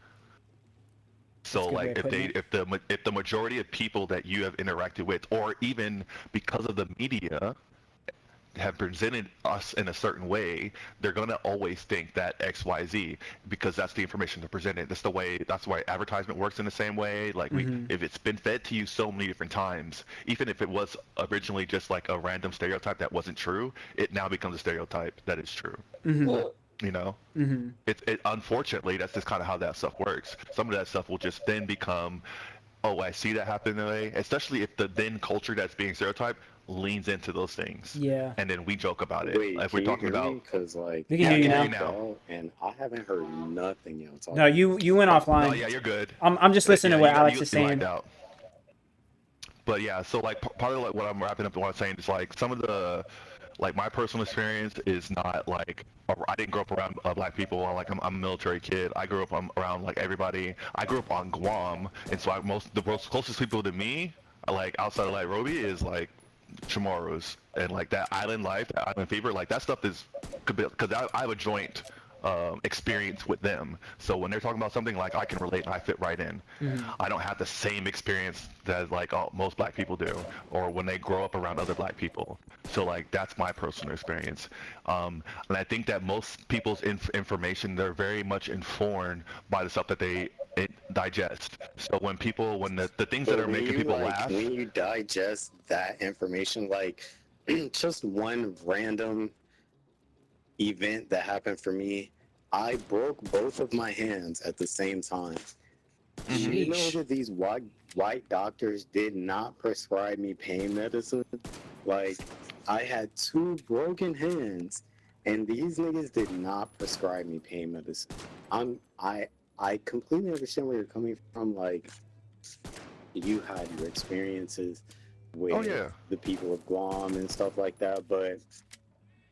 That's So a good way like of putting it. if the majority of people that you have interacted with, or even because of the media, have presented us in a certain way, they're gonna always think that XYZ because that's the information they're presented. That's why advertisement works in the same way. Like Mm-hmm. if it's been fed to you so many different times, even if it was originally just like a random stereotype that wasn't true, it now becomes a stereotype that is true. Mm-hmm. You know? Mm-hmm. It unfortunately that's just kind of how that stuff works. Some of that stuff will just then become, oh, I see that happen today, especially if the then culture that's being stereotyped leans into those things, Yeah. and then we joke about it. wait. If we're Can you talking hear about, me? Cause like We can yeah, hear I I you can hear you now. tapped now. out and I haven't heard nothing y'all No, talking about. you went No, offline. yeah, you're good. I'm just listening Yeah, to what Alex you, is you lagged saying. out. But yeah, so like part of like what I'm wrapping up, what I'm saying is like some of the Like my personal experience is not like I didn't grow up around black people. I'm a military kid. I grew up around like everybody. I grew up on Guam, and so the most closest people to me, like outside of Nairobi, is like Chamorros and like that island life, that island fever. Like that stuff is because I have a joint experience with them. So when they're talking about something, like I can relate and I fit right in. I don't have the same experience that like most black people do, or when they grow up around other black people. So like that's my personal experience, and I think that most people's information, they're very much informed by the stuff that they digest. So when the things that But are making people laugh. when you digest that information, like just one random event that happened for me, I broke both of my hands at the same time. You know Sheesh. that these white doctors did not prescribe me pain medicine? Like, I had two broken hands, and these niggas did not prescribe me pain medicine. I completely understand where you're coming from. Like, you had your experiences with Oh yeah. the people of Guam and stuff like that, but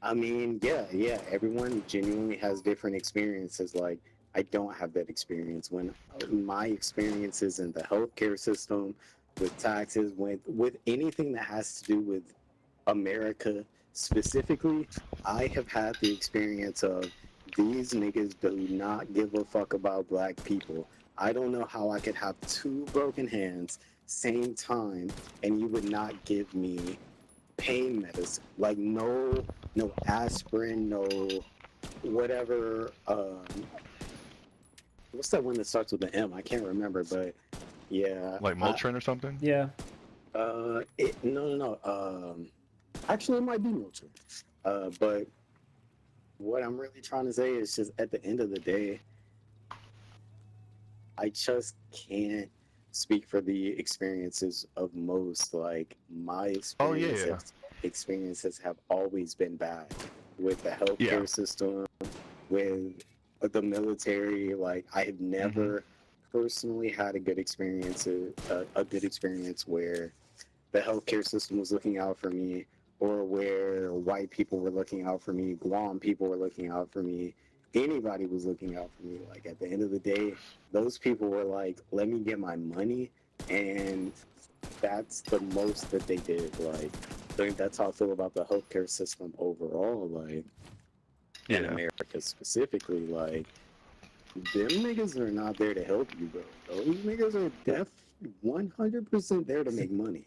I mean, yeah, everyone genuinely has different experiences. Like, I don't have that experience. When my experiences in the healthcare system, with taxes, with anything that has to do with America specifically, I have had the experience of these niggas do not give a fuck about black people. I don't know how I could have two broken hands same time and you would not give me pain medicine. Like no aspirin, no whatever. What's that one that starts with an M? I can't remember, but yeah. Like Motrin or something. Yeah. No. Actually, it might be Motrin. But what I'm really trying to say is just at the end of the day, I just can't speak for the experiences of most. Like my Oh yeah. experiences have always been bad with the healthcare Yeah. system, with the military. Like I have never personally had a good experience, a good experience where the healthcare system was looking out for me, or where white people were looking out for me, Guam people were looking out for me, anybody was looking out for me. Like at the end of the day, those people were like, let me get my money, and that's the most that they did. Like I think that's how I feel about the healthcare system overall, like in Yeah. America specifically. Like them niggas are not there to help you, bro. Those niggas are 100% there to make money.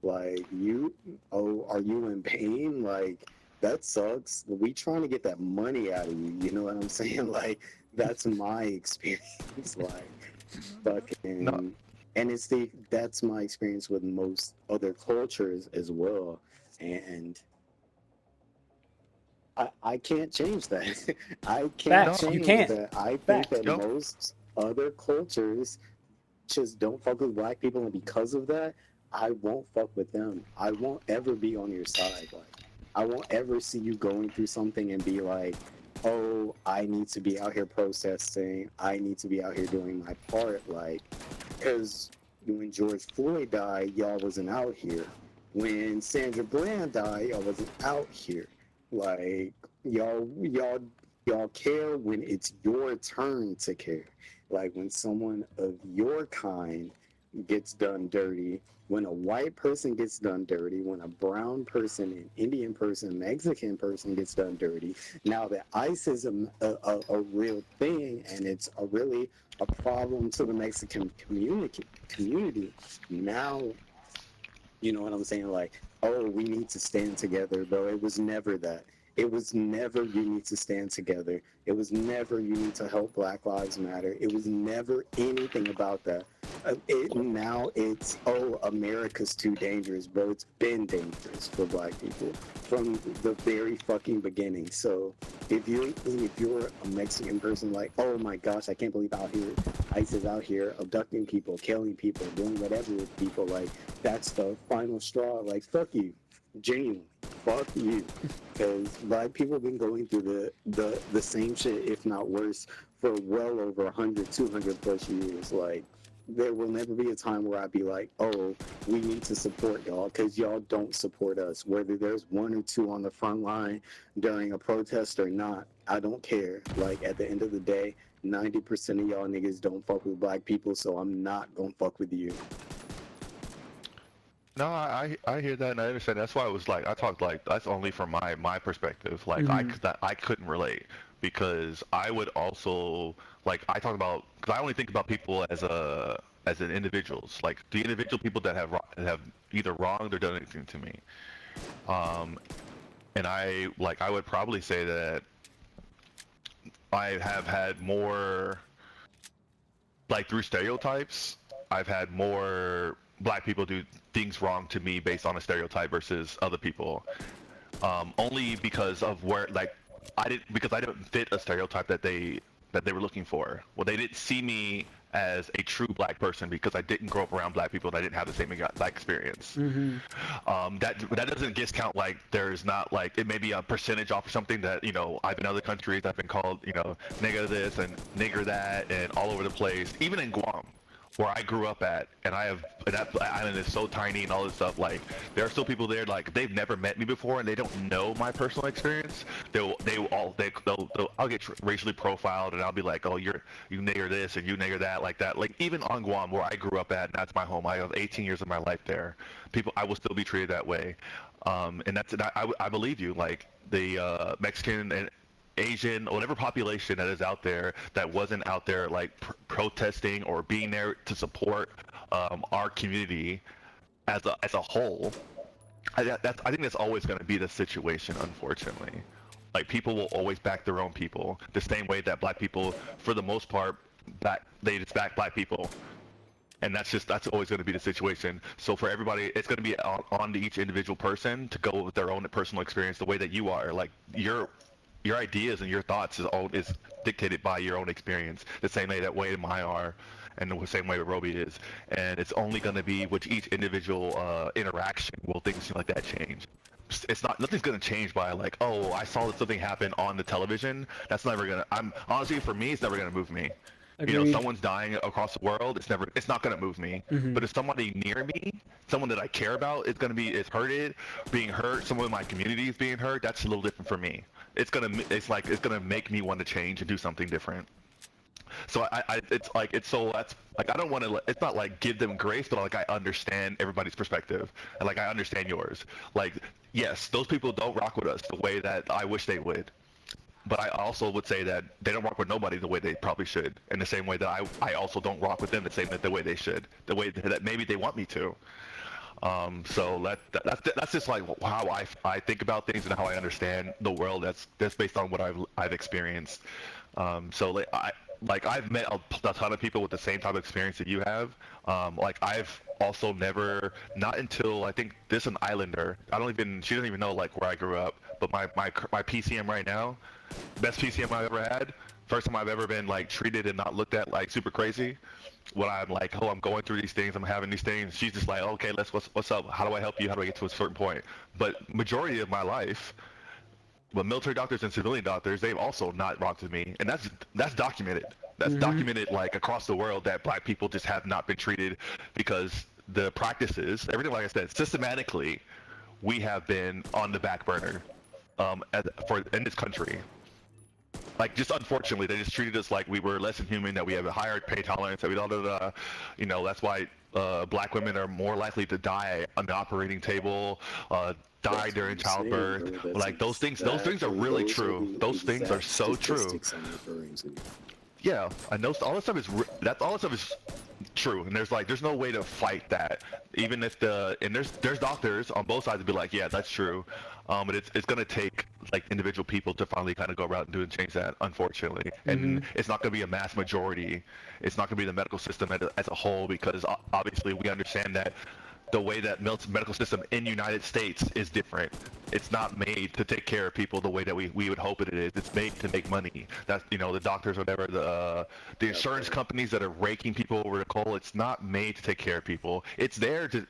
Like are you in pain? Like that sucks. We trying to get that money out of you. You know what I'm saying? Like that's my experience. Like fucking, No. and that's my experience with most other cultures as well. And I can't change that. I can't Facts. No. You change can't. that. I think Facts. that Yep. most other cultures just don't fuck with black people, and because of that, I won't fuck with them. I won't ever be on your side. Like, I won't ever see you going through something and be like, "Oh, I need to be out here protesting. I need to be out here doing my part." Like, because when George Floyd died, y'all wasn't out here. When Sandra Bland died, y'all wasn't out here. Like, y'all care when it's your turn to care. Like when someone of your kind gets done dirty, when a white person gets done dirty, when a brown person, an Indian person, Mexican person gets done dirty. Now that ICE is a real thing, and it's really a problem to the Mexican community. Now, you know what I'm saying? Like, oh, we need to stand together, bro. It was never that. It was never you need to stand together. It was never you need to help Black Lives Matter. It was never anything about that. Now it's, oh, America's too dangerous, bro. It's been dangerous for black people from the very fucking beginning. So if you're a Mexican person, like, oh my gosh, I can't believe ICE is out here abducting people, killing people, doing whatever with people, like that's the final straw. Like fuck you, genuinely, fuck you, because black people have been going through the same shit, if not worse, for well over 100, 200 plus years. Like there will never be a time where I'd be like, oh, we need to support y'all because y'all don't support us. Whether there's one or two on the front line during a protest or not, I don't care. Like, at the end of the day, 90% of y'all niggas don't fuck with black people, so I'm not gonna fuck with you. No, I hear that and I understand. That's why I was like I talked like that's only from my perspective. Like I couldn't relate because I would also like I talk about because I only think about people as an individuals, like the individual people that have either wronged or done anything to me. Um, and I would probably say that I have had more like through stereotypes. I've had more black people do things wrong to me based on a stereotype versus other people. Only because of where like I didn't fit a stereotype that they were looking for. Well, they didn't see me as a true black person because I didn't grow up around black people and I didn't have the same black experience. That doesn't discount like there's not like it may be a percentage off or something that I've in other countries I've been called nigger this and nigger that and all over the place, even in Guam where I grew up at, and that island is so tiny and all this stuff. Like, there are still people there, like they've never met me before, and they don't know my personal experience. I'll get racially profiled, and I'll be like, oh, you nigger this and you nigger that, like that. Like even on Guam, where I grew up at, and that's my home. I have 18 years of my life there. I will still be treated that way, and I believe you. Like the Mexican and Asian or whatever population that is out there that wasn't out there like protesting or being there to support our community as a whole. I think that's always going to be the situation, unfortunately. Like people will always back their own people the same way that black people, for the most part, they just back black people. And that's always going to be the situation. So for everybody, it's going to be on to each individual person to go with their own personal experience the way that you are. Like your ideas and your thoughts is dictated by your own experience, the same way that Wade and mine are, and the same way that Roby is. And it's only going to be with each individual interaction will things like that change. Nothing's going to change by like, oh, I saw that something happen on the television. That's never going to, honestly, for me, it's never going to move me. Agreed. Someone's dying across the world, it's not going to move me. But if somebody near me, someone that I care about is hurted, being hurt, someone in my community is being hurt, that's a little different for me. It's gonna make me want to change and do something different. So that's like I don't want to. It's not like give them grace, but like I understand everybody's perspective, and like I understand yours. Like yes, those people don't rock with us the way that I wish they would. But I also would say that they don't rock with nobody the way they probably should, in the same way that I also don't rock with them the way they should, the way that maybe they want me to. So that's just like how I think about things and how I understand the world. That's based on what I've experienced. So I've met a ton of people with the same type of experience that you have. Like I've also never, not until I think this an Islander. She doesn't even know like where I grew up. But my PCM right now, best PCM I've ever had. First time I've ever been like treated and not looked at like super crazy. When I'm like, oh, I'm going through these things, I'm having these things. She's just like, okay, what's up? How do I help you? How do I get to a certain point? But majority of my life, well, military doctors and civilian doctors, they've also not rocked with me, and that's documented. That's documented like across the world that black people just have not been treated because the practices, everything like I said, systematically, we have been on the back burner in this country. Like, just unfortunately, they just treated us like we were less than human, that we have a higher pay tolerance, that we don't, that's why black women are more likely to die on the operating table, die during childbirth. Like, those things are really true. Those things are so true. Yeah, I know all this stuff is true, and there's no way to fight that. Even if there's doctors on both sides to be like, yeah, that's true, but it's gonna take like individual people to finally kind of go around and change that, unfortunately. And it's not gonna be a mass majority. It's not gonna be the medical system as a whole, because obviously we understand that the way that medical system in United States is different. It's not made to take care of people the way that we would hope it is. It's made to make money. That's the doctors, whatever, the insurance companies that are raking people over the coal. It's not made to take care of people. It's there to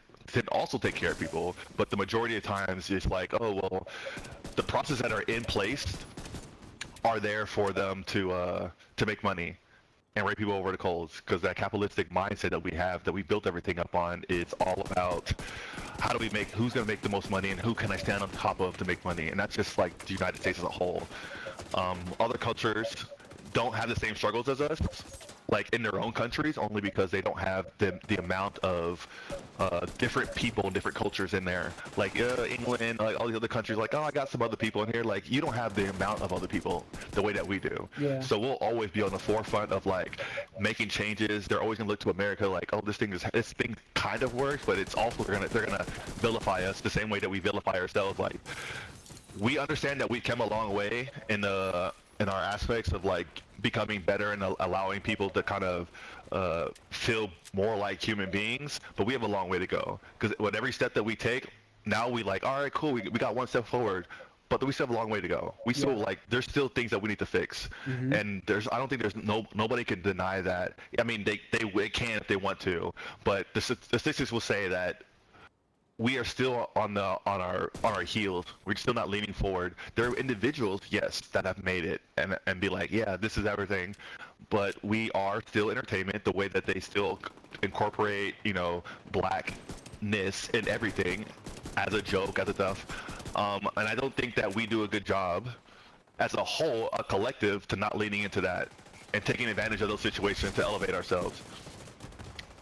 also take care of people, but the majority of times it's like, oh well, the processes that are in place are there for them to make money. and rape people over the coals, because that capitalistic mindset that we have, that we built everything up on, is all about how do we make, who's going to make the most money and who can I stand on top of to make money. And that's just like the United States as a whole. Other cultures don't have the same struggles as us, like in their own countries, only because they don't have the amount of different people and different cultures in there. Like England, like all the other countries, like, oh, I got some other people in here. Like, you don't have the amount of other people the way that we do. Yeah. So we'll always be on the forefront of like making changes. They're always gonna look to America like, oh, this thing kind of works, but it's also they're gonna vilify us the same way that we vilify ourselves. Like, we understand that we've come a long way in our aspects of like becoming better and allowing people to kind of feel more like human beings, but we have a long way to go, because with every step that we take now, we like, all right, cool, we got one step forward, but we still have a long way to go. We still like, there's still things that we need to fix. And I don't think there's nobody can deny that. I mean, they can if they want to, but the statistics will say that we are still on our heels. We're still not leaning forward. There are individuals, yes, that have made it and be like, yeah, this is everything. But we are still entertainment, the way that they still incorporate, blackness in everything as a joke, as a stuff. And I don't think that we do a good job as a whole, a collective, to not leaning into that and taking advantage of those situations to elevate ourselves.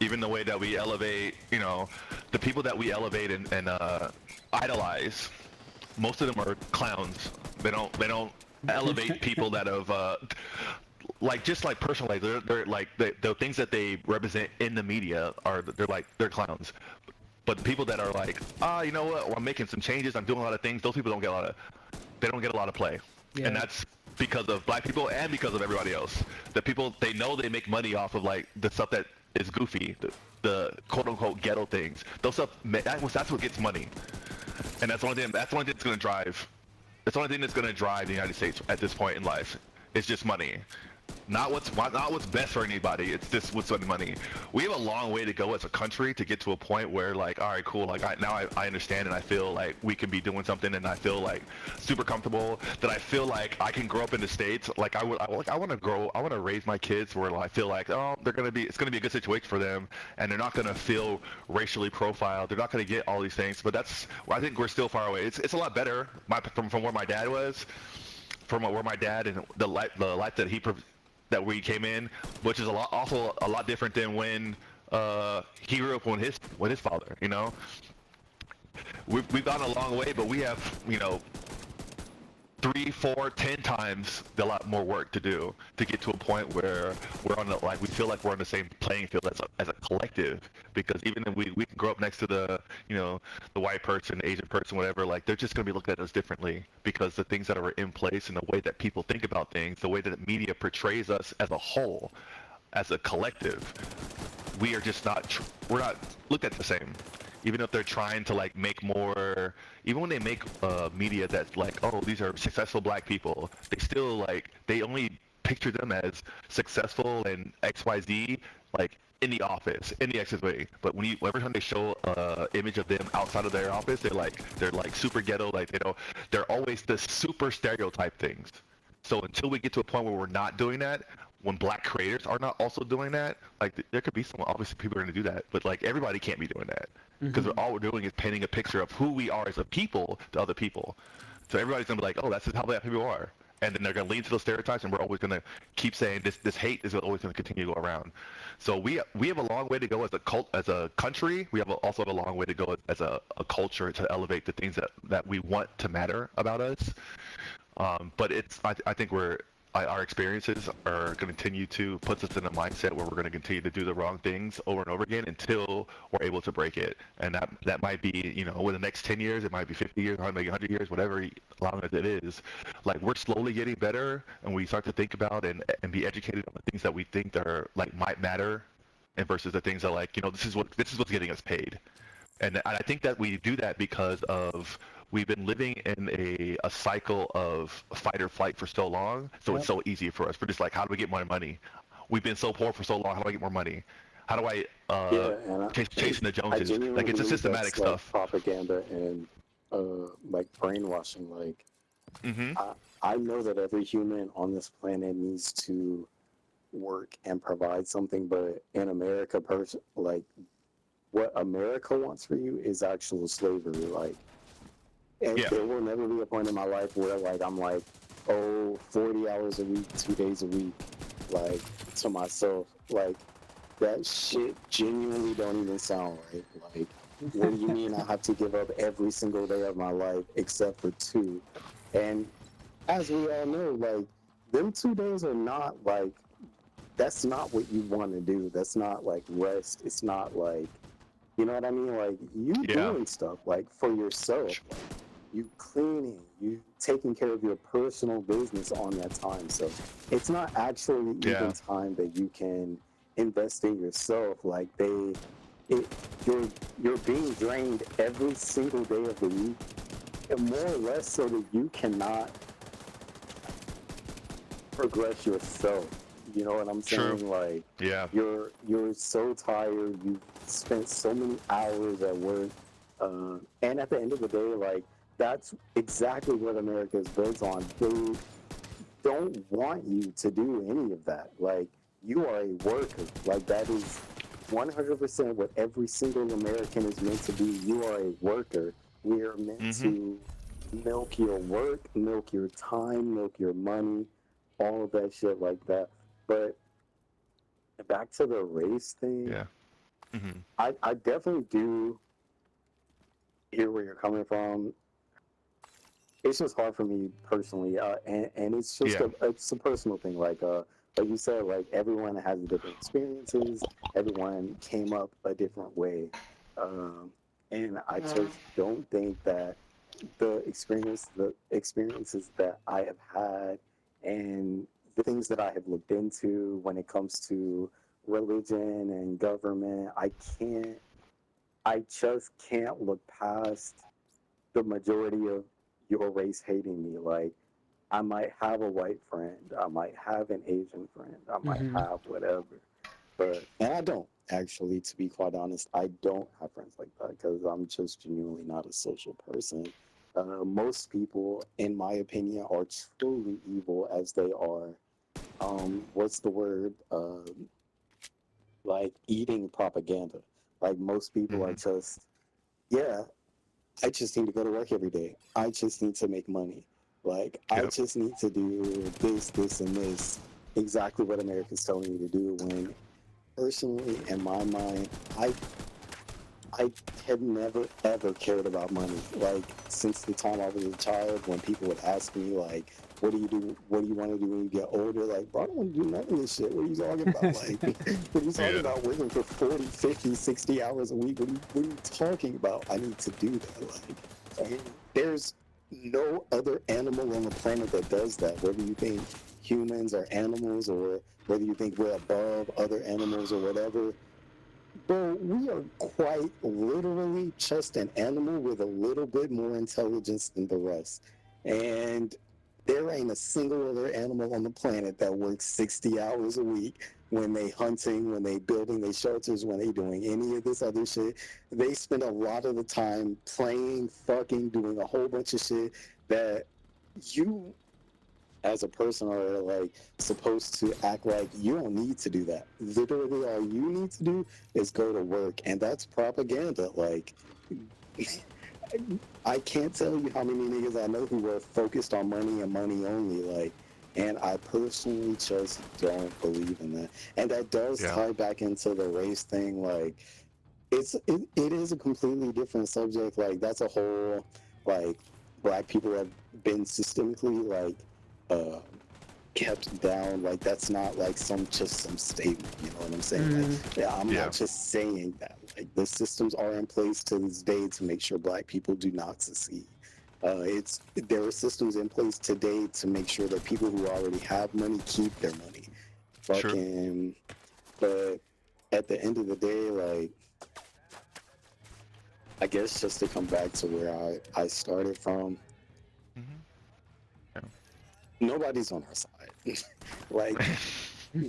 Even the way that we elevate, the people that we elevate and idolize, most of them are clowns. They don't elevate people that have like, just like personally, they're like the things that they represent in the media they're clowns. But the people that are like, you know what, well, I'm making some changes, I'm doing a lot of things, those people don't get a lot of play. Yeah. And that's because of black people and because of everybody else. The people, they know they make money off of like the stuff that is goofy, the quote-unquote ghetto things. Those stuff, that's what gets money, and that's the only thing that's going to drive. That's the only thing that's going to drive the United States at this point in life. It's just money. Not what's best for anybody. It's just what's on money. We have a long way to go as a country to get to a point where, like, all right, cool. Like, I understand, and I feel like we can be doing something, and I feel like super comfortable. That I feel like I can grow up in the States. Like, I want to raise my kids where I feel like, oh, it's gonna be a good situation for them, and they're not gonna feel racially profiled. They're not gonna get all these things. But I think we're still far away. It's a lot better from where my dad was, from where my dad and the life that we came in, which is also a lot different than when he grew up with his father. We've gone a long way, but we have 3, 4, 10 times a lot more work to do to get to a point where we feel like we're on the same playing field as a collective. Because even if we can grow up next to the white person, the Asian person, whatever, like, they're just going to be looking at us differently, because the things that are in place and the way that people think about things, the way that the media portrays us as a whole, as a collective, we're not looked at the same. Even if they're trying to like make more, even when they make media that's like, oh, these are successful black people, they only picture them as successful and XYZ, like in the office, in the XYZ. But every time they show image of them outside of their office, they're like super ghetto, like, they're always the super stereotype things. So until we get to a point where we're not doing that, when black creators are not also doing that, like, there could be some, obviously people are going to do that, but like, everybody can't be doing that, because all we're doing is painting a picture of who we are as a people to other people. So everybody's going to be like, oh, that's just how black people are. And then they're going to lean to those stereotypes, and we're always going to keep saying this hate is always going to continue to go around. So we have a long way to go as a country. We also have a long way to go as a culture to elevate the things that we want to matter about us. But I think our experiences are going to continue to put us in a mindset where we're going to continue to do the wrong things over and over again until we're able to break it. And that might be, over the next 10 years, it might be 50 years, it might be 100 years, whatever long as it is. Like, we're slowly getting better, and we start to think about and be educated on the things that we think that are like might matter, and versus the things that, like, this is what's getting us paid. And I think that we do that because of we've been living in a cycle of fight or flight for so long, so It's so easy for us. We're just like, how do we get more money? We've been so poor for so long, how do I get more money? How do I chasing the Joneses? Like, it's a systematic stuff. Like propaganda and like brainwashing. Like, I know that every human on this planet needs to work and provide something, but in America, like what America wants for you is actual slavery. Like, and Yeah. there will never be a point in my life where like I'm like, oh, 40 hours a week, 2 days a week, like to myself. Like that shit genuinely don't even sound right. Like, what do you mean I have to give up every single day of my life except for two? And as we all know, like them 2 days are not like that's not what you want to do. That's not like rest. It's not like you know what I mean? Like you Yeah. doing stuff like for yourself, like you cleaning, you taking care of your personal business on that time. So it's not actually even Yeah. time that you can invest in yourself. Like it, you're you're being drained every single day of the week, and more or less so that you cannot progress yourself. You know what I'm True. saying? Like Yeah. you're so tired. You've spent so many hours at work, and at the end of the day, like that's exactly what America is built on. They don't want you to do any of that. Like you are a worker. Like that is 100% what every single American is meant to be. You are a worker. We are meant Mhm. to milk your work, milk your time, milk your money, all of that shit like that. But back to the race thing, Yeah. Mhm. I definitely do hear where you're coming from. It's just hard for me personally, and it's just Yeah. it's a personal thing. Like you said, like everyone has different experiences. Everyone came up a different way, and I just don't think that the experiences that I have had, and the things that I have looked into when it comes to religion and government, I just can't look past the majority of your race hating me. Like, I might have a white friend, I might have an Asian friend, I might Mm-hmm. have whatever, and I don't actually, to be quite honest, I don't have friends like that because I'm just genuinely not a social person. Most people, in my opinion, are truly evil as they are. What's the word? Like eating propaganda. Like most people are Mhm. just, yeah, I just need to go to work every day. I just need to make money. Like, I Yep. just need to do this, this, and this. Exactly what America's telling me to do. When personally, in my mind, I had never ever cared about money. Like since the time I was a child, when people would ask me like, "What do you do? What do you want to do when you get older?" Like, bro, I don't want to do none of this shit. What are you talking about? Like, what are you talking Yeah. about working for 40, 50, 60 hours a week? What are you talking about? I need to do that. Like, and there's no other animal on the planet that does that. Whether you think humans are animals or whether you think we're above other animals or whatever, bro, we are quite literally just an animal with a little bit more intelligence than the rest. And there ain't a single other animal on the planet that works 60 hours a week when they hunting, when they building their shelters, when they doing any of this other shit. They spend a lot of the time playing, fucking, doing a whole bunch of shit that you as a person are like supposed to act like you don't need to do that. Literally, all you need to do is go to work, and that's propaganda. Like, I can't tell you how many niggas I know who are focused on money and money only. Like, and I personally just don't believe in that. And that does Yeah. tie back into the race thing. Like, it is a completely different subject. Like, that's a whole like black people have been systemically like uh kept down. Like that's not like some statement. You know what I'm saying? Like Mm-hmm. yeah, I'm Yeah. not just saying that. Like the systems are in place to this day to make sure black people do not succeed. It's there are systems in place today to make sure that people who already have money keep their money. True. Fucking, but at the end of the day, like I guess just to come back to where I started from, Mhm. Yeah. nobody's on our side. Like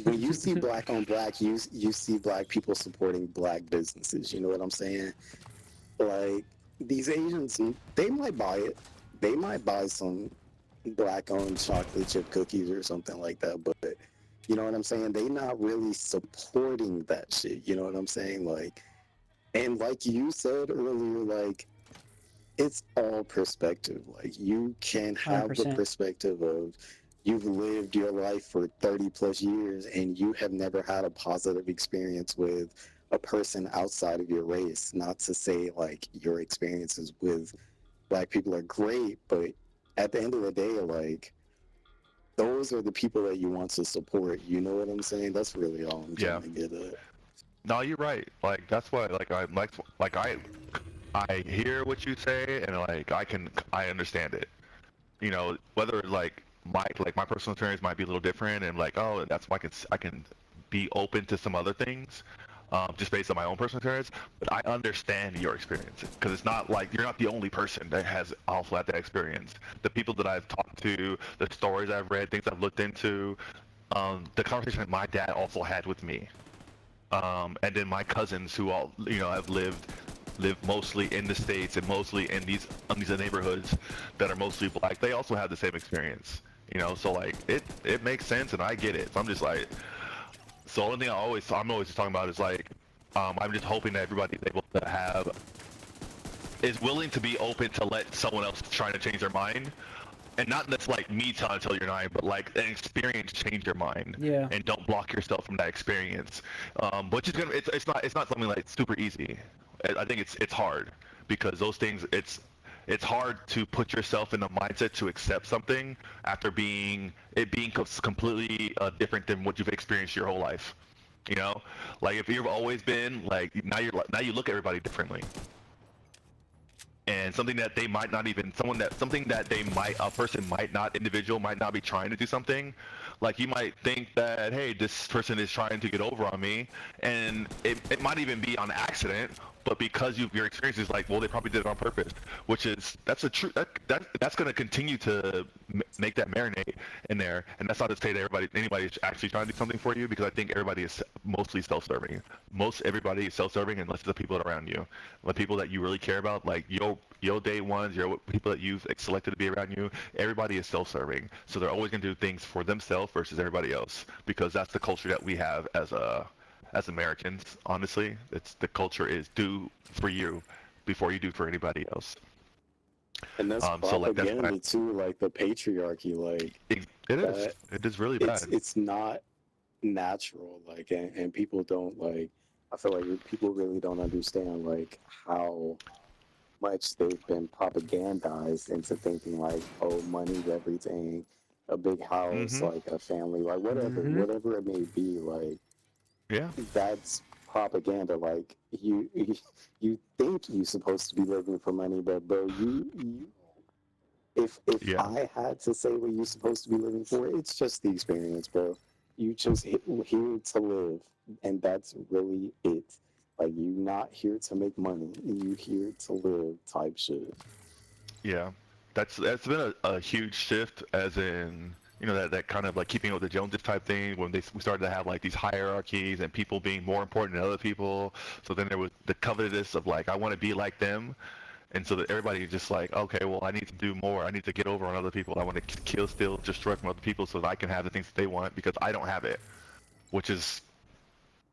when you see black on black, you see black people supporting black businesses. You know what I'm saying? Like these Asians, they might buy it. They might buy some black owned chocolate chip cookies or something like that. But You know what I'm saying? They not really supporting that shit. You know what I'm saying? Like, and like you said earlier, like it's all perspective. Like you can have the 100%. perspective of you've lived your life for 30 plus years and you have never had a positive experience with a person outside of your race. Not to say like your experiences with black people are great, but at the end of the day, like those are the people that you want to support. You know what I'm saying? That's really all I'm Yeah. trying to get at. No, you're right. Like that's why like I hear what you say and like I understand it. You know, whether my personal experience might be a little different and like oh that's why I can be open to some other things. Just based on my own personal experience, but I understand your experience because it's not like you're not the only person that has also had that experience. The people that I've talked to, the stories I've read, things I've looked into, the conversation that my dad also had with me, and then my cousins who all have live mostly in the States and mostly in these neighborhoods that are mostly black. They also have the same experience, so like it makes sense and I get it. So I'm just like, so the only thing I'm always just talking about is like, I'm just hoping that everybody's able to is willing to be open to let someone else trying to change their mind, and not that's like me trying to tell your mind, but like an experience change your mind, Yeah. and don't block yourself from that experience. Which is gonna it's not something like super easy. I think it's hard because those things it's hard to put yourself in the mindset to accept something after being completely different than what you've experienced your whole life. You know, like if you've always been like now you look at everybody differently, and something that they might not even something that a person might not individual might not be trying to do something, like you might think that hey this person is trying to get over on me, and it might even be on accident, but because your experience is like well they probably did it on purpose, which is that's a true that's going to continue to make that marinate in there. And that's not to say that anybody's actually trying to do something for you, because I think everybody is mostly self-serving. Everybody is self-serving unless it's the people around you, the people that you really care about, like your day ones, your people that you've selected to be around you. Everybody is self-serving, so they're always going to do things for themselves versus everybody else, because that's the culture that we have as Americans. Honestly, it's the culture is do for you before you do for anybody else. And that's So like that's propaganda too, like the patriarchy, like that. it is really It's bad. it's not natural, like, and people don't like. I feel like people really don't understand like how much they've been propagandized into thinking like, oh, money's everything, a big house, Hmm. like a family, like Mm-hmm. whatever it may be, like Yeah. that's propaganda. Like you think you're supposed to be living for money, but bro, you if Yeah. I had to say what you're supposed to be living for, it's just the experience, bro. You just here to live, and that's really it. Like you not here to make money, you here to live type shit. Yeah, that's been a huge shift, as in that kind of like keeping up with the Joneses type thing when we started to have like these hierarchies and people being more important than other people. So then there was the covetousness of like I want to be like them, and so that everybody is just like okay, well I need to do more. I need to get over on other people. I want to kill, steal, destroy from other people so that I can have the things that they want because I don't have it, which is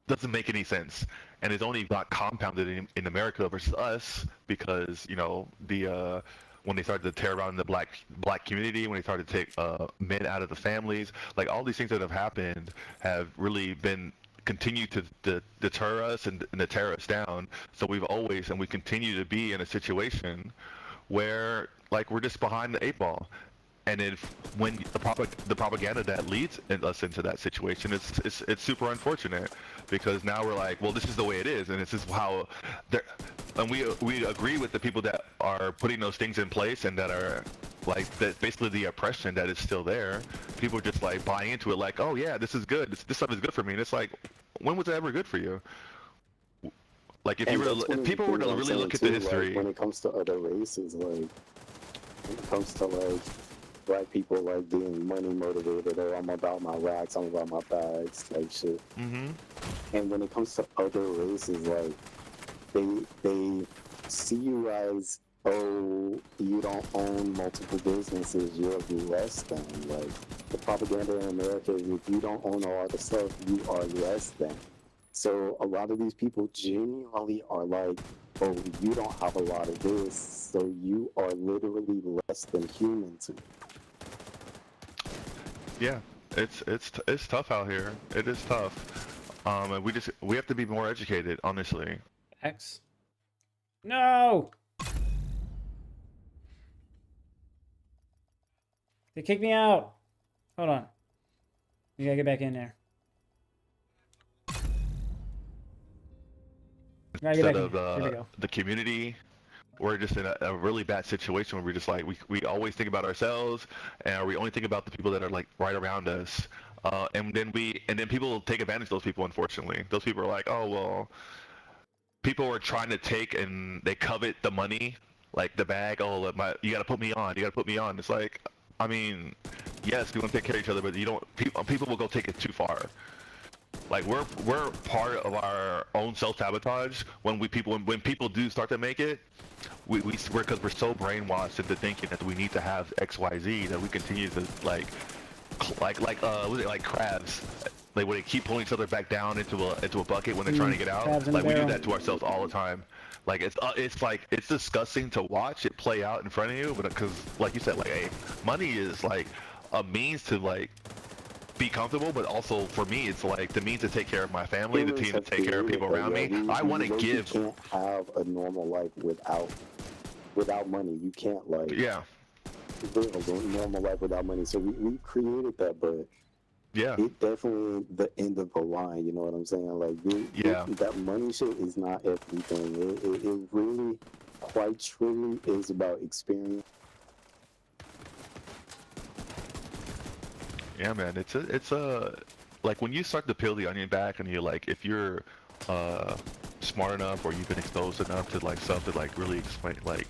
doesn't make any sense, and it's only got compounded in America versus us because the when they started to tear around the black community, when they started to take men out of the families, like all these things that have happened have really been continue to deter us and to tear us down. So we've always and we continue to be in a situation where like we're just behind the eight ball, and if when the propaganda that leads us into that situation, it's super unfortunate because now we're like, well, this is the way it is, and this is how, and we agree with the people that are putting those things in place and that are like that basically the oppression that is still there. People are just like buying into it, like, oh yeah, this is good, this stuff is good for me, and it's like, when was it ever good for you? Like And that's one if of the people were things to I'm really saying look at the too. Like history. when it comes to other races, like when it comes to like black people like being money motivated, or I'm about my racks, I'm about my bags, type shit. Hmm. And when it comes to other races, like they see you as oh, you don't own multiple businesses, you're less than. Like, the propaganda in America is if you don't own a lot of stuff, you are less than. So a lot of these people genuinely are like, oh, you don't have a lot of this, so you are literally less than human to me. Yeah, it's tough out here. It is tough. And we have to be more educated, honestly. X. No! They kicked me out. Hold on. We gotta get back in there. Gotta get back Instead in of there. Here we go. the community, we're just in a really bad situation where we're just like we always think about ourselves, and we only think about the people that are like right around us. And then people take advantage of those people. Unfortunately, those people are like, oh well, people are trying to take and they covet the money, like the bag. Oh, you gotta put me on. You gotta put me on. It's like, I mean, yes, we want to take care of each other, but you don't. People will go take it too far. Like we're part of our own self-sabotage when people do start to make it. We're because we're so brainwashed into thinking that we need to have X Y Z that we continue to was it like crabs? Like when they keep pulling each other back down into a bucket when they're trying to get out. Crabs in a Like we do barrel. that to ourselves all the time. Like it's like it's disgusting to watch it play out in front of you, but because like you said, like hey, money is like a means to like be comfortable, but also for me it's like the means to take care of my family, the Humans team to have take care of created people that, around yo. me. I want to You give. can't have a normal life without money. You can't like Yeah, live a normal life without money. So we created that, but yeah, it definitely ain't the end of the line. You know what I'm saying? Like yeah. that money shit is not everything. It really, quite truly, is about experience. Yeah, man, it's a like when you start to peel the onion back and you're like if you're uh smart enough or you've been exposed enough to like stuff to like really explain like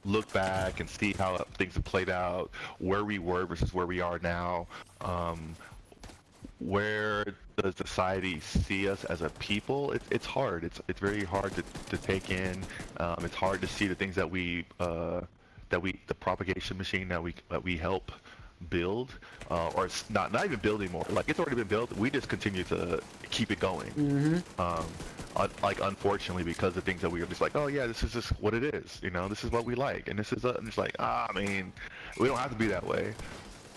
look back and see how things have played out, where we were versus where we are now, um where does society see us as a people? It's hard. It's very hard to take in. It's hard to see the things that we the propagation machine that we help build, or it's not even build anymore. Like it's already been built. We just continue to keep it going. Mm-hmm. Like unfortunately, because of things that we are just like, oh yeah, this is just what it is. You know, this is what we like, and this is and it's like, I mean, we don't have to be that way,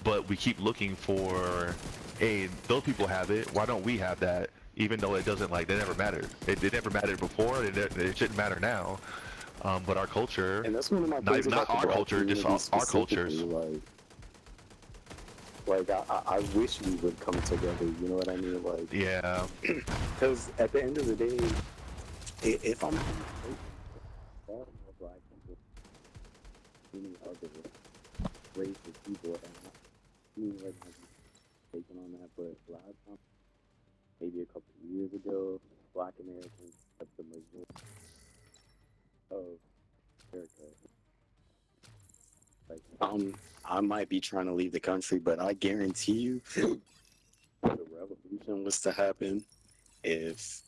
but we keep looking for, hey, those people have it. Why don't we have that? Even though it doesn't like, they never mattered. It never mattered before. It shouldn't matter now. But our culture, And that's one of my not things not about the our black culture, just community our specifically. cultures. Like I wish we would come together. You know what I mean? Like, Yeah, because at the end of the day, if I'm far more black people, any other race of people, and I mean, like, taking on that, but last time, maybe a couple of years ago, black Americans have the majority of America. Like, I might be trying to leave the country, but I guarantee you, if the revolution was to happen, if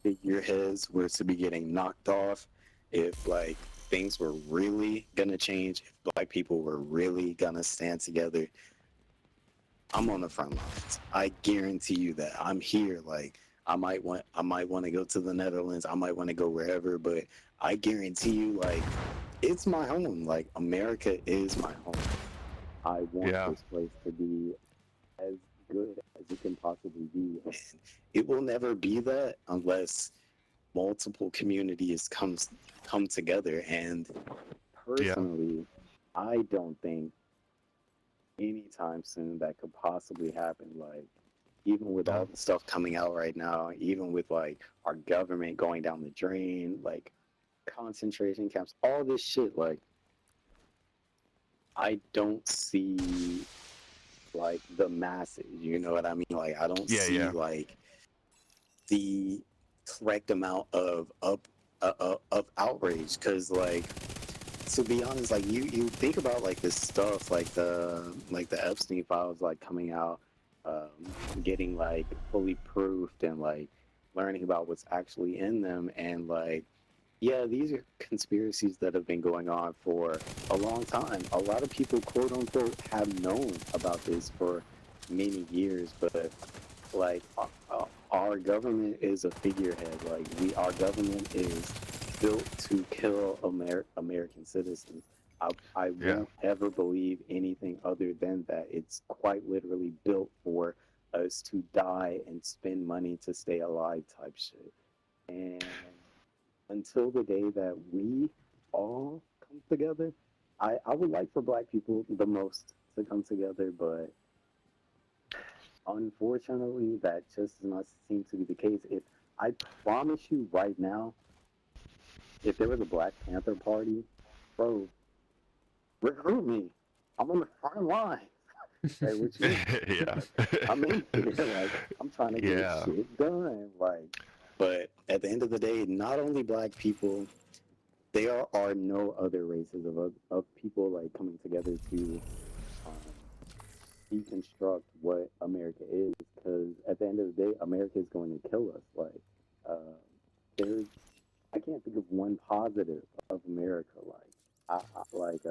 figureheads were to be getting knocked off, if like things were really gonna change, if black people were really gonna stand together, I'm on the front lines. I guarantee you that. I'm here. Like I might want to go to the Netherlands. I might want to go wherever, but I guarantee you, like, it's my home. Like, America is my home. I want yeah, this place to be as good as it can possibly be. And it will never be that unless multiple communities come together. And yeah, personally, I don't think anytime soon that could possibly happen. Like, even with yeah, all the stuff coming out right now, even with like our government going down the drain, like concentration camps, all this shit, like, I don't see like the masses, you know what I mean? Like, I don't yeah, see yeah, like the correct amount of outrage, because like, to be honest, like, you think about like this stuff, like the Epstein files, like, coming out, getting like fully proofed, and like learning about what's actually in them, and like Yeah, these are conspiracies that have been going on for a long time. A lot of people, quote unquote, have known about this for many years, but like our government is a figurehead. Like our government is built to kill American citizens. I Yeah. won't ever believe anything other than that. It's quite literally built for us to die and spend money to stay alive type shit. And until the day that we all come together, I would like for black people the most to come together, but unfortunately, that just does not seem to be the case. If I promise you right now, if there was a Black Panther Party, bro, recruit me. I'm on the front line. Like, what you Yeah. I'm in here. Like, I'm trying to get Yeah. shit done. Like, but at the end of the day, not only black people, there are no other races of people like coming together to um, deconstruct what America is. Because at the end of the day, America is going to kill us. Like, there's, I can't think of one positive of America. Like, like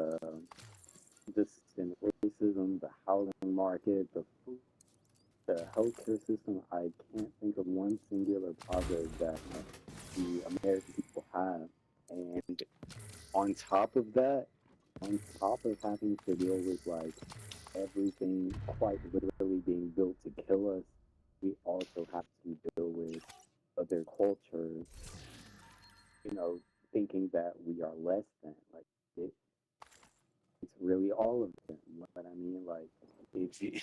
just in racism, the housing market, the food, the healthcare system. I can't think of one singular positive that the American people have. And on top of that, on top of having to deal with like everything quite literally being built to kill us, we also have to deal with other cultures, thinking that we are less than. Like it, it's really all of them. But I mean, like, if you,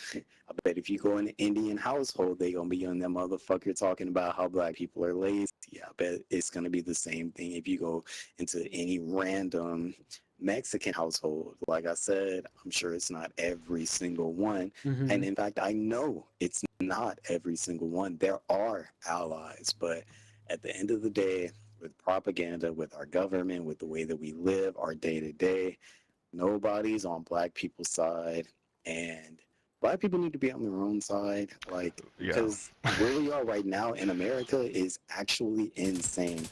I bet if you go in an Indian household, they gonna be on that motherfucker talking about how black people are lazy. I bet it's gonna be the same thing if you go into any random Mexican household. Like I said, I'm sure it's not every single one. And Hmm. in fact, I know it's not every single one. There are allies, but at the end of the day, with propaganda, with our government, with the way that we live, our day to day, nobody's on black people's side, and black people need to be on their own side, like, Yeah. because where we are right now in America is actually insane.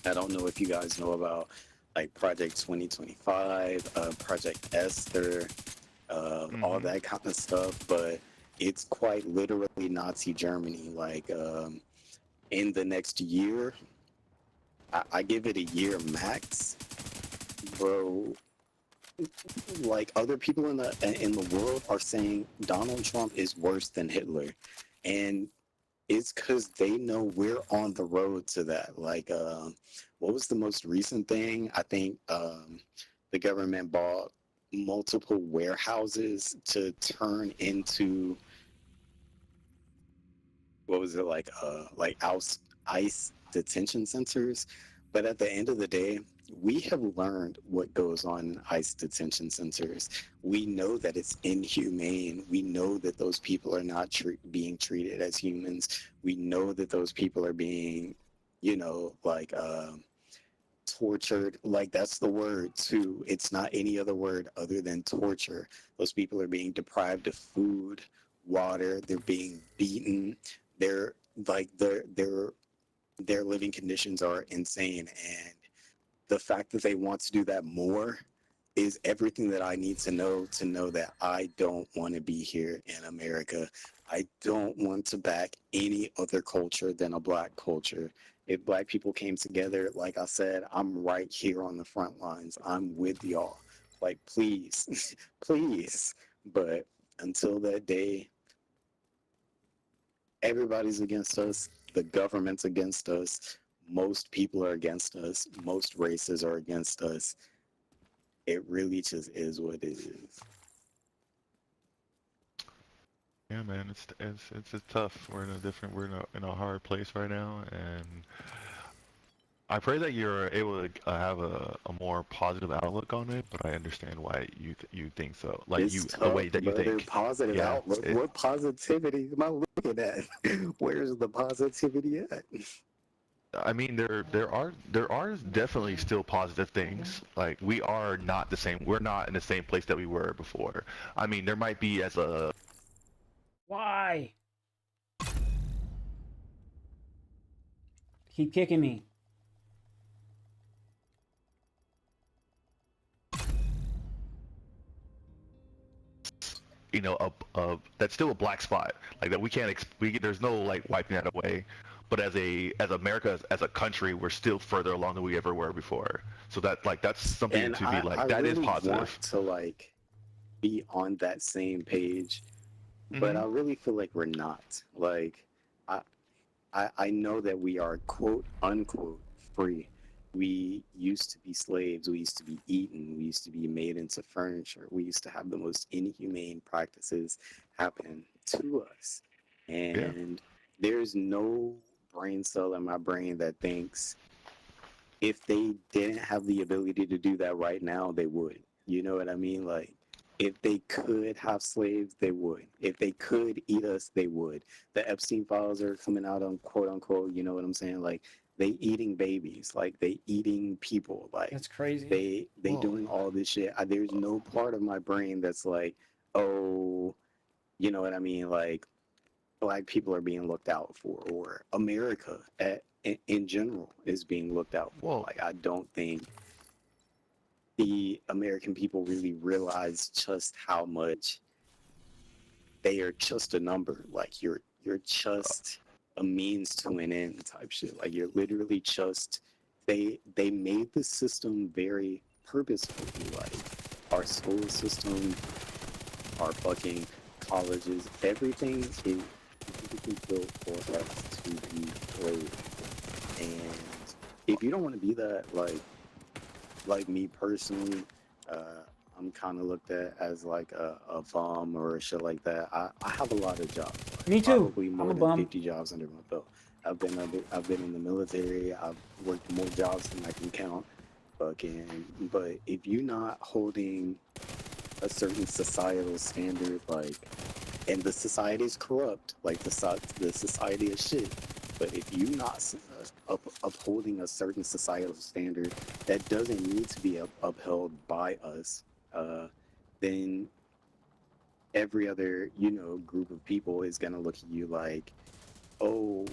I don't know if you guys know about like Project 2025, Project Esther, all Hmm. that kind of stuff, but it's quite literally Nazi Germany. Like, in the next year, I give it a year max, bro. Like other people in the world are saying Donald Trump is worse than Hitler, and it's because they know we're on the road to that. Like, what was the most recent thing? I think the government bought multiple warehouses to turn into what was it like ice detention centers. But at the end of the day, we have learned what goes on in ICE detention centers. We know that it's inhumane. We know that those people are not being treated as humans. We know that those people are being, like tortured. Like that's the word too. It's not any other word other than torture. Those people are being deprived of food, water. They're being beaten. They're like their living conditions are insane, and the fact that they want to do that more is everything that I need to know that I don't want to be here in America. I don't want to back any other culture than a black culture. If black people came together, like I said, I'm right here on the front lines. I'm with y'all. Like, please, please. But until that day, everybody's against us. The government's against us. Most people are against us. Most races are against us. It really just is what it is. Yeah, man, it's just tough. We're in a hard place right now, and I pray that you're able to have a more positive outlook on it. But I understand why you think so, like It's you the tough, way that you brother. think. Positive Yeah, outlook. What positivity am I looking at? Where's the positivity at? I mean there are definitely still positive things. Like we are not the same. We're not in the same place that we were before. I mean there might be as a Why? Keep kicking me. you know, that's still a black spot, like that we can't there's no like wiping that away. But as America, as a country, we're still further along than we ever were before. So that's something And to be I like, that is really want positive. to like be on that same page, but Hmm. I really feel like we're not. Like I I know that we are quote unquote free. We used to be slaves. We used to be eaten. We used to be made into furniture. We used to have the most inhumane practices happen to us. Yeah. And there's no brain cell in my brain that thinks if they didn't have the ability to do that right now, they would. You know what I mean? Like, if they could have slaves, they would. If they could eat us, they would. The Epstein files are coming out on quote unquote, you know what I'm saying? Like, they eating babies, like they eating people, like That's crazy. they Whoa. doing all this shit. There's no part of my brain that's like, oh, you know what I mean? Like, black people are being looked out for, or America in general is being looked out for. Whoa. Like, I don't think the American people really realize just how much they are just a number. Like, you're just a means to an end type shit. Like, you're literally just they made the system very purposefully. Like, our school system, our fucking colleges, everything is specifically built for us to be slaves. And if you don't want to be that, like me personally, uh, I'm kind of looked at as like a bum or shit like that. I have a lot of jobs, like Me too. probably I'm more a than bum. 50 jobs under my belt. I've been in the military. I've worked more jobs than I can count. Fucking, but if you're not holding a certain societal standard, like, and the society is corrupt, like the society is shit. But if you not upholding a certain societal standard that doesn't need to be upheld by us, uh, then every other group of people is gonna look at you like, oh,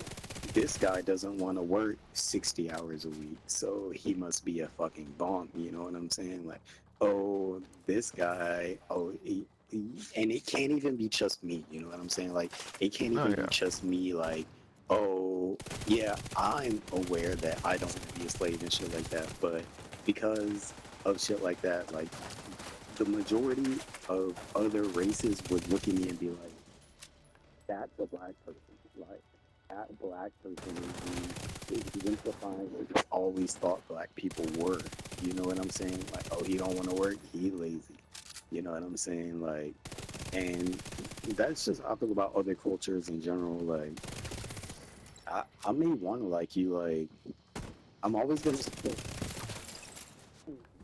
this guy doesn't want to work 60 hours a week, so he must be a fucking bum. You know what I'm saying? Like, oh, this guy, and it can't even be just me. You know what I'm saying? Like, it can't Oh even be yeah. just me. Like, oh, yeah, I'm aware that I don't want to be a slave and shit like that, but because of shit like that, like, the majority of other races would look at me and be like, that's a black person. Like, that black person is exemplifying what I always thought black people were. You know what I'm saying? Like, oh, he don't want to work, he lazy. You know what I'm saying? Like, and that's just, I think about other cultures in general. Like, I may want to like you. Like, I'm always gonna support.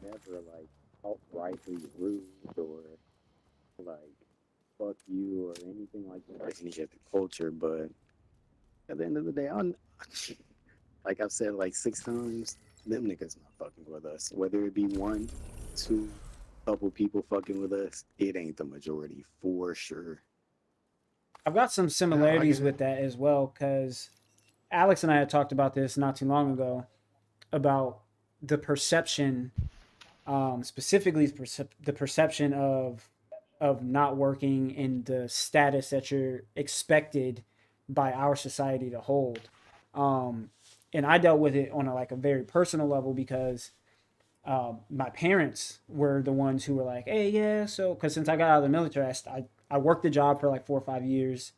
Never like outrightly rude or like fuck you or anything like that or any other culture, but at the end of the day, like I've said like 6 times, them niggas not fucking with us. Whether it be one, two, couple people fucking with us, it ain't the majority for sure. I've got some Yeah, I similarities get it. with that as well because Alex and I had talked about this not too long ago about the perception, specifically the perception of not working and the status that you're expected by our society to hold. Um, and I dealt with it on like a very personal level because my parents were the ones who were like, "Hey, yeah," so because since I got out of the military, I worked the job for like 4 or 5 years,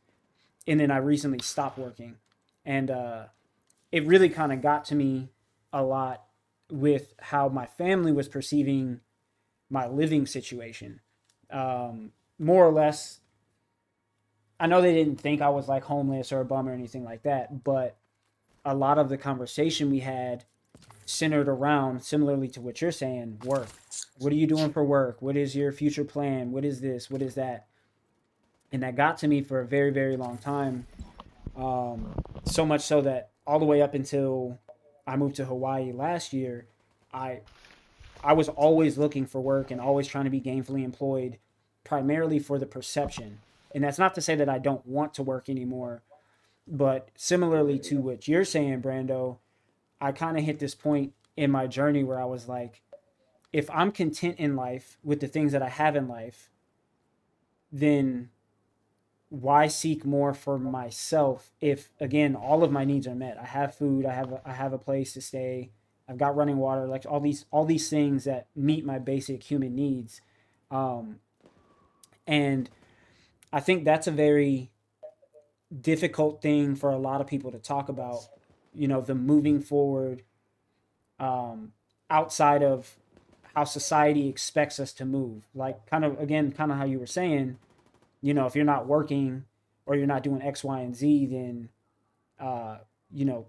and then I recently stopped working, and it really kind of got to me a lot with how my family was perceiving my living situation. More or less, I know they didn't think I was like homeless or a bum or anything like that, but a lot of the conversation we had centered around, similarly to what you're saying, work. What are you doing for work? What is your future plan? What is this? What is that? And that got to me for a very, very long time. So much so that all the way up until I moved to Hawaii last year, I I was always looking for work and always trying to be gainfully employed, primarily for the perception. And that's not to say that I don't want to work anymore, but similarly to what you're saying, Brando, I kind of hit this point in my journey where I was like, if I'm content in life with the things that I have in life, then why seek more for myself if, again, all of my needs are met? I have food, I have a place to stay, I've got running water, like all these things that meet my basic human needs. Um, and I think that's a very difficult thing for a lot of people to talk about. The moving forward, um, outside of how society expects us to move. Like, kind of, again, kind of how you were saying, if you're not working or you're not doing X, Y, and Z, then, uh, you know,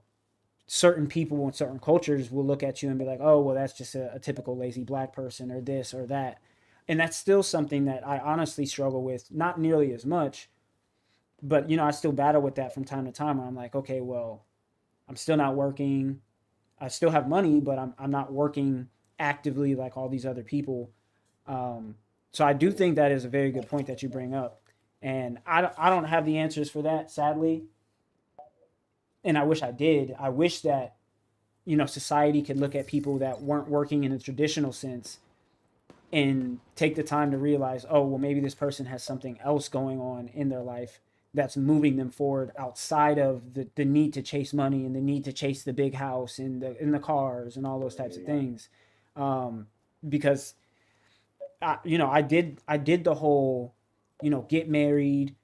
certain people in certain cultures will look at you and be like, oh, well, that's just a typical lazy black person or this or that. And that's still something that I honestly struggle with, not nearly as much, but, I still battle with that from time to time where I'm like, okay, well, I'm still not working. I still have money, but I'm not working actively like all these other people. Um, so I do think that is a very good point that you bring up. And I don't have the answers for that, sadly. And I wish I did. I wish that, society could look at people that weren't working in a traditional sense and take the time to realize, oh, well, maybe this person has something else going on in their life that's moving them forward outside of the need to chase money and the need to chase the big house and the cars and all those types of things. Because I did the whole, get married,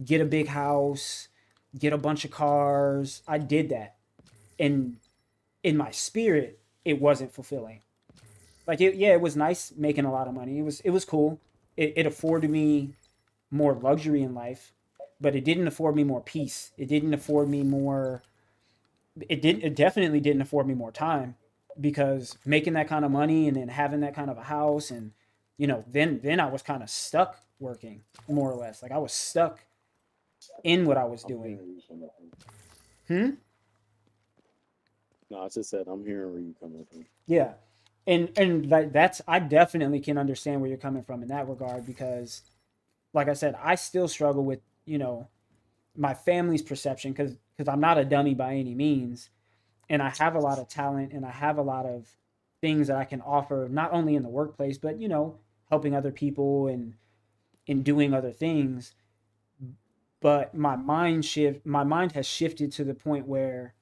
get a big house, get a bunch of cars. I did that. And in my spirit, it wasn't fulfilling. Like, it was nice making a lot of money. It was cool. It afforded me more luxury in life, but it didn't afford me more peace. It didn't afford me more. It definitely didn't afford me more time, because making that kind of money and then having that kind of a house, and then I was kind of stuck working, more or less. Like, I was stuck in what I was I'm doing. hearing you coming from. Hmm. No, I just said I'm hearing where you coming from. Yeah. And like, that's, I definitely can understand where you're coming from in that regard, because like I said, I still struggle with, my family's perception, because I'm not a dummy by any means, and I have a lot of talent and I have a lot of things that I can offer, not only in the workplace, but helping other people and in doing other things. But my mind has shifted to the point where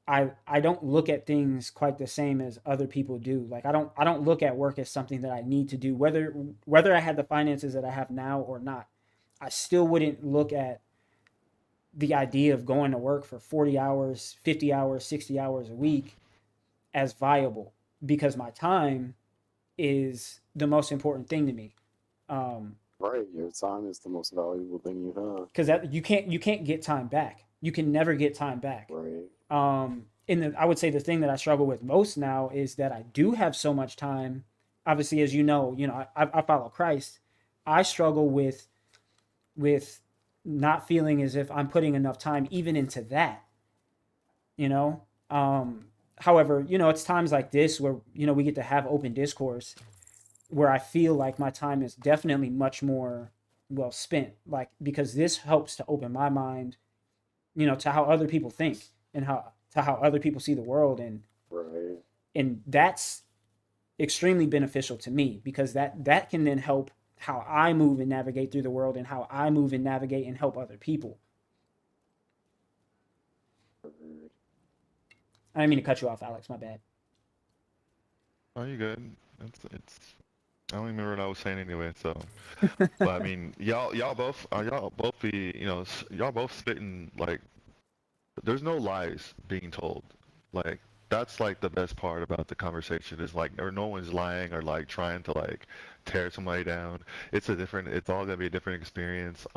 I don't look at things quite the same as other people do. Like, I don't look at work as something that I need to do, whether I had the finances that I have now or not. I still wouldn't look at the idea of going to work for 40 hours, 50 hours, 60 hours a week as viable, because my time is the most important thing to me. Um, Right, your time is the most valuable thing you have. because that you can't get time back. You can never get time back. Right. I would say the thing that I struggle with most now is that I do have so much time. Obviously, as I follow Christ. I struggle with not feeling as if I'm putting enough time even into that. You know. However, it's times like this where we get to have open discourse, where I feel like my time is definitely much more well spent. Like, because this helps to open my mind, to how other people think, and how other people see the world, Right. and that's extremely beneficial to me, because that can then help how I move and navigate through the world, and how I move and navigate and help other people. Right. I didn't mean to cut you off, Alex. My bad. Oh, you good? It's. I don't even remember what I was saying anyway. So, but I mean, y'all both be, y'all both spitting like there's no lies being told. Like that's like the best part about the conversation is like or no one's lying or like trying to like tear somebody down. It's all gonna be a different experience.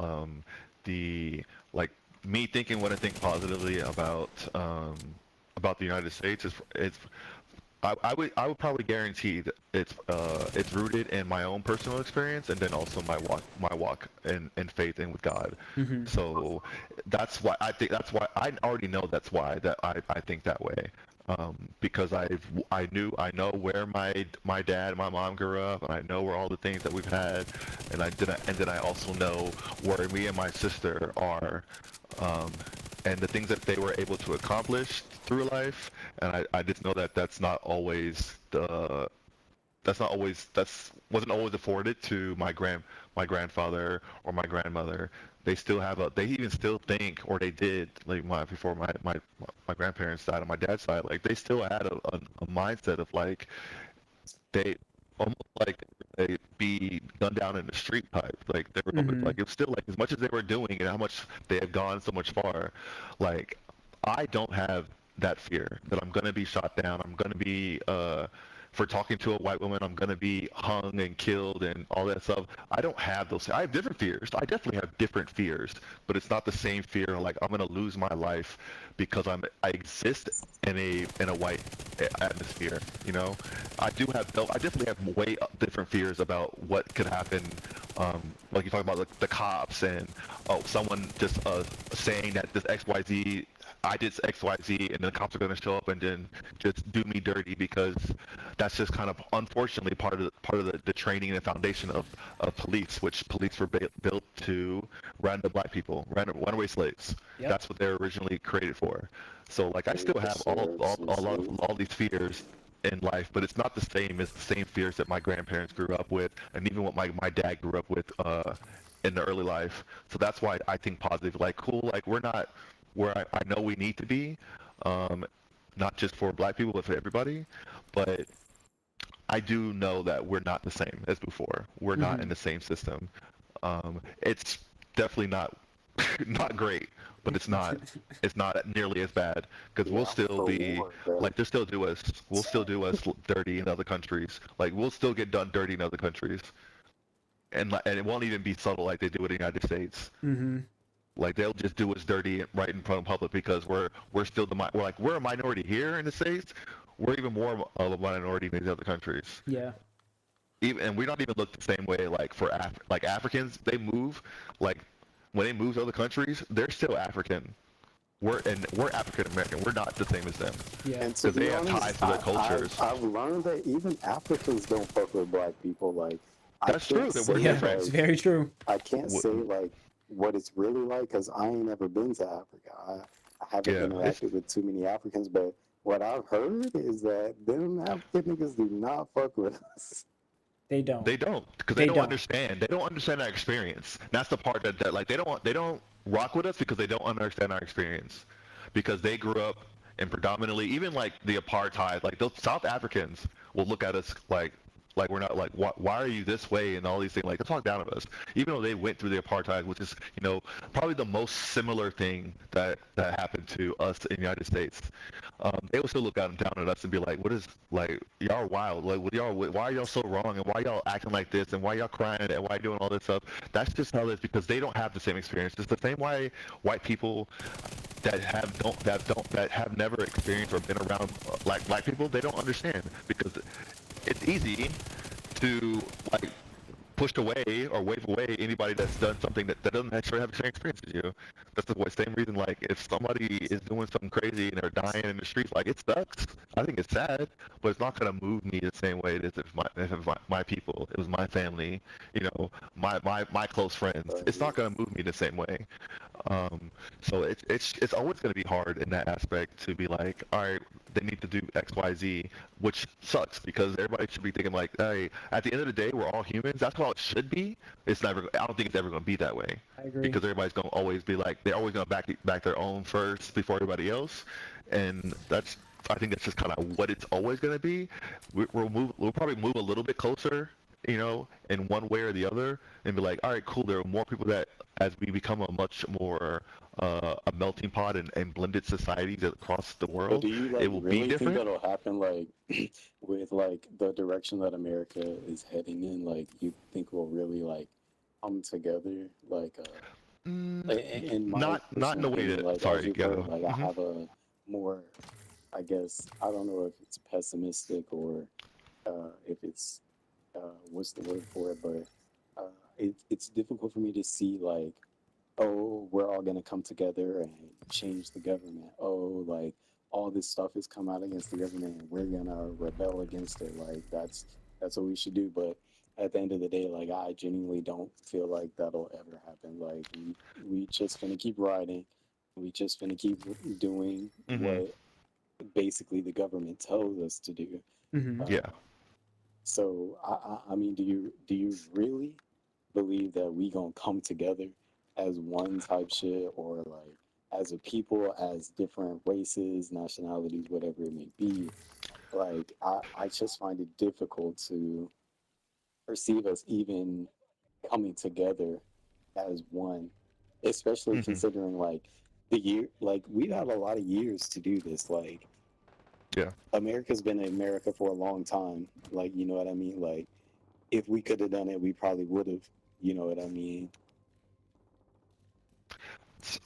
The like me thinking what I think positively about the United States is it's I would probably guarantee that it's rooted in my own personal experience and then also my walk and faith in with God. Mm-hmm. So that's why I already know that's why that I think that way. Because I know where my dad and my mom grew up, and I know where all the things that we've had, and then I also know where me and my sister are, and the things that they were able to accomplish through life, and I just know that that's not always wasn't always afforded to my grandfather or my grandmother. They still have they even still think, or they did, like before my grandparents died on my dad's side, like they still had a mindset of like they almost like they be gunned down in the street type. Like they were Mm-hmm. like it's still like as much as they were doing and how much they have gone so much far, like I don't have that fear that I'm gonna be shot down. I'm gonna be for talking to a white woman, I'm gonna be hung and killed and all that stuff. I don't have those. I have different fears. I definitely have different fears, but it's not the same fear like I'm gonna lose my life because I exist in a white atmosphere. You know, I definitely have way different fears about what could happen. Like you talk about the cops and someone just saying that this XYZ I did XYZ, and the cops are going to show up and then just do me dirty because that's just kind of unfortunately part of the training and foundation of police, which police were built to random black people, random runaway slaves. Yep. That's what they're originally created for. So like I And still the have sheriffs and shit. all these fears in life, but it's not the same as the same fears that my grandparents grew up with, and even what my dad grew up with in the early life. So that's why I think positive. Like cool, like we're not where I know we need to be, um, not just for black people, but for everybody. But I do know that we're not the same as before. We're not Mm-hmm. in the same system. It's definitely not not great, but it's not nearly as bad because Yeah, we'll I'm still for be war, bro. like we'll still do us dirty in other countries. Like we'll still get done dirty in other countries, and it won't even be subtle like they do in the United States. Mm-hmm. Like they'll just do us dirty right in front of public because we're still we're a minority here in the States. We're even more of a minority in these other countries. Yeah. Even and we don't even look the same way like for like Africans. They move like when they move to other countries, they're still African. We're African American. We're not the same as them Yeah. And to because they be have ties honest, to their cultures. I've learned that even Africans don't fuck with black people. Like, I That's true. can't That say we're Yeah. different. It's like very true. I can't say W- like what it's really like because I ain't never been to Africa. I haven't Yeah, it's interacted with too many Africans, but what I've heard is that them African niggas do not fuck with us. They don't. they don't because they They don't don't. understand. They don't understand our experience. That's the part that like they don't rock with us because they don't understand our experience because they grew up in predominantly even like the apartheid. Like those South Africans will look at us like we're not like why are you this way and all these things like they talk down of us even though they went through the apartheid, which is probably the most similar thing that happened to us in the United States. They will still look down at us and be like, what is like y'all are wild, like why are y'all so wrong and why y'all acting like this and why y'all crying and why doing all this stuff. That's just how it is because they don't have the same experience. It's the same way white people that have never experienced or been around like black people, they don't understand because it's easy to like push away or wave away anybody that's done something that doesn't necessarily have the same experience as you. That's the same reason like if somebody is doing something crazy and they're dying in the streets, like it sucks. I think it's sad, but it's not gonna move me the same way it is if it was my people, it was my family, my close friends. It's not gonna move me the same way. Um, so it's always going to be hard in that aspect to be like, all right, they need to do X, Y, Z, which sucks because everybody should be thinking like, hey, at the end of the day, we're all humans. That's how it should be. It's never. I don't think it's ever going to be that way I agree. because everybody's going to always be like, they're always going to back their own first before everybody else, and that's. I think that's just kind of what it's always going to be. We'll probably move a little bit closer, in one way or the other, and be like, all right, cool. There are more people that, as we become a much more a melting pot and blended societies across the But world, do you it like will be really think different. that'll happen like with like the direction that America is heading in? Like you think we'll really like come together? Like Mm, in my not in personal the way opinion, that. like as Sorry, you've heard, go. like I Hmm. have a more, I guess I don't know if it's pessimistic or if it's what's the word for it, but it's difficult for me to see like, oh, we're all gonna come together and change the government. Oh, like all this stuff has come out against the government and we're gonna rebel against it. Like that's what we should do. But at the end of the day, like I genuinely don't feel like that'll ever happen. Like we just gonna keep riding. We just gonna keep doing Hmm. what basically the government tells us to do. Mm-hmm. Uh, Yeah. So I mean, do you really believe that we gonna come together as one type shit, or like as a people, as different races, nationalities, whatever it may be? Like I just find it difficult to perceive us even coming together as one, especially Hmm. considering like the year, like we've had a lot of years to do this. Like Yeah. America's been in America for a long time. Like, you know what I mean? Like if we could have done it, we probably would have. You know what I mean?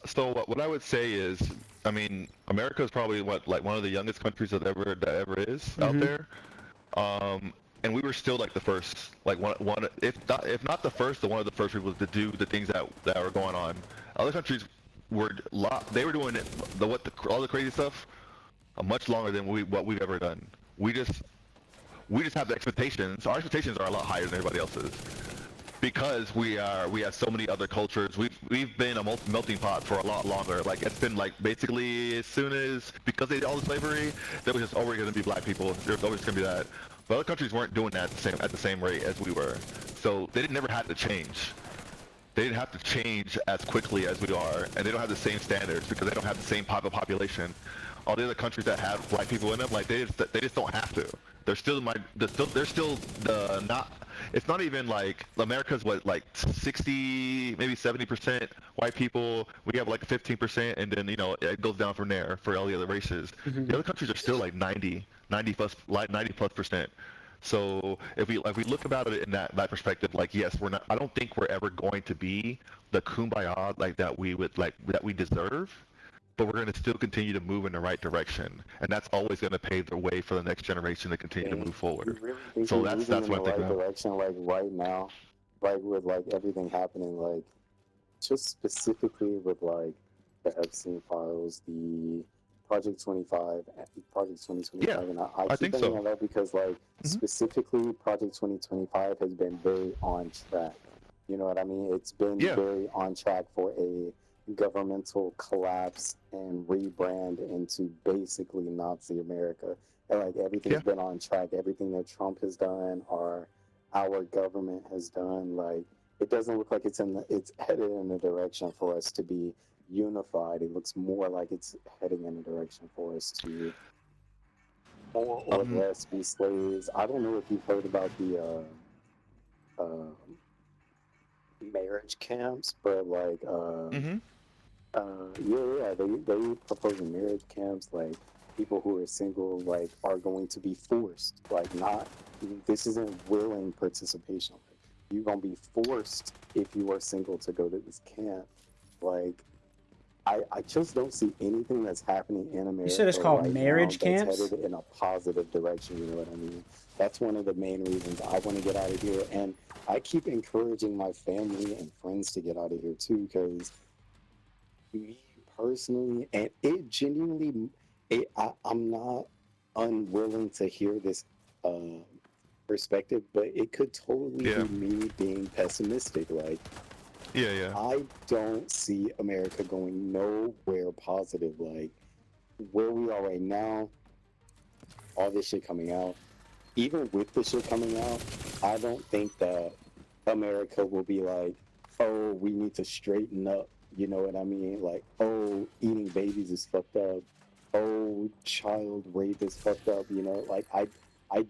So what I would say is, I mean, America is probably what like one of the youngest countries that ever is out Mm-hmm. there. And we were still like the first, like one if not the first, the one of the first people to do the things that were going on. Other countries they were doing it, all the crazy stuff much longer than what we've ever done. We just we just have the expectations. Our expectations are a lot higher than everybody else's because we have so many other cultures. We've been a melting pot for a lot longer. Like it's been like basically as soon as because they did all the slavery, there was just always going to be black people. There's always going to be that. But other countries weren't doing that at the same rate as we were. So they didn't never had to change. They didn't have to change as quickly as we are, and they don't have the same standards because they don't have the same type of population. All the other countries that have black people in them, like they just don't have to. They're still the not. It's not even like America's what like 60, maybe 70% white people. We have like 15%, and then it goes down from there for all the other races. Mm-hmm. The other countries are still like 90 plus percent. So if we look about it in that perspective, like yes, we're not. I don't think we're ever going to be the kumbaya like that we deserve, but we're going to still continue to move in the right direction, and that's always going to pave the way for the next generation to continue to And move you forward. really think So we're that's moving that's in the what I think right now. direction, like right now, like with like everything happening, like just specifically with like the Epstein files, the Project 25, Project Yeah, 2025, and I I keep think bringing so. that up because like Hmm. specifically Project 2025 has been very on track. You know what I mean? It's been Yeah, very on track for a governmental collapse and rebrand into basically Nazi America. And like everything's yeah. been on track. Everything that Trump has done or our government has done, like it doesn't look like it's headed in a direction for us to be unified. It looks more like it's heading in a direction for us to more or Um. less be slaves. I don't know if you've heard about the marriage camps, but like Hmm. yeah, they proposing marriage camps, like people who are single, like are going to be forced, like not, this isn't willing participation. Like, you're gonna be forced if you are single to go to this camp. Like I just don't see anything that's happening in You said it's America called right now marriage that's camps. headed in a positive direction. You know what I mean? That's one of the main reasons I want to get out of here, and I keep encouraging my family and friends to get out of here too, because me personally, and it genuinely, I'm not unwilling to hear this uh, perspective, but it could totally Yeah. be me being pessimistic. Like, Yeah. Yeah. I don't see America going nowhere positive. Like, where we are right now, all this shit coming out, even with the shit coming out, I don't think that America will be like, oh, we need to straighten up. You know what I mean? Like, oh, eating babies is fucked up. Oh, child rape is fucked up. You know, like I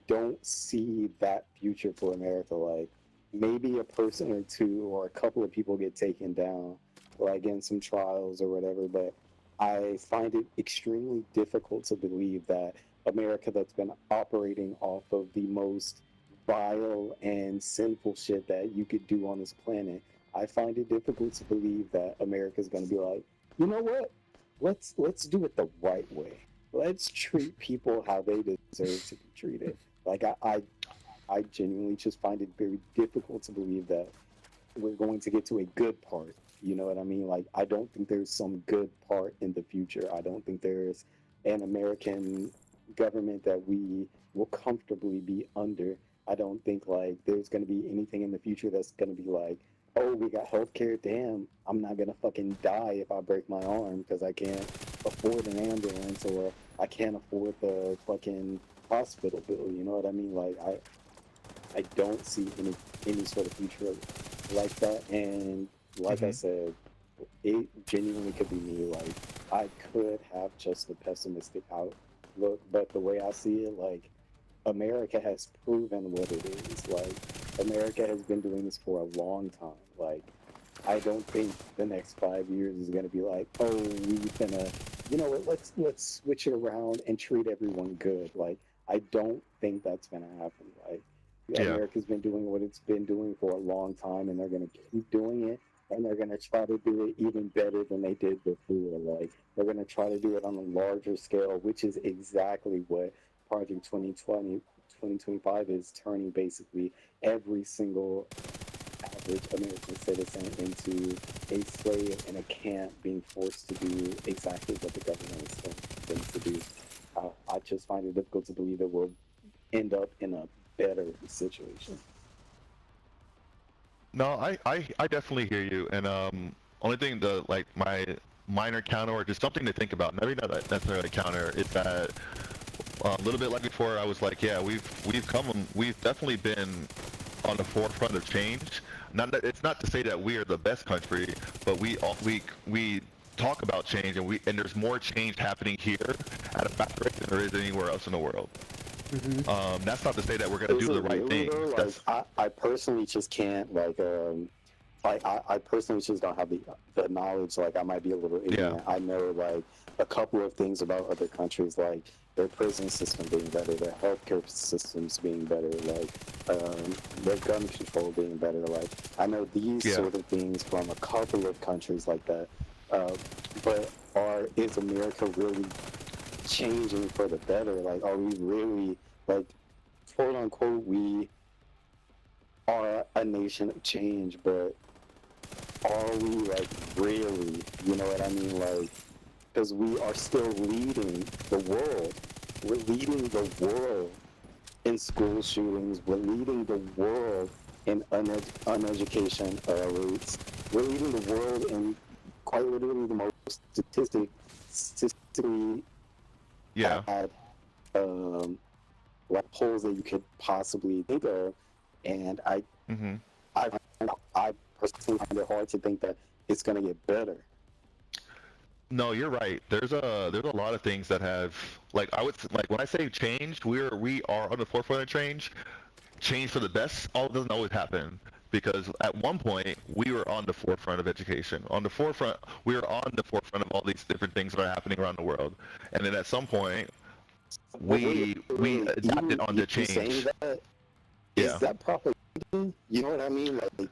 don't see that future for America. Like, maybe a person or two or a couple of people get taken down, like in some trials or whatever. But I find it extremely difficult to believe that America, that's been operating off of the most vile and sinful shit that you could do on this planet, I find it difficult to believe that America is going to be like, you know what? Let's do it the right way. Let's treat people how they deserve to be treated. Like I genuinely just find it very difficult to believe that we're going to get to a good part. You know what I mean? Like I don't think there's some good part in the future. I don't think there's an American government that we will comfortably be under. I don't think like there's going to be anything in the future that's going to be like, oh, we got healthcare. Damn, I'm not going to fucking die if I break my arm because I can't afford an ambulance, or I can't afford the fucking hospital bill. You know what I mean? Like I don't see any sort of future like that. And like I Hmm. said, it genuinely could be me. Like I could have just a pessimistic outlook, but the way I see it, like America has proven what it is. Like America has been doing this for a long time. Like I don't think the next 5 years is going to be like, oh, we're gonna, you know what? Let's switch it around and treat everyone good. Like I don't think that's going to happen. Like Yeah. America's been doing what it's been doing for a long time, and they're going to keep doing it, and they're going to try to do it even better than they did before. Like they're going to try to do it on a larger scale, which is exactly what Project 2020 2025 is turning basically every single average American citizen into a slave in a camp being forced to do exactly what the government is telling them to do. I just find it difficult to believe that we'll end up in a better situation. No, I definitely hear you. And only thing the like my minor counter or just something to think about, maybe not necessarily a counter, is that a little bit like before, I was like, yeah, we've definitely been on the forefront of change. Not that, it's not to say that we are the best country, but we talk about change, and there's more change happening here at a faster rate than there is anywhere else in the world. Hmm. That's not to say that we're gonna Is do it the right really things. though? Like That's I personally just can't I personally just don't have the knowledge. Like I might be a little yeah, ignorant. I know like a couple of things about other countries, like their prison system being better, their healthcare systems being better, like their gun control being better. Like I know these yeah. sort of things from a couple of countries like that. Uh, but is America really changing for the better? Like are we really like quote unquote we are a nation of change, but are we like really, you know what I mean? Like, because we are still leading the world. We're leading the world in school shootings. We're leading the world in uneducation rates. We're leading the world in quite literally the most statistically Yeah. bad like polls that you could possibly think of. And Hmm. I, I personally find it hard to think that it's going to get better. No, you're right. There's a lot of things that have like I would like when I say change, we are on the forefront of change. Change for the best, all doesn't always happen because at one point we were on the forefront of education. On the forefront, we were on the forefront of all these different things that are happening around the world. And then at some point, But wait, we adapted even on the you saying change. that, is Yeah. that propaganda? You know what I mean? Like,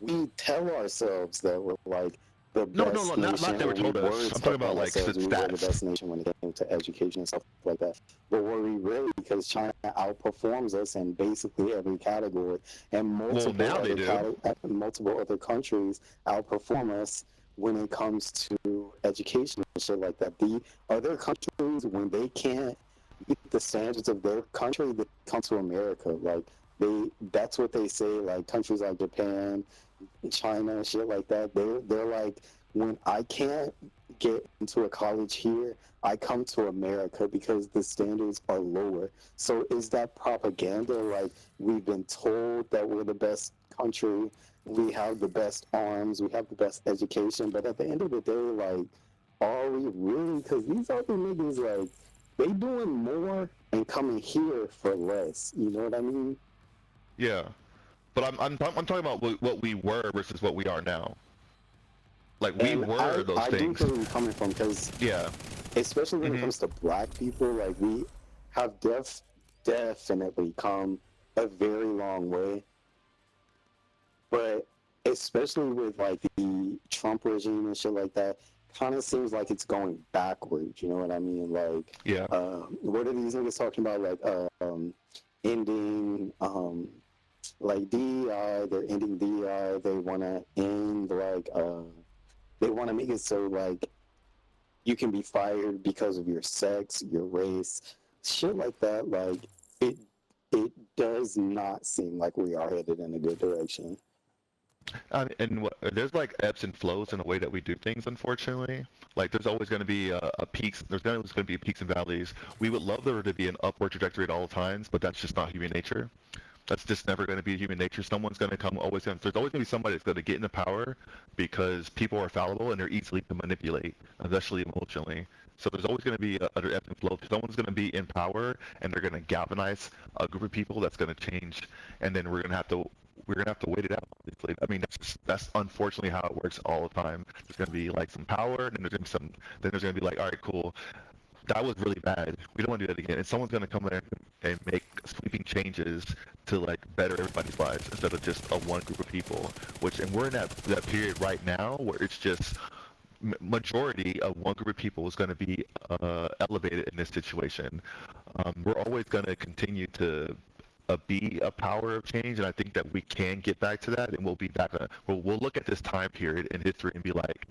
we tell ourselves that we're like the No, no, best no, not nation, they or were we told us. were I'm talking about telling like ourselves we were the stats. best nation when it came to education and stuff like that. But were we really? Because China outperforms us in basically every category, and Well, now they do. multiple other countries outperform us when it comes to education and shit like that. The other countries, when they can't meet the standards of their country, they come to America. Like that's what they say. Like countries like Japan, China and shit like that. They're like, when I can't get into a college here, I come to America because the standards are lower. So is that propaganda? Like we've been told that we're the best country, we have the best arms, we have the best education, but at the end of the day, like, are we really? Because these other niggas, like, they doing more and coming here for less. You know what I mean? Yeah. But I'm talking about what we were versus what we are now. Like we And were those I do things. feel where you're coming from because Yeah. especially when it Mhm. comes to black people, like we have definitely come a very long way. But especially with like the Trump regime and shit like that, kind of seems like it's going backwards. You know what I mean? Like, Yeah. what are these niggas talking about? Like, ending, like DEI. They're ending DEI. They want to end like, they want to make it so like you can be fired because of your sex, your race, shit like that. Like it, it does not seem like we are headed in a good direction. And there's like ebbs and flows in the way that we do things, unfortunately. Like there's always going to be a peaks. There's always going to be peaks and valleys. We would love there to be an upward trajectory at all times, but that's just not human nature. That's just never going to be human nature. Someone's going to come, there's always going to be somebody that's going to get into power because people are fallible and they're easily to manipulate, especially emotionally. So there's always going to be a ebb and flow. Someone's going to be in power and they're going to galvanize a group of people that's going to change, and then we're gonna have to wait it out. Obviously, I mean that's unfortunately how it works all the time. There's gonna be like some power, and then there's gonna be like, all right, cool, that was really bad. We don't want to do that again. And someone's gonna come there and make sweeping changes to like better everybody's lives instead of just a one group of people. And we're in that period right now where it's just majority of one group of people is going to be elevated in this situation. We're always going to continue to be a power of change, and I think that we can get back to that, and we'll be back. We'll look at this time period in history and be like,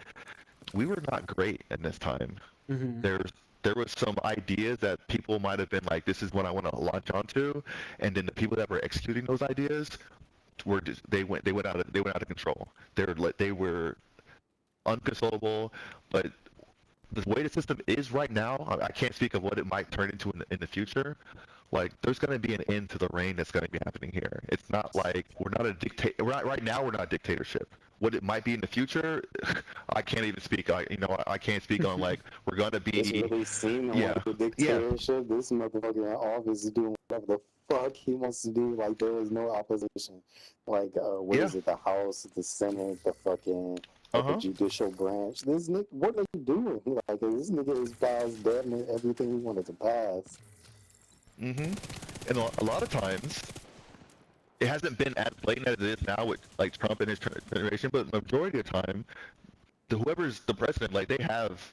we were not great in this time. Mm-hmm. There was some ideas that people might have been like, this is what I want to launch onto, and then the people that were executing those ideas they went out of control. They were uncontrollable, but the way the system is right now, I can't speak of what it might turn into in the future. Like, there's going to be an end to the reign that's going to be happening here. It's not like we're not a dictator. Right now, we're not a dictatorship. What it might be in the future, I can't even speak. I can't speak on like we're going to be. It's really seeming like a dictatorship. This motherfucker in office is doing whatever the fuck he wants to do. Like, there is no opposition. Like, what is it? The House, the Senate, the fucking the judicial branch. This nigga, what are you doing? Like, this nigga has passed damn near everything he wanted to pass. And a lot of times, it hasn't been as blatant as it is now with like Trump and his generation, but majority of the time, whoever's the president, like they have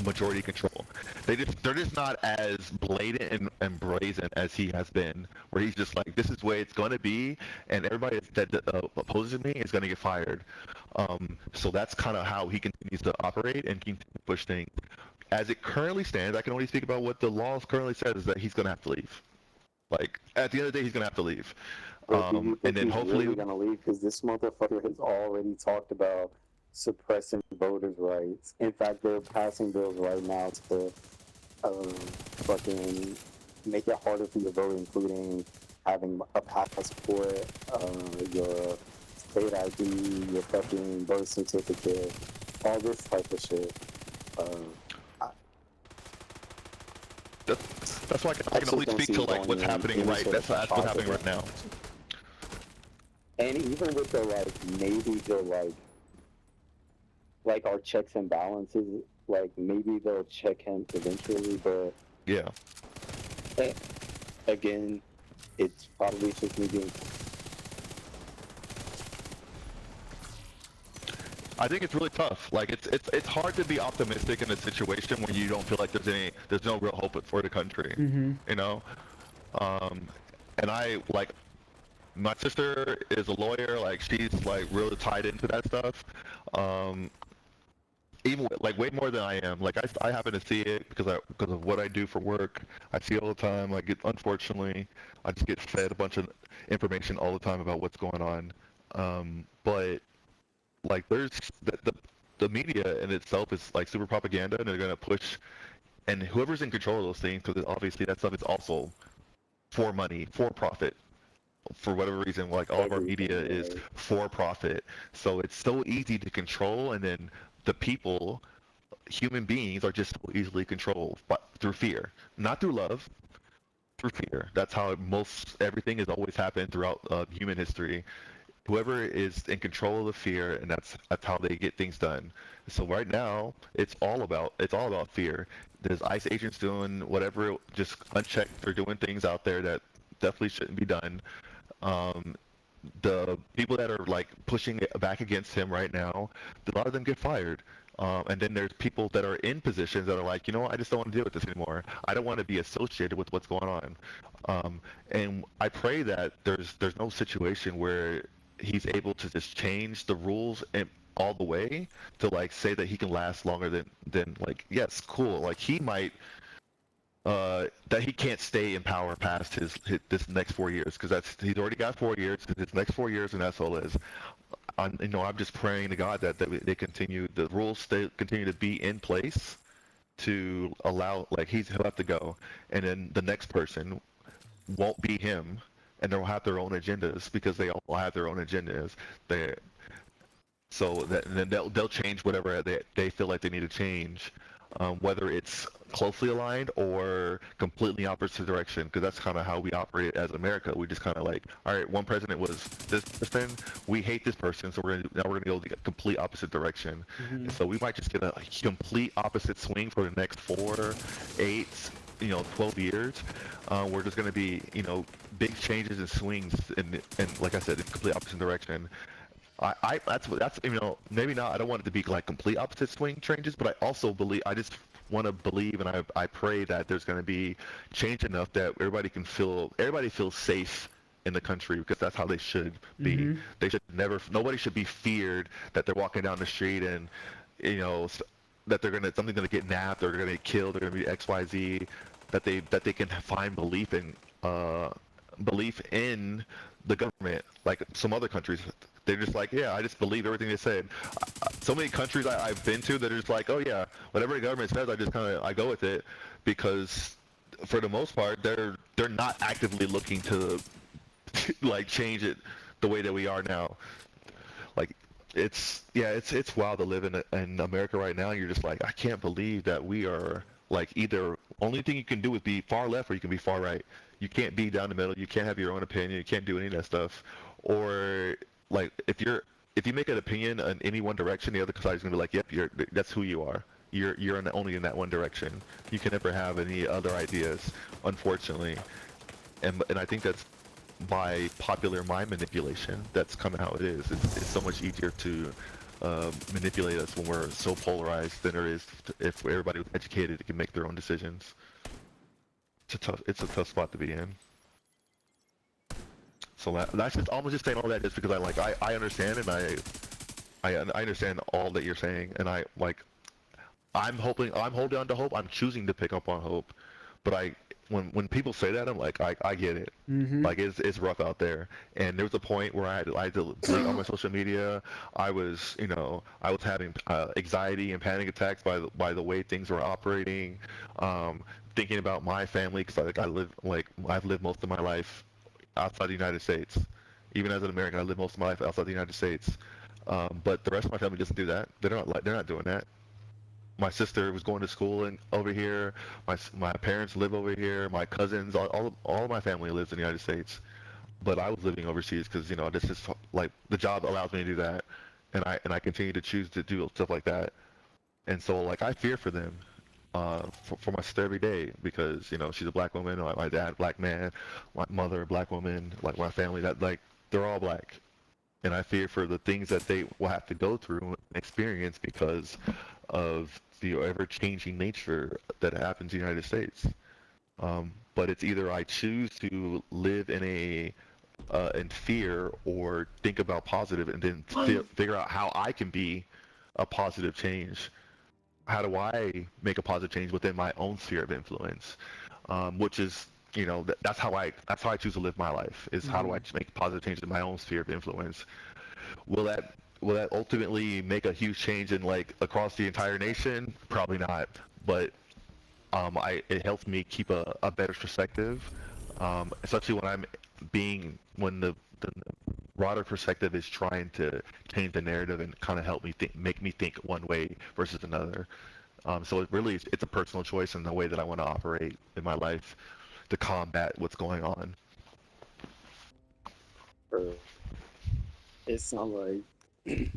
majority control. They're just not as blatant and brazen as he has been, where he's just like, this is the way it's going to be, and everybody that opposes me is going to get fired. So that's kind of how he continues to operate and continue to push things. As it currently stands, I can only speak about what the law currently says, is that he's going to have to leave. Like, at the end of the day, he's going to have to leave. And then hopefully he's really going to leave, because this motherfucker has already talked about suppressing voters' rights. In fact, they're passing bills right now to fucking make it harder for you to vote, including having a passport, your state ID, your fucking birth certificate, all this type of shit. That's why I can only speak to like what's happening that's what's happening right now. And even with the maybe the like our checks and balances, like maybe they'll check him eventually, but yeah. Again, it's probably just me being. I think it's really tough. Like it's hard to be optimistic in a situation when you don't feel like there's no real hope for the country. Mm-hmm. You know, and my sister is a lawyer. Like she's like really tied into that stuff. Even like way more than I am. Like I happen to see it because of what I do for work. I see it all the time. Like unfortunately, I just get fed a bunch of information all the time about what's going on. But like there's the media in itself is like super propaganda, and they're gonna push, and whoever's in control of those things, because obviously that stuff is also for money, for profit. For whatever reason, like all of our media is for profit, so it's so easy to control, and then the people, human beings, are just so easily controlled through fear, not through love, through fear. That's how everything has always happened throughout human history. Whoever is in control of the fear, and that's how they get things done. So right now, it's all about fear. There's ICE agents doing whatever, just unchecked. They're doing things out there that definitely shouldn't be done. The people that are like pushing it back against him right now, a lot of them get fired. And then there's people that are in positions that are like, you know what, I just don't want to deal with this anymore. I don't want to be associated with what's going on. And I pray that there's no situation where he's able to just change the rules and all the way to like say that he can last longer than like, yes, cool. Like he might that he can't stay in power past this next 4 years, because he's already got 4 years. His next 4 years, and that's all it is. I'm just praying to God that they continue, the rules continue to be in place to allow, like he'll have to go, and then the next person won't be him, and they'll have their own agendas because they all have their own agendas. They so that and then they'll change whatever they feel like they need to change, whether it's closely aligned or completely opposite direction. Because that's kind of how we operate as America. We just kind of like, all right, one president was this person, we hate this person, so now we're gonna go the complete opposite direction. Mm-hmm. And so we might just get a complete opposite swing for the next 4, 8, 12 years. We're just gonna be, big changes and swings, and like I said, in complete opposite direction. That's maybe not. I don't want it to be like complete opposite swing changes, but I also believe I just want to believe and I pray that there's going to be change enough that everybody feels safe in the country because that's how they should be. Mm-hmm. They should never nobody should be feared that they're walking down the street and that something's gonna get nabbed or they're gonna get killed. They're gonna be XYZ. That they can find belief in the government, like some other countries. They're just like, yeah, I just believe everything they said. So many countries I've been to that are just like, oh yeah, whatever the government says, I go with it, because for the most part, they're not actively looking to like change it the way that we are now. Like it's wild to live in America right now. You're just like, I can't believe that we are like either only thing you can do is be far left or you can be far right. You can't be down the middle. You can't have your own opinion. You can't do any of that stuff. Or like if you make an opinion in any one direction, the other side's gonna be like, yep, that's who you are. You're only in that one direction. You can never have any other ideas, unfortunately. And I think that's by popular mind manipulation. That's kind of how it is. It's so much easier to manipulate us when we're so polarized than there is if everybody was educated and can make their own decisions. It's a tough spot to be in. So that's just almost just saying all that just because I understand and I understand all that you're saying, and I'm holding on to hope. I'm choosing to pick up on hope, but when people say that, I'm like, I get it. Mm-hmm. Like it's rough out there, and there was a point where I had to delete all my social media. I was having anxiety and panic attacks by the way things were operating, thinking about my family because I've lived most of my life outside the United States. Even as an American, I lived most of my life outside the United States. But the rest of my family doesn't do that. They're not doing that. My sister was going to school over here. My parents live over here. My cousins, all of my family lives in the United States. But I was living overseas because this is like the job allows me to do that, and I continue to choose to do stuff like that. And so like I fear for them, for my sister every day because she's a black woman. My dad, black man. My mother, black woman. Like my family, that like they're all black, and I fear for the things that they will have to go through and experience because of the ever-changing nature that happens in the United States. But it's either I choose to live in fear or think about positive and then figure out how I can be a positive change. How do I make a positive change within my own sphere of influence? Which is, that's how I choose to live my life. Is how do I make positive changes in my own sphere of influence? Will that ultimately make a huge change in like across the entire nation? Probably not. But it helps me keep a better perspective, especially when the broader perspective is trying to change the narrative and kind of help me make me think one way versus another. So it's a personal choice in the way that I want to operate in my life to combat what's going on. It sounds like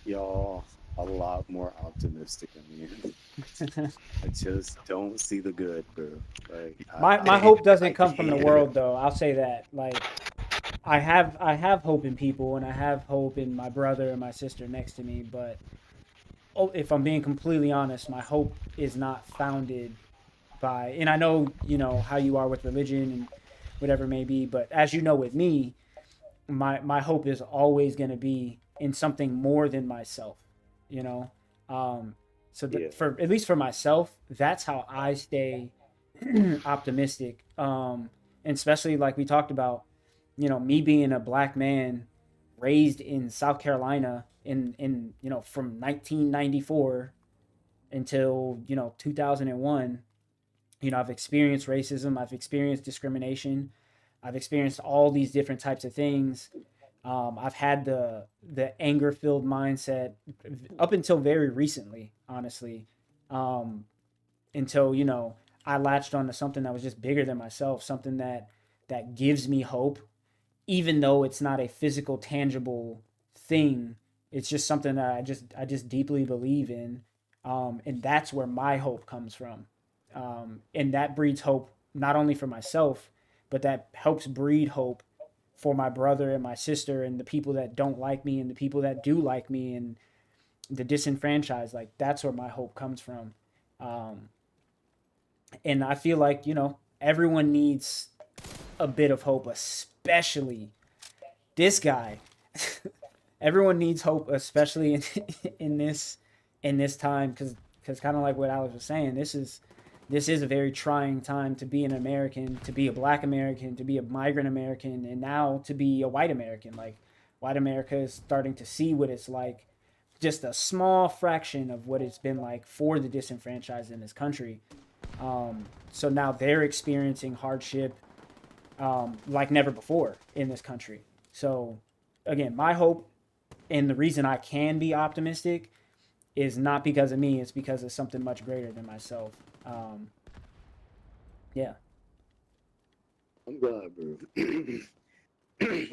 y'all a lot more optimistic than me. I just don't see the good, bro. Like My hope doesn't come from the world, though. I'll say that. Like, I have hope in people, and I have hope in my brother and my sister next to me. But if I'm being completely honest, my hope is not founded by. And I know how you are with religion and whatever it may be. But as you know, with me, my hope is always going to be in something more than myself. You know, so for at least for myself, that's how I stay optimistic. And especially like we talked about, me being a black man raised in South Carolina in from 1994 until 2001. I've experienced racism, I've experienced discrimination, I've experienced all these different types of things. I've had the anger filled mindset up until very recently, honestly, um, until I latched onto something that was just bigger than myself, something that gives me hope, even though it's not a physical, tangible thing. It's just something that I just deeply believe in, and that's where my hope comes from, and that breeds hope not only for myself, but that helps breed hope for my brother and my sister and the people that don't like me and the people that do like me and the disenfranchised. Like that's where my hope comes from, um, and I feel like everyone needs a bit of hope, especially this guy. Everyone needs hope, especially in this time, because kind of like what Alex was saying, this is a very trying time to be an American, to be a Black American, to be a migrant American, and now to be a white American. Like white America is starting to see what it's like, just a small fraction of what it's been like for the disenfranchised in this country. So now they're experiencing hardship like never before in this country. So again, my hope and the reason I can be optimistic is not because of me; it's because of something much greater than myself. Um, yeah. I'm glad, bro.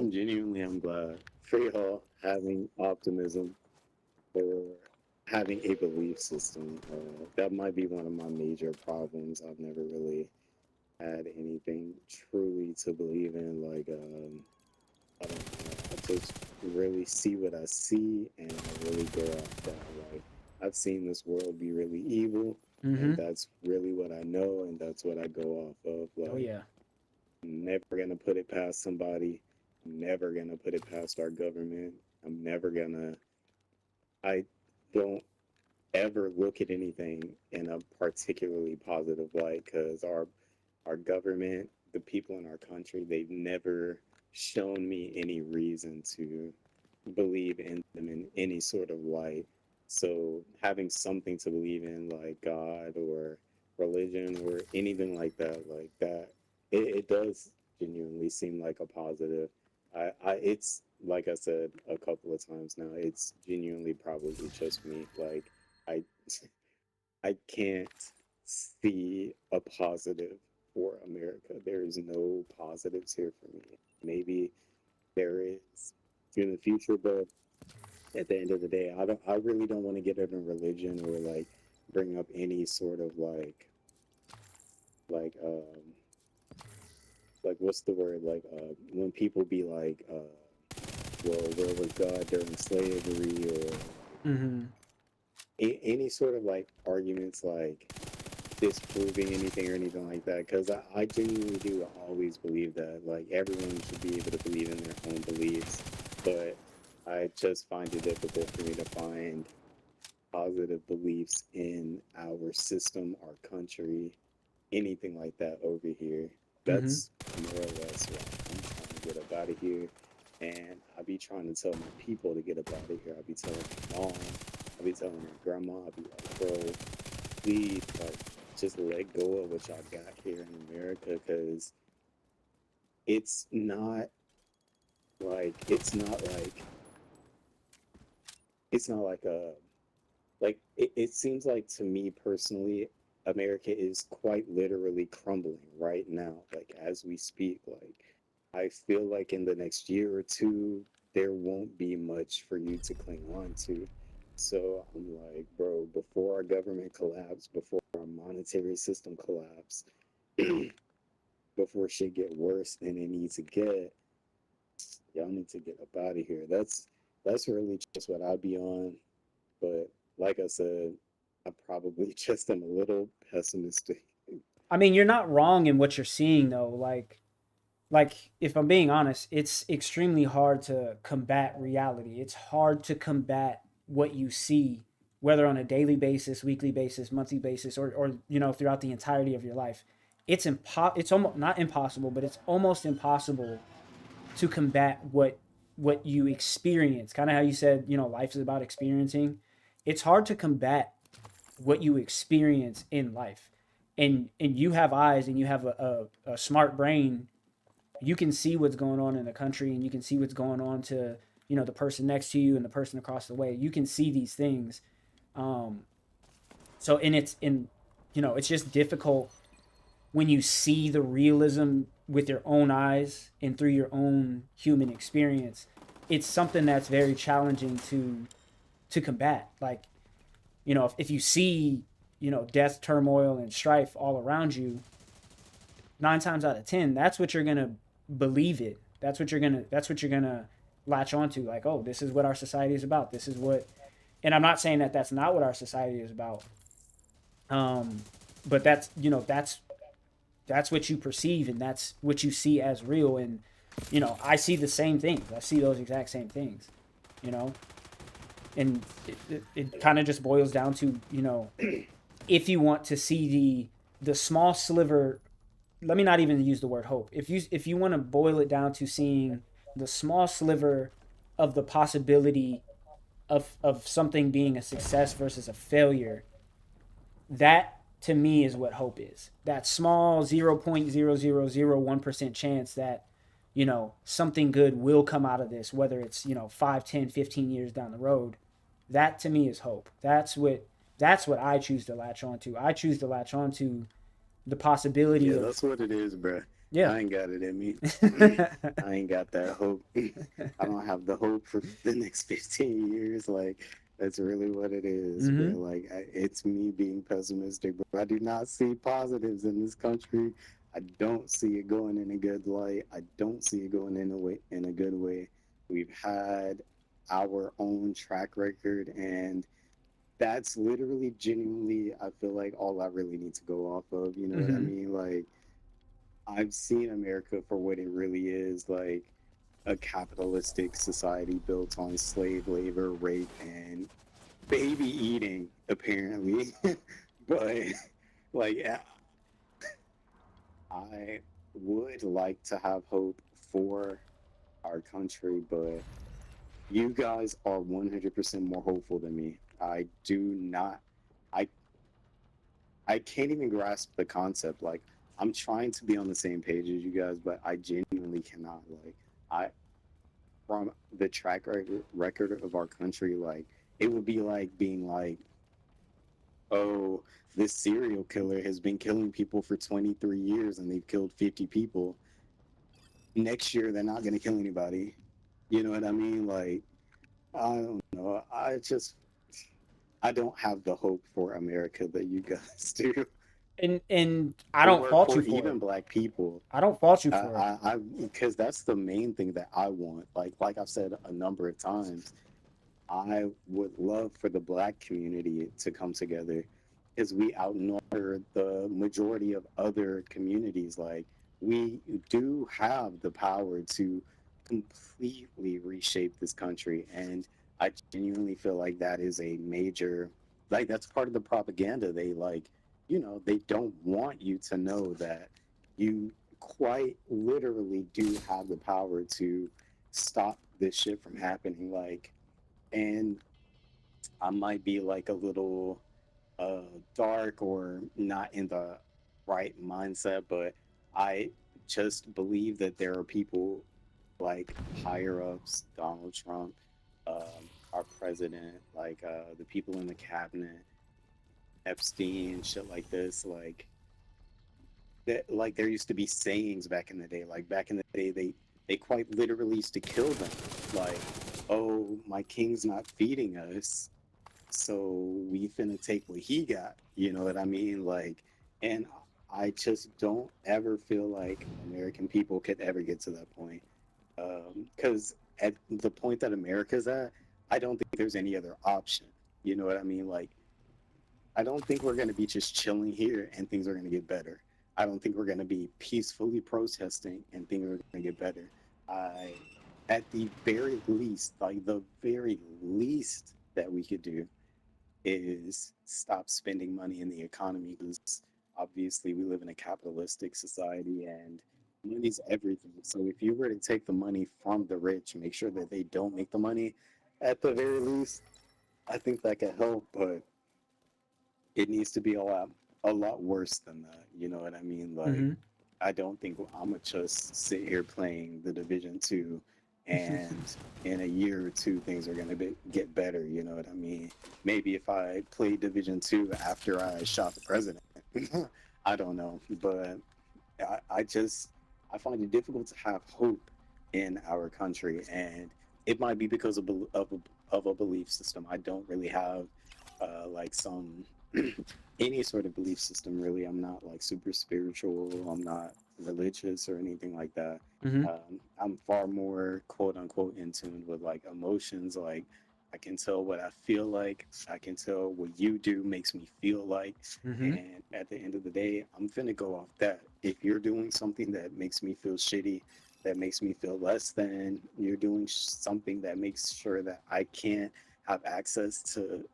Genuinely, I'm glad for y'all having optimism or having a belief system. That might be one of my major problems. I've never really had anything truly to believe in. Like, I don't know. I just really see what I see, and I really go off that. Like, I've seen this world be really evil, and Mm-hmm. that's really what I know, and that's what I go off of. Oh Like, yeah. I'm never gonna put it past somebody. I'm never gonna put it past our government. I'm never gonna. I don't ever look at anything in a particularly positive light because our government, the people in our country, they've never shown me any reason to believe in them in any sort of light. So having something to believe in, like God or religion or anything like that, it does genuinely seem like a positive. It's like I said a couple of times now. It's genuinely probably just me. Like I, I can't see a positive for America. There is no positives here for me. Maybe there is in the future, but at the end of the day, I really don't want to get into religion or like bring up any sort of like like what's the word when people be like well, where was God during slavery or Mm-hmm. any sort of like arguments like disproving anything or anything like that, because I genuinely do always believe that like everyone should be able to believe in their own beliefs, but I just find it difficult for me to find positive beliefs in our system, our country, anything like that over here. Mm-hmm. That's more or less why I'm trying to get up out of here. And I be trying to tell my people to get up out of here. I be telling my mom, I be telling my grandma, I be like, bro, please, like, just let go of what y'all got here in America, because it's not it's not like it's not like a it seems like to me personally, America is quite literally crumbling right now, like as we speak. Like I feel like in the next year or two, there won't be much for you to cling on to. So I'm like, bro, before our government collapse, before our monetary system collapse, before shit get worse than it needs to get, y'all need to get up out of here. That's really just what I'd be on. But like I said, I probably just am a little pessimistic. I mean, you're not wrong in what you're seeing though. Like if I'm being honest, it's extremely hard to combat reality. It's hard to combat what you see, whether on a daily basis, weekly basis, monthly basis, or throughout the entirety of your life. It's almost not impossible, but it's almost impossible to combat what you experience. Kind of how you said, life is about experiencing. It's hard to combat what you experience in life. And you have eyes and you have a smart brain you can see what's going on in the country, and you can see what's going on to, you know, the person next to you and the person across the way. You can see these things. Um, so, and it's in, you know, it's just difficult when you see the realism with your own eyes and through your own human experience. It's something that's very challenging to combat. Like, you know, if you see, you know, death, turmoil, and strife all around you, 9 times out of 10, that's what you're gonna believe it. That's what you're gonna latch onto. Like, oh, this is what our society is about. This is what, and I'm not saying that that's not what our society is about. Um, but that's, you know, that's what you perceive, and that's what you see as real. And, you know, I see the same things. I see those exact same things. You know, and it kind of just boils down to, you know, if you want to see the small sliver, let me not even use the word hope. If you want to boil it down to seeing the small sliver of the possibility of something being a success versus a failure, that to me is what hope is. That small 0.0001% chance that, you know, something good will come out of this, whether it's, you know, 5, 10, 15 years down the road. That to me is hope. That's what I choose to latch onto. I choose to latch onto the possibility Yeah, of, that's what it is, bro. yeah. I ain't got it in me. I ain't got that hope. I don't have the hope for the next 15 years. Like, that's really what it is, bro. Mm-hmm. Like, it's me being pessimistic, but I do not see positives in this country. I don't see it going in a good light. I don't see it going in a good way. We've had our own track record, and that's literally genuinely, I feel like, all I really need to go off of. You know what I Mm-hmm. mean? Like, I've seen America for what it really is, like a capitalistic society built on slave labor, rape, and baby eating, apparently. But, like, I would like to have hope for our country, but you guys are 100% more hopeful than me. I do not. I I can't even grasp the concept. Like, I'm trying to be on the same page as you guys, but I genuinely cannot. Like, I from the record of our country, like, it would be like being like, oh, this serial killer has been killing people for 23 years and they've killed 50 people. Next year, they're not going to kill anybody. You know what I mean? Like, I don't know. I don't have the hope for America that you guys do, And I don't or fault you for for it. even black people. I don't fault you for it. Because that's the main thing that I want. Like I've said a number of times, I would love for the black community to come together because we outnumber the majority of other communities. Like, we do have the power to completely reshape this country, and I genuinely feel like that is a major, like, that's part of the propaganda. They, like, they don't want you to know that you quite literally do have the power to stop this shit from happening. Like, and I might be like a little dark or not in the right mindset, but I just believe that there are people like higher ups, Donald Trump, our president, like the people in the cabinet, Epstein, shit like this, like that. Like, there used to be sayings back in the day. Like, back in the day, they quite literally used to kill them. Like, oh, my king's not feeding us, so we finna take what he got. You know what I mean? Like, and I just don't ever feel like American people could ever get to that point. Because at the point that America's at, I don't think there's any other option. You know what I mean? Like, I don't think we're going to be just chilling here and things are going to get better. I don't think we're going to be peacefully protesting and things are going to get better. I, at the very least, like the very least that we could do is stop spending money in the economy, because obviously we live in a capitalistic society and money's everything. So if you were to take the money from the rich, make sure that they don't make the money at the very least, I think that could help, but it needs to be a lot worse than that. You know what I mean? Like, Mm-hmm. I don't think I'm gonna just sit here playing the Division 2, and in a year or two things are gonna get better. You know what I mean? Maybe if I play Division 2 after I shot the president, I don't know, but I just I find it difficult to have hope in our country, and it might be because of a belief system. I don't really have like some any sort of belief system really. I'm not like super spiritual. I'm not religious or anything like that. Mm-hmm. I'm far more quote unquote in tune with like emotions. Like I can tell what I feel like. I can tell what you do makes me feel like. Mm-hmm. And at the end of the day, I'm finna go off that. If you're doing something that makes me feel shitty, that makes me feel less than, you're doing something that makes sure that I can't have access to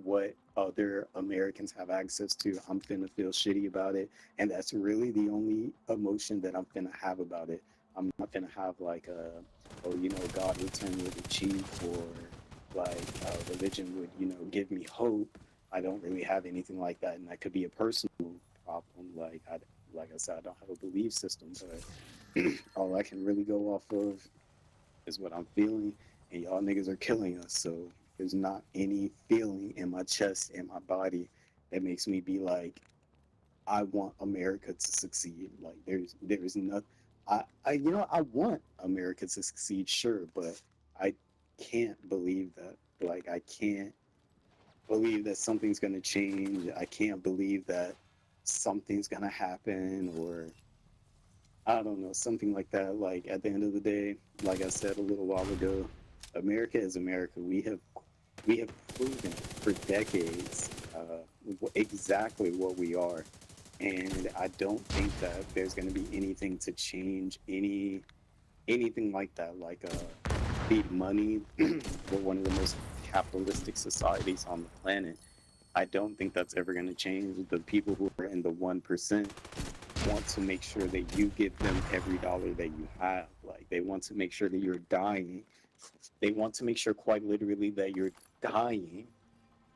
what other Americans have access to, I'm finna feel shitty about it. And that's really the only emotion that I'm finna have about it. I'm not finna have like a, oh, you know, God would turn me the cheek, or like religion would, you know, give me hope. I don't really have anything like that, and that could be a personal problem. Like I said, I don't have a belief system, but all I can really go off of is what I'm feeling, and y'all niggas are killing us. So there's not any feeling in my chest and my body that makes me be like, I want America to succeed. Like there's nothing. You know, I want America to succeed, sure, but I can't believe that. Like I can't believe that something's gonna change. I can't believe that something's gonna happen, or I don't know, something like that. Like at the end of the day, like I said a little while ago, America is America. We have proven for decades exactly what we are, and I don't think that there's going to be anything to change anything like that. Like speed money, we're one of the most capitalistic societies on the planet. I don't think that's ever going to change. The people who are in the 1% want to make sure that you give them every dollar that you have. Like they want to make sure that you're dying. They want to make sure quite literally that you're dying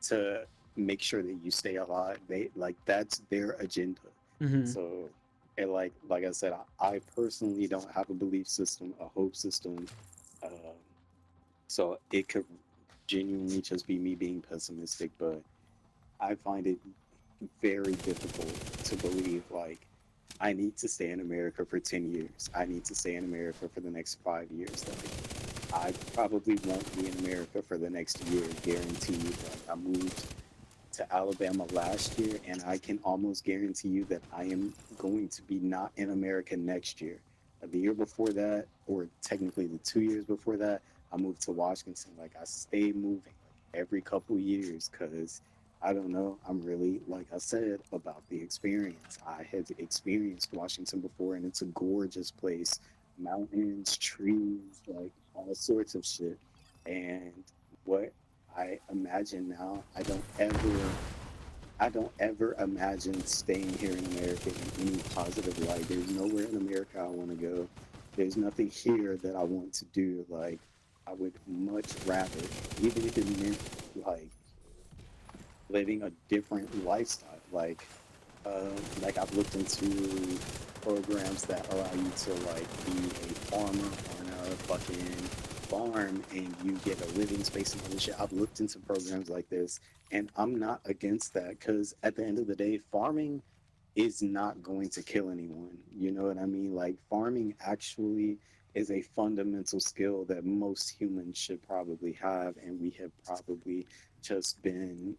to make sure that you stay alive. They like that's their agenda. Mm-hmm. So and like I said, I personally don't have a belief system, a hope system. Um, so it could genuinely just be me being pessimistic, but I find it very difficult to believe like I need to stay in America for 10 years. I need to stay in America for the next 5 years. Like, I probably won't be in America for the next year, guaranteed. Like, I moved to Alabama last year, and I can almost guarantee you that I am going to be not in America next year. The year before that, or technically the 2 years before that, I moved to Washington. Like I stay moving like every couple years because I don't know. I'm really, like I said, about the experience. I had experienced Washington before, and it's a gorgeous place. Mountains, trees, like all sorts of shit. And what I imagine now, I don't ever imagine staying here in America in any positive light. There's nowhere in America I want to go. There's nothing here that I want to do. Like, I would much rather, even if it meant like living a different lifestyle. Like I've looked into programs that allow you to like be a farmer on a fucking farm and you get a living space and all this shit. I've looked into programs like this, and I'm not against that because at the end of the day, farming is not going to kill anyone. You know what I mean? Like farming actually is a fundamental skill that most humans should probably have, and we have probably just been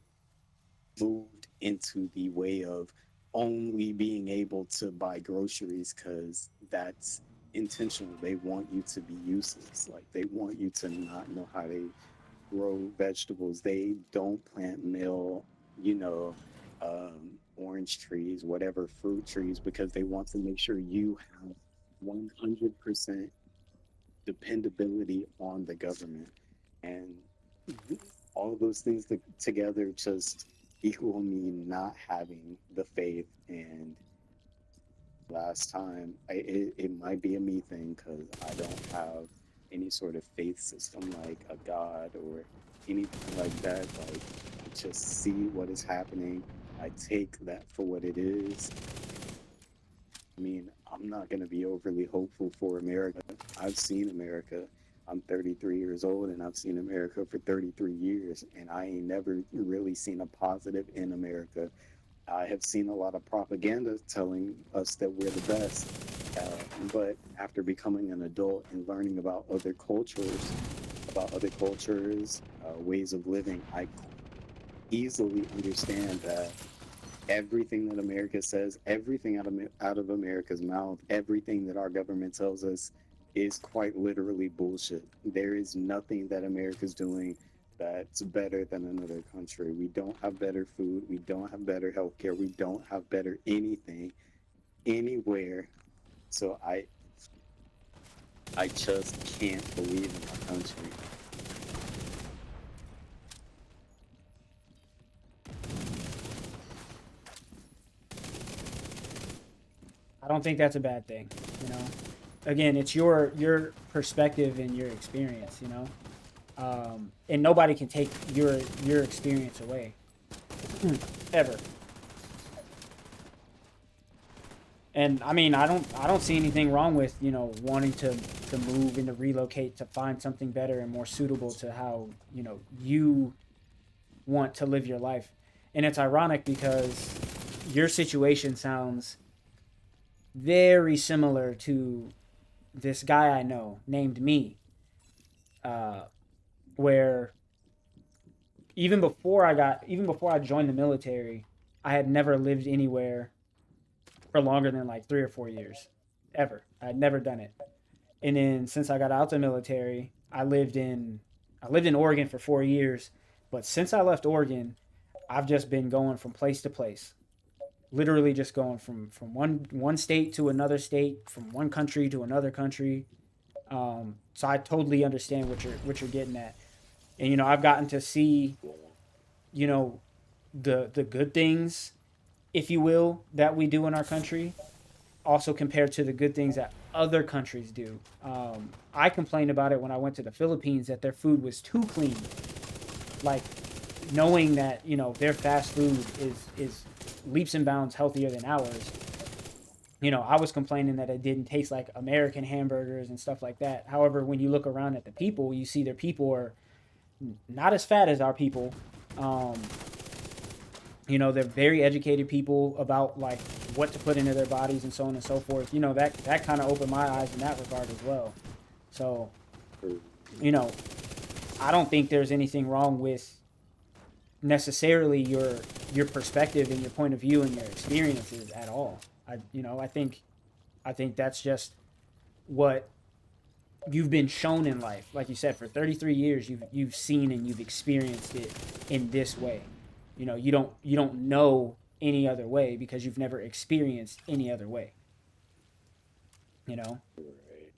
moved into the way of only being able to buy groceries because that's intentional. They want you to be useless. Like they want you to not know how to grow vegetables. They don't plant male, you know, orange trees, whatever fruit trees, because they want to make sure you have 100% dependability on the government. And all of those things together just equal me not having the faith. And last time, it might be a me thing because I don't have any sort of faith system like a God or anything like that. Like, I just see what is happening. I take that for what it is. I mean, I'm not going to be overly hopeful for America. I've seen America. I'm 33 years old and I've seen America for 33 years, and I ain't never really seen a positive in America. I have seen a lot of propaganda telling us that we're the best. Uh, but after becoming an adult and learning about other cultures, ways of living, I easily understand that everything that America says, everything out of America's mouth, everything that our government tells us is quite literally bullshit. There is nothing that America's doing that's better than another country. We don't have better food. We don't have better healthcare. We don't have better anything anywhere. So I just can't believe in our country. I don't think that's a bad thing, you know. Again, it's your perspective and your experience, you know. And nobody can take your experience away, ever. And I mean, I don't see anything wrong with, you know, wanting to move and to relocate to find something better and more suitable to how, you know, you want to live your life. And it's ironic because your situation sounds very similar to this guy I know named me, where even before I joined the military, I had never lived anywhere for longer than like 3 or 4 years, ever. I had never done it. And then since I got out the military, I lived in Oregon for 4 years. But since I left Oregon, I've just been going from place to place, literally just going from one state to another state, from one country to another country. So I totally understand what you're getting at, and you know I've gotten to see, you know, the good things, if you will, that we do in our country, also compared to the good things that other countries do. I complained about it when I went to the Philippines that their food was too clean, like knowing that you know their fast food is leaps and bounds healthier than ours. You know, I was complaining that it didn't taste like American hamburgers and stuff like that. However, when you look around at the people, you see their people are not as fat as our people. Um, you know, they're very educated people about like what to put into their bodies and so on and so forth. You know, that kind of opened my eyes in that regard as well. So, you know, I don't think there's anything wrong with necessarily your perspective and your point of view and your experiences at all. I think that's just what you've been shown in life. Like you said, for 33 years you've seen and you've experienced it in this way. You know, you don't know any other way because you've never experienced any other way. You know? Right.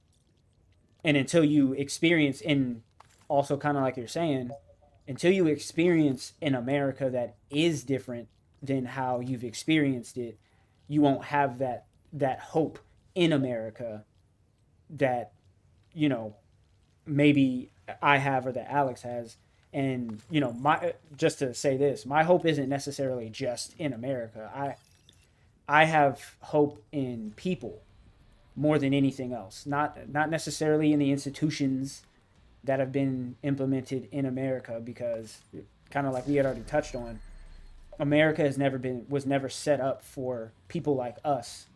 And until you experience in also kind of like you're saying, until you experience an America that is different than how you've experienced it, you won't have that hope in America that, you know, maybe I have or that Alex has. And, you know, my just to say this, my hope isn't necessarily just in America. I have hope in people more than anything else. Not necessarily in the institutions that have been implemented in America, because kind of like we had already touched on, America was never set up for people like us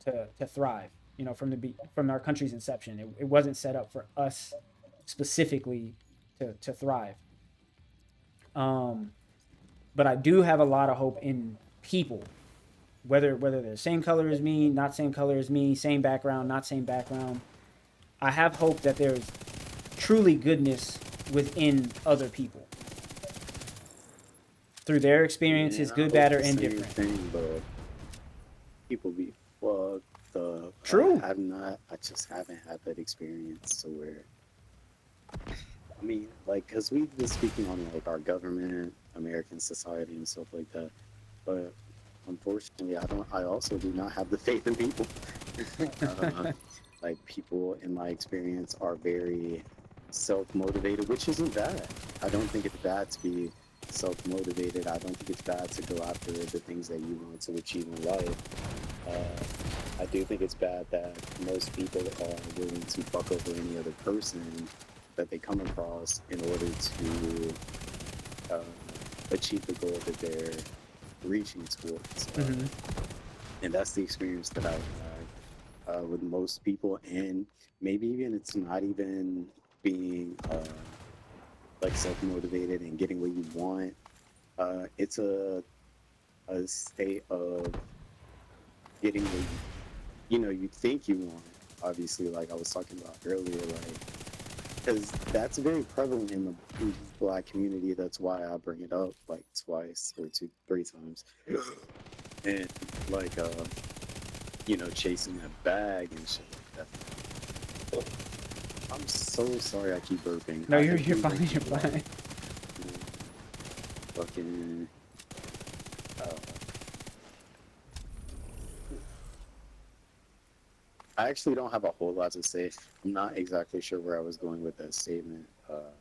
to thrive. You know, from our country's inception, it wasn't set up for us specifically to thrive. But I do have a lot of hope in people, whether they're the same color as me, not same color as me, same background, not same background. I have hope that there's truly goodness within other people through their experiences, good, bad, or indifferent. Thing, but people be fucked up. True. I just haven't had that experience to where. I mean, like, because we've been speaking on like our government, American society, and stuff like that, but unfortunately, I also do not have the faith in people. Like, people, in my experience, are very self-motivated, which isn't bad. I don't think it's bad to be self-motivated. I don't think it's bad to go after the things that you want to achieve in life. I do think it's bad that most people are willing to fuck over any other person that they come across in order to uh, achieve the goal that they're reaching towards. Mm-hmm. And that's the experience that I've had with most people. And maybe even it's not even being like self-motivated and getting what you want. It's a state of getting what you think you want. Obviously, like I was talking about earlier, like because that's very prevalent in the Black community. That's why I bring it up like twice or two, three times, and like chasing that bag and shit like that. I'm so sorry I keep burping. No, I you're do fine. like You're to, fine. fucking. Uh, I actually don't have a whole lot to say. I'm not exactly sure where I was going with that statement. Well,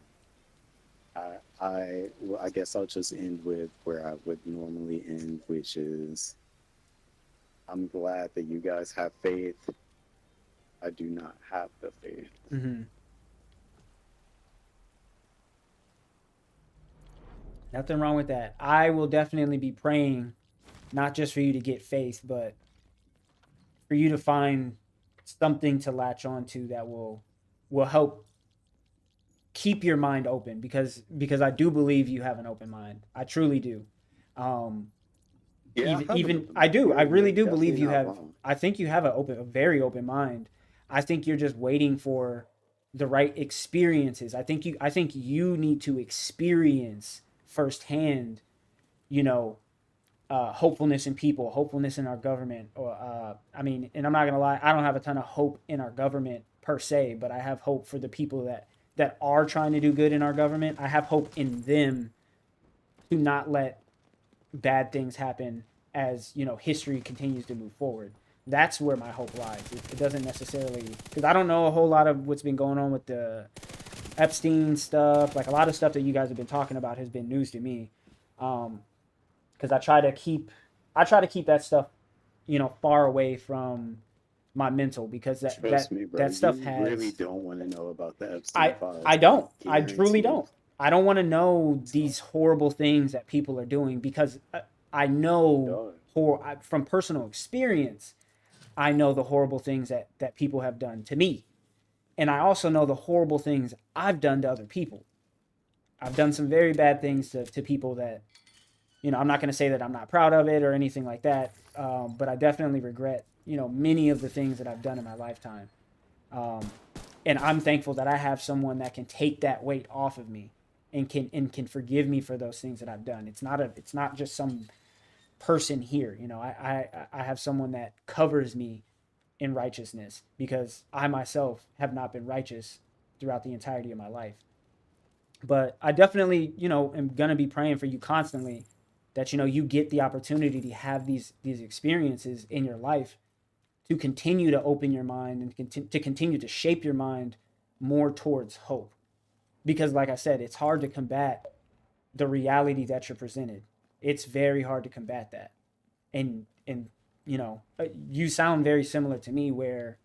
I guess I'll just end with where I would normally end, which is I'm glad that you guys have faith. I do not have the faith. Mm-hmm. Nothing wrong with that. I will definitely be praying, not just for you to get faith, but for you to find something to latch onto that will help keep your mind open, because I do believe you have an open mind. I truly do. Um, Yeah, I have an even open I mind. do. I You're really do definitely believe you not have. wrong. I think you have a very open mind. I think you're just waiting for the right experiences. I think you need to experience firsthand, you know, hopefulness in people, hopefulness in our government. Or I mean, and I'm not gonna lie, I don't have a ton of hope in our government per se, but I have hope for the people that are trying to do good in our government. I have hope in them to not let bad things happen as history continues to move forward. That's where my hope lies. It doesn't necessarily, because I don't know a whole lot of what's been going on with the Epstein stuff. Like a lot of stuff that you guys have been talking about has been news to me. Because I try to keep that stuff far away from my mental, because Trust me, bro. that stuff You really has don't want to know about the Epstein I files. I I don't. I truly guarantee you. don't. I don't want to know So, these horrible things that people are doing, because I know dog. from personal experience. I know the horrible things that people have done to me, and I also know the horrible things I've done to other people. I've done some very bad things to people that I'm not going to say that I'm not proud of it or anything like that, but I definitely regret many of the things that I've done in my lifetime. Um, and I'm thankful that I have someone that can take that weight off of me and can forgive me for those things that I've done. It's not just some person here. I have someone that covers me in righteousness, because I myself have not been righteous throughout the entirety of my life. But I definitely, am gonna be praying for you constantly, that you get the opportunity to have these experiences in your life, to continue to open your mind and to continue to shape your mind more towards hope. Because, like I said, it's hard to combat the reality that you're presented. It's very hard to combat that. And you sound very similar to me, where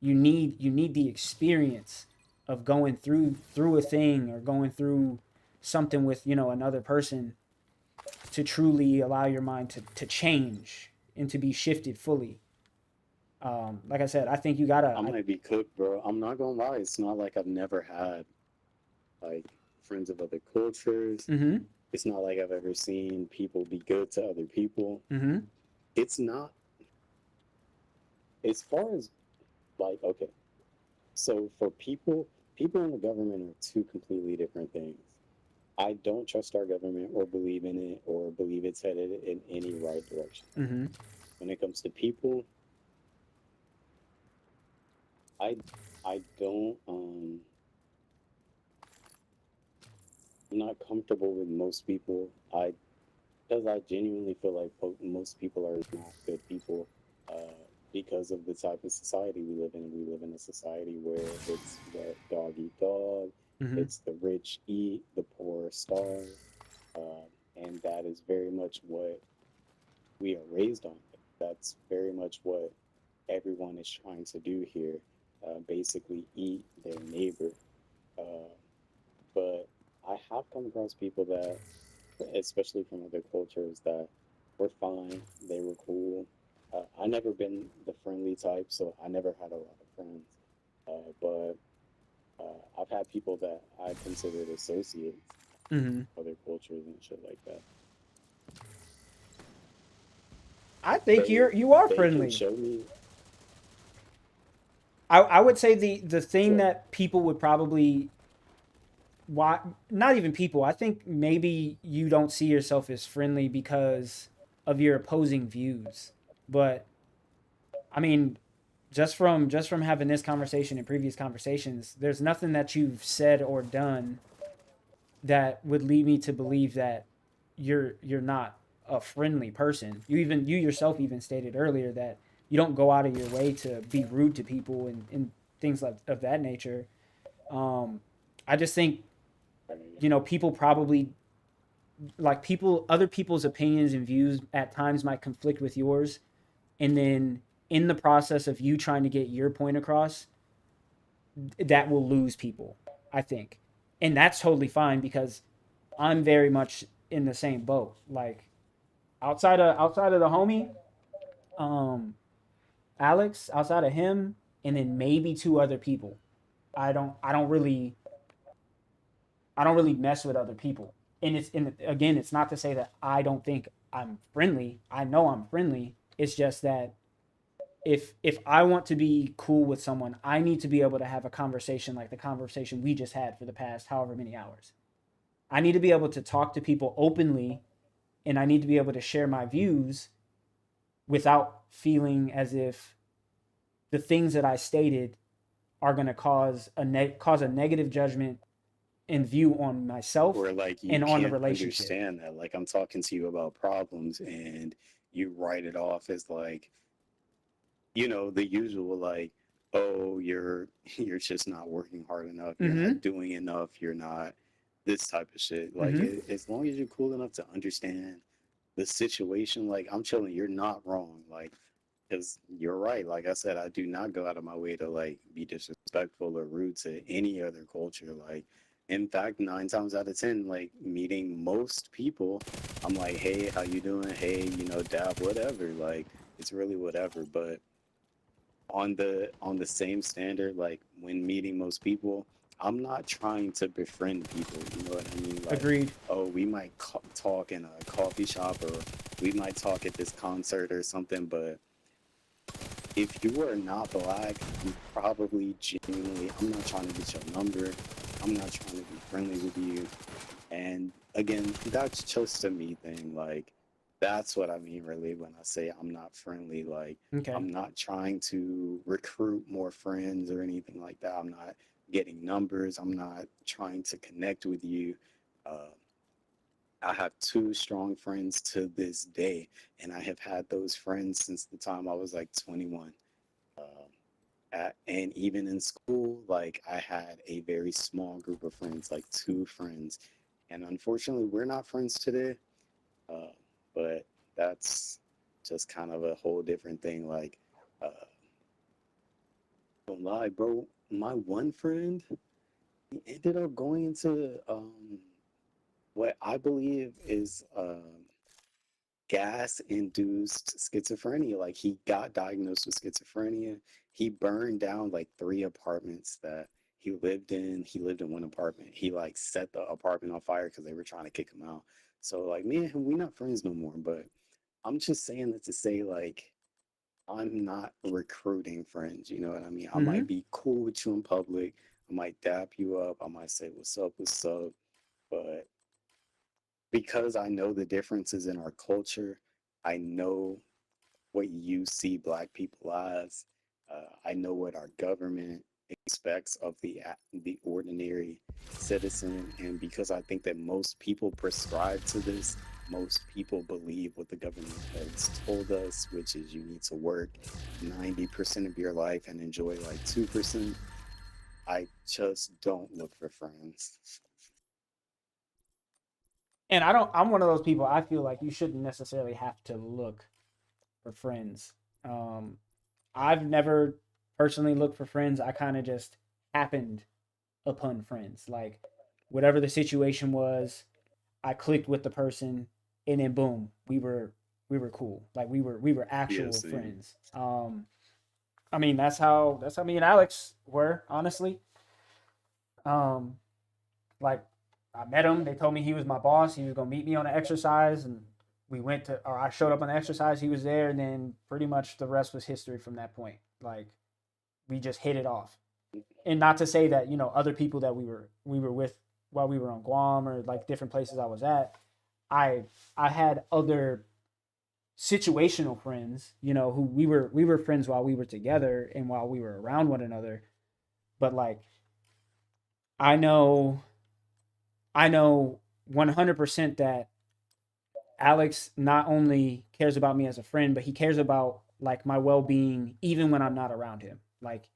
you need the experience of going through a thing, or going through something with another person, to truly allow your mind to change and to be shifted fully. Like I said, I think you I gotta. might be cooked, bro. I'm not gonna lie. It's not like I've never had like friends of other cultures. Mm-hmm. It's not like I've ever seen people be good to other people. Mm-hmm. It's not as far as like okay. So for people in the government are two completely different things. I don't trust our government or believe in it or believe it's headed in any right direction. Mm-hmm. When it comes to people, I I don't I'm not comfortable with most people. I because I genuinely feel like most people are not good people because of the type of society we live in. We live in a society where it's what dog eat dog, Mm-hmm. it's the rich eat, the poor starve, and that is very much what we are raised on. That's very much what everyone is trying to do here, basically eat their neighbor. Uh, but I have come across people that, especially from other cultures, that were fine. They were cool. I never been the friendly type, so I never had a lot of friends. But I've had people that I considered associates, Hmm. other cultures and shit like that. I think They you are they can friendly. show me. I would say the thing Sure. that people would probably, why, not even people, I think maybe you don't see yourself as friendly because of your opposing views. But I mean, just from having this conversation and previous conversations, there's nothing that you've said or done that would lead me to believe that you're not a friendly person. You yourself even stated earlier that you don't go out of your way to be rude to people and things like of that nature. I just think, people probably, like, other people's opinions and views at times might conflict with yours, and then in the process of you trying to get your point across, that will lose people, I think. And that's totally fine because I'm very much in the same boat. Like, outside of the homie, um, Alex, outside of him, and then maybe two other people. I don't really mess with other people. And again, it's not to say that I don't think I'm friendly. I know I'm friendly. It's just that if I want to be cool with someone, I need to be able to have a conversation like the conversation we just had for the past however many hours. I need to be able to talk to people openly, and I need to be able to share my views without feeling as if the things that I stated are going to cause a negative judgment and view on myself Where like you and on the can't relationship. understand that. Like I'm talking to you about problems and you write it off as like, the usual like, oh, you're just not working hard enough, you're Mm-hmm. not doing enough, you're not this type of shit. Like Mm-hmm. as long as you're cool enough to understand the situation, like I'm chilling, you're not wrong. Like, because you're right. Like I said, I do not go out of my way to like be disrespectful or rude to any other culture. Like, in fact, 9 times out of 10, like meeting most people, I'm like, hey, how you doing? Hey, dab, whatever. Like, it's really whatever. But on the same standard, like when meeting most people, I'm not trying to befriend people. You know what I mean? Like, Agreed. oh, we might talk in a coffee shop, or we might talk at this concert or something. But if you are not black, I'm probably genuinely, I'm not trying to get your number. I'm not trying to be friendly with you. And again, that's just a me thing. Like, that's what I mean, really, when I say I'm not friendly. Like, Okay. I'm not trying to recruit more friends or anything like that. I'm not getting numbers. I'm not trying to connect with you. Uh, I have two strong friends to this day, and I have had those friends since the time I was like 21. And even in school, like I had a very small group of friends, like two friends. And unfortunately, we're not friends today. Uh, but that's just kind of a whole different thing. Like, don't lie, bro. My one friend, he ended up going into what I believe is gas induced schizophrenia. Like he got diagnosed with schizophrenia. He burned down like three apartments that he lived in. He lived in one apartment. He like set the apartment on fire because they were trying to kick him out. So like me and him, we not friends no more. But I'm just saying that to say like I'm not recruiting friends. You know what I mean? I might Mm-hmm. be cool with you in public. I might dap you up. I might say what's up, what's up. But because I know the differences in our culture, I know what you see black people as. I know what our government expects of the ordinary citizen, and because I think that most people prescribe to this, most people believe what the government has told us, which is you need to work 90% of your life and enjoy like 2%. I just don't look for friends. And I'm one of those people, I feel like you shouldn't necessarily have to look for friends. Um, I've never personally looked for friends. I kind of just happened upon friends. Like whatever the situation was, I clicked with the person, and then boom, we were cool. Like we were Yeah, actual same. friends. I mean that's how me and Alex were, honestly. Um, like I met him. They told me he was my boss. He was gonna meet me on the exercise, and we went to, or I showed up on the exercise. He was there, and then pretty much the rest was history from that point. Like we just hit it off. And not to say that other people that we were with while we were on Guam or like different places I was at, I I had other situational friends, who we were friends while we were together and while we were around one another. But like I know I know 100% that Alex not only cares about me as a friend, but he cares about like my well-being even when I'm not around him. Like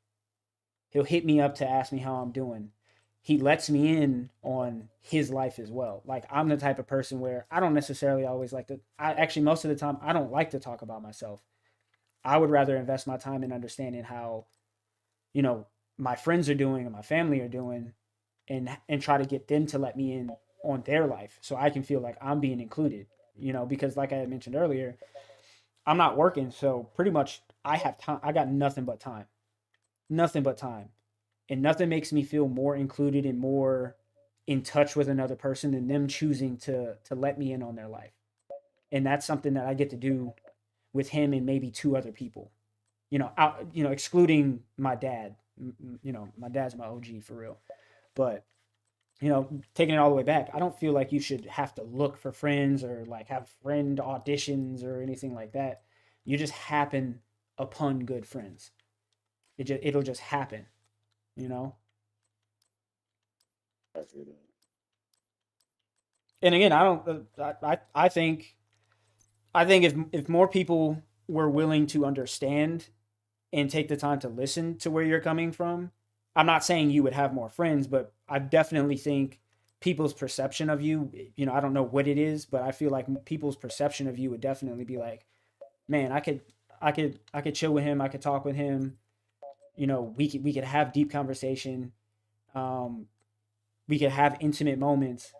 he'll hit me up to ask me how I'm doing. He lets me in on his life as well. Like I'm the type of person where I don't necessarily always like to, I actually most of the time I don't like to talk about myself. I would rather invest my time in understanding how, you know, my friends are doing and my family are doing, and try to get them to let me in on their life so I can feel like I'm being included, because like I had mentioned earlier, I'm not working, so pretty much I have time. I got nothing but time. Nothing but time. And nothing makes me feel more included and more in touch with another person than them choosing to let me in on their life. And that's something that I get to do with him and maybe two other people. Excluding my dad. My dad's my OG for real. But taking it all the way back, I don't feel like you should have to look for friends or like have friend auditions or anything like that. You just happen upon good friends. It'll just happen, you know. I feel that. And again, I don't. I think if more people were willing to understand and take the time to listen to where you're coming from, I'm not saying you would have more friends, but I definitely think people's perception of you, I don't know what it is, but I feel like people's perception of you would definitely be like, man, I could chill with him, I could talk with him, we could have deep conversation, um, we could have intimate moments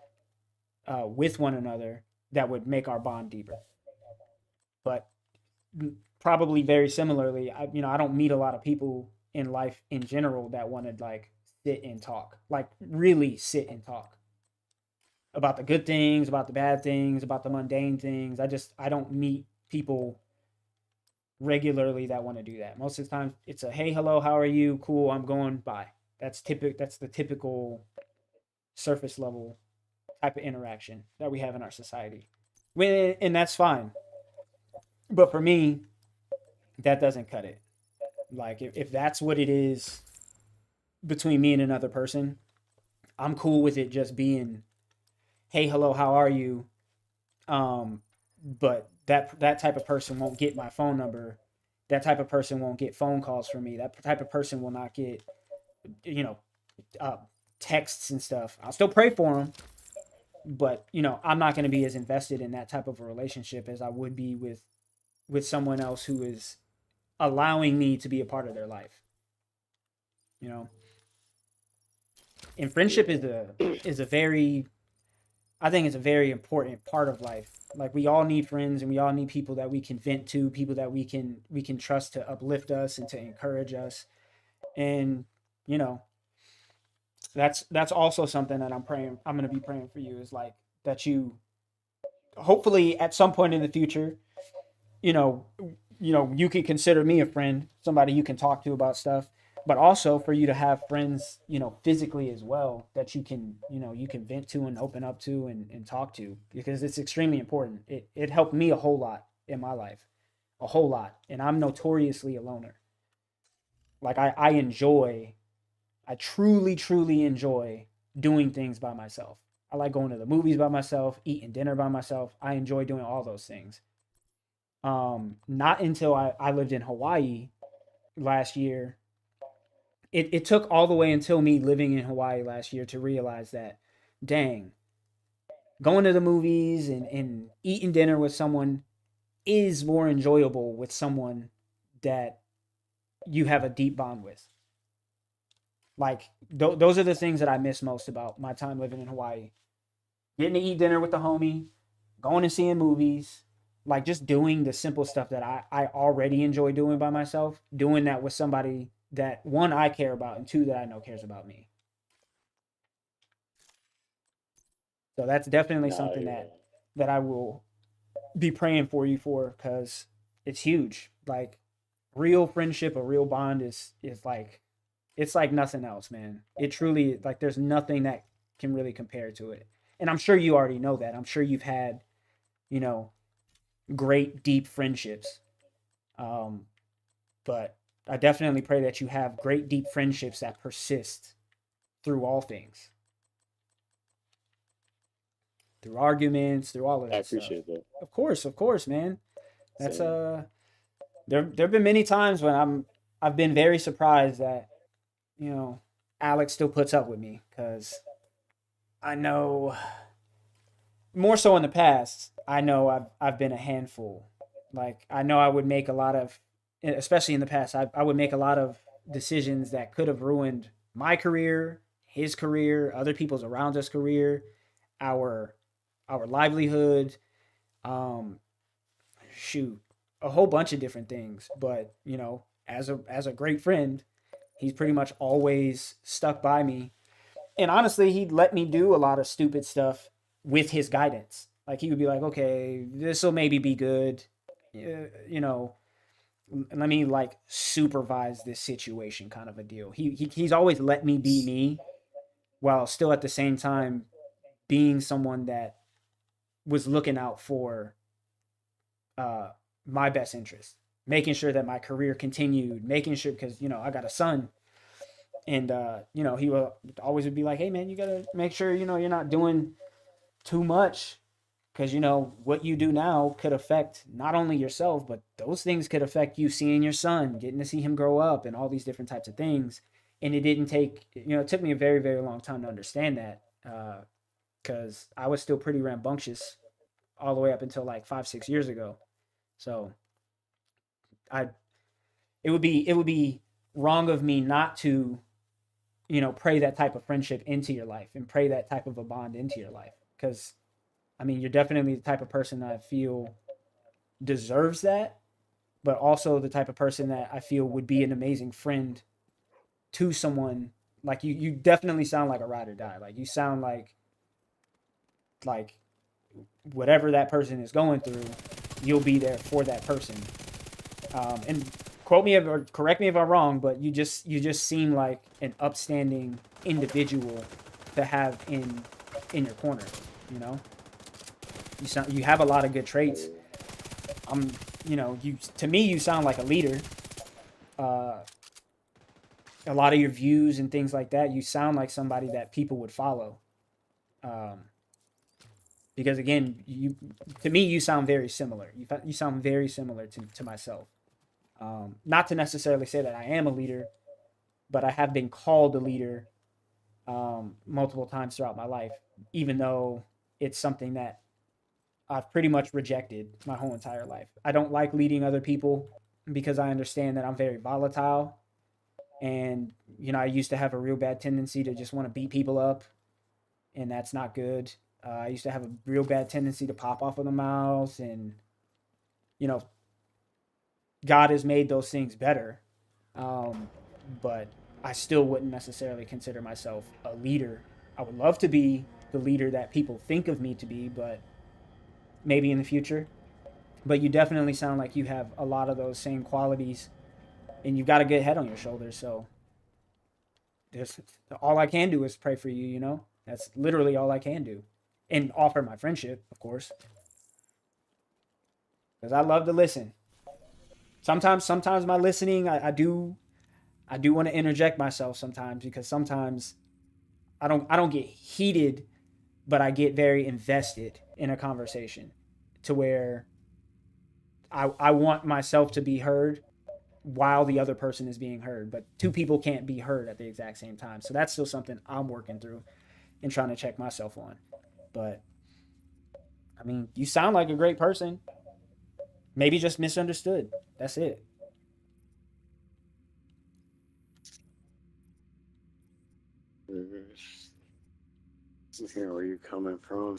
with one another that would make our bond deeper. But probably very similarly, I don't meet a lot of people in life in general that want to like sit and talk, like really sit and talk about the good things, about the bad things, about the mundane things. I don't meet people regularly that want to do that. Most of the time it's a hey, hello, how are you? Cool, I'm going by. That's the typical surface level type of interaction that we have in our society. And that's fine. But for me, that doesn't cut it. Like if that's what it is between me and another person, I'm cool with it just being, hey, hello, how are you? But that type of person won't get my phone number. That type of person won't get phone calls from me. That type of person will not get, you know, uh, texts and stuff. I'll still pray for them, but I'm not going to be as invested in that type of a relationship as I would be with someone else who is allowing me to be a part of their life. You know, and friendship is Yeah. a very, I think it's a very important part of life. Like we all need friends and we all need people that we can vent to, people that we can trust to uplift us and to encourage us. And you know, that's also something that I'm going to be praying for you, is like that you hopefully at some point in the future, you know, you can consider me a friend, somebody you can talk to about stuff, but also for you to have friends, physically as well, that you can vent to and open up to and talk to, because it's extremely important. It helped me a whole lot in my life, a whole lot, and I'm notoriously a loner. Like I truly, truly enjoy doing things by myself. I like going to the movies by myself, eating dinner by myself. I enjoy doing all those things. Not until I lived in Hawaii last year. It took all the way until me living in Hawaii last year to realize that, dang, going to the movies and eating dinner with someone is more enjoyable with someone that you have a deep bond with. Like those are the things that I miss most about my time living in Hawaii. Getting to eat dinner with the homie, going and seeing movies, like just doing the simple stuff that I already enjoy doing by myself, doing that with somebody that one I care about and two that I know cares about me. So that's definitely Nah, something you're right. that I will be praying for you for because it's huge. Like real friendship, a real bond is like it's like nothing else, man. It truly like there's nothing that can really compare to it. And I'm sure you already know that. I'm sure you've had, you know, great deep friendships. Um, but I definitely pray that you have great deep friendships that persist through all things, through arguments, through all of I that stuff. appreciate that. Of course, man. That's Same. there've been many times when I've been very surprised that, Alex still puts up with me cuz I know more so in the past, I know I've been a handful. Like I know I would make a lot of, especially in the past, I would make a lot of decisions that could have ruined my career, his career, other people's around us career, our our livelihood, um, shoot, a whole bunch of different things. But as a great friend, he's pretty much always stuck by me. And honestly, he'd let me do a lot of stupid stuff with his guidance. Like he would be like, "Okay, this will maybe be good. You know, let me like supervise this situation," kind of a deal. He's always let me be me, while still at the same time being someone that was looking out for uh, my best interest, making sure that my career continued, making sure because I got a son, and he will always would be like, "Hey man, you gotta make sure you're not doing too much because what you do now could affect not only yourself, but those things could affect you seeing your son, getting to see him grow up, and all these different types of things." And it didn't take, it took me a very, very long time to understand that because I was still pretty rambunctious all the way up until like 5, 6 years ago. So I, it would be wrong of me not to, pray that type of friendship into your life and pray that type of a bond into your life because I mean, you're definitely the type of person that I feel deserves that, but also the type of person that I feel would be an amazing friend to someone. Like you definitely sound like a ride or die. Like you sound like whatever that person is going through, you'll be there for that person. And quote me or correct me if I'm wrong, but you just seem like an upstanding individual to have in your corner. You know, you have a lot of good traits. You to me you sound like a leader. Uh, a lot of your views and things like that, you sound like somebody that people would follow. Um, because again, to me you sound very similar. You sound very similar to myself. Not to necessarily say that I am a leader, but I have been called a leader multiple times throughout my life, even though it's something that I've pretty much rejected my whole entire life. I don't like leading other people because I understand that I'm very volatile. And, I used to have a real bad tendency to just want to beat people up, and that's not good. I used to have a real bad tendency to pop off of the mouth, and, you know, God has made those things better. But I still wouldn't necessarily consider myself a leader. I would love to be the leader that people think of me to be, but maybe in the future. But you definitely sound like you have a lot of those same qualities, and you've got a good head on your shoulders. So there's all I can do is pray for you. That's literally all I can do, and offer my friendship, of course, because I love to listen. Sometimes my listening, I do want to interject myself sometimes because sometimes I don't get heated, but I get very invested in a conversation to where I want myself to be heard while the other person is being heard, but two people can't be heard at the exact same time. So that's still something I'm working through and trying to check myself on. But I mean, you sound like a great person. Maybe just misunderstood. That's it. Just hearing where you're coming from.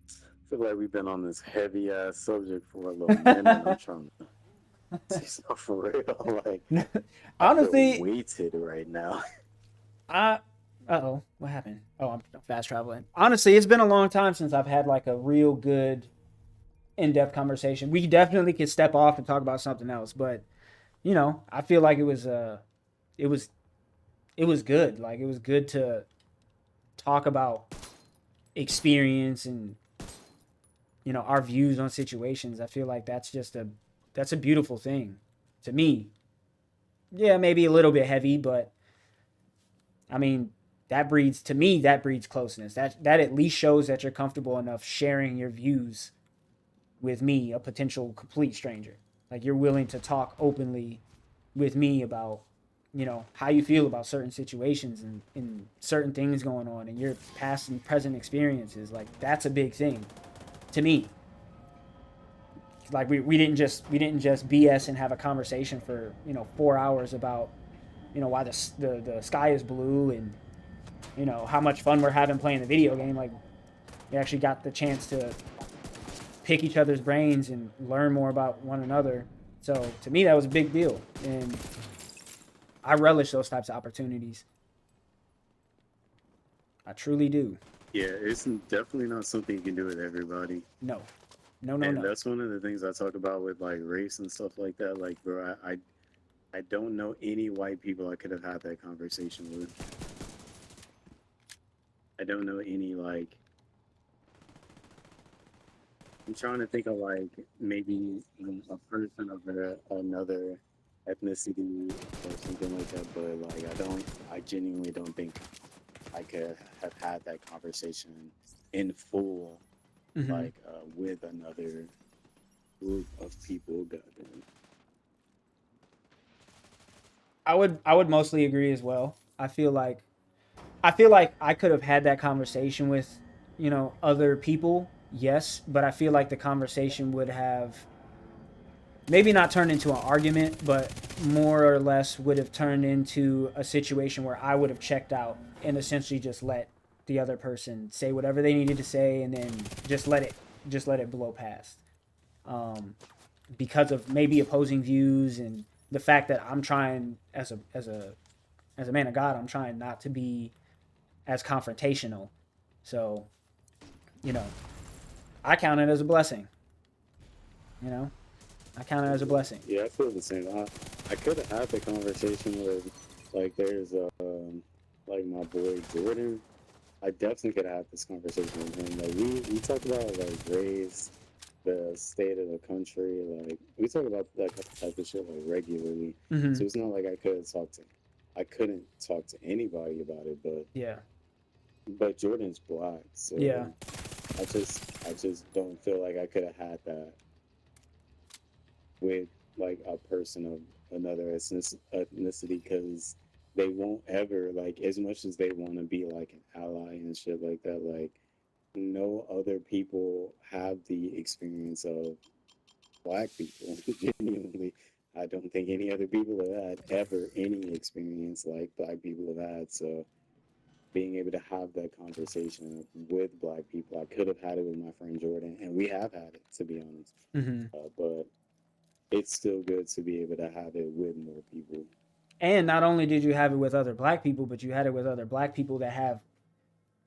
I feel like we've been on this heavy ass subject for a little minute. I'm trying to see stuff for real. Like I feel Honestly, weighted right now. uh-oh, what happened? Oh, I'm fast traveling. Honestly, it's been a long time since I've had like a real good in-depth conversation. We definitely could step off and talk about something else, but I feel like it was it was good. Like it was good to talk about experience and our views on situations. I feel like that's a beautiful thing to me. Yeah, maybe a little bit heavy, but I mean, that breeds closeness. That at least shows that you're comfortable enough sharing your views with me, a potential complete stranger. Like you're willing to talk openly with me about how you feel about certain situations and certain things going on and your past and present experiences. Like that's a big thing to me. Like we didn't just BS and have a conversation for 4 hours about why the sky is blue and how much fun we're having playing the video game. Like we actually got the chance to pick each other's brains and learn more about one another. So to me, that was a big deal, and I relish those types of opportunities. I truly do. Yeah, it's definitely not something you can do with everybody. No, no, no, And no. that's one of the things I talk about with like race and stuff like that. Like, bro, I don't know any white people I could have had that conversation with. I don't know any like. I'm trying to think of like maybe a person of another ethnicity or something like that, but like I genuinely don't think I could have had that conversation in full, Mm-hmm. like with another group of people. Goddamn. I would mostly agree as well. I feel like I could have had that conversation with other people, yes, but I feel like the conversation would have maybe not turned into an argument, but more or less would have turned into a situation where I would have checked out and essentially just let the other person say whatever they needed to say and then just let it blow past. Um, because of maybe opposing views and the fact that I'm trying as a man of God, I'm trying not to be as confrontational. So, you know, I count it as a blessing. You know, I count it as a blessing. Yeah, I feel the same. I could have had the conversation with like there's like my boy Jordan. I definitely could have had this conversation with him. Like we talk about like race, the state of the country. Like we talk about that type of shit like regularly. Mm-hmm. So it's not like I couldn't talk to anybody about it. Yeah. But Jordan's black, so Yeah. I just don't feel like I could have had that with like a person of another ethnicity because they won't ever like as much as they want to be like an ally and shit like that. Like no other people have the experience of black people. Genuinely, I don't think any other people have had ever any experience like black people have had. So being able to have that conversation with black people, I could have had it with my friend Jordan, and we have had it to be honest. Mm-hmm. But it's still good to be able to have it with more people. And not only did you have it with other black people, but you had it with other black people that have,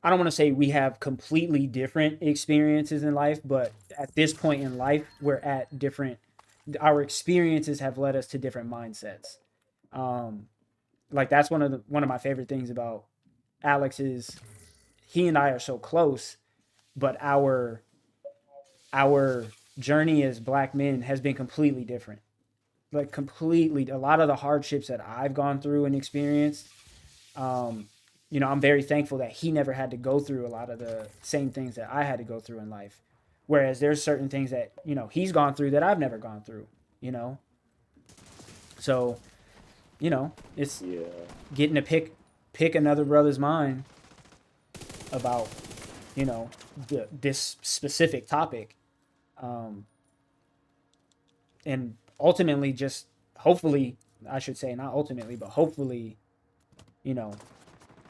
I don't want to say we have completely different experiences in life, but at this point in life, we're at different, our experiences have led us to different mindsets. Um, like that's one of my favorite things about Alex is he and I are so close, but our journey as black men has been completely different. Like completely, a lot of the hardships that I've gone through and experienced, um, I'm very thankful that he never had to go through a lot of the same things that I had to go through in life. Whereas there's certain things that he's gone through that I've never gone through. You know, so it's Yeah, getting to pick another brother's mind about this specific topic, um, and ultimately just hopefully, I should say not ultimately, but hopefully, you know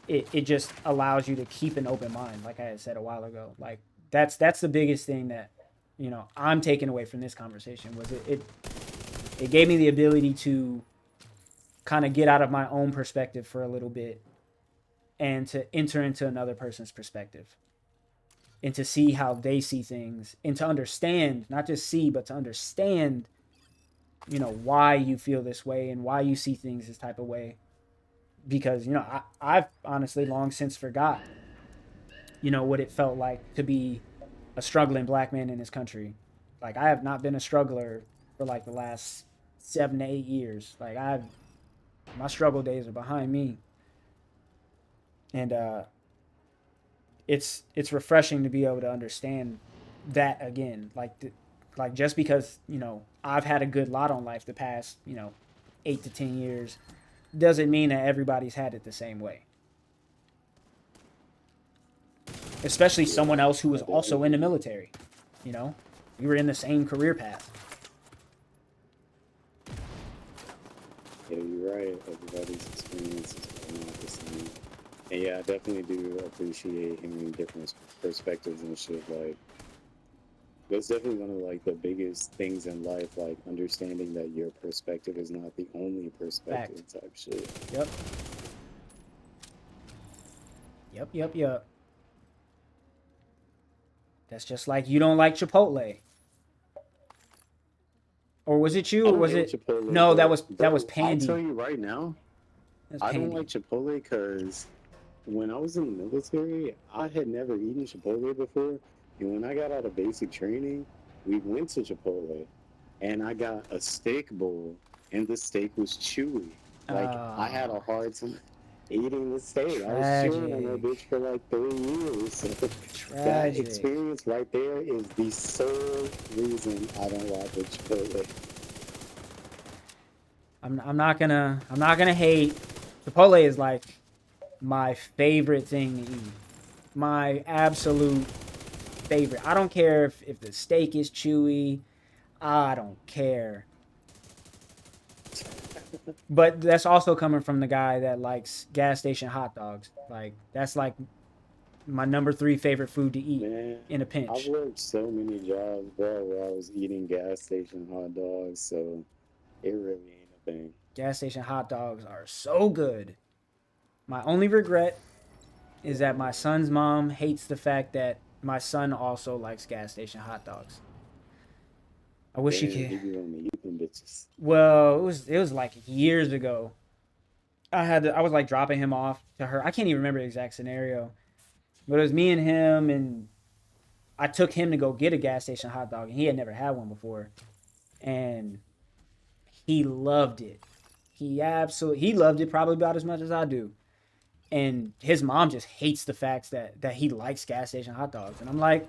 it just allows you to keep an open mind, like I had said a while ago. Like that's the biggest thing that, you know, I'm taking away from this conversation was it gave me the ability to kind of get out of my own perspective for a little bit and to enter into another person's perspective and to see how they see things and to understand, not just see, but to understand, you know, why you feel this way and why you see things this type of way. Because, you know, I've honestly long since forgot, you know, what it felt like to be a struggling black man in this country. Like, I have not been a struggler for like the last 7 to 8 years. Like, my struggle days are behind me. And it's refreshing to be able to understand that again. Like just because, you know, I've had a good lot on life the past, you know, 8 to 10 years doesn't mean that everybody's had it the same way. Especially someone else who was also in the military. You know, we were in the same career path. Yeah, you're right. Everybody's experiences are not the same. And yeah, I definitely do appreciate hearing different perspectives and shit. Like, that's definitely one of like the biggest things in life, like understanding that your perspective is not the only perspective. Fact. Type shit. Yep. That's just like you don't like Chipotle. Or was it you? Or was it? Chipotle, No, bro. that was Pandy. I'll tell you right now, I don't like Chipotle because when I was in the military, I had never eaten Chipotle before. And when I got out of basic training, we went to Chipotle and I got a steak bowl and the steak was chewy. Like, I had a hard time eating the steak. I was chewing on that bitch for like 3 years. So that experience right there is the sole reason I don't like the Chipotle. I'm not gonna hate. Chipotle is like my favorite thing to eat. My absolute favorite. I don't care if the steak is chewy. I don't care. But that's also coming from the guy that likes gas station hot dogs. Like, that's like my number 3 favorite food to eat. Man, in a pinch. I've worked so many jobs, bro, where I was eating gas station hot dogs, so it really ain't a thing. Gas station hot dogs are so good. My only regret is that my son's mom hates the fact that my son also likes gas station hot dogs. I wish she could. Well, it was like years ago. I was like dropping him off to her. I can't even remember the exact scenario, but it was me and him, and I took him to go get a gas station hot dog, and he had never had one before, and he loved it. He loved it probably about as much as I do. And his mom just hates the fact that he likes gas station hot dogs. And I'm like,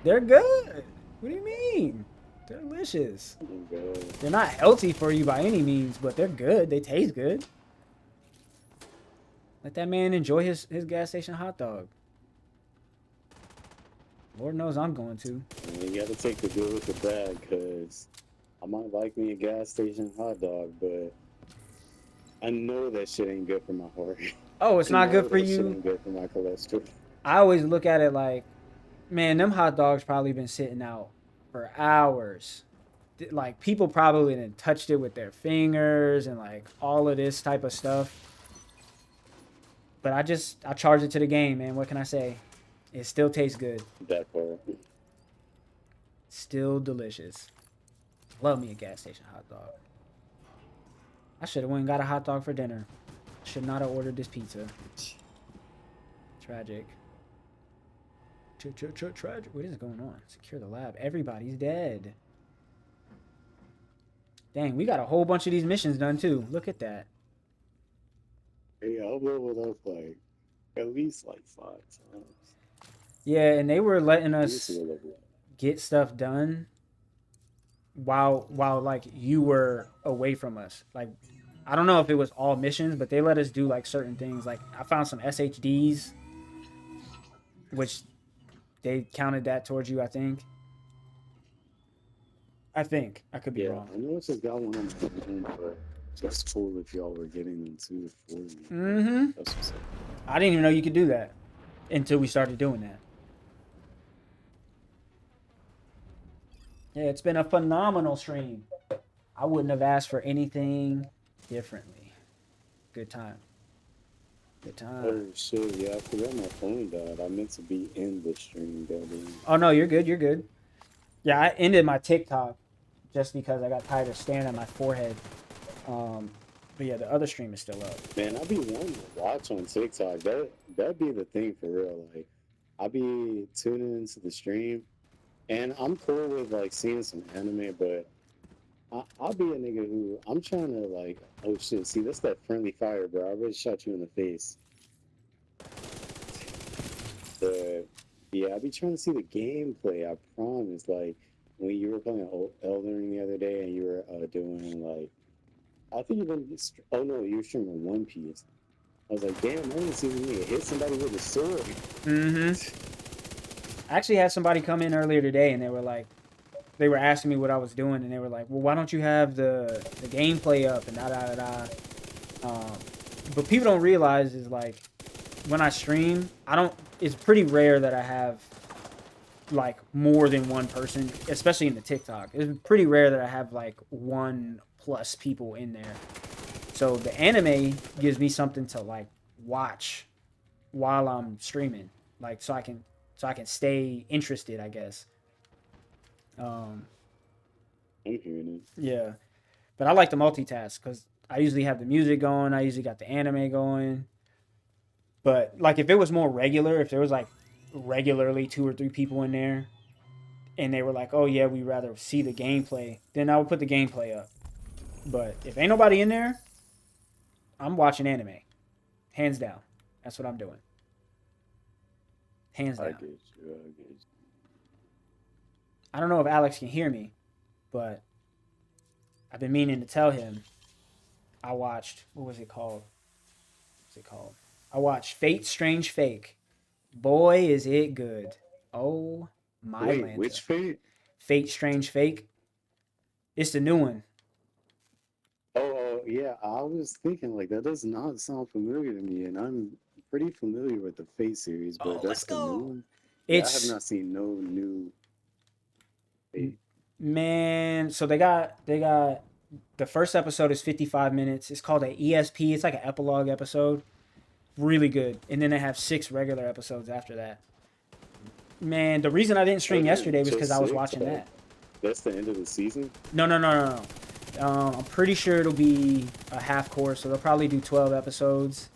they're good. What do you mean? They're delicious. They're not healthy for you by any means, but they're good. They taste good. Let that man enjoy his gas station hot dog. Lord knows I'm going to. You gotta take the good with the bad, because I might like me a gas station hot dog, but I know that shit ain't good for my heart. Oh, it's not good for you? Shit ain't good for my cholesterol. I always look at it like, man, them hot dogs probably been sitting out for hours. Like, people probably done touched it with their fingers and like all of this type of stuff. But I charge it to the game, man. What can I say? It still tastes good. That part. Still delicious. Love me a gas station hot dog. I should have went and got a hot dog for dinner. Should not have ordered this pizza. Tragic. Tragic. What is going on? Secure the lab. Everybody's dead. Dang, we got a whole bunch of these missions done too. Look at that. Yeah, I'll level up like at least like 5 times. Yeah, and they were letting us get stuff done while like you were away from us. Like, I don't know if it was all missions, but they let us do like certain things. Like, I found some SHDs, which they counted that towards you, I think. I could be wrong. I know it's just got one on my phone, but That's cool if y'all were getting into it for me. Mm-hmm. That's what's up. I didn't even know you could do that until we started doing that. Yeah, it's been a phenomenal stream. I wouldn't have asked for anything differently. Good time. Good time. Oh shit, yeah, I forgot my phone died. I meant to be in the stream, goddamn. Oh no, you're good. You're good. Yeah, I ended my TikTok just because I got tired of staring at my forehead. But yeah, the other stream is still up. Man, I be wanting to watch on TikTok. That'd be the thing for real. Like, I be tuning into the stream, and I'm cool with like seeing some anime, but I'll be a nigga who I'm trying to like. Oh shit! See, that's that friendly fire, bro. I already shot you in the face. But yeah, I be trying to see the gameplay. I promise. Like when you were playing Elden Ring the other day, and you were doing like, I think you were. Oh no, you were streaming One Piece. I was like, damn, I want to see this nigga hit somebody with a sword. I actually had somebody come in earlier today, and they were asking me what I was doing, and they were like, "Well, why don't you have the gameplay up and da da da da?" But people don't realize is like when I stream, I don't. It's pretty rare that I have like more than one person, especially in the TikTok. It's pretty rare that I have like 1+ people in there. So the anime gives me something to like watch while I'm streaming, like so I can stay interested, I guess. I'm hearing it. Yeah, but I like to multitask because I usually have the music going. I usually got the anime going. But like if it was more regular, if there was like regularly 2 or 3 people in there, and they were like, "Oh yeah, we rather see the gameplay," then I would put the gameplay up. But if ain't nobody in there, I'm watching anime, hands down. That's what I'm doing. Hands down. I get you. I get you. I don't know if Alex can hear me, but I've been meaning to tell him. I watched, what was it called? I watched Fate Strange Fake. Boy, is it good. Oh my Wait, Lanta. which fate? Fate Strange Fake. It's the new one. Oh, yeah. I was thinking like that does not sound familiar to me, and I'm pretty familiar with the Fate series, but that's the new one. Yeah, I have not seen no new Fate. Man, so they got the first episode is 55 minutes. It's called an ESP. It's like an epilogue episode. Really good. And then they have 6 regular episodes after that. Man, the reason I didn't stream yesterday was because I was watching that. That's the end of the season? No. I'm pretty sure it'll be a half course, so they'll probably do 12 episodes.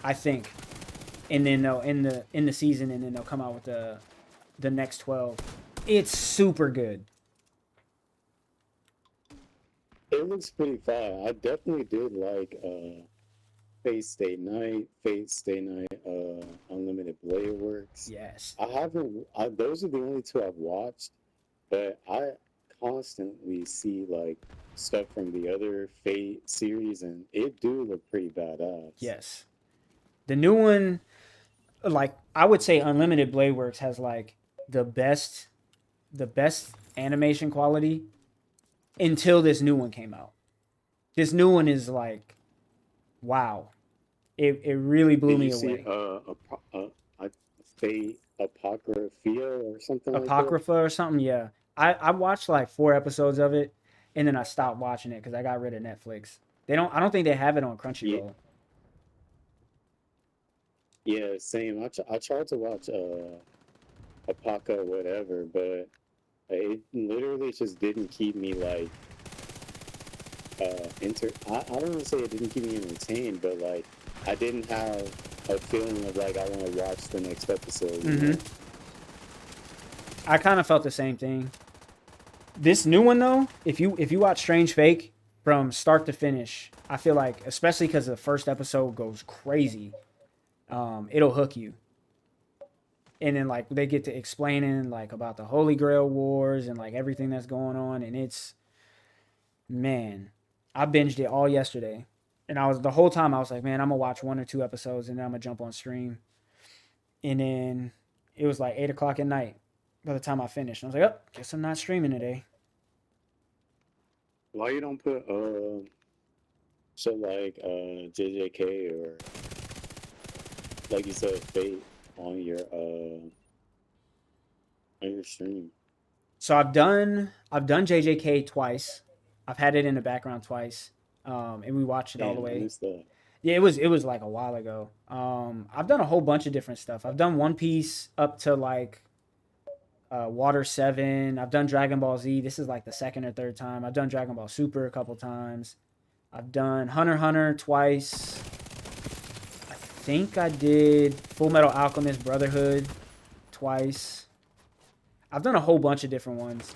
I think. And then they'll end the season, and then they'll come out with the next 12. It's super good. It looks pretty fire. I definitely did like Fate Stay Night, Unlimited Blade Works. Yes. I haven't. Those are the only 2 I've watched, but I constantly see like stuff from the other Fate series, and it do look pretty badass. Yes. The new one, like I would say, Unlimited Blade Works has like the best animation quality until this new one came out. This new one is like, wow. It really blew me away. Fate Apocrypha or something like that? Apocrypha or something, yeah. I watched like 4 episodes of it, and then I stopped watching it because I got rid of Netflix. I don't think they have it on Crunchyroll. Yeah, same. I tried to watch Apoca whatever, but it literally just didn't keep me like I don't want to say it didn't keep me entertained, but like I didn't have a feeling of like I want to watch the next episode. You know? I kind of felt the same thing. This new one though, if you watch Strange Fake from start to finish, I feel like, especially because the first episode goes crazy, it'll hook you. And then like they get to explaining like about the Holy Grail Wars and like everything that's going on, and it's, man, I binged it all yesterday, and the whole time I was like, man, I'm gonna watch 1 or 2 episodes and then I'm gonna jump on stream. And then it was like 8 o'clock at night by the time I finished. I was like, oh, guess I'm not streaming today. Why you don't put shit like JJK or like you said Fate on your stream? So I've done JJK twice. I've had it in the background twice. And we watched it all the Damn, I way. missed that. Yeah, it was like a while ago. I've done a whole bunch of different stuff. I've done One Piece up to like Water 7. I've done Dragon Ball Z. This is like the second or third time. I've done Dragon Ball Super a couple times. I've done Hunter x Hunter twice. I think I did Full Metal Alchemist Brotherhood twice. I've done a whole bunch of different ones.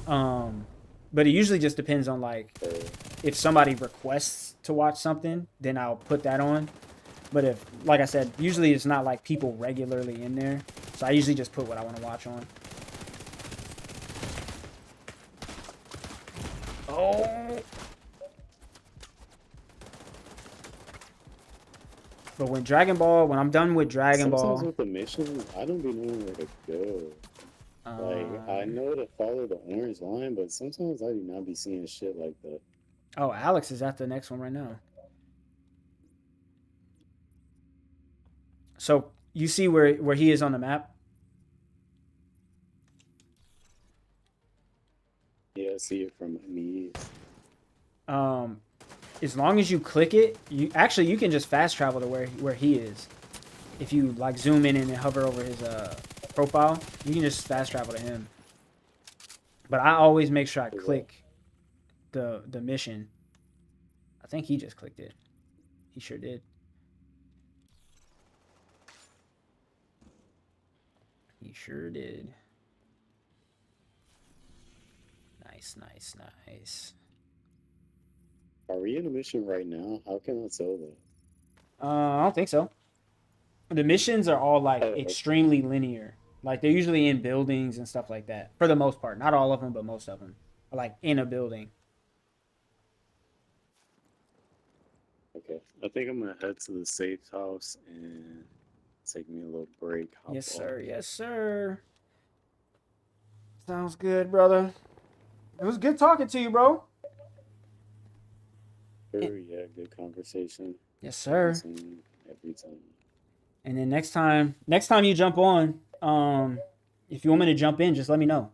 But it usually just depends on like if somebody requests to watch something, then I'll put that on. But if, like I said, usually it's not like people regularly in there. So I usually just put what I want to watch on. Oh. But when I'm done with Dragon Sometimes Ball. with the missions, I don't be knowing where to go. Like I know to follow the orange line, but sometimes I do not be seeing shit like that. Oh, Alex is at the next one right now. So you see where he is on the map? Yeah, I see it from me. Um, as long as you click it, you can just fast travel to where he is. If you like zoom in and hover over his profile, you can just fast travel to him. But I always make sure I click the mission. I think he just clicked it. He sure did. He sure did. Nice. Are we in a mission right now? How can I tell that? I don't think so. The missions are all like Okay. extremely linear. Like they're usually in buildings and stuff like that. For the most part, not all of them, but most of them are like in a building. Okay. I think I'm gonna head to the safe house and take me a little break. Hop Yes, off. sir. Yes, sir. Sounds good, brother. It was good talking to you, bro. Sure, yeah, good conversation. Yes, sir. Every time. And then next time you jump on, if you want me to jump in, just let me know.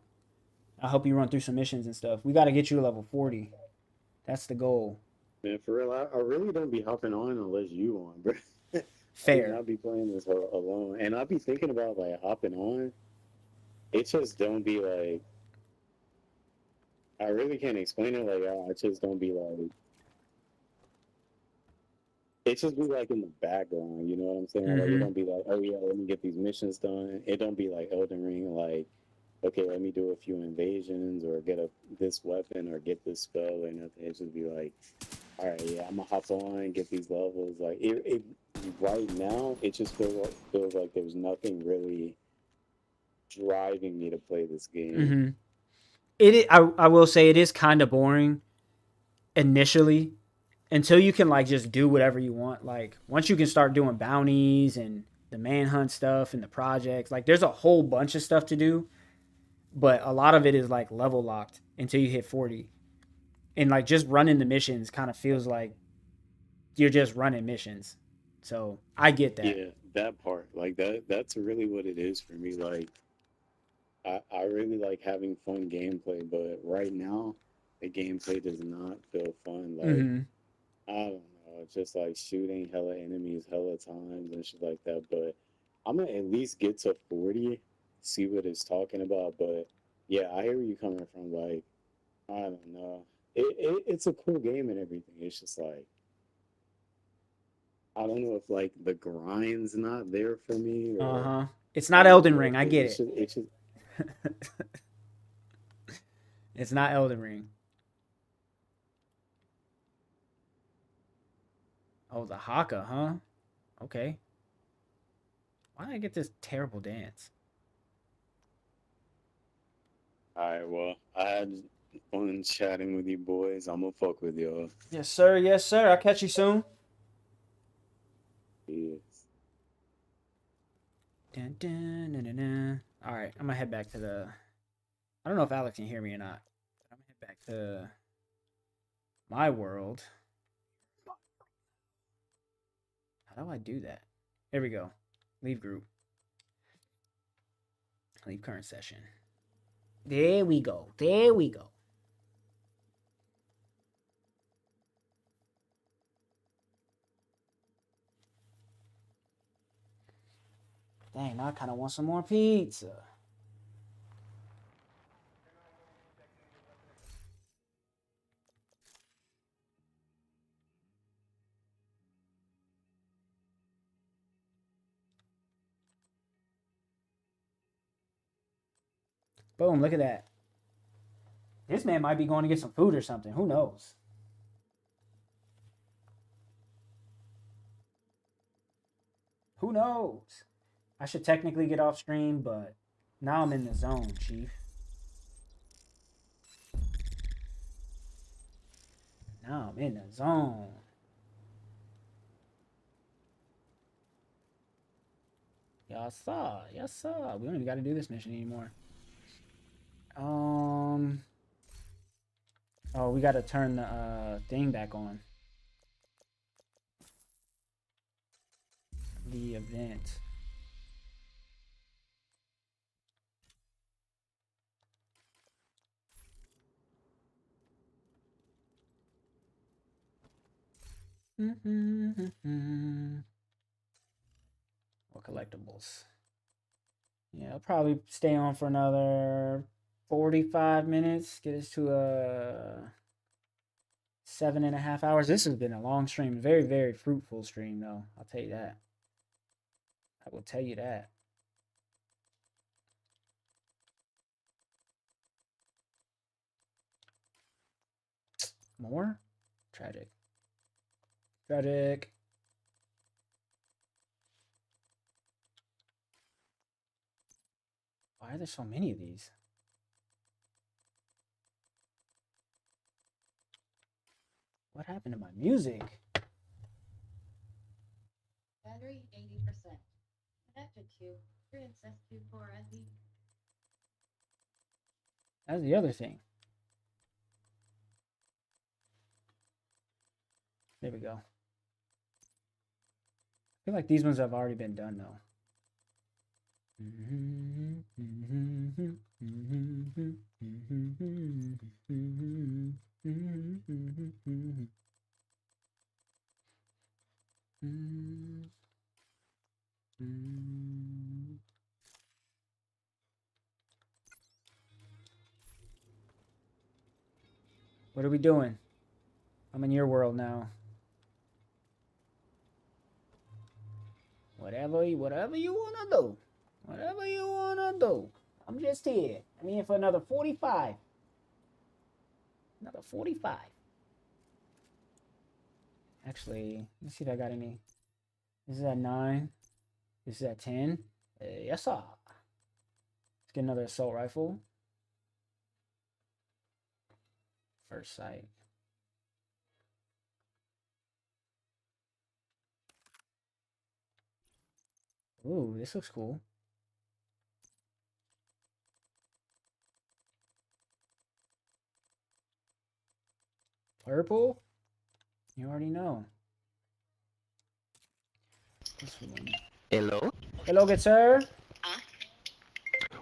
I'll help you run through some missions and stuff. We got to get you to level 40. That's the goal. Man, for real, I really don't be hopping on unless you on, bro. Fair. I'll be playing this alone, and I'll be thinking about like hopping on. It just don't be like. I really can't explain it. Like I just don't be like. It just be like in the background, you know what I'm saying? Like it don't be like, oh yeah, let me get these missions done. It don't be like Elden Ring, like, okay, let me do a few invasions or get this weapon or get this spell or nothing. It just be like, all right, yeah, I'm gonna hop on and get these levels. Like it right now, it just feels like there's nothing really driving me to play this game. I will say it is kind of boring initially until you can like just do whatever you want. Like once you can start doing bounties and the manhunt stuff and the projects, like there's a whole bunch of stuff to do, but a lot of it is like level locked until you hit 40. And like just running the missions kind of feels like you're just running missions. So I get that. Yeah, that part, like that's really what it is for me. Like I really like having fun gameplay, but right now the gameplay does not feel fun. Like I don't know, it's just like shooting hella enemies hella times and shit like that. But I'm gonna at least get to 40, see what it's talking about. But yeah, I hear where you coming from. Like I don't know, it's a cool game and everything. It's just like I don't know if like the grind's not there for me or It's I not don't Elden know. Ring. I get it. It's just It's not Elden Ring. Oh, the Haka, huh? Okay. Why did I get this terrible dance? all right. Well, I had fun chatting with you boys. I'm gonna fuck with y'all. Yes, sir. Yes, sir. I'll catch you soon. Yes. Dun, dun, dun, dun, dun. All right, I'm gonna head back to the. I don't know if Alex can hear me or not. I'm gonna head back to my world. How do I do that? There we go. Leave group. Leave current session. There we go. There we go. Dang, now I kind of want some more pizza. Boom, look at that. This man might be going to get some food or something. Who knows? Who knows? I should technically get off stream, but now I'm in the zone, Chief. Now I'm in the zone. Y'all saw. Y'all saw. We don't even got to do this mission anymore. Oh, we got to turn the thing back on. The event. Or collectibles. Yeah, I'll probably stay on for another 45 minutes. Get us to a 7.5 hours. This has been a long stream. Very, very fruitful stream, though. I'll tell you that. I will tell you that. More? Tragic. Tragic. Why are there so many of these? What happened to my music? Battery 80%. Connected to Princess 24 SD. That's the other thing. There we go. I feel like these ones have already been done, though. What are we doing? I'm in your world now. Whatever you wanna do. Whatever you wanna do. I'm just here. I'm here for another 45. Another 45. Actually, let's see if I got any. This is at 9. This is at 10. Yes, sir. Let's get another assault rifle. First sight. Ooh, this looks cool. Purple? You already know. This one. Hello? Hello, good sir.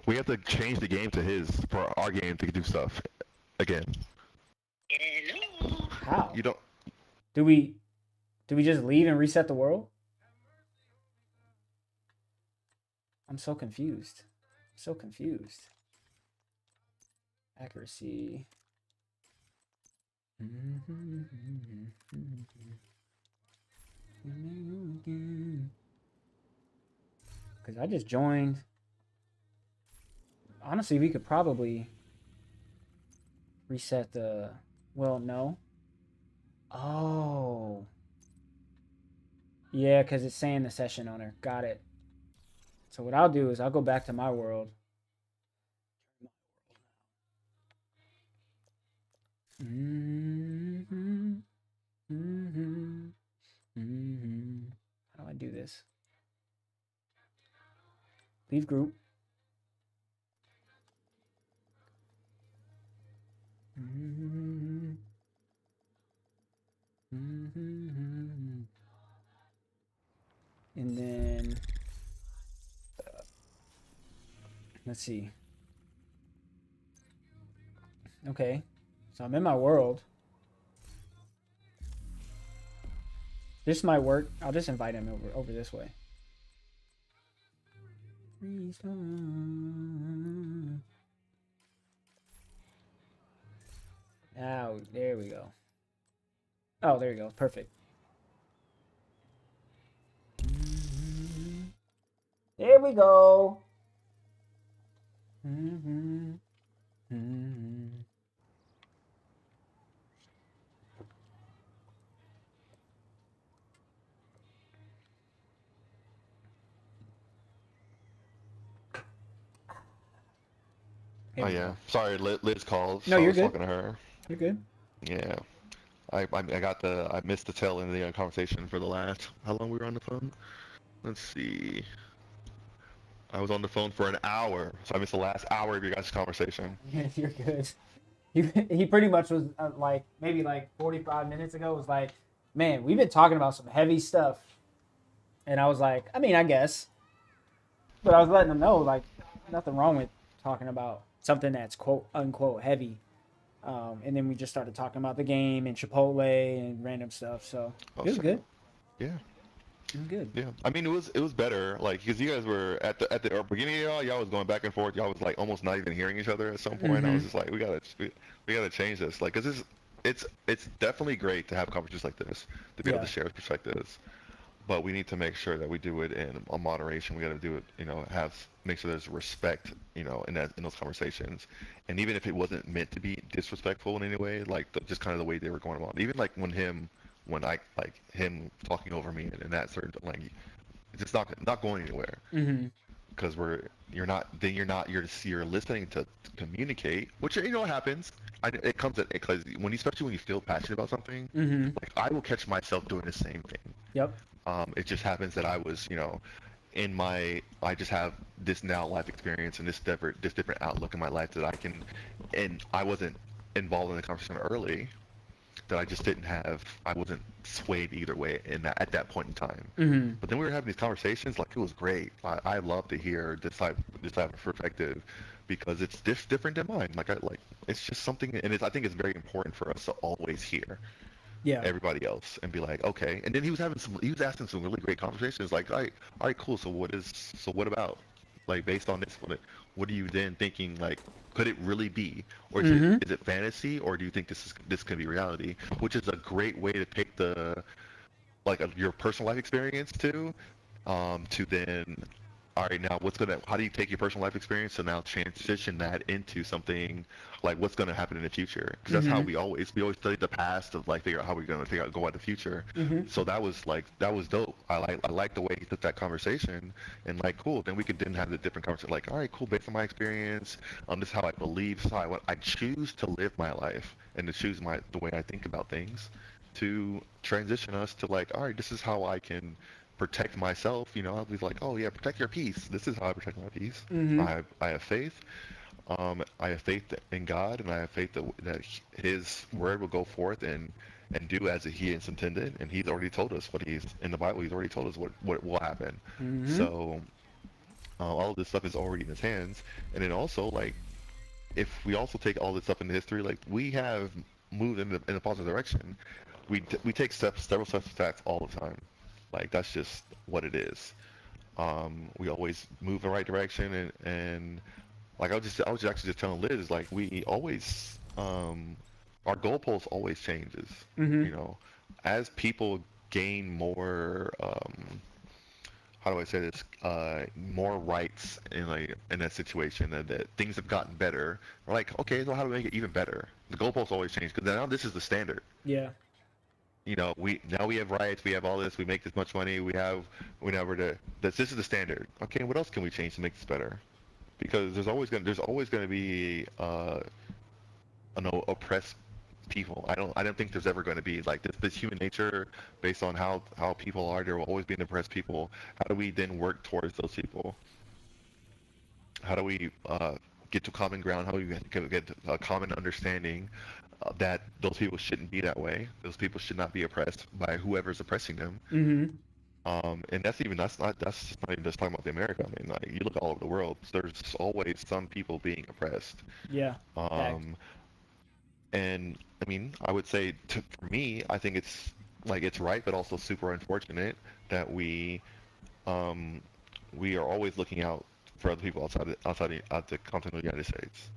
We have to change the game to his for our game to do stuff again. Hello. How? You don't. Do we just leave and reset the world? I'm so confused. So confused. Accuracy. Because I just joined. Honestly, we could probably reset the... Well, no. Oh. Yeah, because it's saying the session owner. Got it. So what I'll do is I'll go back to my world. How do I do this? Leave group. And then let's see. Okay, so I'm in my world. This might work. I'll just invite him over this way. Now, there we go. Oh, there you go. Perfect. There we go. Oh yeah, sorry, Liz called. No, So I you're was good. talking to her. You're good. Yeah, I missed the tail end of the conversation for the last how long we were on the phone. Let's see. I was on the phone for an hour, so I missed the last hour of your guys' conversation. You're good. He pretty much was like maybe like 45 minutes ago was like, man, we've been talking about some heavy stuff, and I was like, I mean, I guess, but I was letting him know like nothing wrong with talking about something that's quote unquote heavy. And then we just started talking about the game and Chipotle and random stuff. So Oh, it was so- good. Yeah, It was good. yeah. I mean, it was better, like, because you guys were at the beginning of y'all was going back and forth. Y'all was like almost not even hearing each other at some point. I was just like, we gotta change this, like, cause it's definitely great to have conversations like this, to be able Yeah. to share perspectives. But we need to make sure that we do it in a moderation. We got to do it, make sure there's respect, in those conversations. And even if it wasn't meant to be disrespectful in any way, like just kind of the way they were going about, even like when I like him talking over me and that certain like, it's just not going anywhere Mm-hmm. because you're listening to communicate, which happens. It comes at because especially when you feel passionate about something, Mm-hmm. like I will catch myself doing the same thing. Yep. It just happens that I was, I just have this now life experience and this different outlook in my life that and I wasn't involved in the conversation early, that I wasn't swayed either way at that point in time. Mm-hmm. But then we were having these conversations, like it was great. I love to hear this type of perspective because it's different than mine. It's just something, and I think it's very important for us to always hear Yeah. everybody else and be like, okay. And then he was asking some really great conversations, like, all right, cool. So what about, like, based on this, what are you then thinking, like, could it really be, or is it fantasy, or do you think this can be reality? Which is a great way to take your personal life experience to then, all right, now how do you take your personal life experience and now transition that into something like what's going to happen in the future? Because that's how we always study the past of like figure out how we're going to go out the future. So that was dope. I like the way he took that conversation and like cool. Then we could then have the different conversation like, all right, cool. Based on my experience, this is how I believe, this is how I choose to live my life and to choose the way I think about things, to transition us to like, all right, this is how I can protect myself. I'll be like, oh yeah, protect your peace. This is how I protect my peace. I have faith. I have faith in God, and I have faith that His word will go forth and do as He has intended. And He's already told us what He's in the Bible. He's already told us what will happen. So all of this stuff is already in His hands. And then also, like, if we also take all this stuff into history, like we have moved in a positive direction. We take several steps back all the time. Like that's just what it is. We always move in the right direction, and like I was actually just telling Liz, like we always, our goalpost always changes. As people gain more, how do I say this, more rights in that situation, that things have gotten better. We're like, okay, so how do we make it even better? The goalposts always change because now this is the standard. Yeah. We have riots, we have all this, we make this much money, this is the standard. Okay, what else can we change to make this better? Because there's always gonna be oppressed people. I don't think there's ever going to be like this human nature based on how people are. There will always be oppressed people. How do we then work towards those people? How do we get to common ground, how we get a common understanding that those people shouldn't be that way. Those people should not be oppressed by whoever's oppressing them. Mm-hmm. And that's not even just talking about the America. I mean, like you look all over the world, there's always some people being oppressed. Yeah. Fact. Um, and I mean, I would say for me, I think it's like it's right, but also super unfortunate that um, we are always looking out for other people outside the continental United States.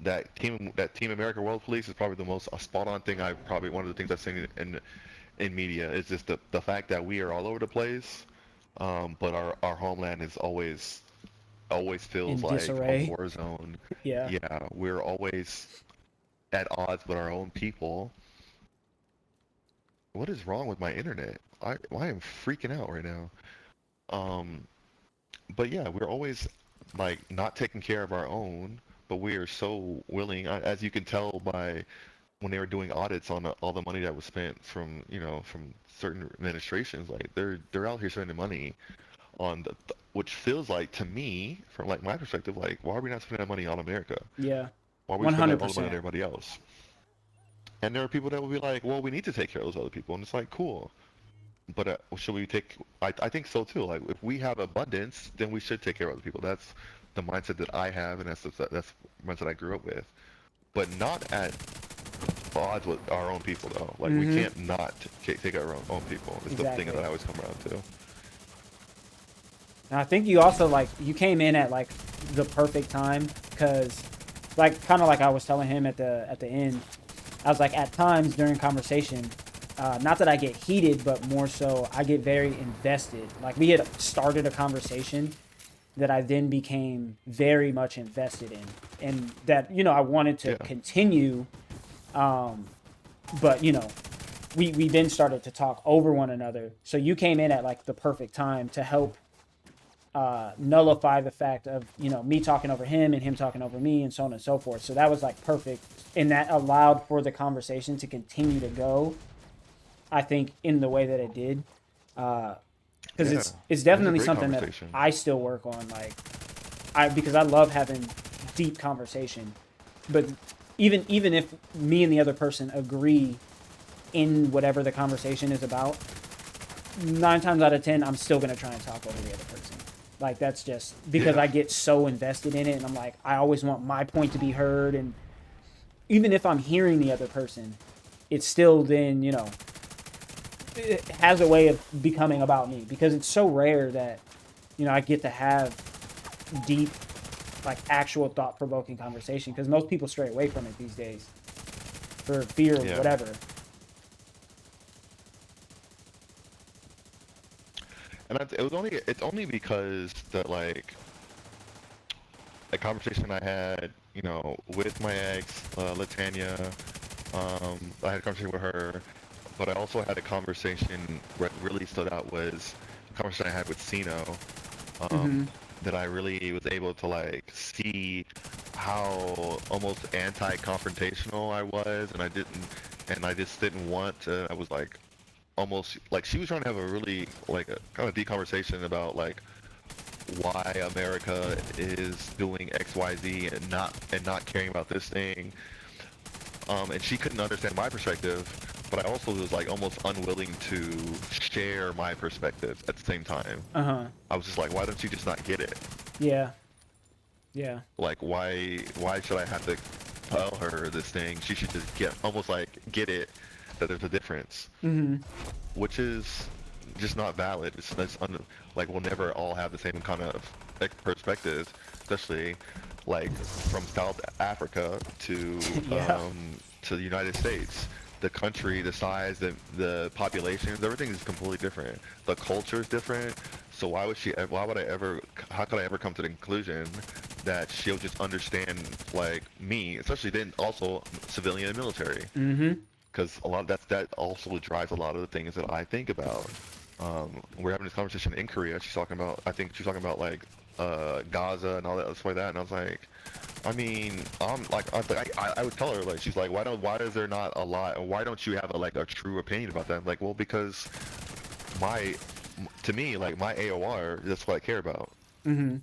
That Team America World Police is probably the most spot on thing probably one of the things I've seen in media is just the fact that we are all over the place, but our homeland is always feels In like a disarray. war zone. Yeah. Yeah, we're always at odds with our own people. What is wrong with my internet? I am freaking out right now. Um, but yeah, we're always like not taking care of our own, but we are so willing, as you can tell by when they were doing audits on all the money that was spent from, from certain administrations, like they're out here spending money on which feels like to me, from like my perspective, like why are we not spending that money on America? Yeah. Why are we spending all the money on 100%. everybody else? And there are people that will be like, well, we need to take care of those other people, and it's like, cool. But should we take? I think so too. Like, if we have abundance, then we should take care of other people. That's the mindset that I have, and that's the mindset I grew up with. But not at odds with our own people, though. Like, we Mm-hmm. can't not take care of our own people. It's the thing Exactly. that I always come around to. And I think you also like you came in at like the perfect time because, like, kind of like I was telling him at the end, I was like at times during conversation, not that I get heated, but more so I get very invested. Like we had started a conversation that I then became very much invested in, and that I wanted to Yeah. continue, but we then started to talk over one another. So you came in at like the perfect time to help nullify the fact of me talking over him and him talking over me and so on and so forth. So that was like perfect, and that allowed for the conversation to continue to go, I think, in the way that it did, because Yeah. it's It was a definitely great something that conversation. I still work on, like because I love having deep conversation, but even if me and the other person agree in whatever the conversation is about, 9 times out of 10 I'm still gonna try and talk over the other person. Like that's just because Yeah. I get so invested in it, and I'm like I always want my point to be heard, and even if I'm hearing the other person, it's still then it has a way of becoming about me because it's so rare that I get to have deep, like actual thought-provoking conversation because most people stray away from it these days for fear of Yeah. whatever. And it's only because that like a conversation I had, with my ex, Latanya. I had a conversation with her, but I also had a conversation what really stood out was a conversation I had with Sino, Mm-hmm. that I really was able to like see how almost anti-confrontational I was, and I just didn't want to. I was like almost like she was trying to have a really like a kind of deep conversation about like why America is doing X, Y, Z and not caring about this thing. And she couldn't understand my perspective, but I also was like almost unwilling to share my perspective at the same time. Uh-huh. I was just like, why don't you just not get it? Yeah. Yeah. Like, why should I have to tell her this thing? She should just almost like get it that there's a difference, Mm-hmm. which is just not valid. Like we'll never all have the same kind of perspectives, especially like from South Africa Yeah. to the United States. The country, the size, the populations, everything is completely different. The culture is different. So why would I ever, how could I ever come to the conclusion that she'll just understand like me, especially then also civilian and military? Mm-hmm. Because a lot of that also drives a lot of the things that I think about. We're having this conversation in Korea. I think she's talking about like Gaza and all that stuff like that, and I was like, I mean, I would tell her like, she's like, why is there not a lot? Why don't you have a true opinion about that? I'm like, well, because to me, like my AOR, that's what I care about. Mm-hmm.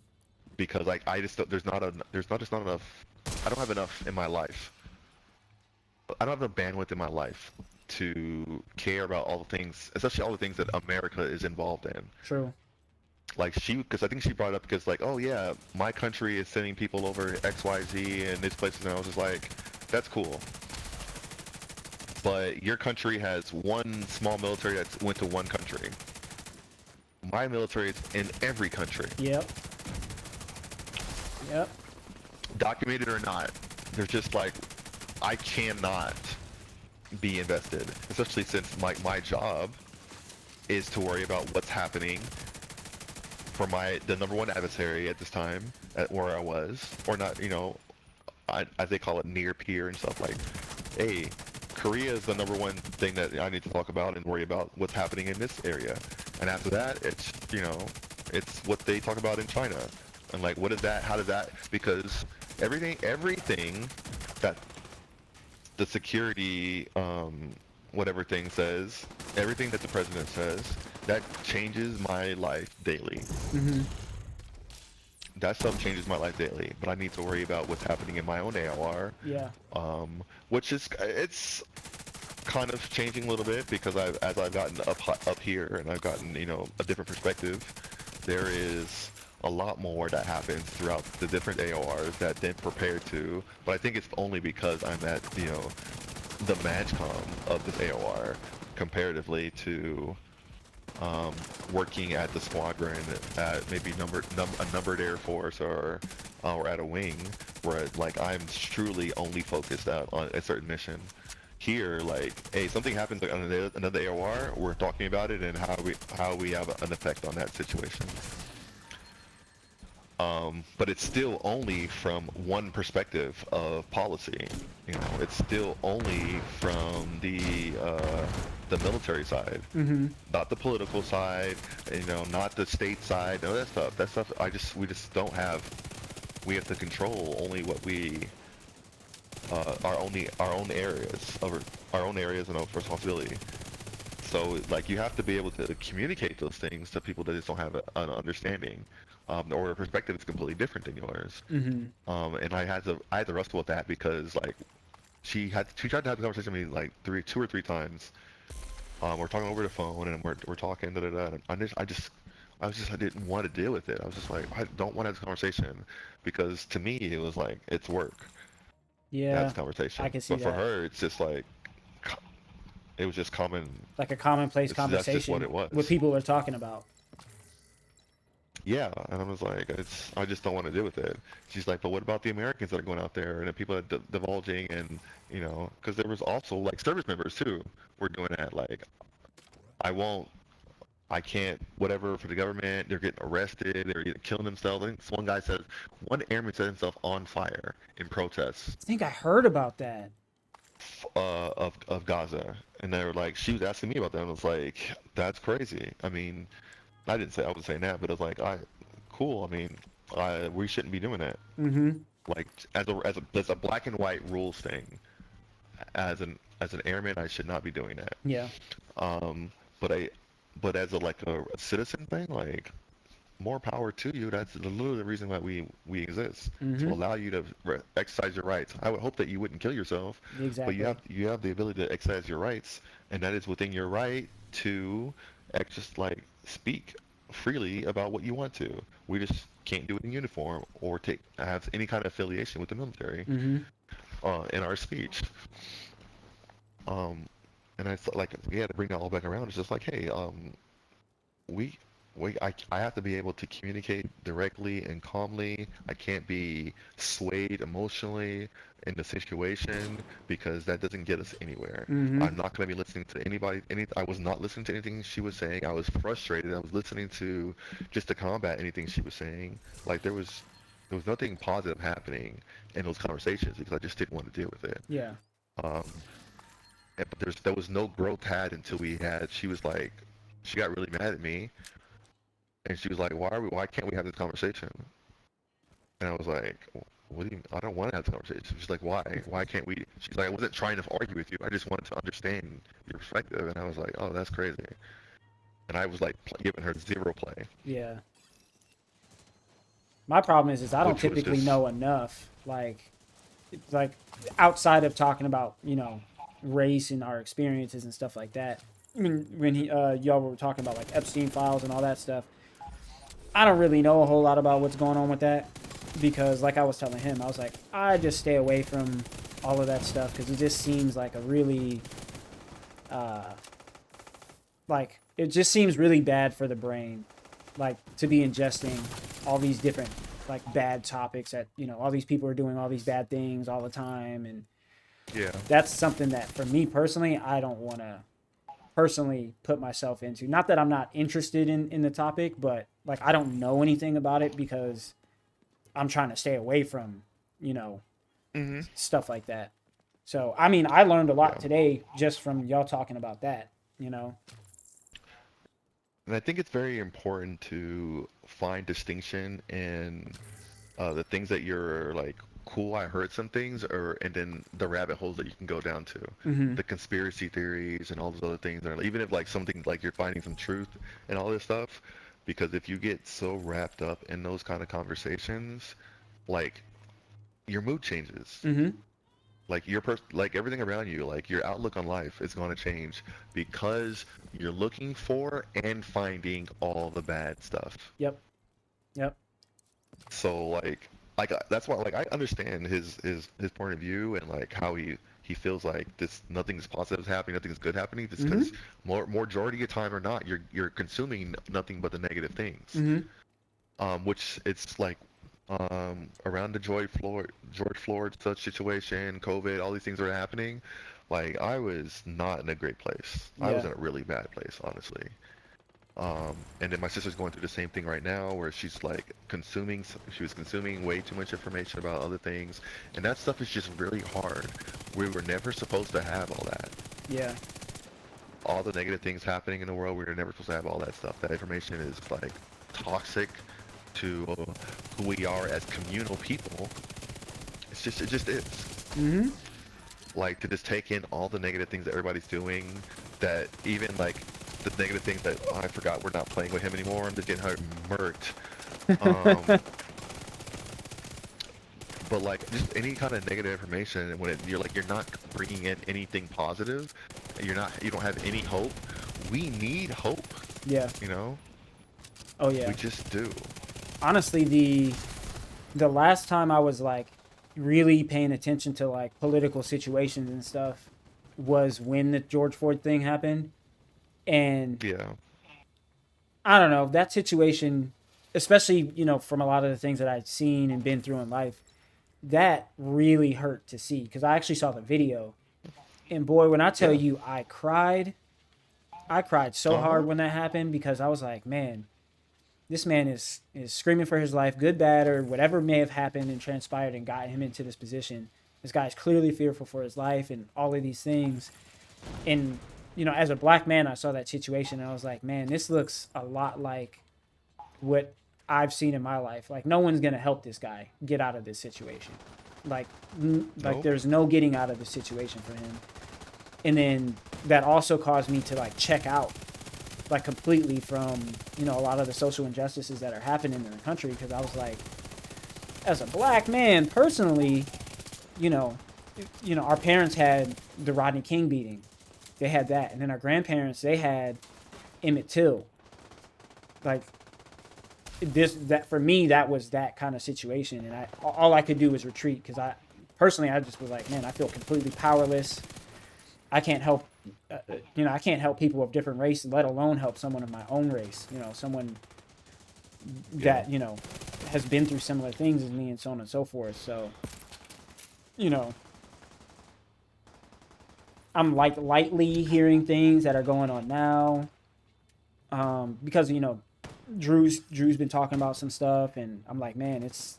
because like I just there's not enough. I don't have enough in my life. I don't have enough bandwidth in my life to care about all the things, especially all the things that America is involved in. True. Like because I think she brought up because like, oh yeah, my country is sending people over XYZ and this place, and I was just like, that's cool. But your country has one small military that went to one country. My military is in every country. Yep. Yep. Documented or not, they're just like, I cannot be invested, especially since my job is to worry about what's happening for the number one adversary at this time, at where I was, or not, you know, as they call it, near peer and stuff like, hey, Korea is the number one thing that I need to talk about and worry about what's happening in this area. And after that, it's, you know, it's what they talk about in China. And like, what is that? How does that? Because everything that the security, whatever thing says, everything that the president says, that changes my life daily. Mm-hmm. That stuff changes my life daily, but I need to worry about what's happening in my own AOR. Yeah. Which is, it's kind of changing a little bit because as I've gotten up here and I've gotten, you know, a different perspective, there is a lot more that happens throughout the different AORs that didn't prepare to, but I think it's only because I'm at, you know, the MAGCOM of this AOR comparatively to working at the squadron at maybe a numbered Air Force or at a wing where like I'm truly only focused out on a certain mission. Here, like, hey, something happens on another AOR, we're talking about it and how we have an effect on that situation. But it's still only from one perspective of policy. You know, it's still only from the military side, not the political side. You know, not the state side. No, that stuff. That stuff. We just don't have. We have to control only what we. Our own areas and of responsibility. So, like, you have to be able to communicate those things to people that just don't have an understanding. Or a perspective is completely different than yours. And I had to wrestle with that because like she tried to have the conversation with me like two or three times. We're talking over the phone and we're talking and I didn't want to deal with it. I was just like, I don't want to have this conversation because to me it was like it's work. Yeah. That's conversation. I can see but that. for her, it's just like it was just common. Like a commonplace conversation. That's just what it was. What people are talking about. Yeah, and I was like, I just don't want to deal with it. She's like, but what about the Americans that are going out there and the people that divulging and, you know, because there was also like service members too were doing that. Like, I can't, whatever for the government. They're getting arrested. They're either killing themselves. I think one guy said, one airman set himself on fire in protests. I think I heard about that. Of Gaza, and they were like, she was asking me about that, and I was like, that's crazy. I mean. I wasn't saying that, but it was like, cool. I mean, we shouldn't be doing that. Like, as a black and white rules thing, as an airman, I should not be doing that. Yeah. But as a citizen thing, like, more power to you. That's literally the reason why we exist, to allow you to exercise your rights. I would hope that you wouldn't kill yourself, Exactly. but you have the ability to exercise your rights, and that is within your right to just like speak freely about what you want to. We just can't do it in uniform or have any kind of affiliation with the military in our speech. And I thought, like, to bring that all back around. It's just like, hey, I have to be able to communicate directly and calmly. I can't be swayed emotionally in the situation because that doesn't get us anywhere. I'm not going to be listening to anybody. I was not listening to anything she was saying. I was frustrated. I was listening to just to combat anything she was saying. Like there was nothing positive happening in those conversations because I just didn't want to deal with it. Yeah. But there was no growth had until she was like, she got really mad at me. And she was like, why can't we have this conversation? And I was like, what do you mean? I don't want to have this conversation. She's like, why? Why can't we? She's like, I wasn't trying to argue with you. I just wanted to understand your perspective. And I was like, oh, that's crazy. And I was like giving her zero play. Yeah. My problem is I don't which was typically just know enough, like outside of talking about, race and our experiences and stuff like that. When y'all were talking about like Epstein files and all that stuff, I don't really know a whole lot about what's going on with that because, like I was telling him, I was like, I just stay away from all of that stuff because it just seems like a really, like it just seems really bad for the brain, like to be ingesting all these different like bad topics that all these people are doing all these bad things all the time, and yeah. that's something that for me personally I don't want to personally put myself into. Not that I'm not interested in the topic, but like I don't know anything about it because I'm trying to stay away from Mm-hmm. stuff like that. So I mean, I learned a lot Yeah. today just from y'all talking about that. And I think it's very important to find distinction in the things that you're like, cool, I heard some things, or and then the rabbit holes that you can go down to, Mm-hmm. the conspiracy theories and all those other things. That are, even if like something like you're finding some truth and all this stuff, because if you get so wrapped up in those kind of conversations, like your mood changes. Mm-hmm. Like like everything around you, like your outlook on life is going to change because you're looking for and finding all the bad stuff. Yep. Yep. So like that's why like I understand his point of view and like how he feels like this nothing's positive is happening, nothing's good happening, just Mm-hmm. because majority of time or not, you're consuming nothing but the negative things. Mm-hmm. Which it's like around the George Floyd such situation, COVID, all these things were happening. Like I was not in a great place. I was Yeah. in a really bad place, honestly. And then my sister's going through the same thing right now, where she's like she was consuming way too much information about other things, and that stuff is just really hard. We were never supposed to have all that. Yeah. All the negative things happening in the world, we were never supposed to have all that stuff. That information is like toxic to who we are as communal people. It just is. Mm-hmm. Like to just take in all the negative things that everybody's doing, that even like the negative things that I forgot we're not playing with him anymore. I'm just getting murked. But like just any kind of negative information, and when you're not bringing in anything positive, you don't have any hope. We need hope, Yeah. Oh yeah. we just do. Honestly, the last time I was like really paying attention to like political situations and stuff was when the George Floyd thing happened. And Yeah. I don't know, that situation, especially, from a lot of the things that I'd seen and been through in life, that really hurt to see because I actually saw the video. And boy, when I tell Yeah. you I cried so Uh-huh. hard when that happened because I was like, man, this man is screaming for his life, good, bad, or whatever may have happened and transpired and got him into this position. This guy's clearly fearful for his life and all of these things. And, as a black man, I saw that situation and I was like, man, this looks a lot like what I've seen in my life. Like, no one's going to help this guy get out of this situation. Like Nope. there's no getting out of the situation for him. And then that also caused me to like check out like completely from a lot of the social injustices that are happening in the country because I was like, as a black man personally, our parents had the Rodney King beating, they had that, and then our grandparents, they had Emmett Till. Like that for me, that was that kind of situation, and all I could do was retreat because I just was like, man, I feel completely powerless. I can't help I can't help people of different races, let alone help someone of my own race, someone that, has been through similar things as me and so on and so forth. So, I'm like lightly hearing things that are going on now. Because, Drew's been talking about some stuff and I'm like, man, it's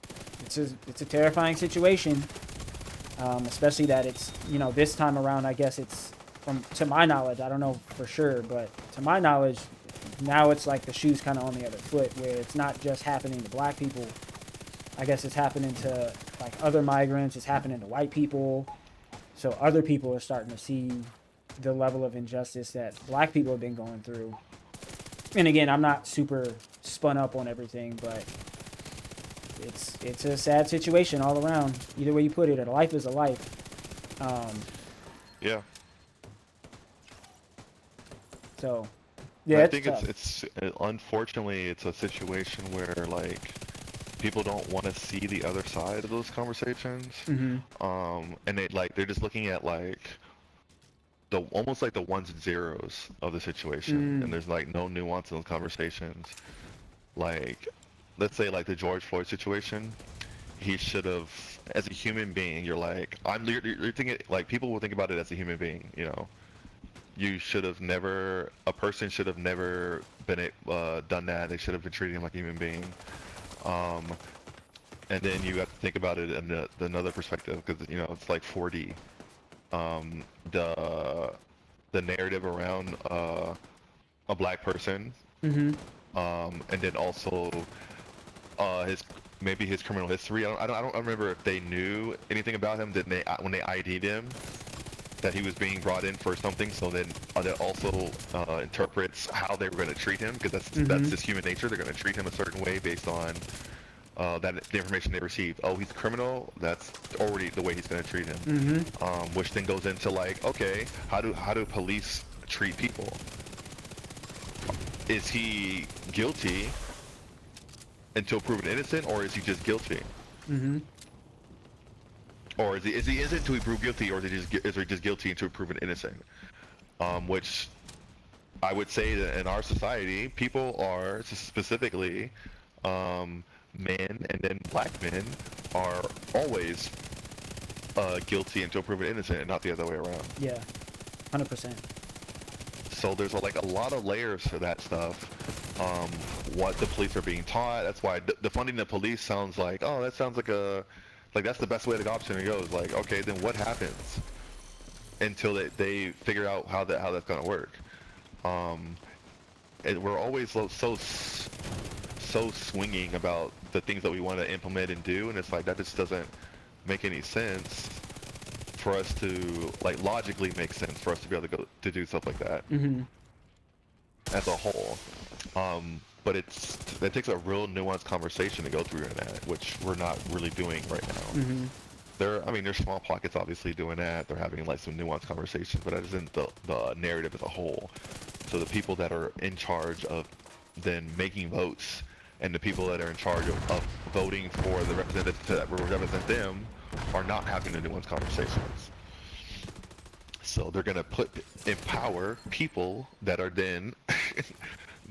a terrifying situation. Especially that it's, this time around, I guess it's to my knowledge, I don't know for sure, but to my knowledge, now it's like the shoe's kind of on the other foot where it's not just happening to black people. I guess it's happening to like other migrants. It's happening to white people. So other people are starting to see the level of injustice that black people have been going through. And again, I'm not super spun up on everything, but it's a sad situation all around. Either way you put it, a life is a life. Yeah. So, I yeah, think tough. it's unfortunately it's a situation where like people don't want to see the other side of those conversations. And they're just looking at like the almost like the ones and zeros of the situation, and there's like no nuance in those conversations. Like, let's say like the George Floyd situation, he should have, as a human being, you're thinking like people will think about it as a human being, you know. You should have never, a person should have never been done that. They should have been treating him like a human being. And then you have to think about it in another perspective, because you know it's like 4D. The narrative around a black person, and then also his criminal history. I don't remember if they knew anything about him. That when they ID'd him, that he was being brought in for something, so then that also interprets how they were going to treat him, because that's just human nature. They're going to treat him a certain way based on the information they received. Oh, he's a criminal. That's already the way he's going to treat him. Which then goes into like, okay, how do police treat people? Is he guilty until proven innocent, or is he just guilty? Or is he innocent until he proved guilty, or is he just guilty until proven innocent? Which I would say that in our society, people are specifically men and then black men are always guilty until proven innocent, and not the other way around. Yeah, 100%. So there's like a lot of layers to that stuff. What the police are being taught. That's why defunding the police sounds like, oh, that sounds like that's the best way the option goes. Like, okay, then what happens until they figure out how that's gonna work? And we're always so swinging about the things that we want to implement and do, and it's like that just doesn't make any sense for us to like logically make sense for us to be able to go to do stuff like that as a whole. But it takes a real nuanced conversation to go through in that, which we're not really doing right now. There's small pockets obviously doing that. They're having like some nuanced conversations, but that isn't the narrative as a whole. So the people that are in charge of then making votes, and the people that are in charge of voting for the representatives that represent them, are not having the nuanced conversations. So they're gonna empower people that are then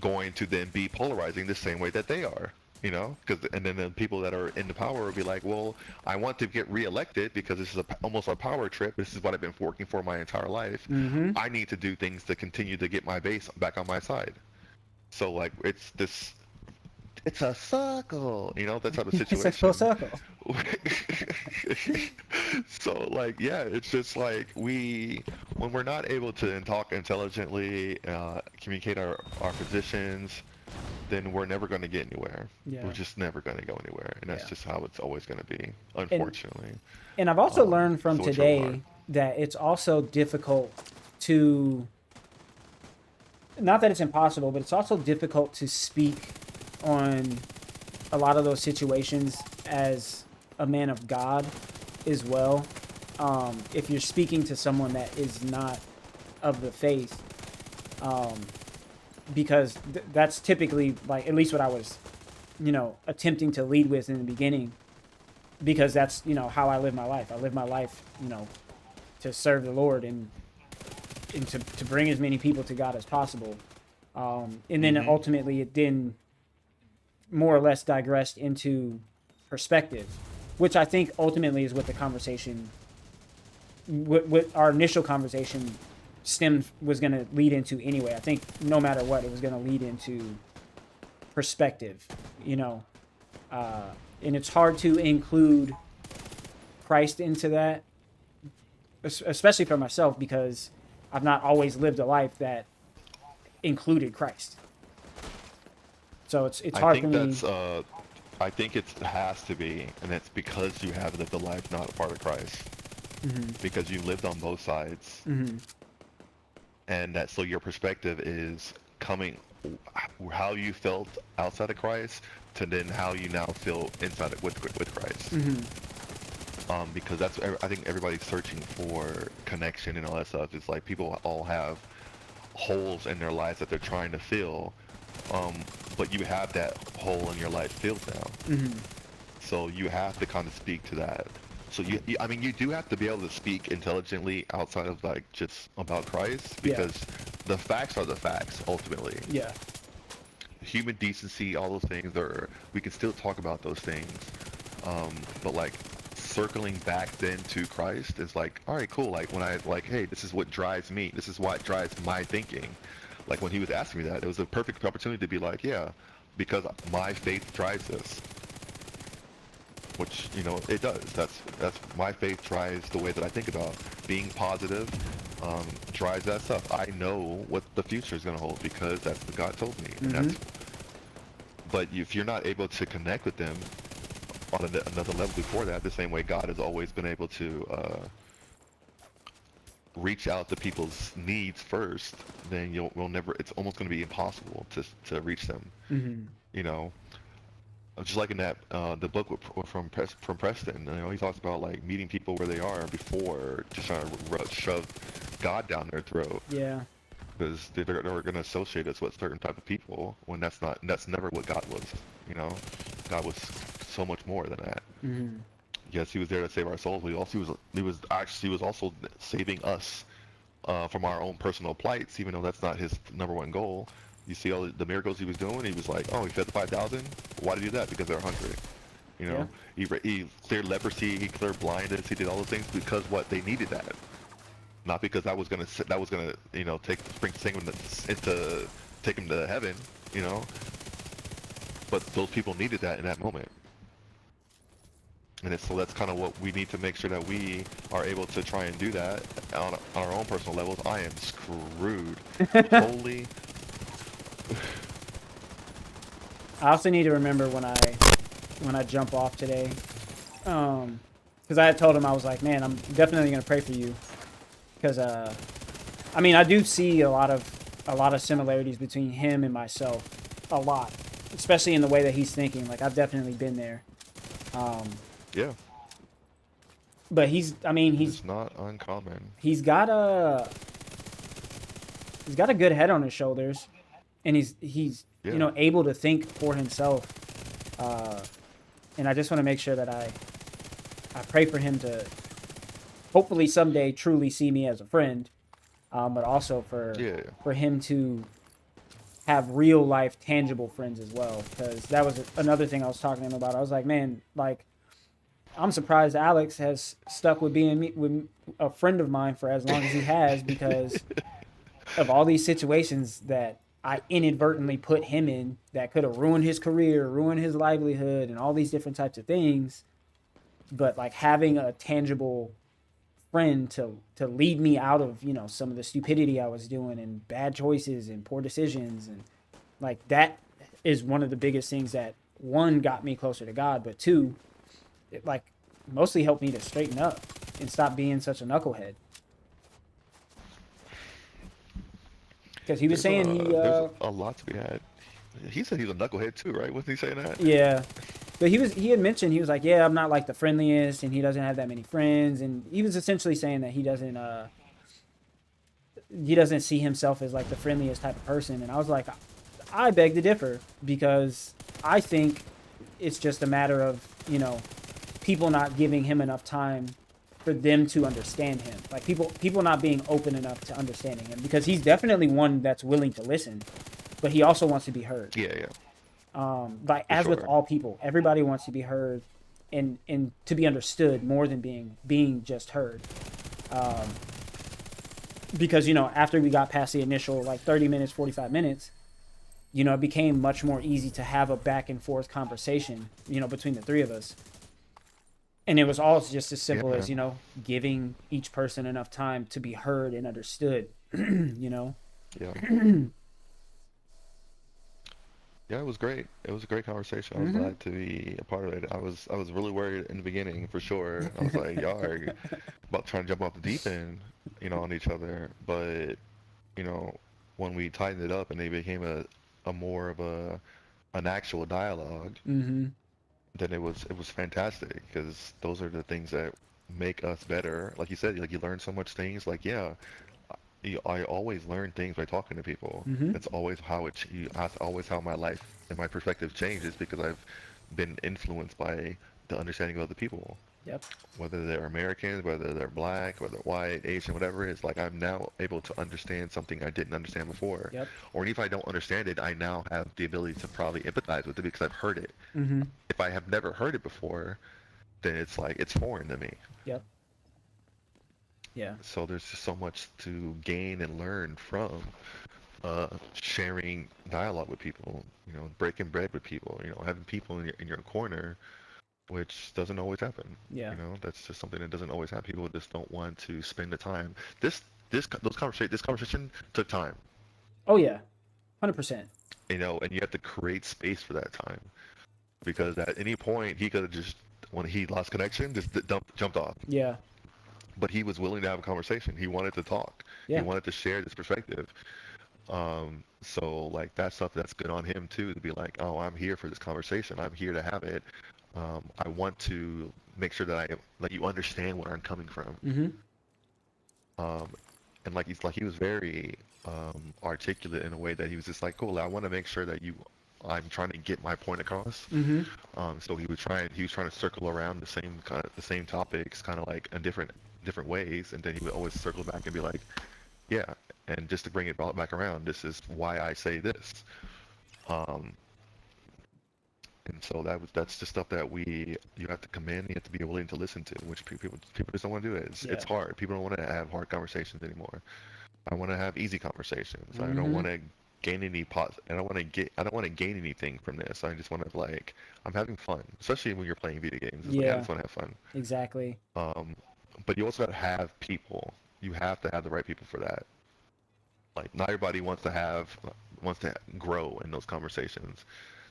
going to then be polarizing the same way that they are, you know, and then the people that are in the power will be like, well, I want to get reelected because this is almost a power trip. This is what I've been working for my entire life. I need to do things to continue to get my base back on my side. So like it's a circle, you know, that type of situation. It's a full circle. So like, yeah, it's just like when we're not able to talk intelligently, communicate our positions, then we're never going to get anywhere. Yeah. We're just never going to go anywhere, and that's just how it's always going to be, unfortunately. And I've also learned from so it's really today hard. that it's also difficult to, not that it's impossible, but it's also difficult to speak on a lot of those situations as a man of God as well. If you're speaking to someone that is not of the faith, because that's typically, like, at least what I was, you know, attempting to lead with in the beginning, because that's, you know, how I live my life. I live my life, you know, to serve the Lord and to bring as many people to God as possible. And then ultimately it then more or less digressed into perspective, which I think ultimately is what the conversation, what our initial conversation was going to lead into anyway. I think no matter what, it was going to lead into perspective, you know, and it's hard to include Christ into that, especially for myself, because I've not always lived a life that included Christ. So it's hard for me. I think it has to be, and it's because you have lived a life not a part of Christ, because you lived on both sides, and that so your perspective is coming. how you felt outside of Christ to then how you now feel inside of, with Christ. Because that's, I think everybody's searching for connection and all that stuff. It's like people all have holes in their lives that they're trying to fill, but you have that hole in your life filled now. So you have to kind of speak to that. So I mean, you do have to be able to speak intelligently outside of like just about Christ, because the facts are the facts ultimately. Yeah. Human decency, all those things we can still talk about those things. But like circling back then to Christ is like, all right, cool. Like when I like, hey, this is what drives me. This is what drives my thinking. Like when he was asking me that, it was a perfect opportunity to be like, yeah, because my faith drives this. Which, you know, it does. That's my faith drives the way that I think about being positive. Drives that stuff. I know what the future is going to hold because that's what God told me. And but if you're not able to connect with them on another level before that, the same way God has always been able to reach out to people's needs first, then we'll never. It's almost going to be impossible to reach them. You know. Just like in that the book from Preston, you know, he talks about like meeting people where they are before just trying to shove God down their throat. Yeah. Because they're going to associate us with certain type of people when that's never what God was. You know, God was so much more than that. Yes, he was there to save our souls, but he was also saving us from our own personal plights, even though that's not his number one goal. You see all the miracles he was doing. He was like, oh, he fed the 5,000. Why did he do that? Because they're hungry. You know, he cleared leprosy. He cleared blindness. He did all those things because they needed that. Not because that was gonna you know take him to heaven. You know, but those people needed that in that moment. And so that's kind of what we need to make sure that we are able to try and do that on our own personal levels. I am screwed. Holy. I also need to remember when I jump off today, because I had told him, I was like, man, I'm definitely gonna pray for you, because I mean, I do see a lot of similarities between him and myself, a lot, especially in the way that he's thinking. Like I've definitely been there. Yeah. But he's not uncommon. He's got a good head on his shoulders, and he's you know, able to think for himself. And I just want to make sure that I pray for him to hopefully someday truly see me as a friend, but also for him to have real life tangible friends as well, because that was another thing I was talking to him about. I was like, man, like, I'm surprised Alex has stuck with being with a friend of mine for as long as he has, because of all these situations that I inadvertently put him in that could have ruined his career, ruined his livelihood, and all these different types of things. But like having a tangible friend to lead me out of, you know, some of the stupidity I was doing and bad choices and poor decisions, and like that is one of the biggest things that, one, got me closer to God, but two, it like mostly helped me to straighten up and stop being such a knucklehead. Because he was saying there's a lot to be had. He said he's a knucklehead too, right? Wasn't he saying that? Yeah. But he had mentioned, he was like, yeah, I'm not like the friendliest, and he doesn't have that many friends, and he was essentially saying that he doesn't see himself as like the friendliest type of person. And I was like, I beg to differ, because I think it's just a matter of, you know, people not giving him enough time for them to understand him. Like people not being open enough to understanding him, because he's definitely one that's willing to listen, but he also wants to be heard. Yeah. Like as with all people, everybody wants to be heard and to be understood more than being just heard. Because, you know, after we got past the initial like 30 minutes, 45 minutes, you know, it became much more easy to have a back and forth conversation, you know, between the three of us. And it was all just as simple as, you know, giving each person enough time to be heard and understood, you know? Yeah. Yeah, it was great. It was a great conversation. I was glad to be a part of it. I was really worried in the beginning, for sure. I was like, y'all are about trying to jump off the deep end, you know, on each other. But, you know, when we tightened it up and they became a more of an actual dialogue, Mm-hmm. then it was fantastic because those are the things that make us better. Like you said, like you learn so much things. Like yeah, I always learn things by talking to people. Mm-hmm. It's always that's always how my life and my perspective changes because I've been influenced by the understanding of other people, Yep. whether they're Americans, whether they're black, whether white, Asian, whatever it is. Like I'm now able to understand something I didn't understand before, Yep. or if I don't understand it, I now have the ability to probably empathize with it because I've heard it. Mm-hmm. If I have never heard it before, then it's like it's foreign to me. Yep. Yeah. So there's just so much to gain and learn from sharing dialogue with people, breaking bread with people, having people in your corner, which doesn't always happen. Yeah. That's just something that doesn't always happen. People just don't want to spend the time. This conversation took time, Oh yeah. 100%. and you have to create space for that time because at any point he could have just, when he lost connection, just jumped off. Yeah. But he was willing to have a conversation. He wanted to talk. He Yeah. wanted to share this perspective. So like that stuff, that's good on him too, to be like, oh, I'm here for this conversation. I'm here to have it. I want to make sure that I let you understand where I'm coming from. Mm-hmm. Um, and he was very articulate in a way that he was just like, cool, I want to make sure that I'm trying to get my point across. Mm-hmm. So he was trying to circle around the same topics, kind of like in different ways, and then he would always circle back and be like, yeah, and just to bring it back around, this is why I say this. Um, and so that's the stuff that you have to command, you have to be willing to listen to, which people just don't want to do it. It's Yeah. hard. People don't want to have hard conversations anymore. I want to have easy conversations. I don't Mm-hmm. want to gain any I don't want to gain anything from this. I just want to like I'm having fun, especially when you're playing video games. It's like I Yeah. just want to have fun. Exactly. But you also got to have people. You have to have the right people for that. Like not everybody wants to grow in those conversations.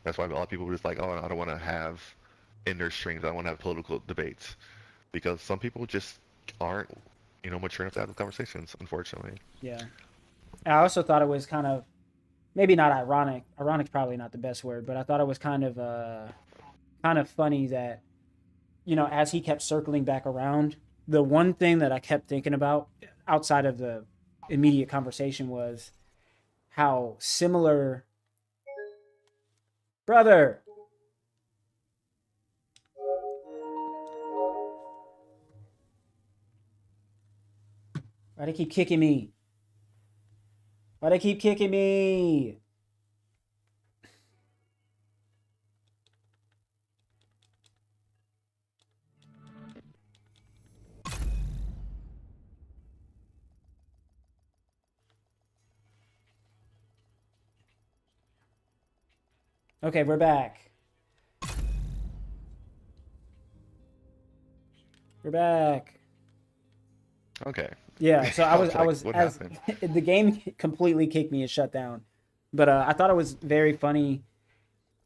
That's why a lot of people are just like, oh, I don't want to have inner strings. I don't want to have political debates because some people just aren't, mature enough to have those conversations. Unfortunately. Yeah. And I also thought it was kind of maybe not ironic. Ironic's probably not the best word, but I thought it was kind of funny that as he kept circling back around, the one thing that I kept thinking about outside of the immediate conversation was how similar, brother. Why they keep kicking me? Why they keep kicking me? Okay, we're back. We're back. Okay. Yeah, so I was like, I was what as happened? the game completely kicked me and shut down. But I thought it was very funny,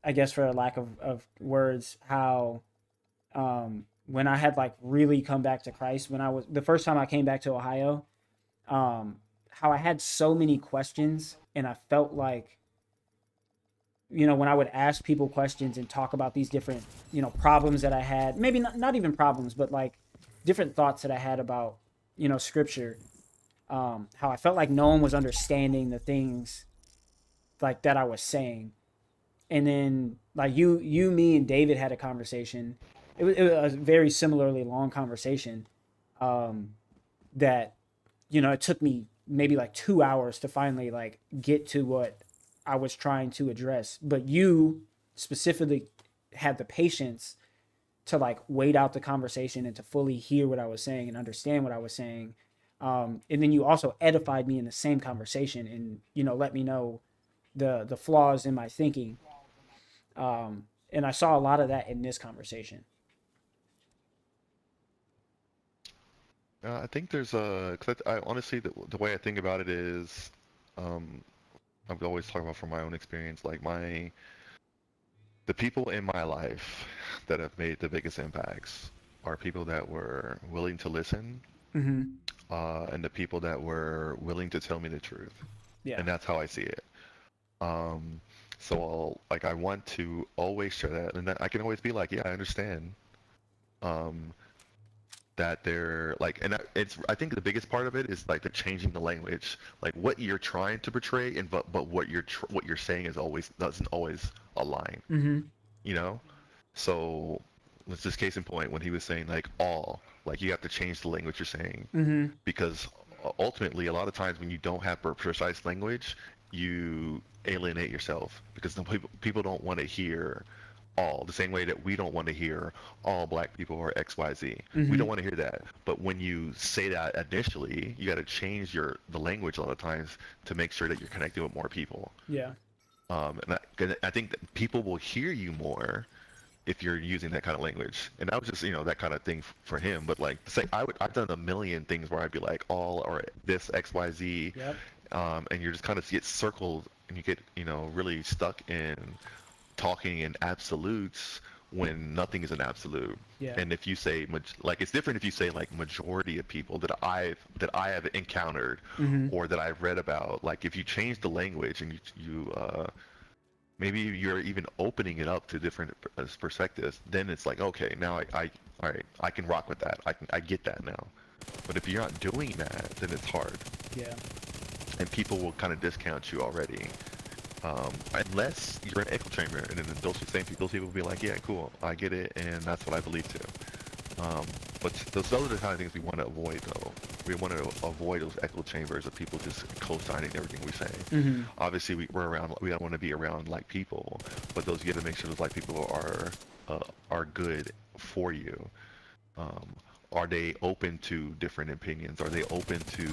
I guess for a lack of words, how when I had like really come back to Christ, when I was the first time I came back to Ohio, how I had so many questions and I felt like when I would ask people questions and talk about these different, problems that I had, maybe not even problems, but like different thoughts that I had about, scripture, how I felt like no one was understanding the things like that I was saying. And then like me and David had a conversation. It was a very similarly long conversation, that, it took me maybe like 2 hours to finally like get to what I was trying to address, but you specifically had the patience to like wait out the conversation and to fully hear what I was saying and understand what I was saying. And then you also edified me in the same conversation and, let me know the flaws in my thinking. And I saw a lot of that in this conversation. I think there's cause I honestly, the way I think about it is, um, I've always talked about from my own experience, like the people in my life that have made the biggest impacts are people that were willing to listen, Mm-hmm. and the people that were willing to tell me the truth. Yeah. And that's how I see it. Um, So like I want to always share that, and then I can always be like, yeah, I understand. Um, that they're like, and it's I think the biggest part of it is like the changing the language, like what you're trying to portray, and but what you're saying is always doesn't always align, Mm-hmm. you know. So let's just case in point when he was saying like all, like you have to change the language you're saying Mm-hmm. because ultimately a lot of times when you don't have precise language, you alienate yourself because the people don't want to hear all the same way that we don't want to hear all black people are XYZ. We Mm-hmm. don't want to hear that. But when you say that initially, you got to change the language a lot of times to make sure that you're connecting with more people. Yeah. And I think that people will hear you more if you're using that kind of language. And that was just, that kind of thing for him. But like, say, I've done a million things where I'd be like all or this XYZ, Yep. and you're just kind of get circled and you get, really stuck in talking in absolutes when nothing is an absolute. Yeah. And if you say like it's different if you say like majority of people that I have encountered Mm-hmm. or that I've read about. Like if you change the language and you maybe you're even opening it up to different perspectives, then it's like okay, now I all right, I can rock with that. I get that now. But if you're not doing that, then it's hard, Yeah. and people will kind of discount you already. Unless you're in an echo chamber, and then those people will be like, yeah, cool, I get it, and that's what I believe too. But those are the kind of things we want to avoid, though. We want to avoid those echo chambers of people just co-signing everything we say. Mm-hmm. Obviously, we don't want to be around like people, but those you got to make sure those like people are good for you. Um, are they open to different opinions? Are they open to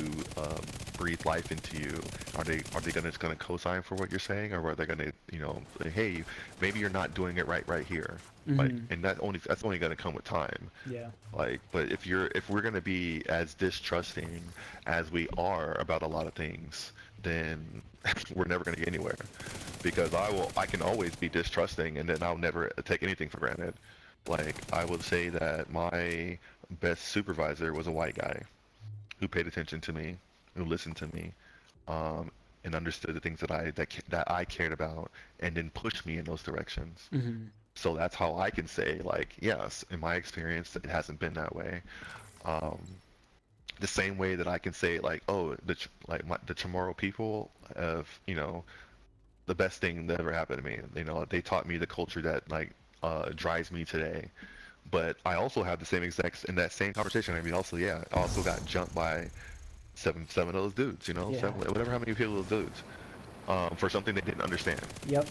breathe life into you? Are they gonna co-sign for what you're saying, or are they gonna say, hey, maybe you're not doing it right here, like, Mm-hmm. and that's only gonna come with time. Yeah. Like, but if we're gonna be as distrusting as we are about a lot of things, then we're never gonna get anywhere. Because I can always be distrusting, and then I'll never take anything for granted. Like, I would say that my best supervisor was a white guy who paid attention to me, who listened to me, um, and understood the things that I cared about, and then pushed me in those directions. Mm-hmm. So that's how I can say, like, yes, in my experience, it hasn't been that way. Um, the same way that I can say, like, oh, the Chamorro people have, the best thing that ever happened to me. They taught me the culture that like drives me today. But I also have the same exact in that same conversation. I mean, also, yeah, I also got jumped by seven of those dudes. Yeah. Seven, whatever how many people those dudes, for something they didn't understand. Yep.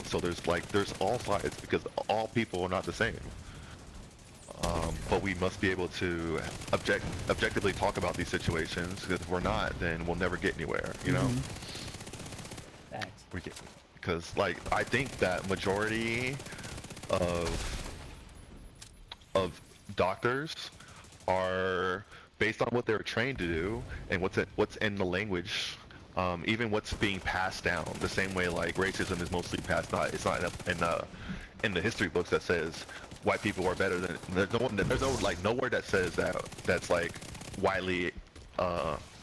So there's all sides because all people are not the same. But we must be able to objectively talk about these situations. Because if we're not, then we'll never get anywhere. Mm-hmm. Facts. Because like I think that majority of doctors are based on what they're trained to do and what's in the language, even what's being passed down. The same way like racism is mostly passed. It's not in the history books that says white people are better than. There's no like nowhere that says that's like widely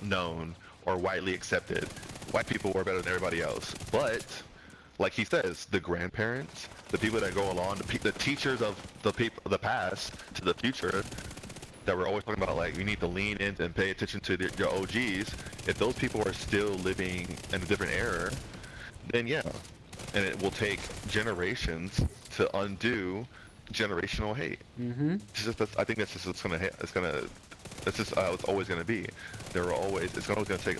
known or widely accepted. White people are better than everybody else, but like he says, the grandparents, the people that go along, the teachers of the past to the future, that we're always talking about, like you need to lean in and pay attention to your OGs. If those people are still living in a different era, then yeah, and it will take generations to undo generational hate. Mm-hmm. I think that's just that's just how it's always gonna be. It's always gonna take.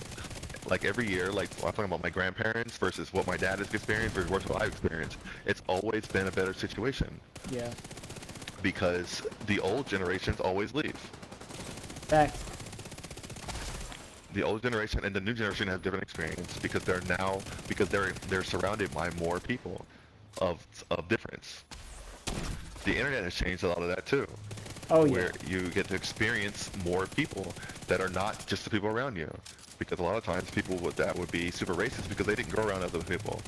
Like every year, like I'm talking about my grandparents versus what my dad has experienced versus what I've experienced, it's always been a better situation Yeah. because the old generations always leave. Facts. The old generation and the new generation have different experience because they're surrounded by more people of difference. The internet has changed a lot of that too. Oh yeah. Where you get to experience more people that are not just the people around you. Because a lot of times people that would be super racist because they didn't go around other people.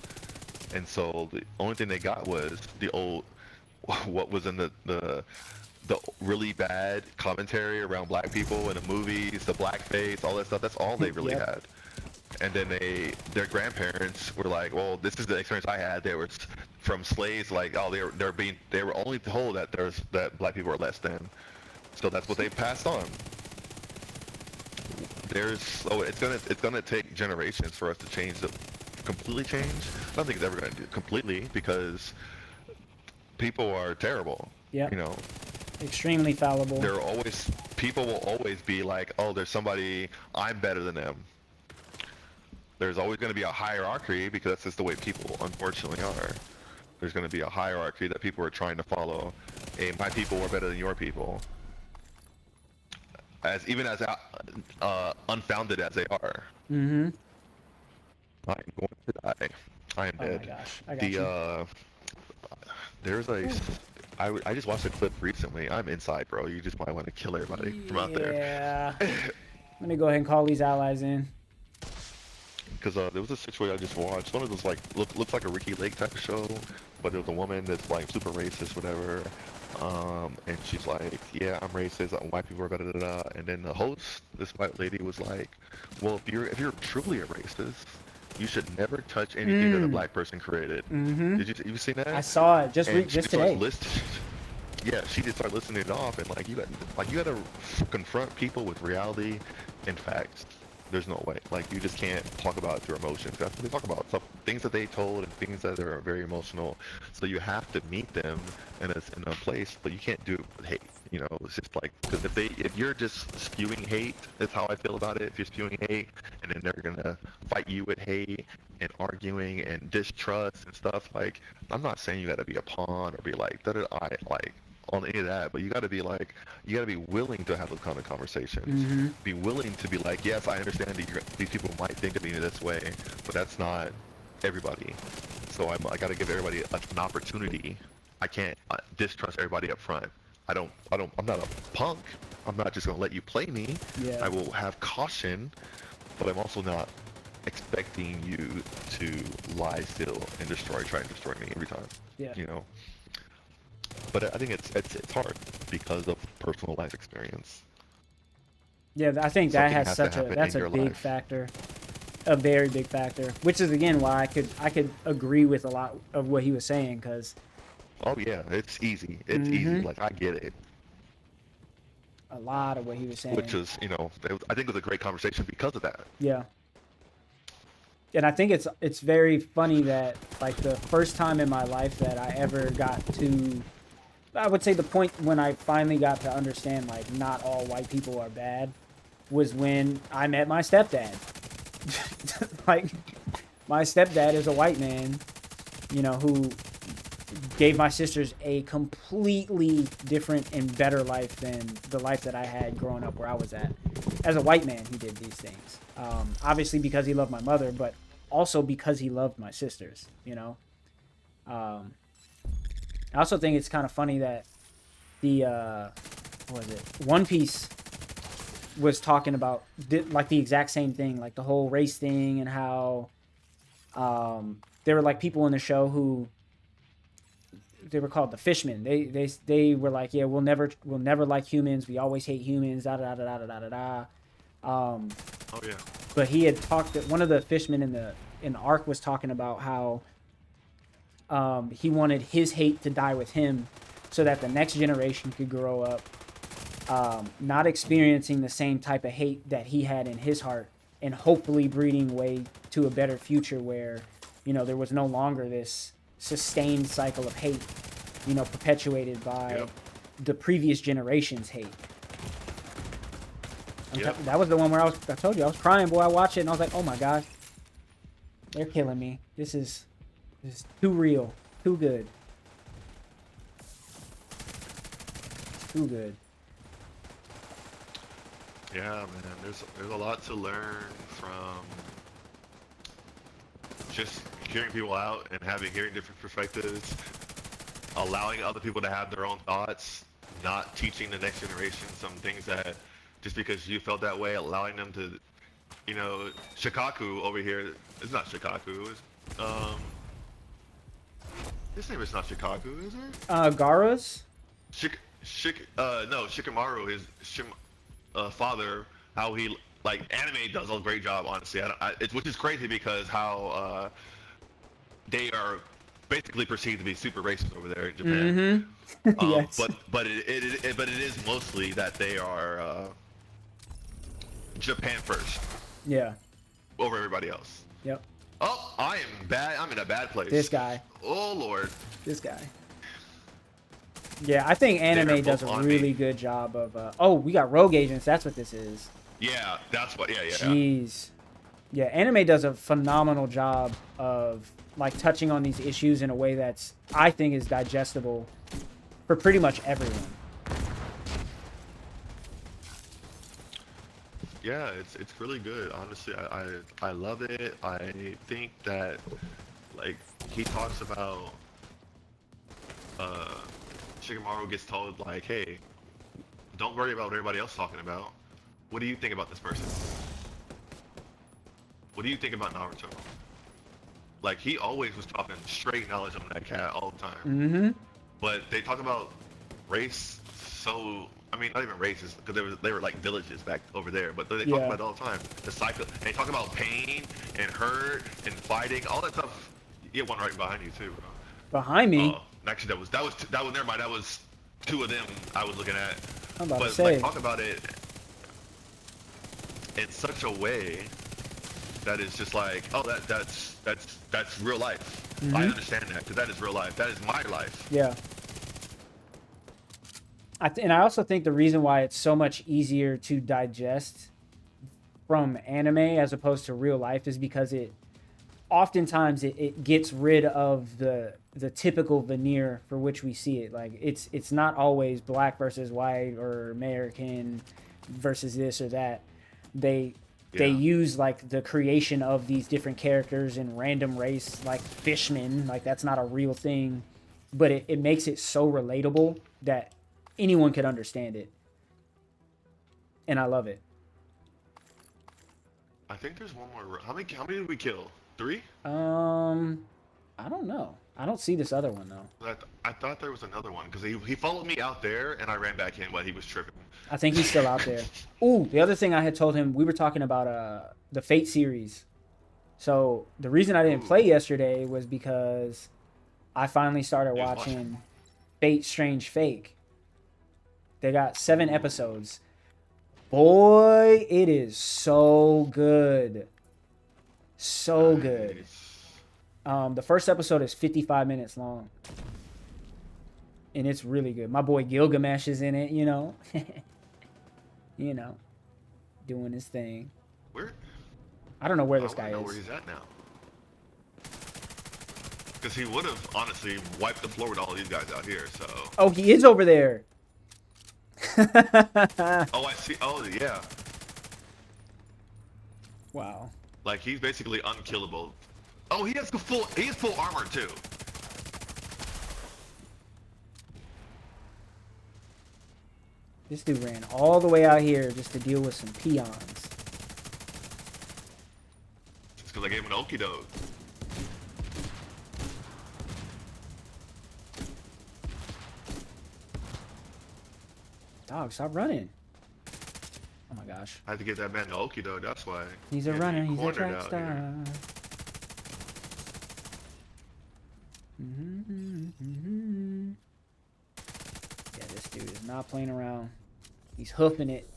And so the only thing they got was the old, what was in the really bad commentary around black people in the movies, the blackface, all that stuff. That's all they really Yep. had. and then their grandparents were like, well, this is the experience I had. They were from slaves, like, oh, they were only told that that black people were less than, so that's what they passed on. It's gonna take generations for us to completely change. I don't think it's ever gonna do completely because people are terrible. Yeah. You know, Extremely fallible. People will always be like, oh, there's somebody, I'm better than them. There's always going to be a hierarchy because that's just the way people unfortunately are. There's going to be a hierarchy that people are trying to follow. Hey, my people are better than your people. Even as unfounded as they are. Mm-hmm. I'm going to die. I am dead. Oh my gosh. I got you. There's I just watched a clip recently. I'm inside, bro. You just might want to kill everybody from out there. Yeah. Let me go ahead and call these allies in. Because there was a situation I just watched. One of those, like, looks like a Ricky Lake type of show, but there was a woman that's, like, super racist, whatever. And she's like, yeah, I'm racist. White people are better, and then the host, this white lady, was like, well, if you're truly a racist, you should never touch anything that a black person created. Mm-hmm. Did you seen that? I saw it just today. Yeah, she just started listing it off, and like you got to confront people with reality and facts. There's no way. Like, you just can't talk about it through emotions. That's what they talk about. Things that they told and things that are very emotional. So you have to meet them in a place, but you can't do it with hate. You know, it's just like, because if you're just spewing hate, that's how I feel about it. If you're spewing hate, and then they're gonna fight you with hate and arguing and distrust and stuff. Like, I'm not saying you gotta be a pawn or be like on any of that, but you gotta be willing to have those kind of conversations. Mm-hmm. Be willing to be like, yes, I understand that these people might think of me this way, but that's not everybody. So I gotta give everybody an opportunity. I can't distrust everybody up front. I'm not a punk. I'm not just gonna let you play me. Yeah. I will have caution, but I'm also not expecting you to lie still and try and destroy me every time. Yeah. You know. But I think it's hard because of personal life experience. Yeah, I think that has that's a big factor, a very big factor. Which is again why I could agree with a lot of what he was saying, because. Oh yeah, it's easy. It's easy. Like, I get it. A lot of what he was saying. Which is, I think it was a great conversation because of that. Yeah. And I think it's very funny that, like, the first time in my life that I ever got to, I would say the point when I finally got to understand, like, not all white people are bad, was when I met my stepdad. Like, my stepdad is a white man, who gave my sisters a completely different and better life than the life that I had growing up where I was at. As a white man, he did these things. Obviously because he loved my mother, but also because he loved my sisters, I also think it's kind of funny that One Piece was talking about like the exact same thing, like the whole race thing, and how there were like people in the show who they were called the fishmen. They were like, yeah, we'll never like humans. We always hate humans. Da da da da da da da. Oh yeah. But he had talked that one of the fishmen in the arc was talking about how he wanted his hate to die with him, so that the next generation could grow up not experiencing the same type of hate that he had in his heart, and hopefully breeding way to a better future where there was no longer this sustained cycle of hate, perpetuated by the previous generation's hate. That was the one where I told you I was crying, boy. I watched it and I was like, oh my gosh, they're killing me. This is too real, too good, too good. Yeah, man. There's a lot to learn from just hearing people out and hearing different perspectives, allowing other people to have their own thoughts, not teaching the next generation some things that just because you felt that way, allowing them to, Shikaku over here, it's not Shikaku, his name is not Shikaku, is it? Gaara's? No, Shikamaru, his father, how he like anime does a great job, honestly. Which is crazy because how they are basically perceived to be super racist over there in Japan. Mm-hmm. Yes. But it is mostly that they are Japan first Yeah. over everybody else. Yep. Oh, I am bad. I'm in a bad place. This guy. Oh Lord. This guy. Yeah, I think anime does a really good job of. Oh, we got rogue agents. That's what this is. Yeah, that's what. Yeah. Jeez. Yeah, anime does a phenomenal job of like touching on these issues in a way that's, I think, is digestible for pretty much everyone. Yeah, it's really good. Honestly, I love it. I think that like he talks about Shikamaru gets told like, hey, don't worry about what everybody else is talking about. What do you think about this person? What do you think about Naruto? Like he always was talking straight knowledge on that cat all the time. Mm-hmm. But they talk about race so, I mean, not even races, because they were like villages back over there, but they talk about it all the time. The cycle, and they talk about pain and hurt and fighting, all that stuff. You get one right behind you too, bro. Behind me? Actually, that was never mind. That was two of them I was looking at. I'm about to But say. like, talk about it in such a way that is just like, oh, that's real life. Mm-hmm. I understand that because that is real life. That is my life. Yeah. And I also think the reason why it's so much easier to digest from anime as opposed to real life is because it gets rid of the typical veneer for which we see it. Like it's not always black versus white or American versus this or that. They use like the creation of these different characters in random race, like fishmen, like that's not a real thing, but it makes it so relatable that anyone could understand it. And I love it. I think there's one more. How many did we kill? 3? I don't know. I don't see this other one though. I thought there was another one because he followed me out there and I ran back in while he was tripping. I think he's still out there. Ooh, the other thing I had told him, we were talking about the Fate series. So the reason I didn't play yesterday was because I finally started watching Fate Strange Fake. They got 7 episodes. Boy, it is so good. So good. The first episode is 55 minutes long. And it's really good. My boy Gilgamesh is in it, you know. You know. Doing his thing. Where? I don't know where this guy is. I don't know where he's at now. Because he would have, honestly, wiped the floor with all these guys out here, so... Oh, he is over there. Oh, I see. Oh, yeah. Wow. Like, he's basically unkillable. Oh, he has full armor, too. This dude ran all the way out here just to deal with some peons. It's because I gave him an okie doke. Dog, stop running. Oh my gosh. I had to get that man the okie doke, that's why. He's a runner, he's a track star. Yeah, this dude is not playing around. He's hoofing it.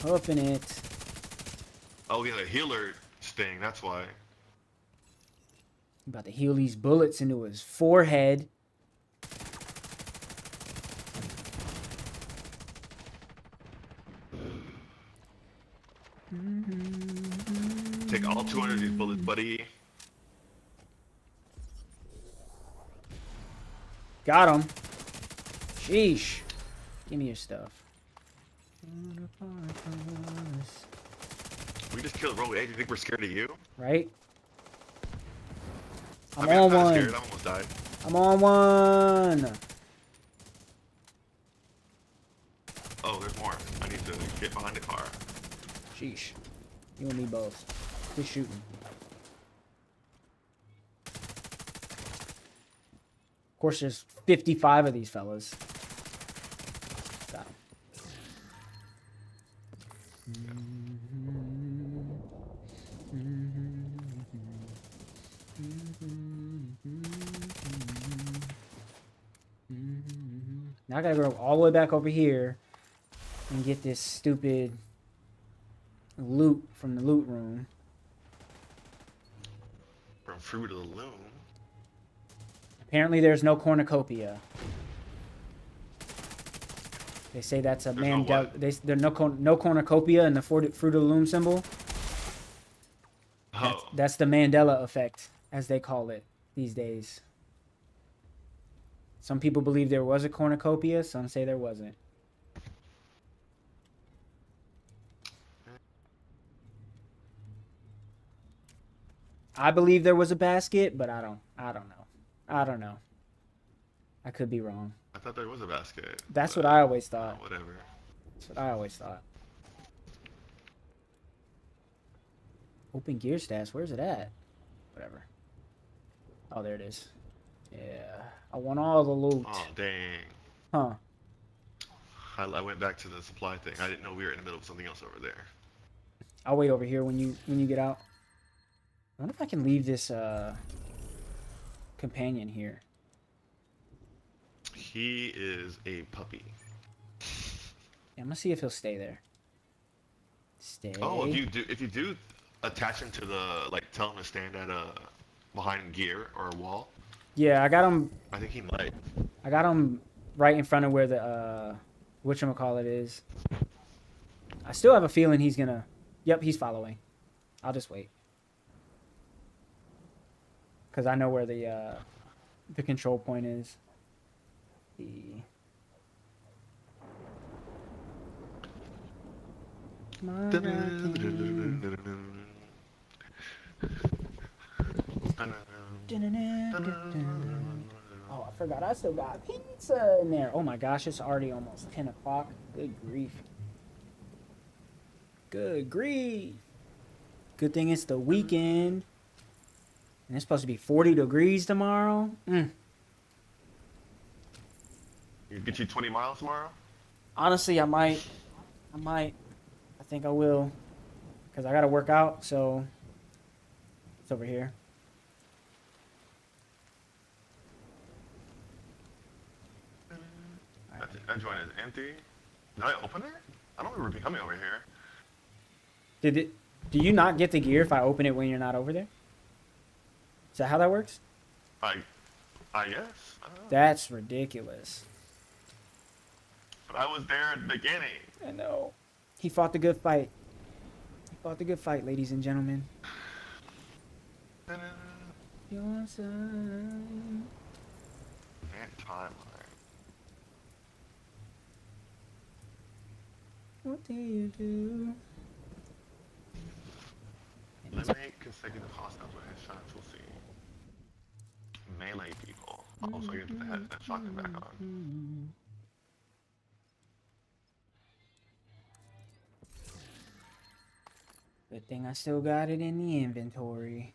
Hoofing it. Oh, he had a healer sting, that's why. About to heal these bullets into his forehead. Take all 200 of these bullets, buddy. Got him. Sheesh. Give me your stuff. We just killed Rogue 8. You think we're scared of you? Right? I'm I'm on kinda one. scared. I almost died. I'm on one. Oh, there's more. I need to get behind the car. Sheesh. You and me both. Quit shooting. Of course, there's 55 of these fellas. Got him. Now I gotta go all the way back over here and get this stupid loot from the loot room. From Fruit of the Loom. Apparently there's no cornucopia. They say that's a There's no Mandela. what? There's no cornucopia in the Fruit of the Loom symbol. Oh. That's the Mandela effect, as they call it these days. Some people believe there was a cornucopia. Some say there wasn't. I believe there was a basket, but I don't know. I don't know. I could be wrong. I thought there was a basket. That's but, what I always thought. Whatever. That's what I always thought. Open gear stats. Where's it at? Whatever. Oh, there it is. Yeah. I want all the loot. Oh, dang. Huh. I went back to the supply thing. I didn't know we were in the middle of something else over there. I'll wait over here when you get out. I wonder if I can leave this companion here. He is a puppy. Yeah, I'm gonna see if he'll stay there. Stay. Oh, if you do attach him to the, like, tell him to stand at behind gear or a wall, Yeah, I got him. I think he might. I got him right in front of where the whatchamacallit is. I still have a feeling he's gonna. Yep, he's following. I'll just wait. Cause I know where the control point is. Come on, oh, I forgot. I still got pizza in there. Oh my gosh, it's already almost 10 o'clock. Good grief. Good grief. Good thing it's the weekend. And it's supposed to be 40 degrees tomorrow. You get you 20 miles tomorrow? Honestly, I might. I think I will. Because I got to work out, so it's over here. That joint is empty. Did I open it? I don't remember coming over here. Do you not get the gear if I open it when you're not over there? Is that how that works? I guess. I don't know. That's ridiculous. But I was there at the beginning. I know. He fought the good fight. He fought the good fight, ladies and gentlemen. Your son. Man, timeline. What do you do? Eliminate consecutive hostiles with headshots. We'll see. Melee people. Also, you get the shotgun back on. Good thing I still got it in the inventory.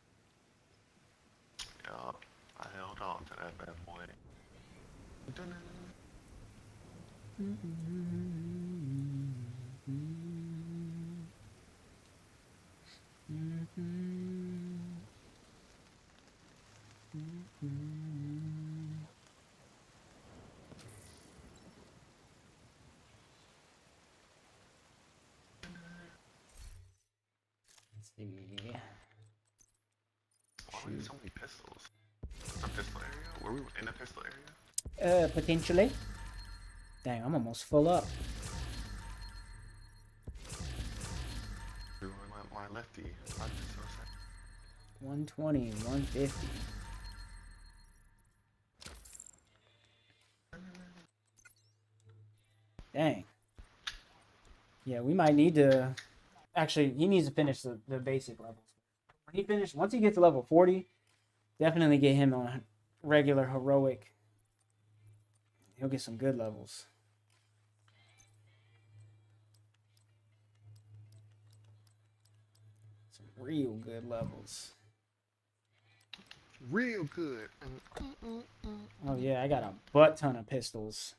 Yup. I held on to that bad boy. Let's see. Why are there so many pistols? A pistol area? Were we in a pistol area? Potentially. Dang, I'm almost full up. My lefty. 120, 150. Dang. Yeah, we might need to. Actually, he needs to finish the basic levels. Once he gets to level 40, definitely get him on regular heroic. He'll get some good levels. Some real good levels. Real good. Oh yeah, I got a butt ton of pistols.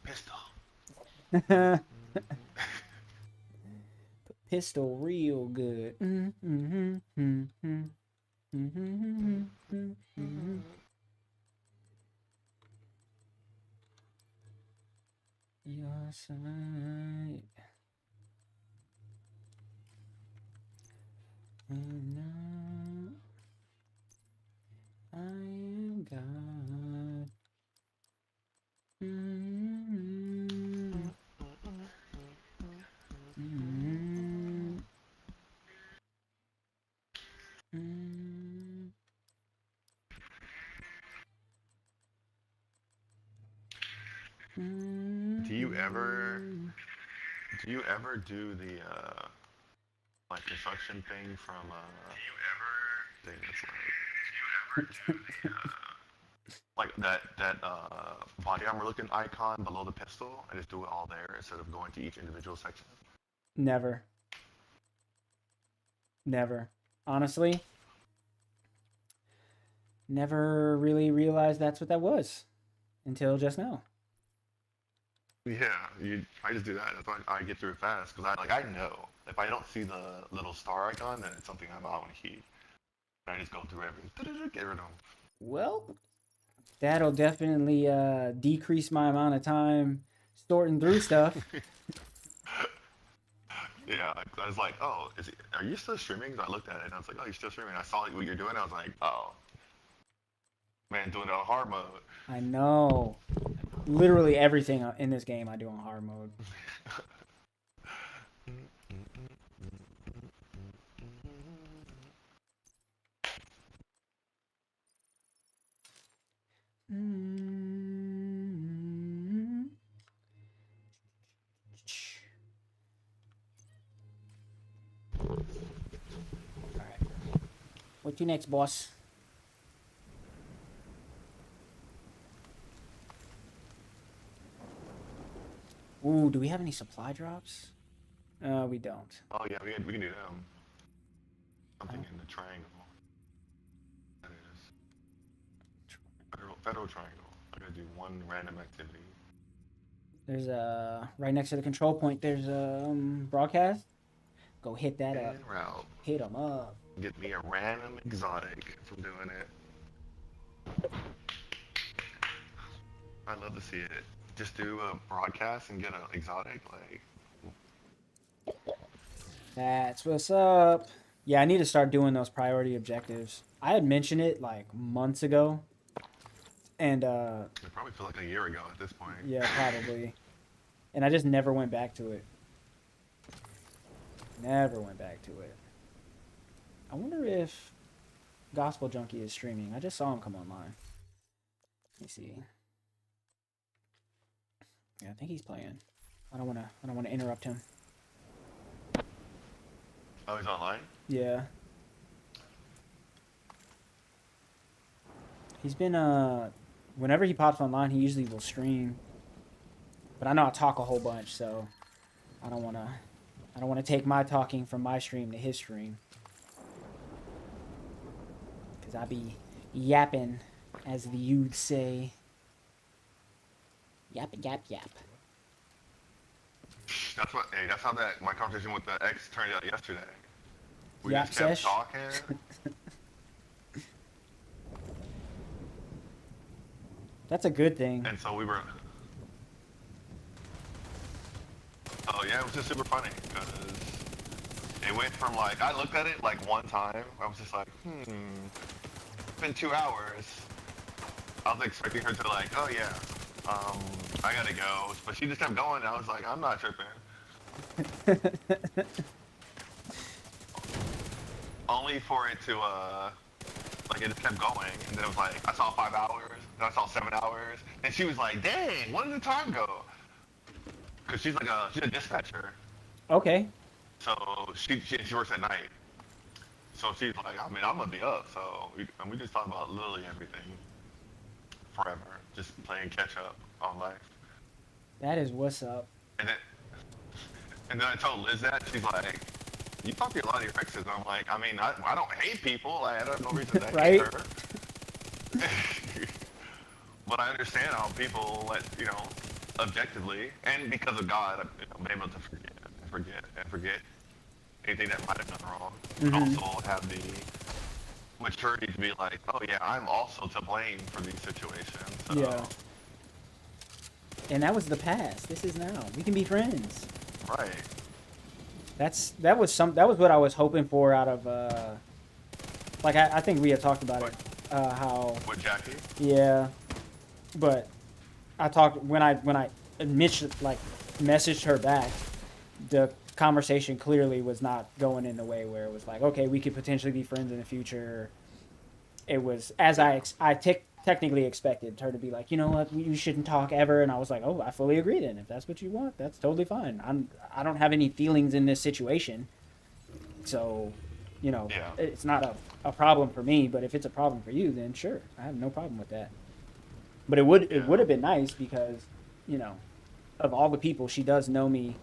Pistol. Put pistol real good. Your side. And now I am God. Do you ever do the like construction thing from thing that's like that body armor looking icon below the pistol and just do it all there instead of going to each individual section? Never. Never. Honestly, never really realized that's what that was until just now. Yeah, I just do that. That's why I get through it fast because I know if I don't see the little star icon, then it's something I want to keep. I just go through everything, get rid of them. Well, that'll definitely decrease my amount of time sorting through stuff. Yeah, I was like, oh, are you still streaming? So I looked at it and I was like, oh, you're still streaming. I saw what you're doing. I was like, oh, man, doing it on hard mode. I know. Literally everything in this game I do on hard mode. Alright. What you next, boss? Ooh, do we have any supply drops? We don't. Oh yeah, we can do them. Something in the triangle. That is federal triangle. I gotta do one random activity. There's right next to the control point. There's a broadcast. Go hit that up. En route. Hit them up. Get me a random exotic from doing it. I'd love to see it. Just do a broadcast and get an exotic, like. That's what's up. Yeah, I need to start doing those priority objectives. I had mentioned it like months ago. And It probably feel like a year ago at this point. yeah, probably. And I just never went back to it. Never went back to it. I wonder if Gospel Junkie is streaming. I just saw him come online. Let me see. Yeah, I think he's playing. I don't wanna interrupt him. Oh, he's online? Yeah. He's been whenever he pops online, he usually will stream. But I know I talk a whole bunch, so I don't wanna take my talking from my stream to his stream. Cause I be yapping, as the you'd say. Yap yap yap. That's how my conversation with the ex turned out yesterday. We Yap just kept sesh? talking. That's a good thing. And so we were. Oh yeah, it was just super funny because it went from like I looked at it like one time. I was just like, it's been 2 hours. I was expecting her to like, oh yeah, I gotta go, but she just kept going. And I was like, I'm not tripping. Only for it to like it just kept going, and then it was like I saw 5 hours, then I saw 7 hours, and she was like, dang, when did the time go? Cause she's a dispatcher, Okay. so she works at night. So she's like, I mean, I'm gonna be up, so we just talk about literally everything, forever, just playing catch up on life. That is what's up. And then I told Liz that she's like, you talk to a lot of your exes. I'm like, I mean, I don't hate people. I don't have no reason to hate her. But I understand how people objectively, and because of God, I'm able to forget. anything that might have done wrong, but Mhm. also have the maturity to be like, oh yeah, I'm also to blame for these situations. So, Yeah. And that was the past. This is now. We can be friends. right. That was what I was hoping for out of like I think we had talked about it. How With Jackie. yeah, but I talked when I like messaged her back. The conversation clearly was not going in the way where it was like, okay, we could potentially be friends in the future. It was as technically expected her to be like, you know what, you shouldn't talk ever, and I was like, oh, I fully agree. Then if that's what you want, that's totally fine. I don't have any feelings in this situation, so you know, Yeah. it's not a problem for me. But if it's a problem for you, then sure, I have no problem with that. But it would Yeah. have been nice because, you know, of all the people, she does know me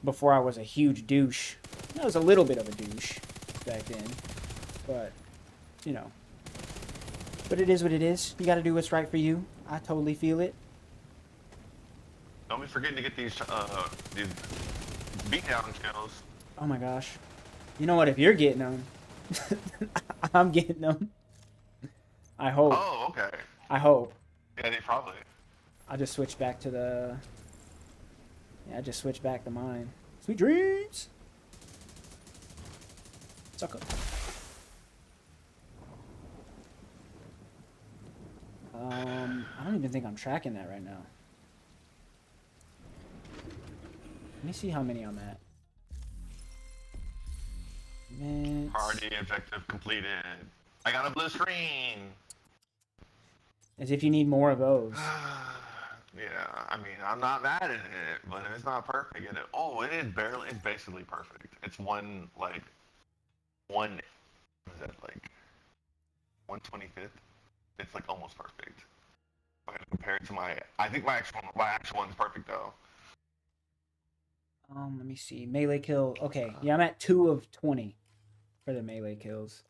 before I was a huge douche. I was a little bit of a douche back then, but you know. But it is what it is. You got to do what's right for you. I totally feel it. Don't be forgetting to get these beatdown kills. Oh my gosh. You know what? If you're getting them, I'm getting them. I hope. Oh, okay. I hope. Yeah, they probably. I just switched back to the. Yeah, I just switched back to mine. Sweet dreams. Sucker. I don't even think I'm tracking that right now. Let me see how many I'm at. Minutes. Party objective completed. I got a blue screen. As if you need more of those. Yeah, I mean, I'm not mad at it, but it's not perfect. It's basically perfect. It's one, what is that, like, 125th? It's, like, almost perfect. But compared to I think my actual one's perfect, though. Let me see. Melee kill. Okay, yeah, I'm at 2 of 20 for the melee kills.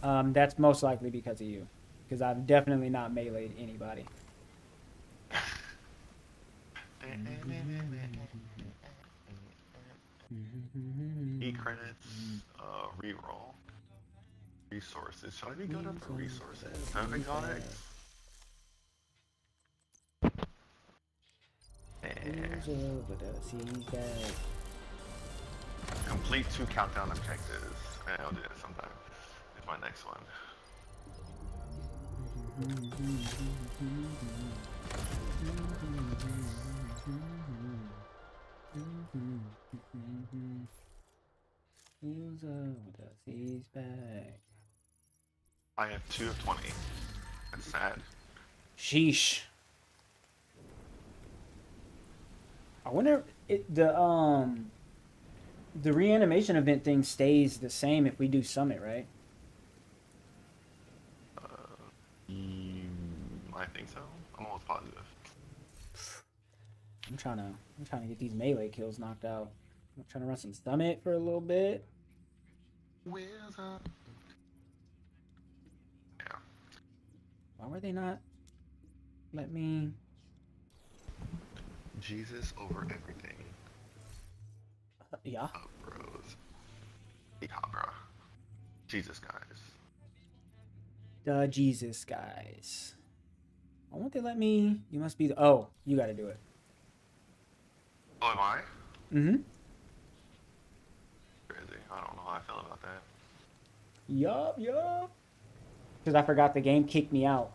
Dang. That's most likely because of you. Because I've definitely not meleeed anybody. E-credits, reroll. Resources. Should I be going up for resources? Exotics? Complete 2 countdown objectives. I'll do that sometime. Here's my next one. I have 2 of 20. That's sad. Sheesh. I wonder if the reanimation event thing stays the same if we do summit, right? I think so. I'm almost positive. I'm trying to get these melee kills knocked out. I'm trying to run some summit for a little bit. Where's up? Yeah. Why were they not let me? Jesus over everything. Yeah. Oh, bros. Yeah, bro. Jesus, guys. The Jesus guys. Why won't they let me? You must be the. Oh, you got to do it. Oh, am I? Mm-hmm. Crazy. I don't know how I feel about that. Yup. Because I forgot the game kicked me out.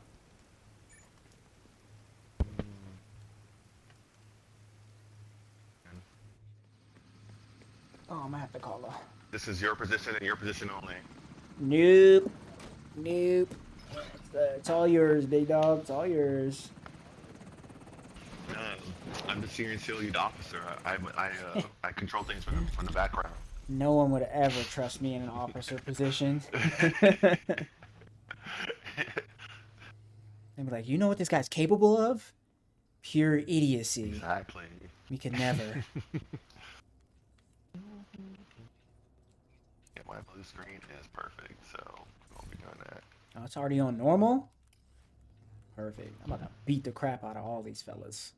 Oh, I'm gonna have to call her. This is your position and your position only. Nope. It's all yours, big dog. It's all yours. I'm the senior SEAL lead officer. I control things from the background. No one would ever trust me in an officer position. They'd be like, you know what this guy's capable of? Pure idiocy. Exactly. We could never. Yeah, my blue screen is perfect, so I'll be doing that. Oh, it's already on normal? Perfect. I'm about to beat the crap out of all these fellas.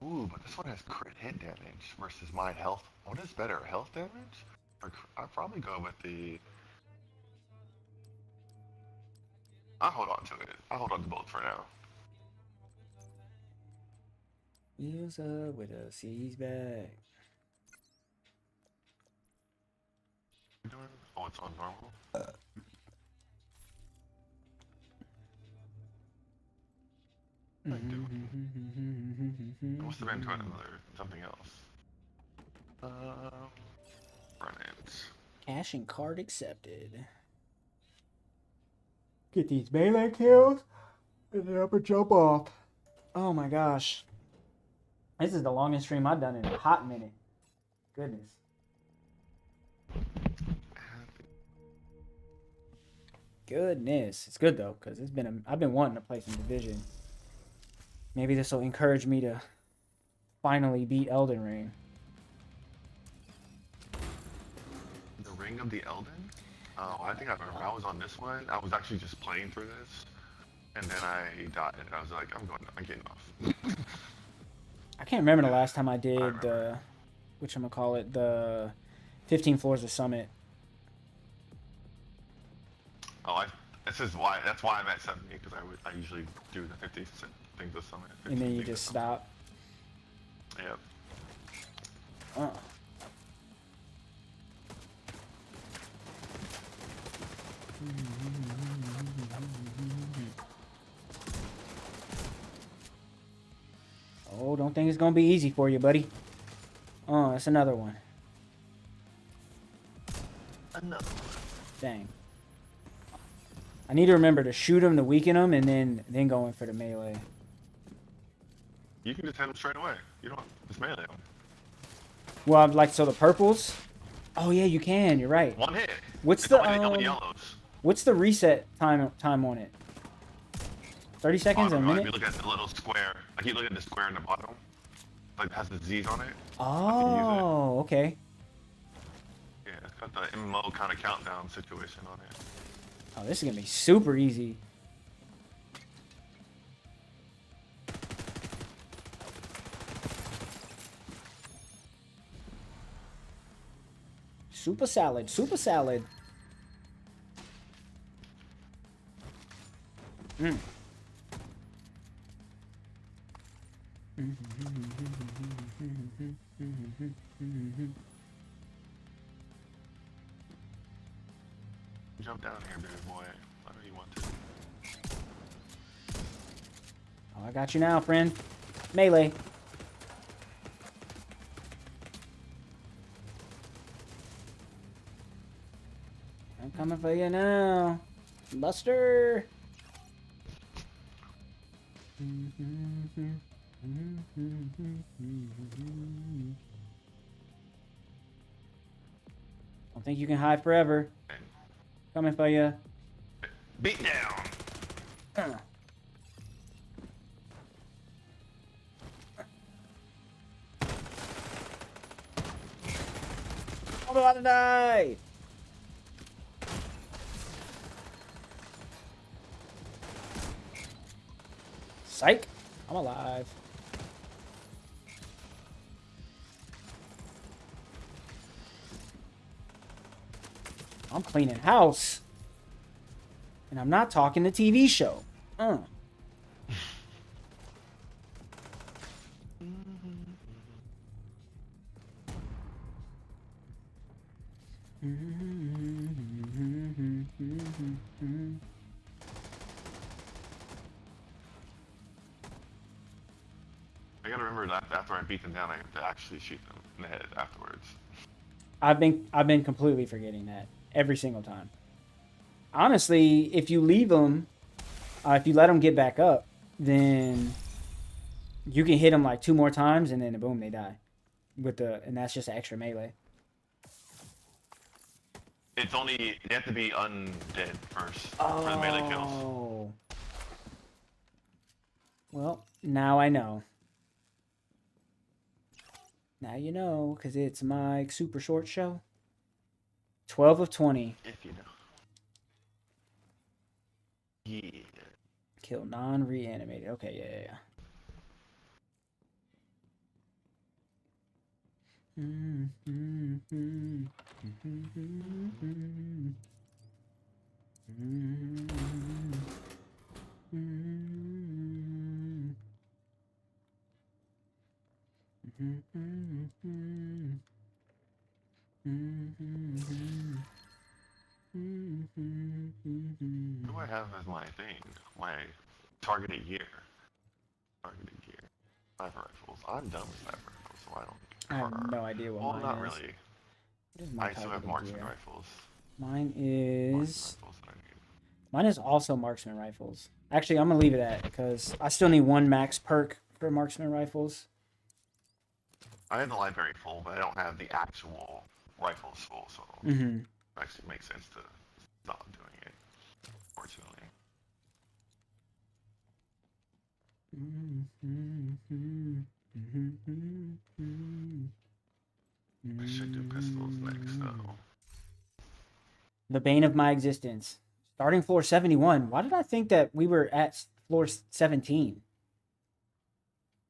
Ooh, but this one has crit hit damage versus my health. What is better, health damage? Or I'd probably go with the. I'll hold on to it. I'll hold on to both for now. Wheels up with us, he's back. You doing? Oh, it's on normal. What am I doing? I must have been trying another something else. Run it. Cash and card accepted. Get these melee kills and then up and jump off. Oh my gosh. This is the longest stream I've done in a hot minute. Goodness. Goodness. It's good though, because I've been wanting to play some Division. Maybe this will encourage me to finally beat Elden Ring. The Ring of the Elden? Oh, I think I remember. I was on this one. I was actually just playing through this, and then I died, and I was like, I'm getting off. I can't remember the last time I did the, whatchamacallit, the 15 Floors of Summit. Oh, that's why I'm at 70, because I usually do the 50 things of Summit. And then you just stop. Yep. Oh, don't think it's gonna be easy for you, buddy. Oh, that's another one. Another. Dang. I need to remember to shoot him to weaken him, and then go in for the melee. You can just hit him straight away. You don't just melee him. Well, like, so the purples. Oh yeah, you can. You're right. One hit. What's It's the only yellows. what's the reset time on it? 30 seconds, a minute? If you look at the little square, like you look at the square in the bottom, like it has the Z's on it. Oh, okay. Yeah, it's got the MMO kind of countdown situation on it. Oh, this is gonna be super easy. Super salad, super salad. Mm. Jump down here, baby boy. I know you want to. Oh, I got you now, friend. Melee. I'm coming for you now, Buster. Don't think you can hide forever. Coming for you. Beat down. I'm about to die. Psych. I'm alive. I'm cleaning house. And I'm not talking the TV show. I gotta remember that after I beat them down, I have to actually shoot them in the head afterwards. I've been completely forgetting that every single time. Honestly, if you leave them, if you let them get back up, then you can hit them like 2 more times, and then boom, they die. And that's just an extra melee. It's only they have to be undead first for the melee kills. Oh. Well, now I know. Now you know, because it's my super short show. 12 of 20. If you know. Yeah. Kill non-reanimated. Okay, yeah. What do I have as my thing? My targeted gear. Targeted gear. Sniper rifles. I'm done with sniper rifles, so I don't I have care. no idea what Well, mine not is. really. What is my I still have targeted marksman gear? rifles. Mine Marksman is rifles that I need. mine is also marksman rifles. Actually, I'm gonna leave it at because I still need one max perk for marksman rifles. I have the library full, but I don't have the actual rifles full, so Mm-hmm. it actually makes sense to stop doing it, fortunately. I should do pistols next, though. The bane of my existence. Starting floor 71. Why did I think that we were at floor 17?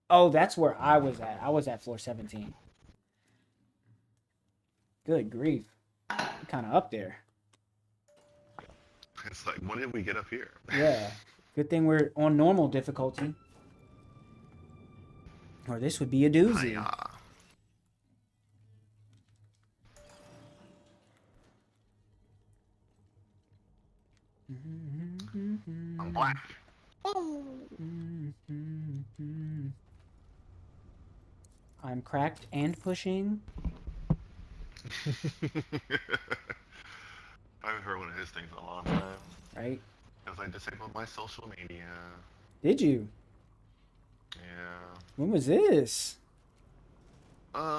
Oh, that's where I was at. I was at floor 17. Good grief. Kind of up there. It's like, when did we get up here? Yeah. Good thing we're on normal difficulty. Or this would be a doozy. Hiya. I'm black. I'm cracked and pushing. I haven't heard one of his things in a long time. Right? Because I disabled my social media. Did you? Yeah. When was this?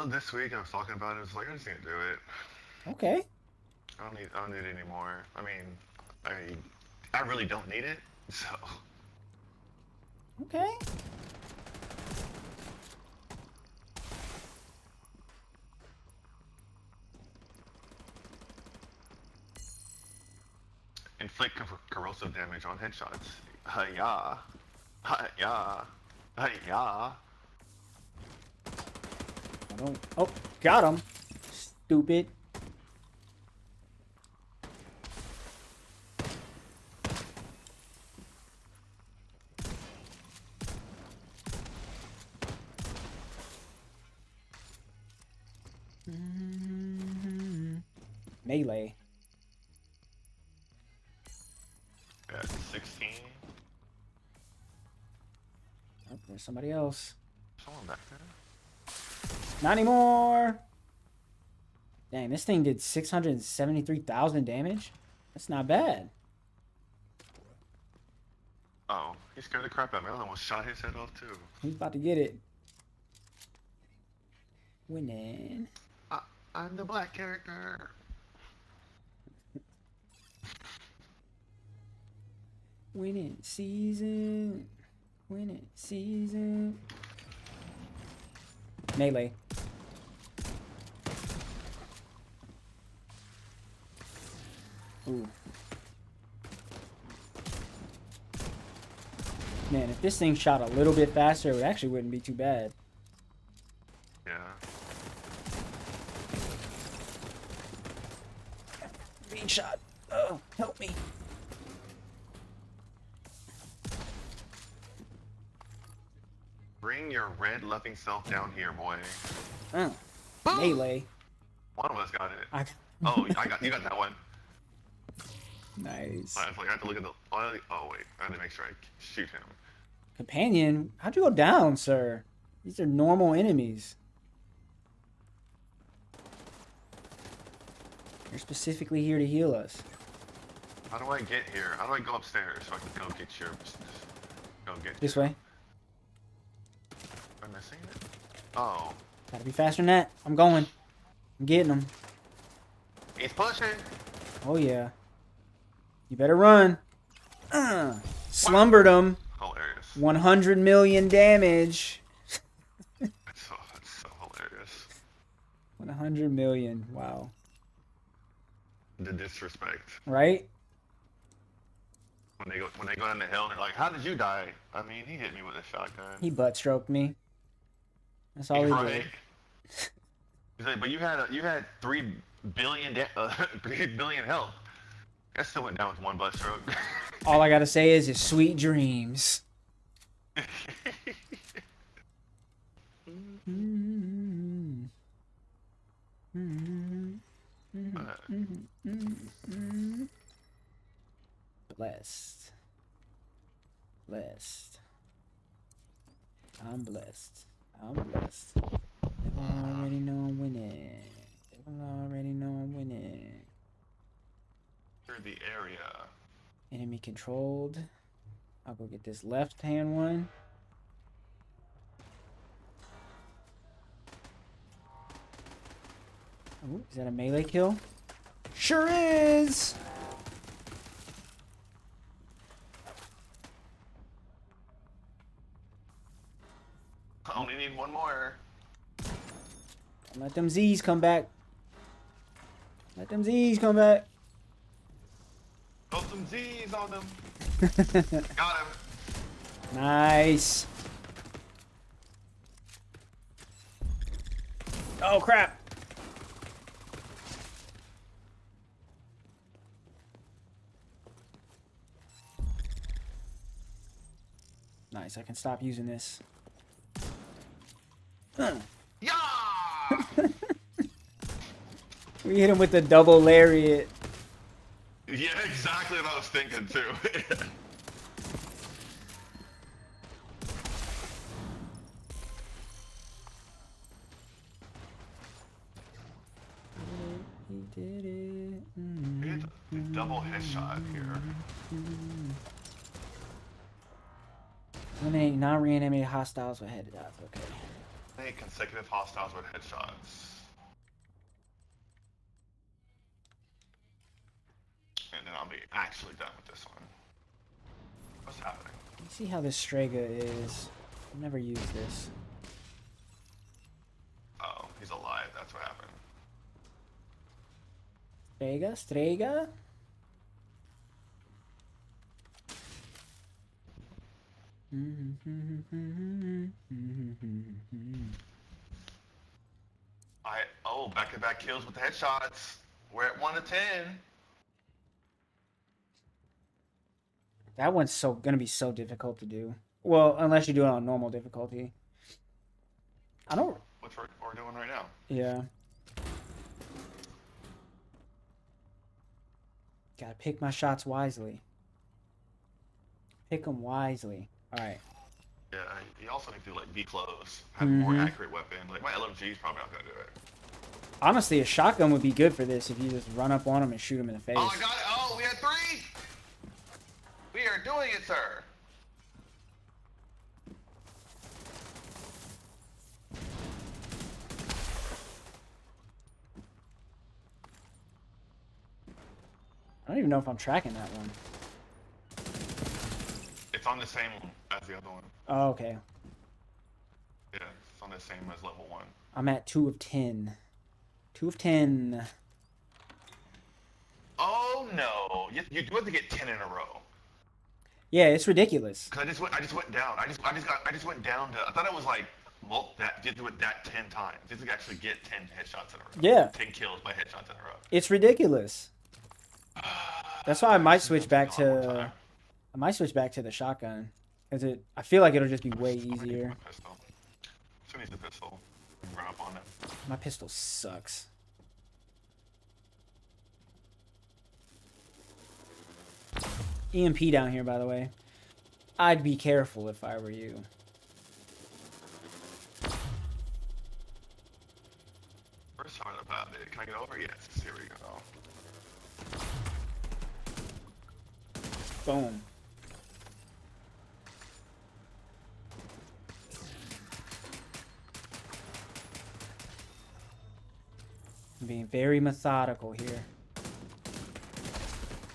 This week I was talking about it. I was like, I just can't do it. Okay. I don't need it anymore. I mean, I really don't need it. So. Okay. Inflict corrosive damage on headshots. Hiya. Hiya. Hiya. I don't. Oh, got him. Stupid. Melee. At 16. Oh, there's somebody else. Someone back there. Not anymore. Dang, this thing did 673,000 damage. That's not bad. Oh, he scared the crap out of me. I almost shot his head off too. He's about to get it. Winning. I'm the black character. Winning season. Winning season. Melee. Ooh. Man, if this thing shot a little bit faster, it actually wouldn't be too bad. Yeah. Being shot. Oh, help me. Bring your red loving self down here, boy. Melee. One of us got it. I... Oh, you got that one. Nice. I was like, I have to look at the. Oh wait, I had to make sure I shoot him. Companion? How'd you go down, sir? These are normal enemies. You're specifically here to heal us. How do I get here? How do I go upstairs so I can go get your? Go get. This you? way. Am I missing it? Oh. Gotta be faster than that. I'm going. I'm getting them. He's pushing. Oh, yeah. You better run. Slumbered him. Hilarious. 100 million damage. That's so hilarious. 100 million. Wow. The disrespect. Right? When they go down the hill and they're like, "How did you die?" I mean, he hit me with a shotgun. He butt stroked me. That's all he Right? did. He's like, but you had 3 billion health. I still went down with one blood stroke. All I gotta say is sweet dreams. Blessed. Blessed. I'm blessed. I'm blessed. They will already know I'm winning. They will already know I'm winning. Through the area. Enemy controlled. I'll go get this left hand one. Ooh, is that a melee kill? Sure is! I only need one more. Let them Z's come back. Let them Z's come back. Throw some Z's on them. Got him. Nice. Oh crap. Nice, I can stop using this. Yeah! We hit him with the double lariat. Yeah, exactly what I was thinking too. He did it. We had a double headshot here. Eliminate non-reanimated hostiles with headshots. Okay. 8 consecutive hostiles with headshots. And then I'll be actually done with this one. What's happening? Let's see how this Strega is. I've never used this. Oh, he's alive. That's what happened. Strega? Back-to-back kills with the headshots. We're at 1 to 10. That one's gonna be so difficult to do. Well, unless you do it on normal difficulty. I don't. Which we're doing right now. Yeah. Gotta pick my shots wisely. Pick them wisely. Alright. Yeah, you also need to like be close, have a more accurate weapon. Like my LMG is probably not gonna do it. Honestly, a shotgun would be good for this if you just run up on them and shoot them in the face. Oh, I got it! Oh, we had 3. We are doing it, sir. I don't even know if I'm tracking that one. It's on the same as the other one. Oh, okay. Yeah, it's on the same as level 1. I'm at 2 of 10. 2 of 10. Oh no! You do have to get 10 in a row. Yeah, it's ridiculous. Cause I just went down. I just went down to. I thought it was like you have to do it that 10 times. You have to actually get 10 headshots in a row. Yeah. 10 kills by headshots in a row. It's ridiculous. That's why I might switch back to. I might switch back to the shotgun, cause I feel like it'll just be way easier. My pistol. Who needs the pistol? Run up on it. My pistol sucks. EMP down here, by the way. I'd be careful if I were you. First time about it. Can I get over? Yes. Here we go. Boom. I'm being very methodical here.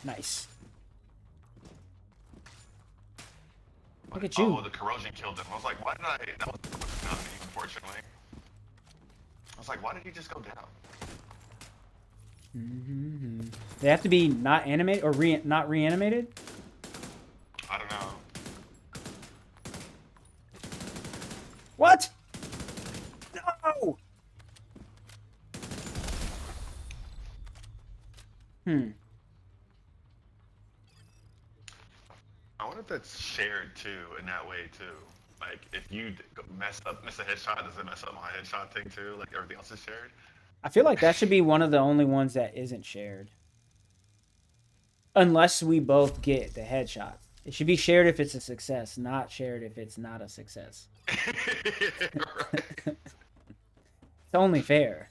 Nice. Look at you. Oh, the corrosion killed him. I was like, why did I? That was not me, unfortunately. I was like, why did he just go down? They have to be not animated or not reanimated? I don't know. What? No! I wonder if that's shared too in that way too. Like if you miss a headshot, does it mess up my headshot thing too? Like everything else is shared. I feel like that should be one of the only ones that isn't shared. Unless we both get the headshot. It should be shared if it's a success, not shared if it's not a success. Right. It's only fair.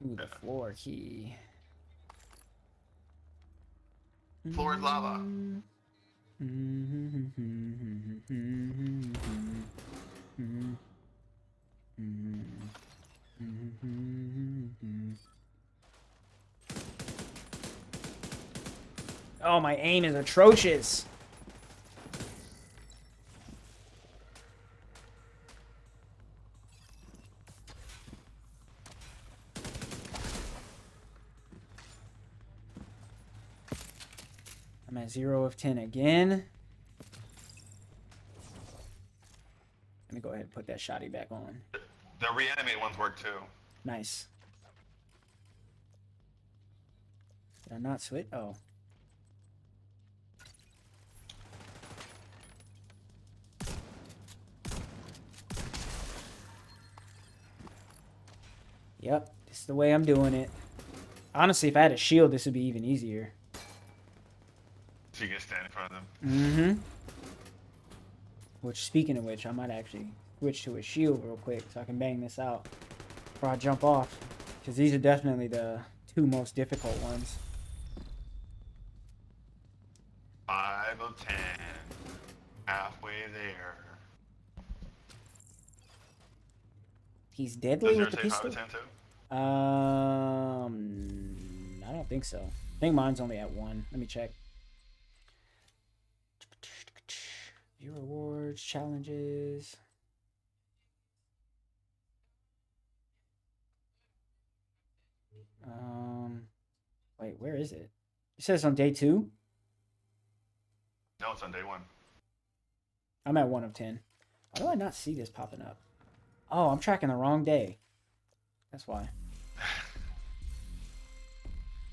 Ooh, the floor key. Floor is lava. Oh, my aim is atrocious. I'm at 0 of 10 again. Let me go ahead and put that shotty back on. The reanimate ones work too. Nice. Did I not switch? Oh. Yep, this is the way I'm doing it. Honestly, if I had a shield, this would be even easier. So you can stand in front of them. Mm-hmm. Which, speaking of which, I might actually switch to a shield real quick so I can bang this out before I jump off. Because these are definitely the two most difficult ones. 5 of 10. Halfway there. He's deadly Does with yours the say 5 pistol? of 10 too? I don't think so. I think mine's only at 1. Let me check. View rewards, challenges. Wait, where is it? It says on day 2. No, it's on day 1. I'm at 1 of 10. Why do I not see this popping up? Oh, I'm tracking the wrong day. That's why.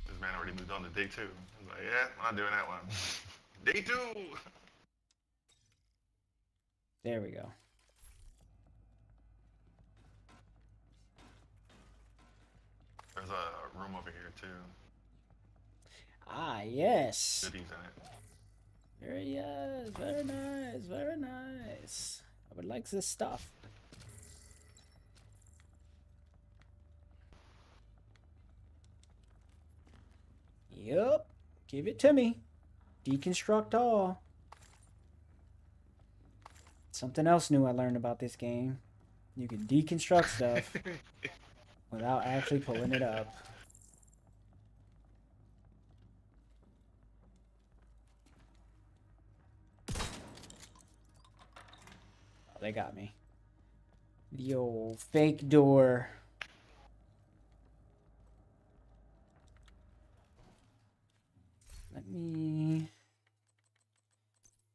This man already moved on to day 2. I was like, yeah, I'm not doing that one. Day 2! There we go. There's a room over here too. Ah, yes. Goodies in it. Very yes. Very nice. Very nice. I would like this stuff. Yup. Give it to me. Deconstruct all. Something else new I learned about this game. You can deconstruct stuff without actually pulling it up. Oh, they got me. The old fake door. Let me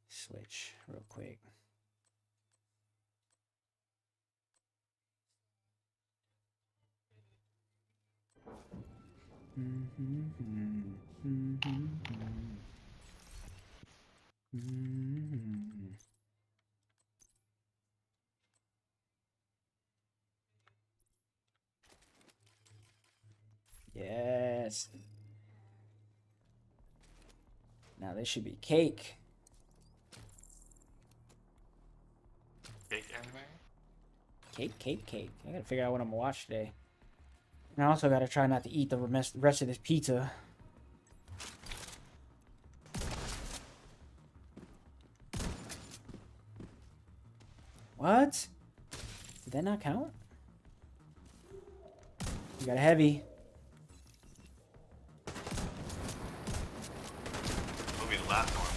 switch real quick. Yes. Now this should be cake. Cake anime? Cake, cake, cake. I gotta figure out what I'm gonna watch today. And I also gotta try not to eat the rest of this pizza. What? Did that not count? You got a heavy. Will be the last one.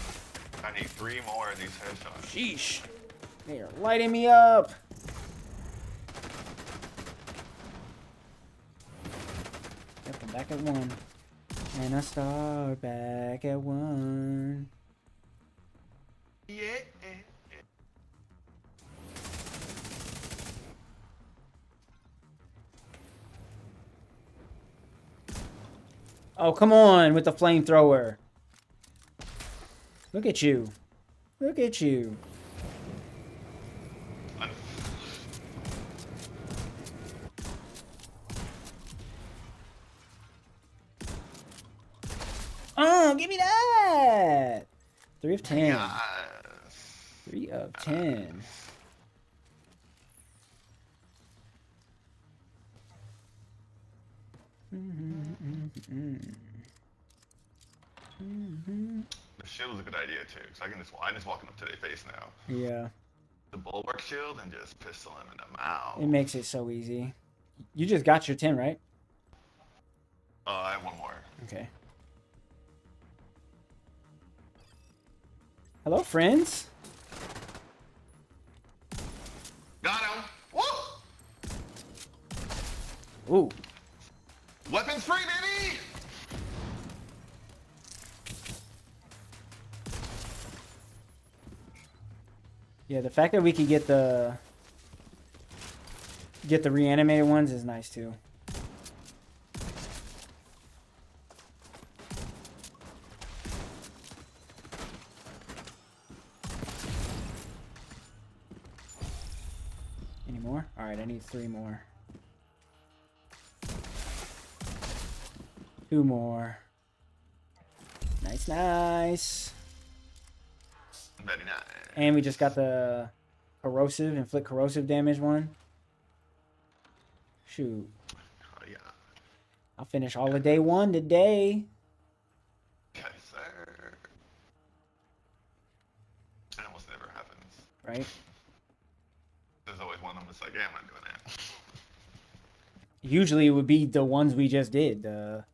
I need 3 more of these headshots. Sheesh. They are lighting me up. Yep, I'm back at 1. And I start back at 1. Yeah. Oh, come on with the flamethrower. Look at you. Look at you. Oh, give me that. 3 of 10. Yes. 3 of 10. The shield is a good idea too, because I can just walk up to their face now. Yeah. The bulwark shield and just pistol him in the mouth. It makes it so easy. You just got your 10, right? I have one more. Okay. Hello, friends. Got him. Woo! Ooh. Weapons free, baby! Yeah, the fact that we can get the reanimated ones is nice too. Any more? All right, I need 3 more. 2 more. Nice, nice. Very nice. And we just got the inflict corrosive damage one. Shoot. Oh, yeah. I'll finish all of day 1 today. Yes, sir. That almost never happens. Right? There's always one I'm just like, yeah, I'm not doing that. Usually it would be the ones we just did. The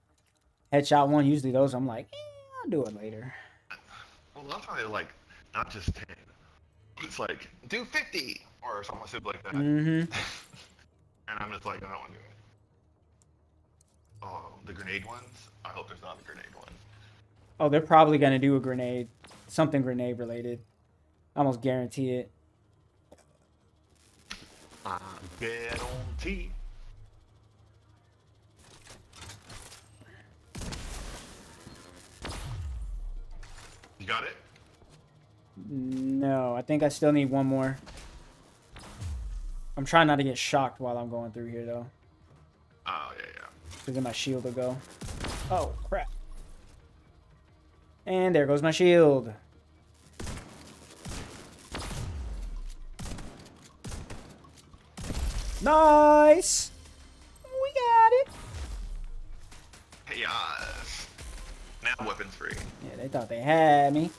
headshot one, usually those I'm like, I'll do it later. Well, that's why they're like, not just 10. It's like, do 50! Or something stupid like that. Mm-hmm. And I'm just like, I don't want to do it. Oh, the grenade ones? I hope there's not a grenade one. Oh, they're probably going to do a grenade. Something grenade related. I almost guarantee it. I guarantee. You got it? No, I think I still need 1 more. I'm trying not to get shocked while I'm going through here, though. Oh, yeah, yeah. Because then my shield will go. Oh, crap. And there goes my shield. Nice! We got it! Yes. Now weapons free. Yeah, they thought they had me.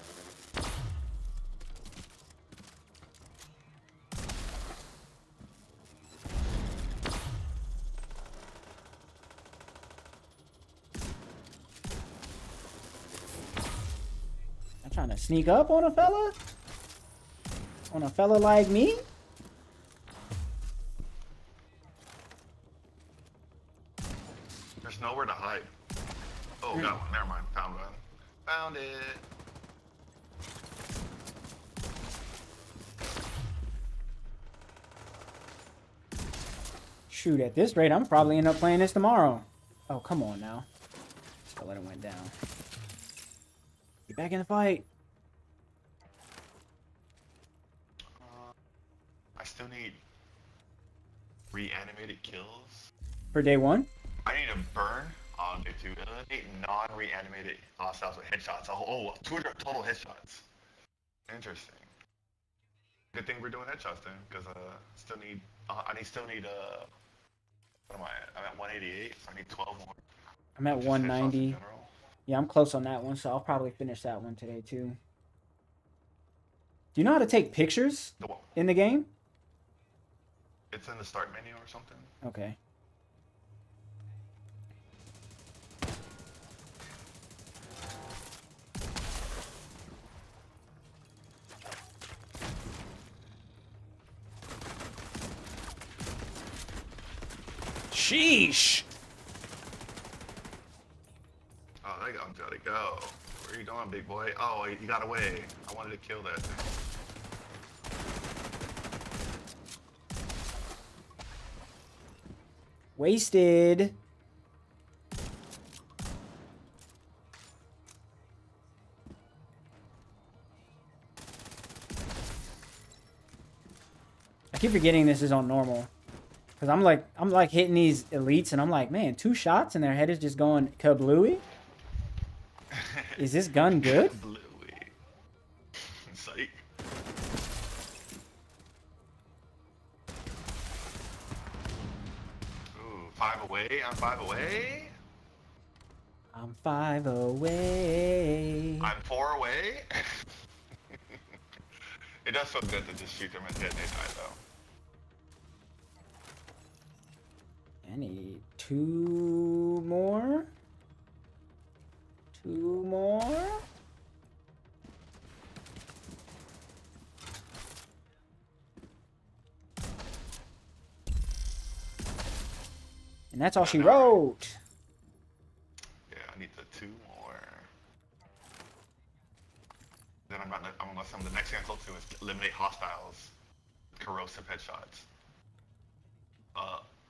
I'm trying to sneak up on a fella? On a fella like me? There's nowhere to hide. Oh, got one. Never mind. Found one. Found it. Shoot, at this rate, I'm probably end up playing this tomorrow. Oh, come on now. Still let it went down. Get back in the fight. I still need reanimated kills. For day 1? I need to burn on day 2. I need non-reanimated hostiles with headshots. Oh, 200 total headshots. Interesting. Good thing we're doing headshots then, because still need. I still need. What am I at? I'm at 188. So I need 12 more. I'm at Just 190. headshots in general. Yeah, I'm close on that one, so I'll probably finish that one today too. Do you know how to take pictures The one- in the game? It's in the start menu or something. Okay. Sheesh! Oh, there you go. Gotta go. Where are you going, big boy? Oh, you got away. I wanted to kill that thing. Wasted. keep forgetting this is on normal. Cause I'm like hitting these elites and I'm like, man, 2 shots and their head is just going kablooey. Is this gun good? Bluey. Psych. Ooh, 5 away. I'm 5 away. I'm 5 away. I'm 4 away. It does feel good to just shoot them and hit and they die though. I need 2 more. 2 more. And that's all she wrote. Yeah, I need the 2 more. Then I'm gonna the next thing I told you is eliminate hostiles, corrosive headshots.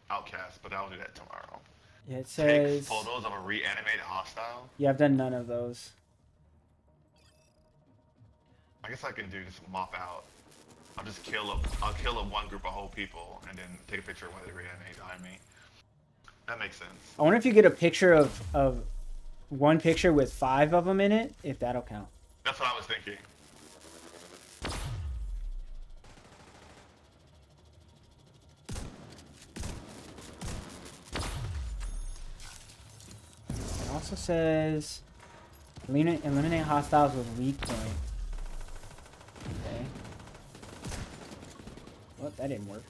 Outcast, but I'll do that tomorrow. Yeah, it Take says. photos of a reanimated hostile. Yeah, I've done none of those. I guess I can do just mop out. I'll kill one group of whole people and then take a picture of where they reanimate behind me. That makes sense. I wonder if you get a picture of one picture with 5 of them in it, if that'll count. That's what I was thinking. It also says eliminate hostiles with weak point. Okay. Well, that didn't work.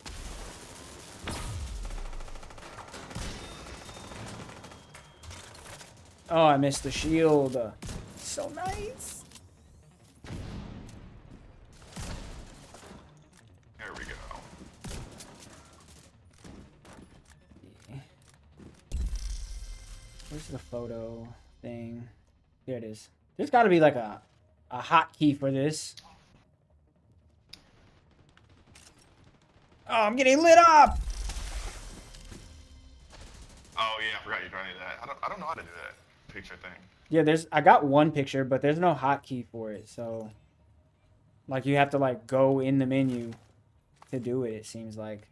Oh, I missed the shield. So nice. There we go. Where's the photo thing? There it is. There's got to be like a hotkey for this. Oh, I'm getting lit up. Oh yeah, I forgot you're trying to do that. I don't know how to do that picture thing. Yeah, I got one picture, but there's no hotkey for it. So, like, you have to like go in the menu to do it. It seems like.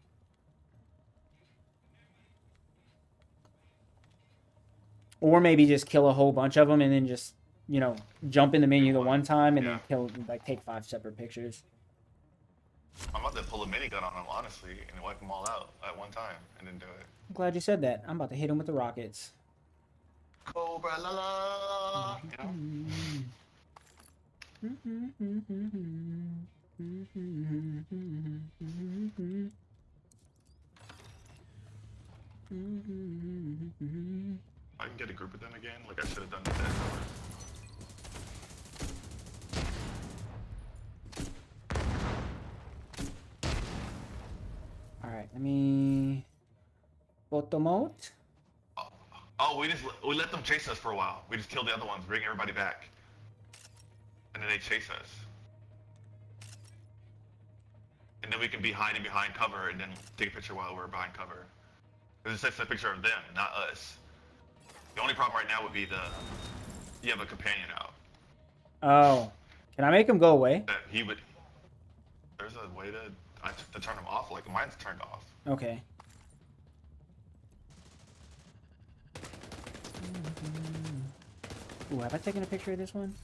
Or maybe just kill a whole bunch of them and then just, you know, jump in the menu the one time and then kill, like, take 5 separate pictures. I'm about to pull a minigun on them, honestly, and wipe them all out at one time, and then do it. I'm glad you said that. I'm about to hit him with the rockets. Cobra la la, you know? I can get a group of them again, like I should have done with that. Alright, let me... Photo mode? Oh, we let them chase us for a while. We just killed the other ones, bring everybody back. And then they chase us. And then we can be hiding behind cover and then take a picture while we're behind cover. Because it's just a picture of them, not us. The only problem right now would be you have a companion out. Oh. Can I make him go away? That he would... There's a way to turn him off, like mine's turned off. Okay. Ooh, have I taken a picture of this one?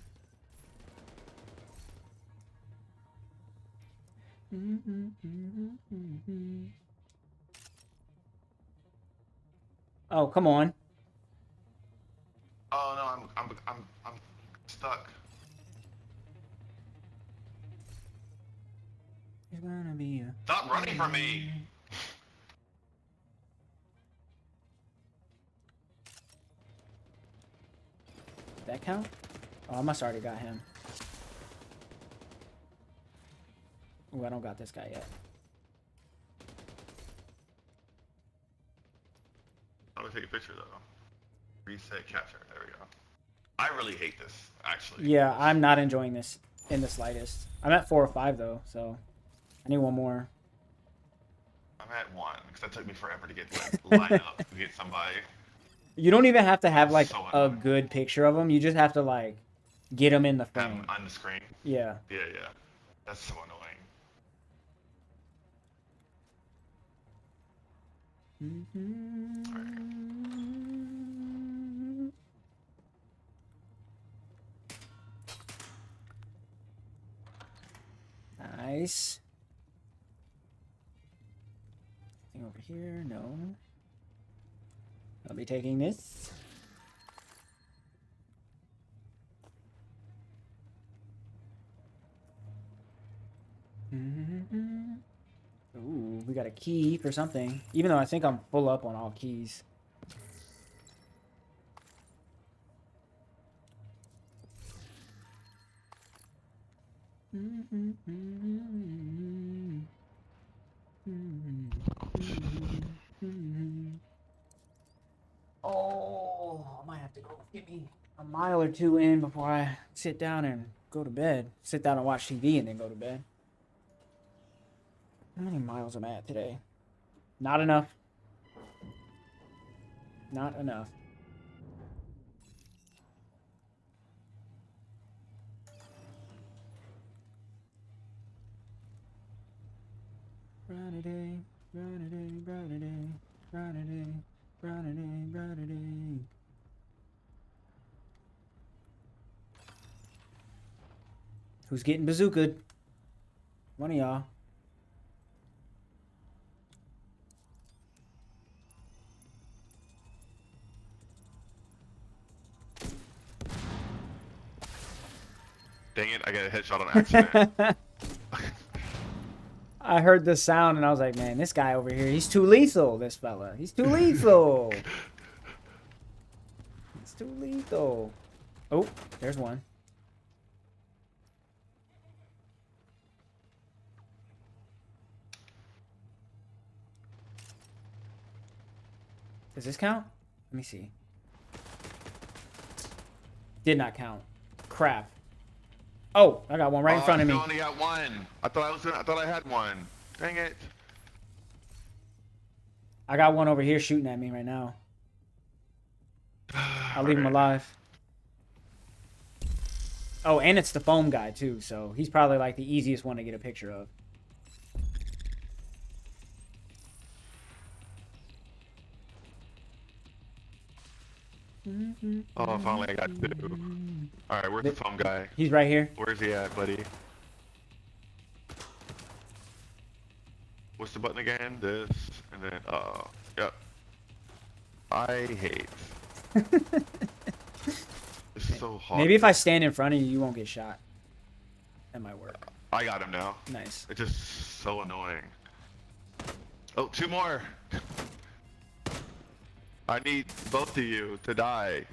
Oh, come on. Oh no, I'm stuck. There's gonna be a... Stop running from me! That count? Oh, I must already got him. Ooh, I don't got this guy yet. I'm gonna take a picture though. Reset capture. There we go. I really hate this, actually. Yeah, I'm not enjoying this in the slightest. I'm at 4 or 5 though, so I need one more. I'm at 1 because that took me forever to get line up to get somebody. You don't even have to have like So a annoying. good picture of them. You just have to like get them in the Have frame. on the screen. Yeah. Yeah. That's so annoying. Nice. Anything over here? No. I'll be taking this. Ooh, we got a key for something. Even though I think I'm full up on all keys. Oh, I might have to go get me a mile or two in before I sit down and go to bed. Sit down and watch TV and then go to bed. How many miles am I at today? Not enough. Not enough. Brighter day, brighter day, brighter day, brighter day, brighter day, brighter day. Who's getting bazookaed? One of y'all. Dang it, I got a headshot on accident. I heard the sound and I was like, man, this guy over here, he's too lethal, this fella. He's too lethal. He's too lethal. Oh, there's one. Does this count? Let me see. Did not count. Crap. Oh, I got one right in front of me. I only got one. I thought I had one. Dang it. I got one over here shooting at me right now. I'll leave him alive. Oh, and it's the foam guy too, so he's probably like the easiest one to get a picture of. Oh, finally I got two. Alright, where's the foam guy? He's right here. Where's he at, buddy? What's the button again? This, and then, yep. I hate. It's so hard. Maybe if I stand in front of you, you won't get shot. That might work. I got him now. Nice. It's just so annoying. Oh, two more. I need both of you to die.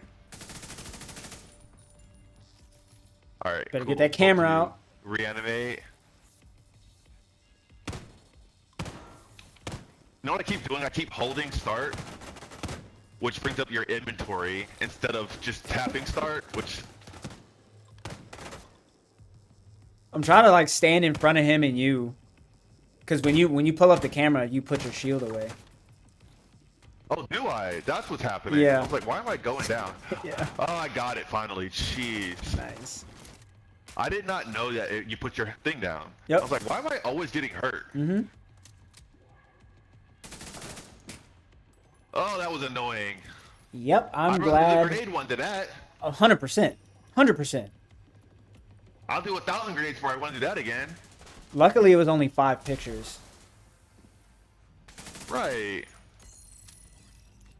Alright. Better cool. get that camera Both of out. you reanimate. You know what I keep doing? I keep holding start, which brings up your inventory instead of just tapping start, which... I'm trying to like stand in front of him and you. Because when you pull up the camera, you put your shield away. Oh, do I? That's what's happening. Yeah. I was like, why am I going down? Yeah. Oh, I got it finally. Jeez. Nice. I did not know that you put your thing down. Yep. I was like, why am I always getting hurt? Mm-hmm. Oh, that was annoying. Yep, I'm I'd rather glad. the grenade one to that. 100%. 100%. I'll do 1,000 grenades before I want to do that again. Luckily, it was only 5 pictures. Right.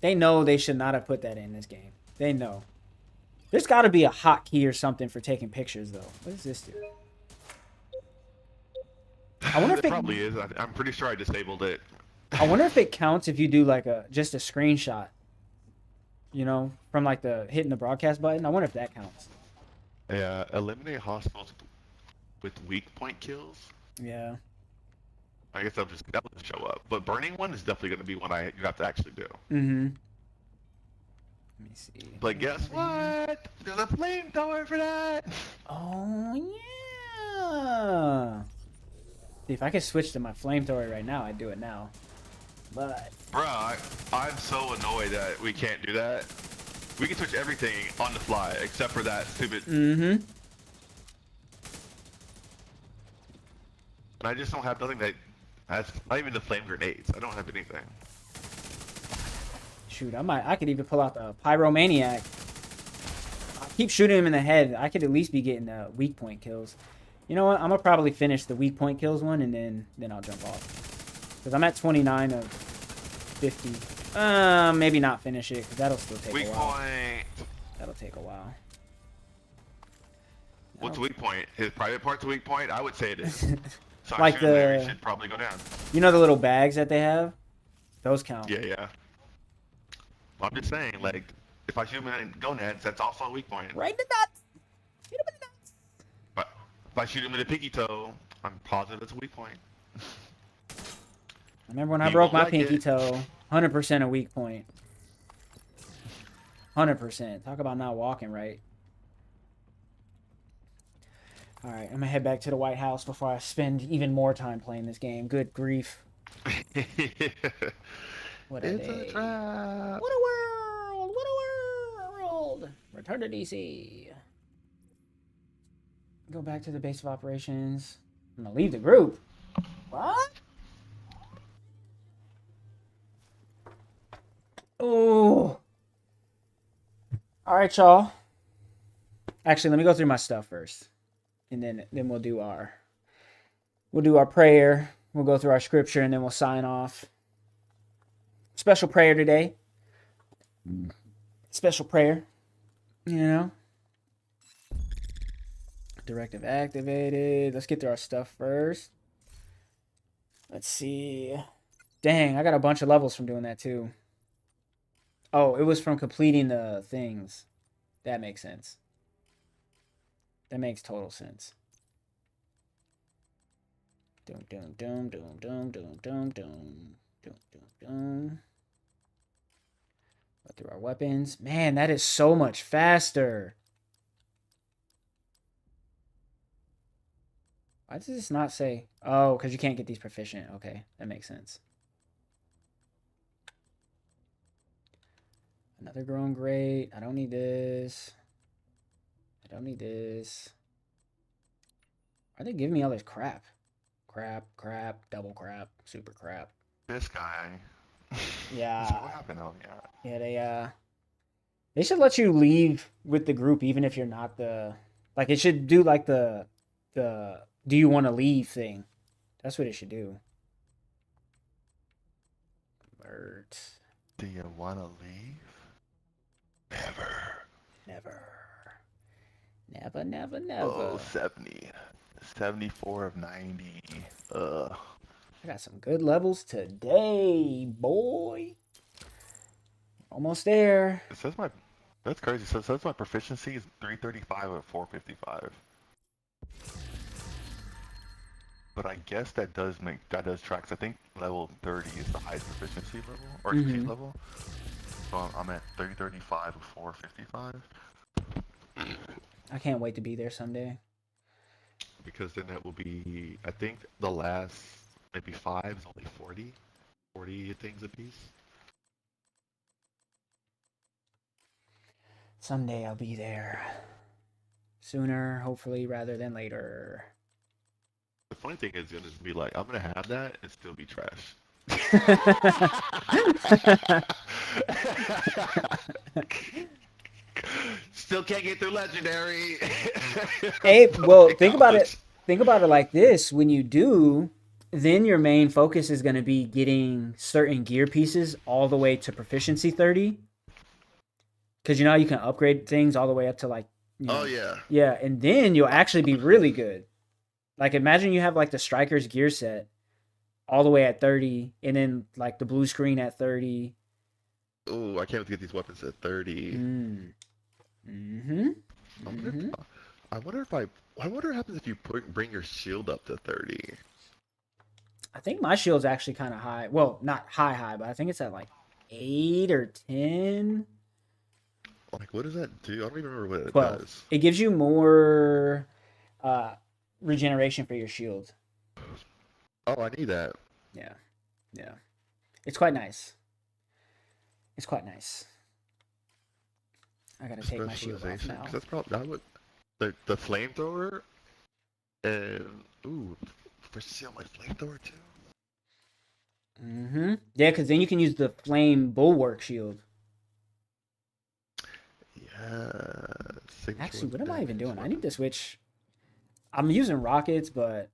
They know they should not have put that in this game. They know. There's got to be a hotkey or something for taking pictures, though. What does this do? I wonder if It it probably is. I'm pretty sure I disabled it. I wonder if it counts if you do like just a screenshot. You know, from like the hitting the broadcast button. I wonder if that counts. Yeah, eliminate hostiles with weak point kills. Yeah. I guess that will just show up. But burning one is definitely going to be one you have to actually do. Mm-hmm. Let me see. But guess what? There's a flamethrower for that. Oh yeah. See, if I could switch to my flamethrower right now, I'd do it now. But Bruh, I'm so annoyed that we can't do that. We can switch everything on the fly except for that stupid. mm-hmm. And I just don't have nothing that has not even the flame grenades. I don't have anything. Shoot, I could even pull out the Pyromaniac. I keep shooting him in the head. I could at least be getting weak point kills. You know what? I'm gonna probably finish the weak point kills one, and then I'll jump off. Because I'm at 29 of 50. Maybe not finish it, because that'll still take Weak a while. point. That'll take a while. What's weak point? His private part's a weak point? I would say it is. So Like I shoot him there, he the- should probably go down. You know the little bags that they have? Those count. Yeah. I'm just saying, like, if I shoot him in gonads, that's also a weak point. Right in the nuts. Hit him in the nuts. But if I shoot him in the pinky toe, I'm positive it's a weak point. I remember when I You broke won't my like pinky it. toe. 100% a weak point. 100%. Talk about not walking right. Alright, I'm gonna head back to the White House before I spend even more time playing this game. Good grief. What a It's day. a trap. What a world! What a world! Return to DC. Go back to the base of operations. I'm gonna leave the group. What? Oh. All right, y'all. Actually, let me go through my stuff first, and then we'll do our prayer. We'll go through our scripture, and then we'll sign off. Special prayer today. Special prayer. You know. Directive activated. Let's get through our stuff first. Let's see. Dang, I got a bunch of levels from doing that too. Oh, it was from completing the things. That makes sense. That makes total sense. Dum dum dum dum dum dum dum dum dum dum. Go through our weapons. Man, that is so much faster. Why does this not say? Oh, because you can't get these proficient. Okay, that makes sense. Another grown great. I don't need this. I don't need this. Are they giving me all this crap? Crap, double crap, super crap. This guy. Yeah. So what happened? Oh, yeah. Yeah, they should let you leave with the group even if you're not the, like, it should do like the do you want to leave thing. That's what it should do. Convert. Do you want to leave? Never. Never. Oh, 70. 74 of 90. Ugh. I got some good levels today, boy. Almost there. It says that's crazy. So it says my proficiency is 335 of 455. But I guess that does track. 'Cause I think level 30 is the highest proficiency level or HP level. So I'm at 335 of 455. I can't wait to be there someday. Because then that will be, I think the last maybe 5 is only 40 things a piece. Someday I'll be there. Sooner, hopefully, rather than later. The funny thing is gonna be like, I'm gonna have that and still be trash. Still can't get through legendary. Hey, well, think about it. Think about it like this. When you do, then your main focus is going to be getting certain gear pieces all the way to proficiency 30. Because you know you can upgrade things all the way up to like. You know, Oh yeah. Yeah, and then you'll actually be really good. Like imagine you have like the striker's gear set all the way at 30, and then like the blue screen at 30. Ooh, I can't wait to get these weapons at 30. I wonder what happens if you bring your shield up to 30. I think my shield's actually kind of high. Well, not high, but I think it's at like 8 or 10. Like, what does that do? I don't even remember what it 12. does. It gives you more regeneration for your shield. Oh, I need that. Yeah. It's quite nice. I gotta take my shield off Specialization. now. 'Cause that's probably that would the flamethrower and proficiency on my flamethrower too. Yeah, because then you can use the flame bulwark shield. Yeah. Signature Actually, what weapon am I even damage, doing? I weapon need to switch. I'm using rockets, but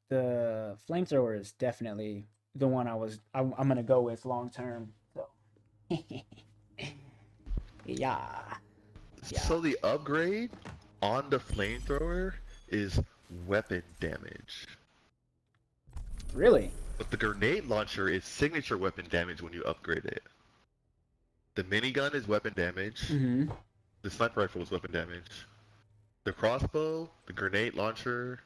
the flamethrower is definitely the one I'm gonna go with long term. So yeah, yeah. So the upgrade on the flamethrower is weapon damage. Really? But the grenade launcher is signature weapon damage when you upgrade it. The minigun is weapon damage. Mm-hmm. The sniper rifle is weapon damage. The crossbow, the grenade launcher,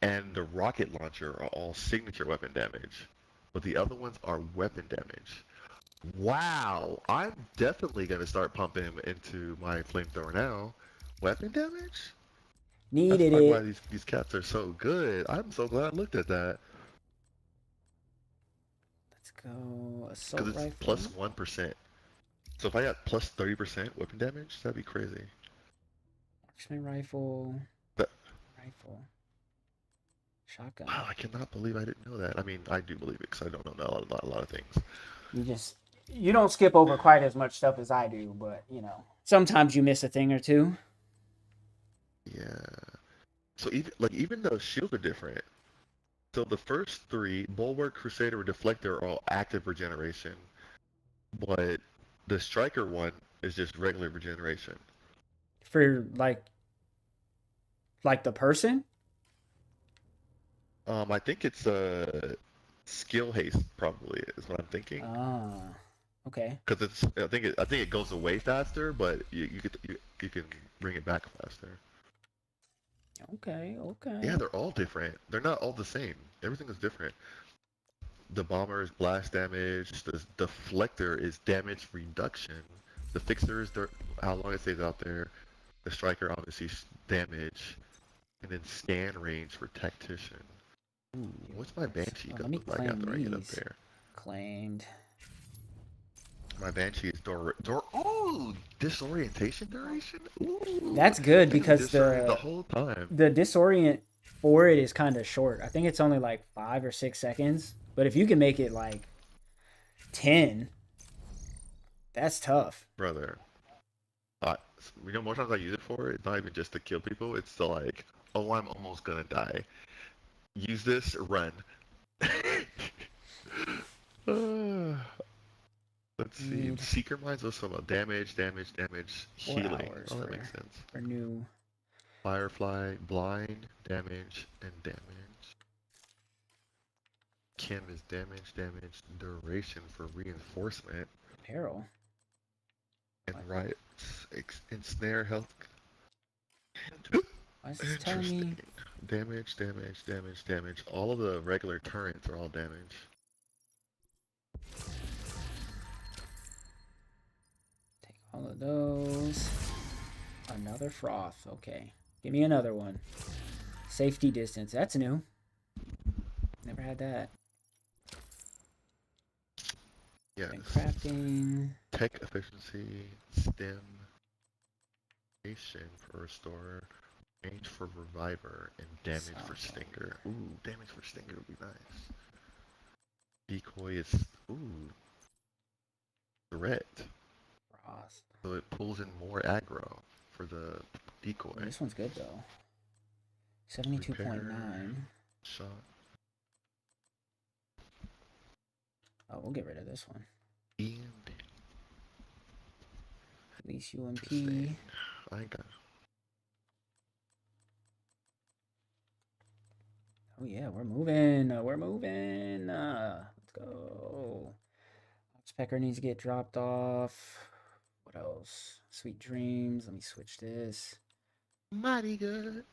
and the rocket launcher are all signature weapon damage. But the other ones are weapon damage. Wow, I'm definitely gonna start pumping him into my flamethrower now. Weapon damage? That's Needed probably why it. these cats are so good. I'm so glad I looked at that. Let's go assault Because it's rifle. plus 1%. So if I got plus 30% weapon damage, that'd be crazy. Marksman rifle. But, Rifle. Shotgun. wow, I cannot believe I didn't know that. I mean, I do believe it because I don't know a lot of things. You don't skip over quite as much stuff as I do, but sometimes you miss a thing or two. Yeah. So even though shields are different, so the first three, Bulwark, Crusader, and Deflector, are all active regeneration, but the Striker one is just regular regeneration. For like the person. I think it's skill haste probably is what I'm thinking. Ah, okay. Because I think it goes away faster, but you can bring it back faster. Okay. Yeah, they're all different. They're not all the same. Everything is different. The bomber is blast damage. The deflector is damage reduction. The fixer is how long it stays out there. The striker obviously damage, and then scan range for tactician. Ooh, what's my banshee Let gonna me look like claim after I get up these. there? Claimed. My banshee is disorientation duration. Ooh, That's good it can because disorient the whole time. the disorient for it is kind of short. I think it's only like 5 or 6 seconds. But if you can make it like 10, that's tough. Brother. More times I use it for, it's not even just to kill people, it's to like, oh, I'm almost gonna die. Use this, run. Let's see. Seeker Mines was some damage, healing. Oh, that makes sense. For new. Firefly, blind, damage, and damage. Kim is damage, duration for reinforcement. Peril. And riots, ensnare health. Why is this telling me? Damage. All of the regular turrets are all damage. Take all of those. Another froth. Okay. Give me another one. Safety distance. That's new. Never had that. Yeah. And crafting. Tech efficiency, stem, for restorer, range for reviver, and damage for stinger. Ooh, damage for stinger would be nice. Decoy is threat. Frost. So it pulls in more aggro for the decoy. Oh, this one's good though. 72.9. Shot. Oh, we'll get rid of this one. And Release UMP. I ain't got. Oh yeah, we're moving. Let's go. Oxpecker needs to get dropped off. What else? Sweet dreams. Let me switch this. Mighty good.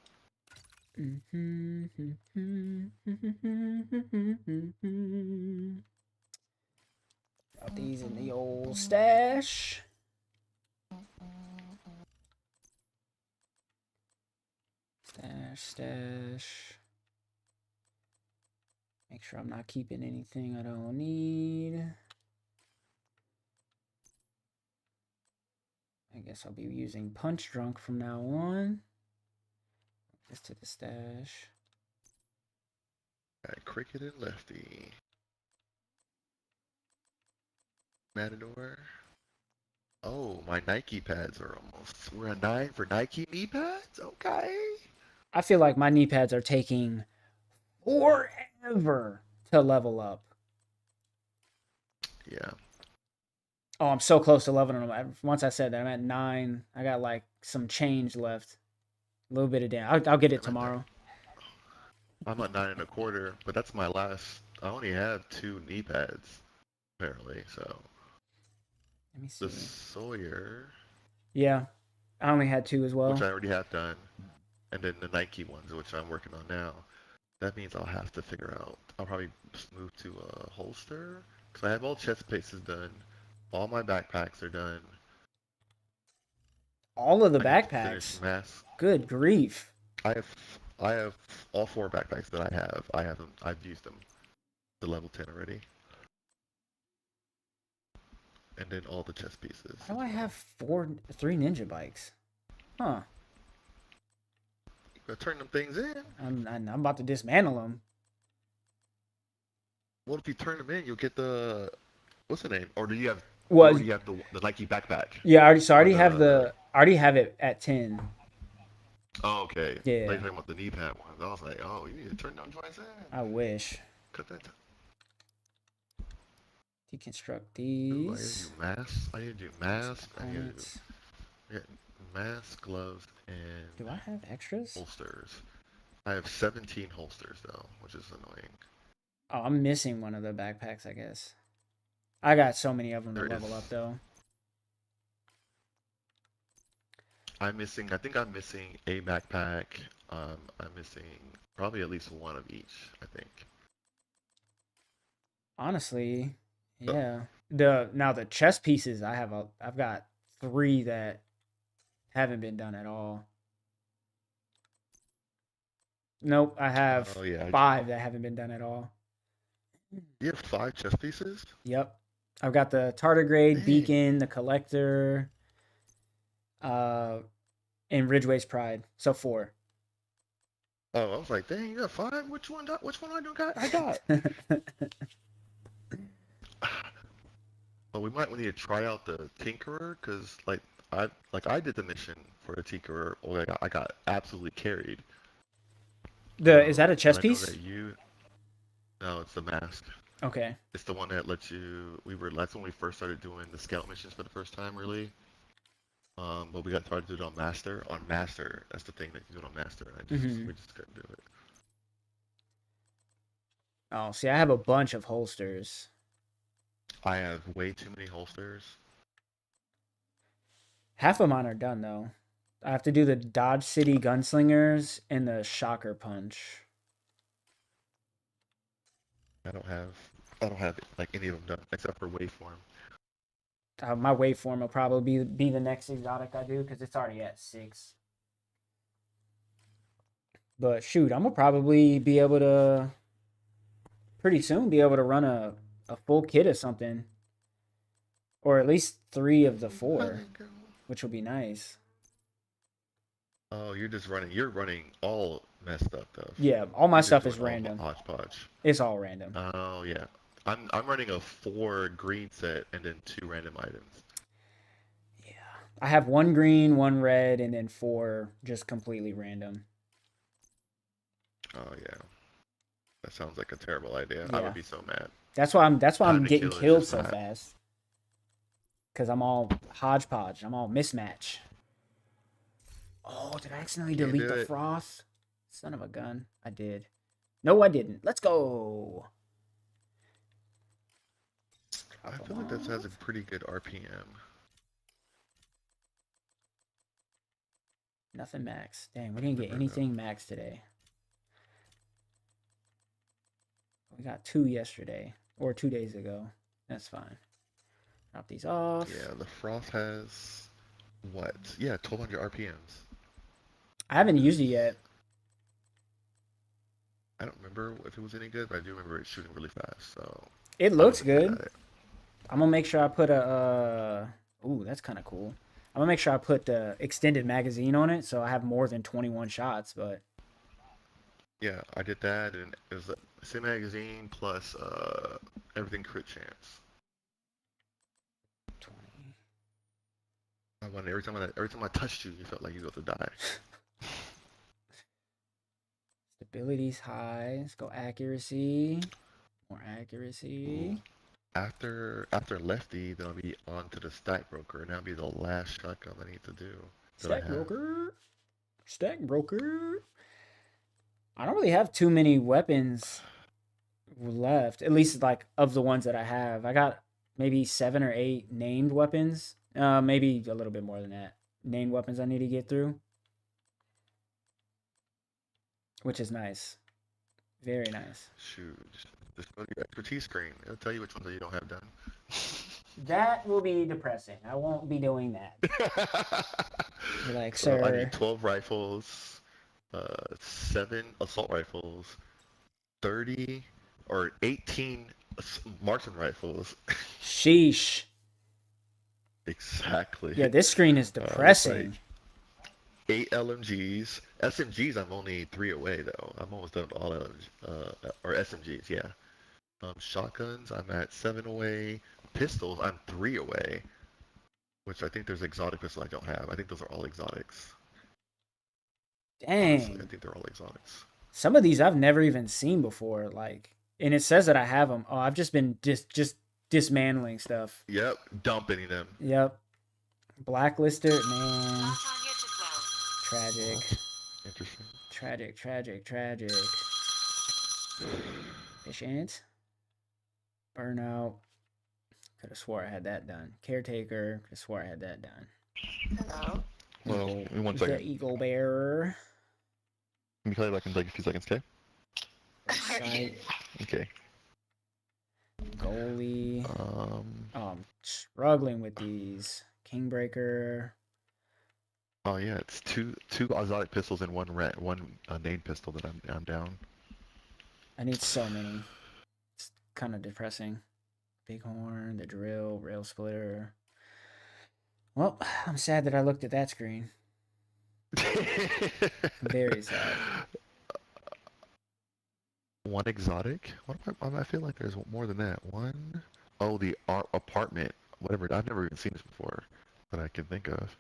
Drop these in the old stash. Stash. Make sure I'm not keeping anything I don't need. I guess I'll be using Punch Drunk from now on. Just to the stash. Got Cricket and Lefty. Matador. Oh, my Nike pads are almost. We're at 9 for Nike knee pads? Okay. I feel like my knee pads are taking forever to level up. Yeah. Oh, I'm so close to leveling them. Once I said that, I'm at 9. I got like some change left. A little bit of damage. I'll get it I'm at, tomorrow. I'm at 9 1/4, but that's my last. I only have 2 knee pads, apparently, so. Let me The see. Sawyer, Yeah, I only had 2 as which well. I already have done, and then the Nike ones, which I'm working on now. That means I'll have to figure out. I'll probably just move to a holster, because I have all chest pieces done. All my backpacks are done. All of the I need to finish backpacks. mask. Good grief. I have I have all 4 backpacks that I have. I have them. I've used them to level 10 already, and then all the chest pieces Why do as I well. have 3 ninja bikes? Huh. Gotta turn them things in. I'm about to dismantle them. What if you turn them in? You'll get the what's the name? Or do you have? You Was already have the Nike backpack yeah, I or already have the. I already have it at 10. Oh, okay. They Yeah, talking about the knee pad ones. I was like, oh, you need to turn them joints in. I wish. Cut that. Deconstruct Ooh, I need to do these. masks. I need to do masks. I need to do Components. yeah, masks, gloves, and Do I have extras? holsters. I have 17 holsters though, which is annoying. Oh, I'm missing one of the backpacks, I guess. I got so many of them to There it is. level up though. I'm missing. I think I'm missing a backpack. I'm missing probably at least one of each. I think. Honestly, Oh, yeah. Now the chess pieces I've got 3 that haven't been done at all. Nope, I have oh yeah. 5 that haven't been done at all. You have 5 chest pieces? Yep. I've got the tardigrade, Dang. beacon, the collector, uh, and Ridgeway's pride. So 4. Oh, I was like, dang, you got 5? Which one? Which one I don't got? I got. But we might need to try out the Tinkerer, cause I did the mission for the Tinkerer. Oh, I got absolutely carried. Is that a chess And I know piece? that you. No, it's the mask. Okay. It's the one that lets you. That's when we first started doing the scout missions for the first time, really. But we got started to do it on master. On master, that's the thing that you do it on master. And Mhm. we just couldn't do it. Oh, see, I have a bunch of holsters. I have way too many holsters. Half of mine are done though. I have to do the Dodge City Gunslingers and the Shocker Punch. I don't have like any of them done except for waveform. My waveform will probably be the next exotic I do because it's already at 6. But shoot, I'm gonna probably be able to pretty soon be able to run a full kit of something, or at least 3 of the 4, which will be nice. Oh, you're running all messed up though. Yeah, all my You're just stuff is doing all random. hodgepodge. It's all random. Oh yeah. I'm running a 4 green set and then 2 random items. Yeah, I have 1 green, 1 red, and then 4 just completely random. Oh yeah. That sounds like a terrible idea. I Yeah, would be so mad. that's why I'm Time to getting kill is killed just so not. fast. Cause I'm all hodgepodge. I'm all mismatch. Oh, did I accidentally Can't delete do the it. froth? Son of a gun. I did. No, I didn't. Let's go. I Drop feel them like this has a off. pretty good RPM. Nothing max. Dang, we didn't get Never know. anything max today. We got 2 yesterday or 2 days ago. That's fine. Drop these off. Yeah, the froth has what? Yeah, 1200 RPMs. I haven't used it yet. I don't remember if it was any good, but I do remember it shooting really fast. So It I looks wasn't mad good. at it. I'm gonna make sure I put a. Ooh, that's kind of cool. I'm gonna make sure I put the extended magazine on it, so I have more than 21 shots. But Yeah, I did that, and it was a sim magazine plus everything crit chance. 20. I wanted every time I touched you, you felt like you were about to die. Stability's high. Let's go accuracy. More accuracy. After lefty, then I'll be on to the stack broker, and that'll be the last shotgun I need to do. Stack broker. Stack broker. I don't really have too many weapons left, at least like of the ones that I have. I got maybe 7 or 8 named weapons. Maybe a little bit more than that. Named weapons I need to get through, which is nice. Very nice. Shoot, just go to your expertise screen. It'll tell you which ones that you don't have done. That will be depressing. I won't be doing that. You're like, So I sir. need 12 rifles, 7 assault rifles, 30 or 18 marksman rifles. Sheesh. Exactly. Yeah, this screen is depressing. 8 LMGs. SMGs, I'm only 3 away though. I'm almost done with all or SMGs, yeah. Shotguns, I'm at 7 away. Pistols, I'm 3 away. Which I think there's exotic pistol I don't have. I think those are all exotics. Dang. Honestly, I think they're all exotics. Some of these I've never even seen before. Like, and it says that I have them. Oh, I've just been just dismantling stuff. Yep, dumping them. Yep. Blacklisted, man. Tragic. Interesting. Tragic. Patient. Burnout. Could have swore I had that done. Caretaker. Could have swore I had that done. Hello? Well, in 1 The second. Eagle Bearer. Let me call you back in like a few seconds, okay? Sight. Okay. Goalie. I'm struggling with these. Kingbreaker. Oh yeah, it's two exotic pistols and one named pistol that I'm down. I need so many. It's kind of depressing. Bighorn, the drill, rail splitter. Well, I'm sad that I looked at that screen. Very sad. One exotic? I feel like there's more than that. One? Oh, the apartment. Whatever. I've never even seen this before that I can think of.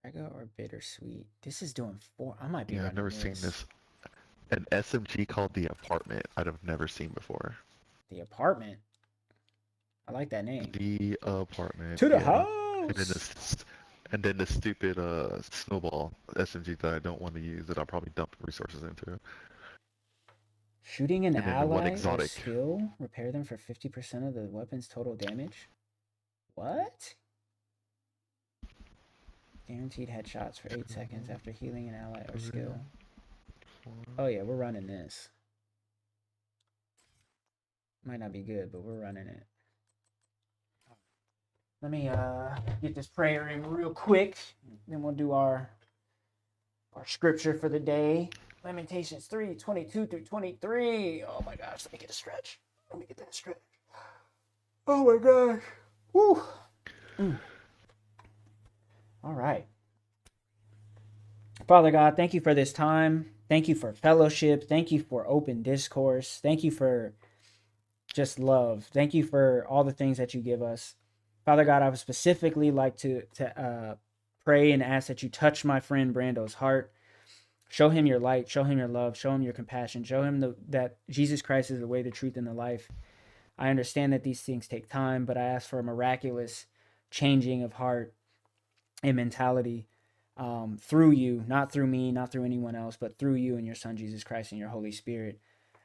Strega or bittersweet? This is doing 4. I might be Yeah, running I've never seen this. An SMG called the apartment. I'd have never seen before. The apartment. I like that name. The apartment. To the yeah. house. And then the stupid snowball SMG that I don't want to use that I'll probably dump resources into. Shooting an And then the one ally or exotic. skill. Repair them for 50% of the weapon's total damage. What? Guaranteed headshots for 8 seconds after healing an ally or skill. Oh yeah, we're running this. Might not be good, but we're running it. Let me get this prayer in real quick. Then we'll do our scripture for the day. Lamentations 3:22-23. Oh my gosh, let me get a stretch. Let me get that stretch. Oh my gosh. Woo. All right. Father God, thank you for this time. Thank you for fellowship. Thank you for open discourse. Thank you for just love. Thank you for all the things that you give us. Father God, I would specifically like to pray and ask that you touch my friend Brando's heart. Show him your light. Show him your love. Show him your compassion. Show him that Jesus Christ is the way, the truth, and the life. I understand that these things take time, but I ask for a miraculous changing of heart and mentality through you, not through me, not through anyone else, but through you and your Son, Jesus Christ, and your Holy Spirit.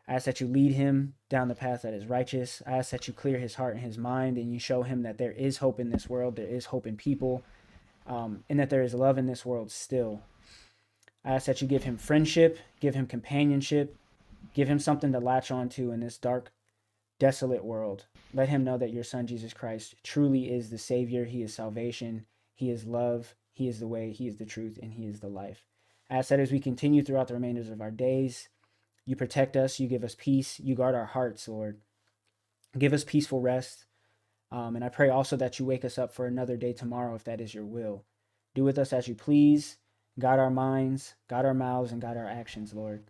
I ask that you lead him down the path that is righteous. I ask that you clear his heart and his mind, and you show him that there is hope in this world, there is hope in people, and that there is love in this world still. I ask that you give him friendship, give him companionship, give him something to latch onto in this dark, desolate world. Let him know that your Son, Jesus Christ, truly is the Savior. He is salvation. He is love. He is the way. He is the truth, and he is the life. I ask that as we continue throughout the remainders of our days, you protect us, you give us peace, you guard our hearts, Lord. Give us peaceful rest. And I pray also that you wake us up for another day tomorrow, if that is your will. Do with us as you please. Guide our minds, guide our mouths, and guide our actions, Lord.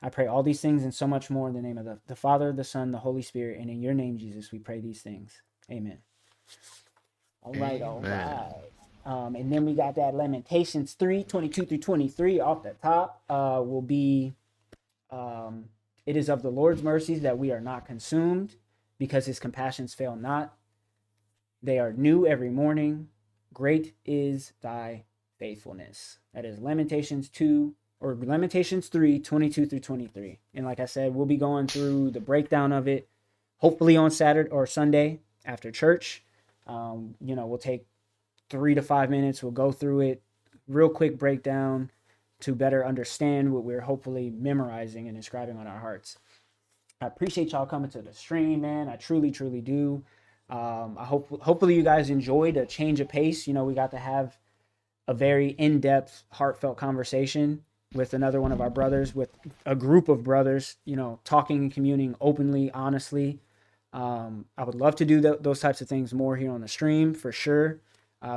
I pray all these things and so much more in the name of the Father, the Son, the Holy Spirit, and in your name, Jesus, we pray these things. Amen. All right, all Amen. right. And then we got that Lamentations 3:22-23 off the top. Will be, it is of the Lord's mercies that we are not consumed, because his compassions fail not. They are new every morning. Great is thy faithfulness. That is Lamentations 3:22-23. And like I said, we'll be going through the breakdown of it, hopefully on Saturday or Sunday after church. We'll take 3 to 5 minutes. We'll go through it, real quick breakdown to better understand what we're hopefully memorizing and inscribing on our hearts. I appreciate y'all coming to the stream, man. I truly, truly do. Hopefully you guys enjoyed a change of pace. We got to have a very in-depth, heartfelt conversation with another one of our brothers, with a group of brothers, talking and communing openly, honestly. I would love to do those types of things more here on the stream for sure,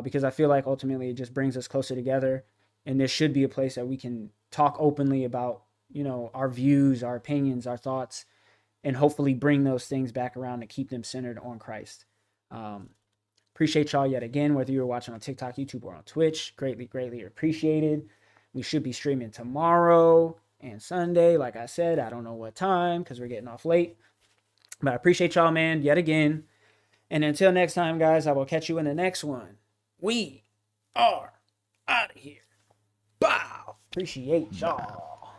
because I feel like ultimately it just brings us closer together, and this should be a place that we can talk openly about, our views, our opinions, our thoughts, and hopefully bring those things back around to keep them centered on Christ. Appreciate y'all yet again, whether you're watching on TikTok, YouTube, or on Twitch. Greatly, greatly appreciated. We should be streaming tomorrow and Sunday. Like I said, I don't know what time because we're getting off late. But I appreciate y'all, man, yet again. And until next time, guys, I will catch you in the next one. We are out of here. Bow. Appreciate y'all.